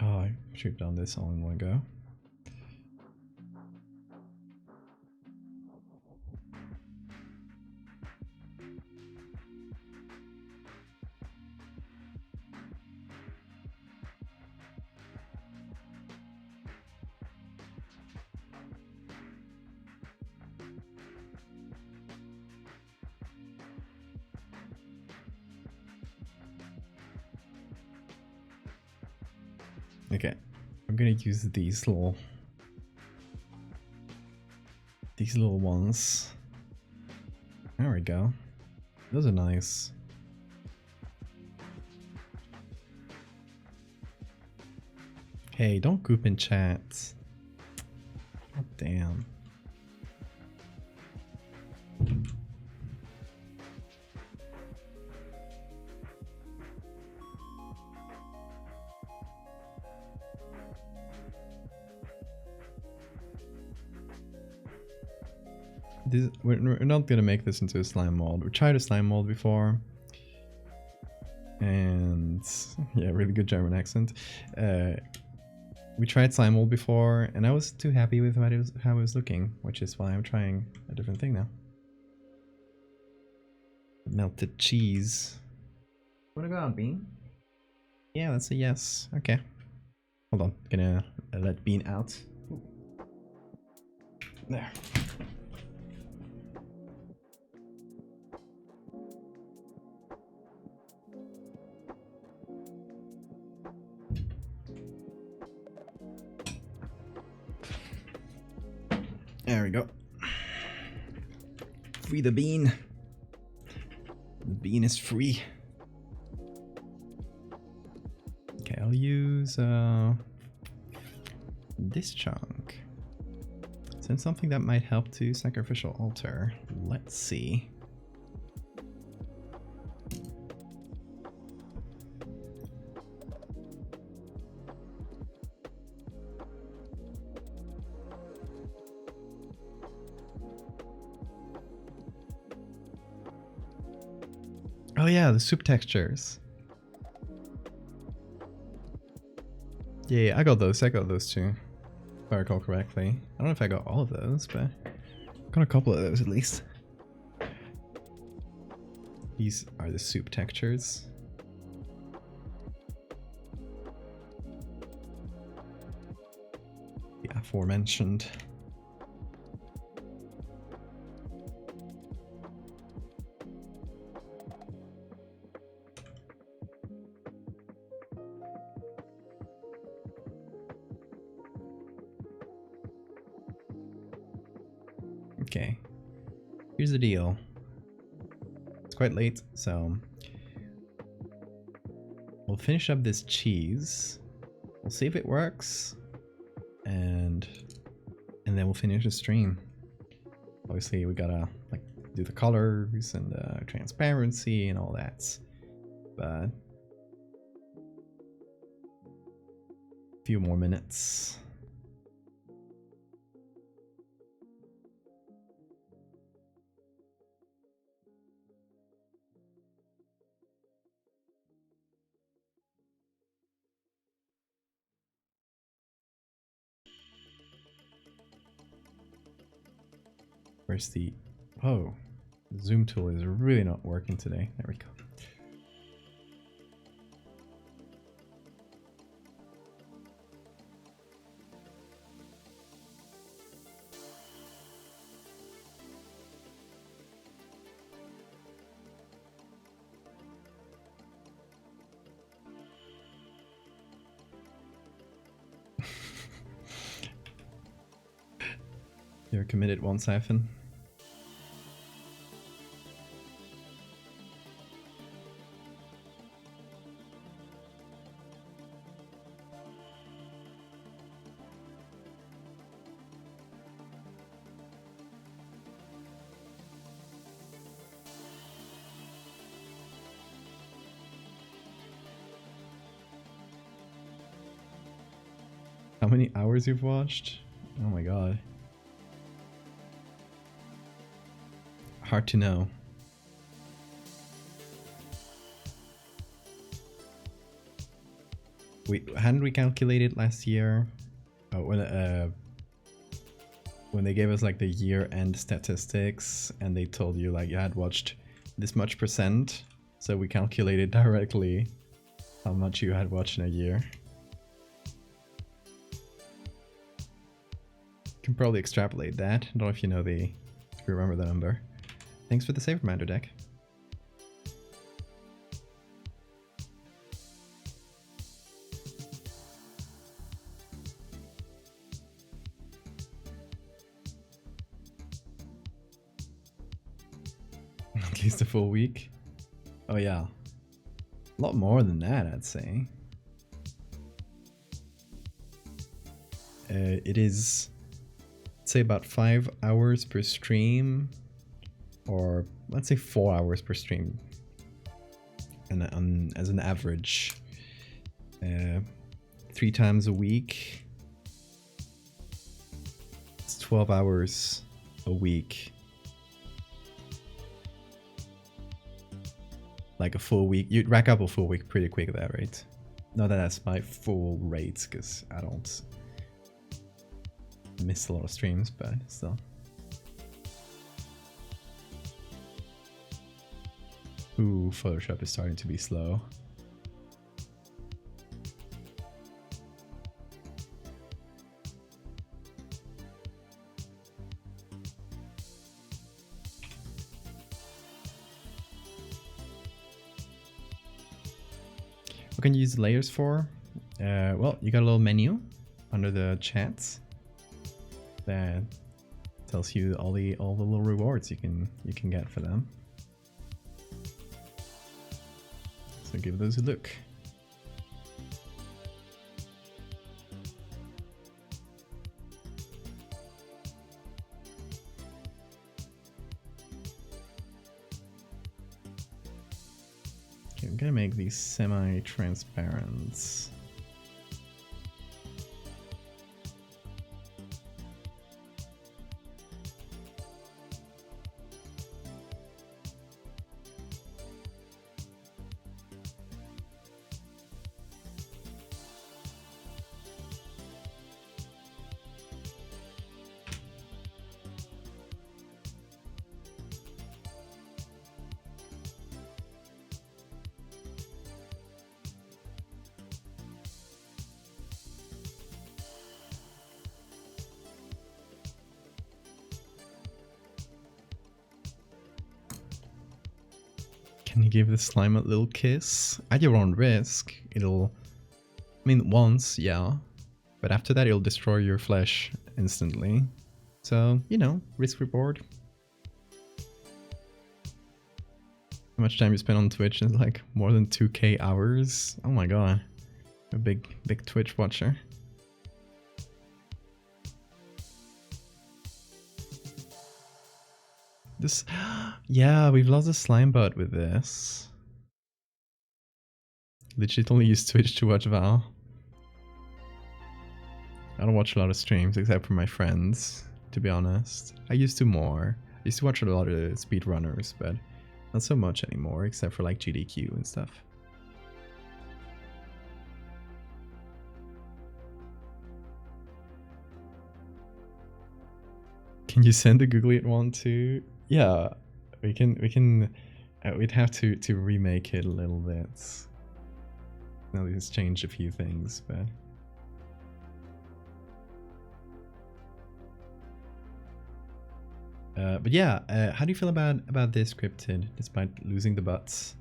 Speaker 1: Oh, I should have done this all in one go. Okay, I'm gonna use these little ones. There we go. Those are nice. Hey, don't Goop in chat. God damn. We're not gonna make this into a slime mold. We tried a slime mold before, and yeah, really good German accent. We tried slime mold before, and I was too happy with how it was looking, which is why I'm trying a different thing now. Melted cheese. Wanna go out, Bean? Yeah, that's a yes. Okay. Hold on, gonna let Bean out. There. There we go. Free the bean. The bean is free. Okay, I'll use this chunk. Send something that might help to sacrificial altar. Let's see. Oh yeah, the soup textures. Yeah, I got those too. If I recall correctly. I don't know if I got all of those, but I got a couple of those at least. These are the soup textures. The aforementioned. Okay, here's the deal. It's quite late, so we'll finish up this cheese. We'll see if it works, and then we'll finish the stream. Obviously, we gotta like do the colors and the transparency and all that, but a few more minutes. Where's the... Oh, the zoom tool is really not working today. There we go. You're committed one siphon. How many hours you've watched? Oh my god. Hard to know. Hadn't we calculated last year? Oh, when they gave us like the year-end statistics and they told you like you had watched this much percent, so we calculated directly how much you had watched in a year. Can probably extrapolate that. I don't know if you know if you remember the number. Thanks for the save reminder deck. At least a full week. Oh yeah. A lot more than that, I'd say. It is, say, about 5 hours per stream, or let's say 4 hours per stream, and as an average, 3 times a week. It's 12 hours a week. Like a full week, you'd rack up a full week pretty quick at that rate. Not that that's my full rate, because I don't miss a lot of streams, but still. Ooh, Photoshop is starting to be slow. What can you use the layers for? Well, you got a little menu under the chats that tells you all the little rewards you can get for them. So give those a look. Okay, I'm gonna make these semi-transparent. Can you give the slime a little kiss? At your own risk. It'll... I mean, once, yeah. But after that, it'll destroy your flesh instantly. So, you know, risk reward. How much time you spend on Twitch is like more than 2k hours. Oh my god. A big Twitch watcher. This, yeah, we've lost a slime bot with this. Legit only use Twitch to watch Val. I don't watch a lot of streams except for my friends, to be honest. I used to more. I used to watch a lot of speedrunners, but not so much anymore, except for like GDQ and stuff. Can you send the Googly one too? Yeah, we'd have to remake it a little bit. Now let's change a few things, but yeah, how do you feel about this cryptid despite losing the butts?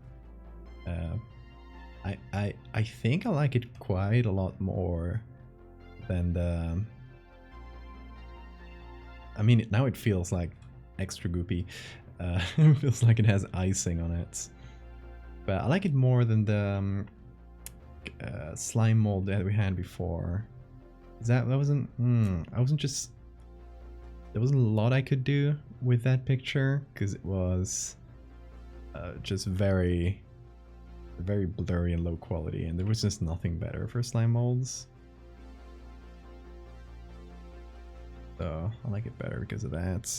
Speaker 1: I think I like it quite a lot more than the. I mean, now it feels like extra goopy. It feels like it has icing on it. But I like it more than the slime mold that we had before. That wasn't. I wasn't just. There wasn't a lot I could do with that picture because it was just very blurry and low quality, and there was just nothing better for slime molds. So I like it better because of that.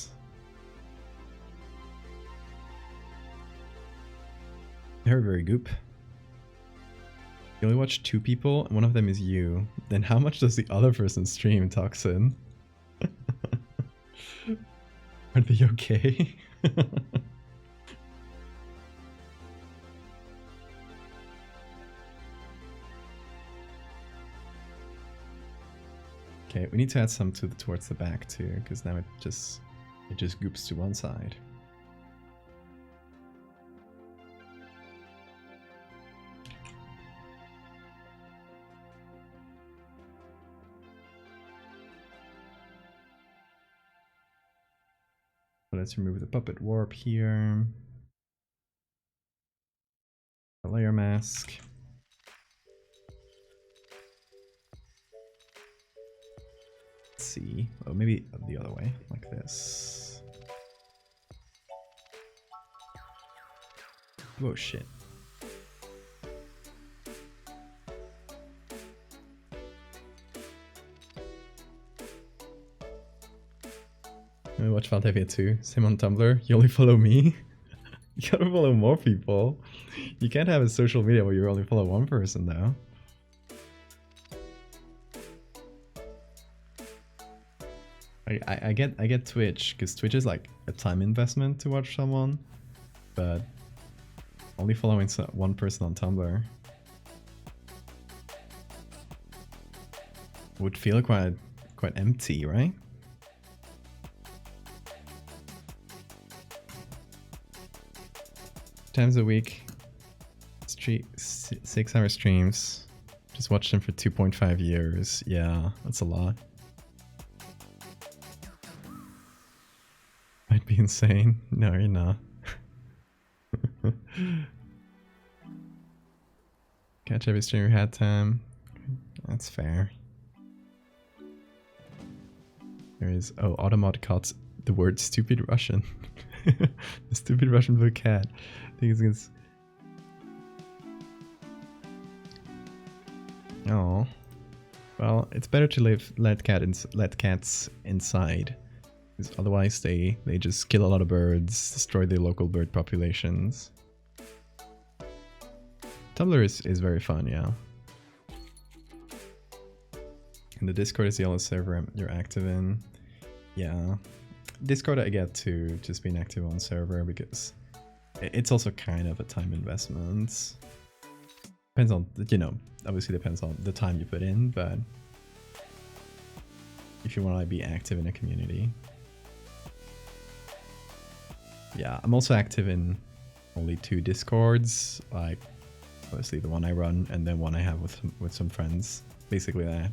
Speaker 1: They're very Goop. You only watch 2 people, and one of them is you. Then how much does the other person stream, Toxin? Are they okay? Okay, we need to add some towards the back too, because now it just goops to one side. So let's remove the puppet warp here. The layer mask. See. Oh, maybe the other way, like this. Oh shit. I watch Valdevia too. Same on Tumblr. You only follow me? You gotta follow more people. You can't have a social media where you only follow one person though. I get Twitch, because Twitch is like a time investment to watch someone, but only following one person on Tumblr would feel quite empty, right? Times a week, 6-hour streams, just watch them for 2.5 years. Yeah, that's a lot. Might be insane. No, you're not. Catch every stream you had time. That's fair. There is... Oh, Automod caught the word stupid Russian. The stupid Russian blue cat. I think it's against... Oh. Well, it's better to let cats inside. Because otherwise they just kill a lot of birds, destroy the local bird populations. Tumblr is very fun, yeah. And the Discord is the only server you're active in. Yeah. Discord I get to just being active on server because it's also kind of a time investment. Depends on, you know, obviously depends on the time you put in, but if you want to be active in a community. Yeah, I'm also active in only 2 Discords, like obviously the one I run and then one I have with some friends. Basically that.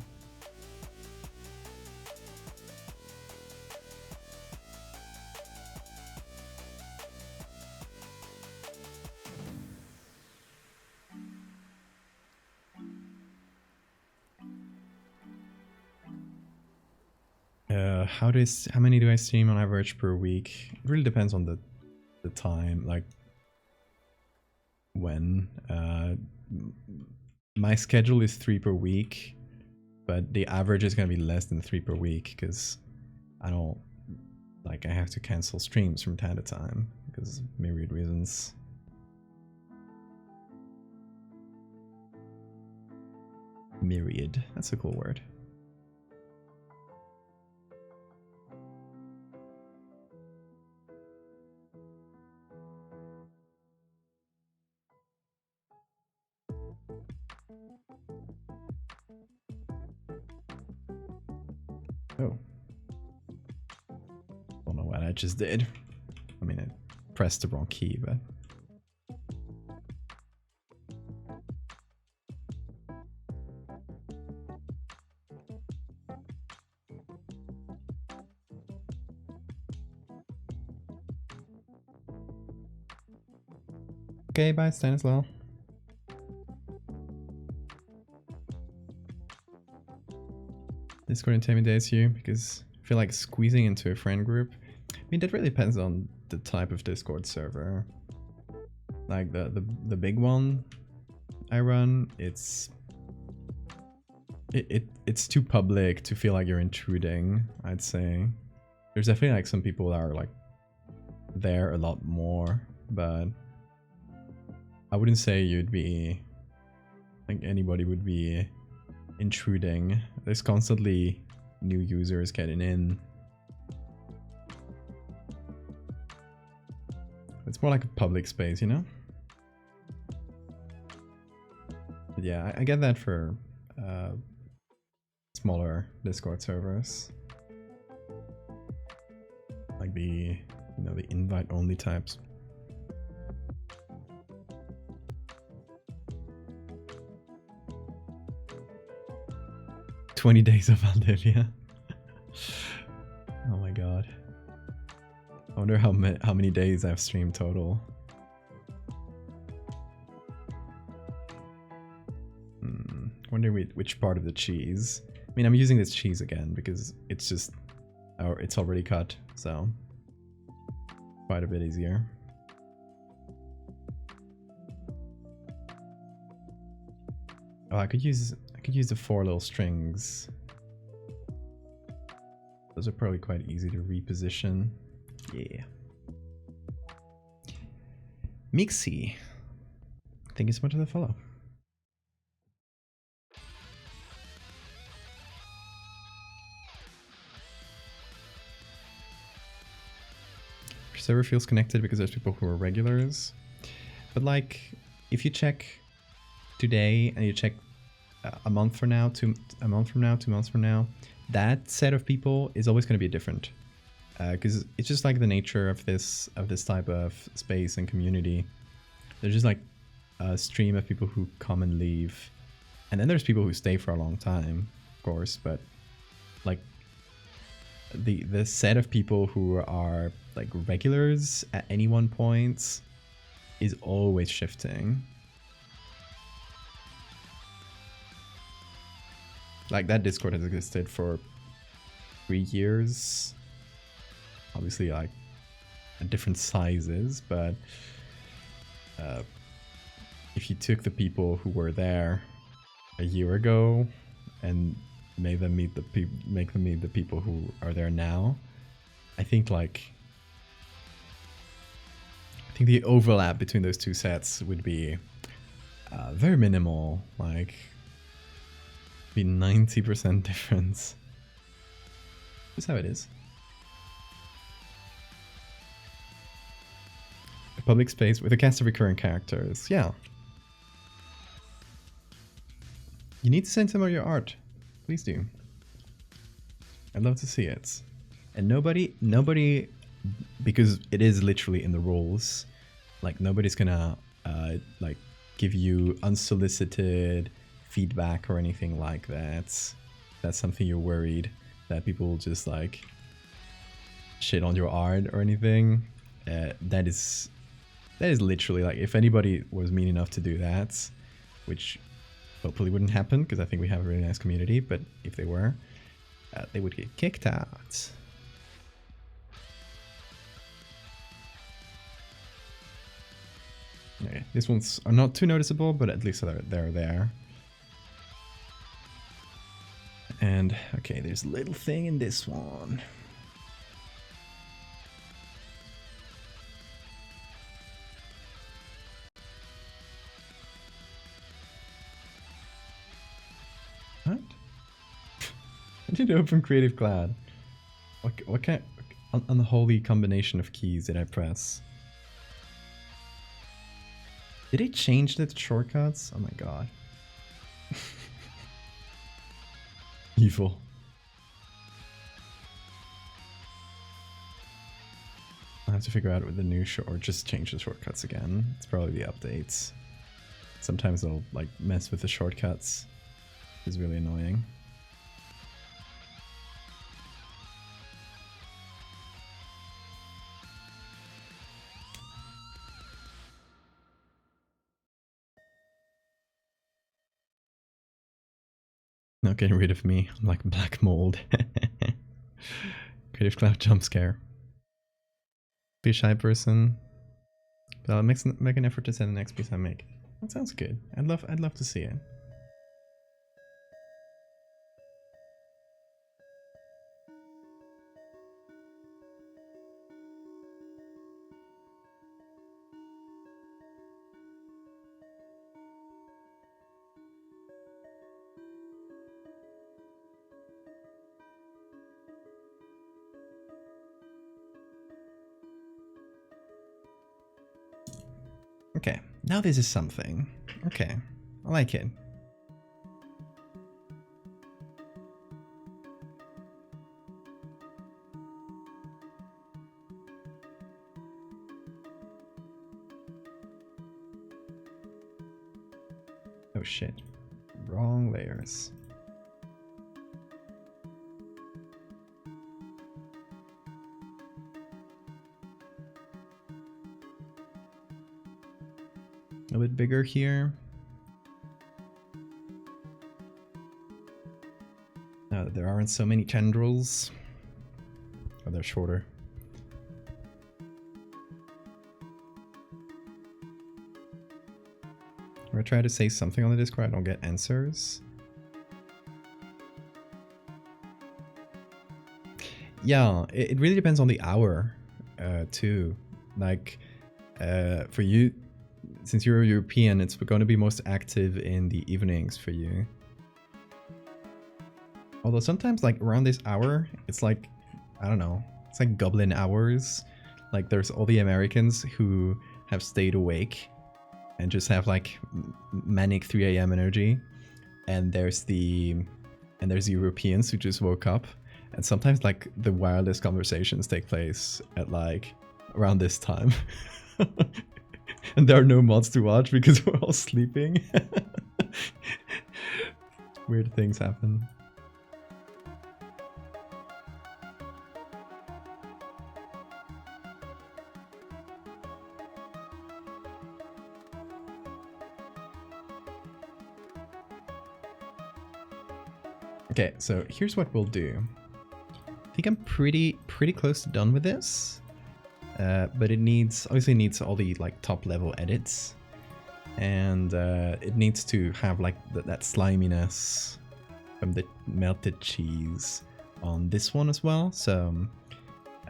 Speaker 1: How many do I stream on average per week? It really depends on the time, like when. My schedule is 3 per week, but the average is gonna be less than 3 per week because I don't like I have to cancel streams from time to time because of myriad reasons. Myriad, that's a cool word. Oh. Don't know what I just did. I mean, I pressed the wrong key, but... Okay, bye Stanislaw. Discord intimidates you because I feel like squeezing into a friend group. I mean, that really depends on the type of Discord server. Like the big one I run, it's too public to feel like you're intruding, I'd say. There's definitely like some people that are like there a lot more, but I wouldn't say you'd be like anybody would be intruding. There's constantly new users getting in. It's more like a public space, you know? But yeah, I get that for smaller Discord servers. Like the, you know, the invite-only types. "20 days of Valdevia." Oh my god. I wonder how many days I've streamed total. Wonder which part of the cheese. I mean, I'm using this cheese again because it's just, or it's already cut, so quite a bit easier. Oh, I could use the 4 little strings. Those are probably quite easy to reposition. Yeah. Mixie, thank you so much for the follow. Server feels connected because there's people who are regulars, but like if you check today and you check a month from now, 2 months from now, that set of people is always going to be different because it's just like the nature of this type of space and community. There's just like a stream of people who come and leave, and then there's people who stay for a long time, of course, but like the set of people who are like regulars at any one point is always shifting. Like that Discord has existed for 3 years. Obviously like at different sizes, but if you took the people who were there a year ago and make them meet the people who are there now, I think the overlap between those two sets would be very minimal, like be 90% difference. That's how it is. A public space with a cast of recurring characters, yeah. You need to send some of your art. Please do. I'd love to see it. And nobody, because it is literally in the rules, Like nobody's gonna like give you unsolicited feedback or anything like that. That's something you're worried that people will just like shit on your art or anything. That is literally like, if anybody was mean enough to do that, which hopefully wouldn't happen because I think we have a really nice community, but if they were, they would get kicked out. Okay, these ones are not too noticeable, but at least they're there. And okay, there's a little thing in this one. What? I did open Creative Cloud. What kind of unholy combination of keys did I press? Did they change the shortcuts? Oh my god. Evil. I'll have to figure out what the new or just change the shortcuts again. It's probably the updates. Sometimes they'll like mess with the shortcuts. It's really annoying. Not getting rid of me. I'm like black mold. Creative Cloud jump scare. Be a shy person, but I'll make an effort to send the next piece I make. That sounds good. I'd love to see it. Okay, now this is something. Okay, I like it. Oh shit, wrong layers. A bit bigger here. Now that there aren't so many tendrils. Oh, they're shorter. When I try to say something on the Discord, I don't get answers. Yeah, it really depends on the hour, too. Like, for you, since you're European, it's going to be most active in the evenings for you. Although sometimes, like, around this hour, it's like, I don't know, it's like goblin hours. Like, there's all the Americans who have stayed awake and just have, like, manic 3 a.m. energy. And there's the Europeans who just woke up. And sometimes, like, the wildest conversations take place at, like, around this time. And there are no mods to watch because we're all sleeping. Weird things happen. Okay, so here's what we'll do. I think I'm pretty close to done with this. But it obviously needs all the like top level edits, and it needs to have like that sliminess from the melted cheese on this one as well. So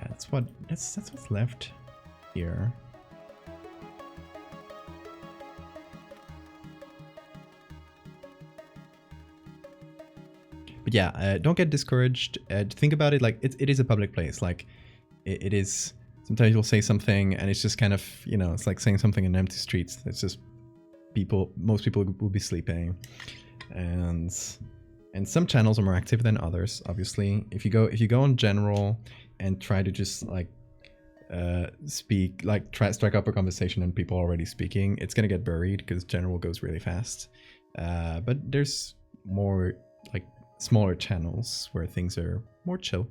Speaker 1: that's what's left here. But yeah, don't get discouraged. Think about it like it is a public place. Like it is. Sometimes you'll say something and it's just kind of, you know, it's like saying something in empty streets. It's just most people will be sleeping. And some channels are more active than others, obviously. If you go on general and try to just like speak, like try strike up a conversation and people already speaking, it's gonna get buried because general goes really fast. But there's more like smaller channels where things are more chill.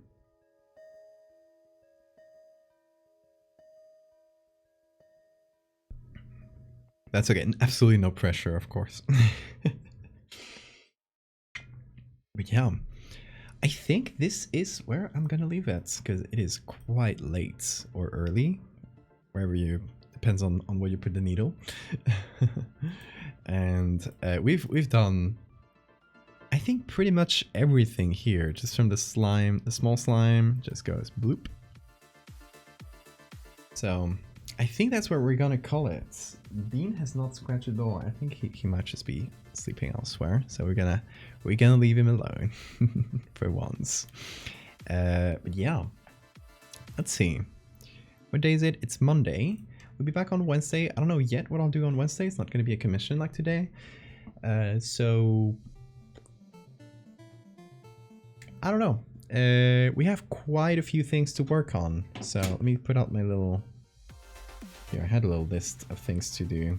Speaker 1: That's okay. Absolutely no pressure, of course. But yeah, I think this is where I'm gonna leave it because it is quite late or early, wherever you, depends on where you put the needle. And we've done, I think, pretty much everything here. Just from the slime, the small slime just goes bloop. So I think that's what we're gonna call it. Bean has not scratched the door. I think he might just be sleeping elsewhere. So we're gonna leave him alone for once. But yeah, let's see. What day is it? It's Monday. We'll be back on Wednesday. I don't know yet what I'll do on Wednesday. It's not gonna be a commission like today. So I don't know. We have quite a few things to work on. So let me put out my little... Here, I had a little list of things to do.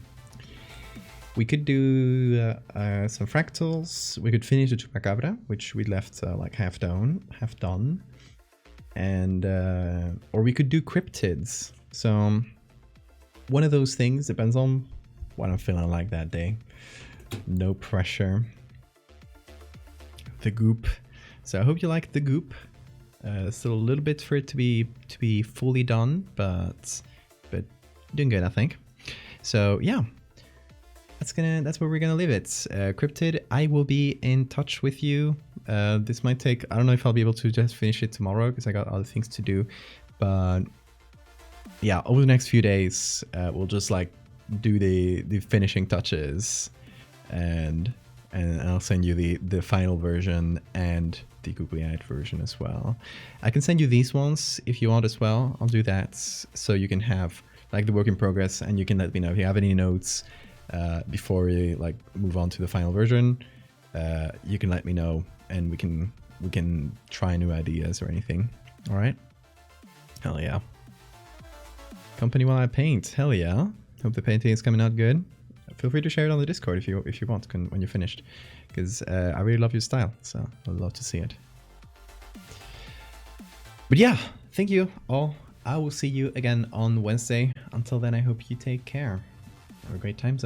Speaker 1: We could do some fractals. We could finish the Chupacabra, which we left like half done. And or we could do cryptids. So one of those things, depends on what I'm feeling like that day. No pressure. The Goop. So I hope you like the Goop. Still a little bit for it to be fully done, but doing good, I think. So yeah, that's where we're gonna leave it. Cryptid, I will be in touch with you. This might take, I don't know if I'll be able to just finish it tomorrow because I got other things to do, but yeah, over the next few days, we'll just like do the finishing touches, and I'll send you the final version and the Googly Eyed version as well. I can send you these ones if you want as well. I'll do that so you can have like the work in progress, and you can let me know if you have any notes before we like move on to the final version. You can let me know, and we can try new ideas or anything. All right. Hell yeah. Company while I paint. Hell yeah. Hope the painting is coming out good. Feel free to share it on the Discord if you want when you're finished, because I really love your style, so I'd love to see it. But yeah, thank you all. I will see you again on Wednesday. Until then, I hope you take care. Have a great time zone.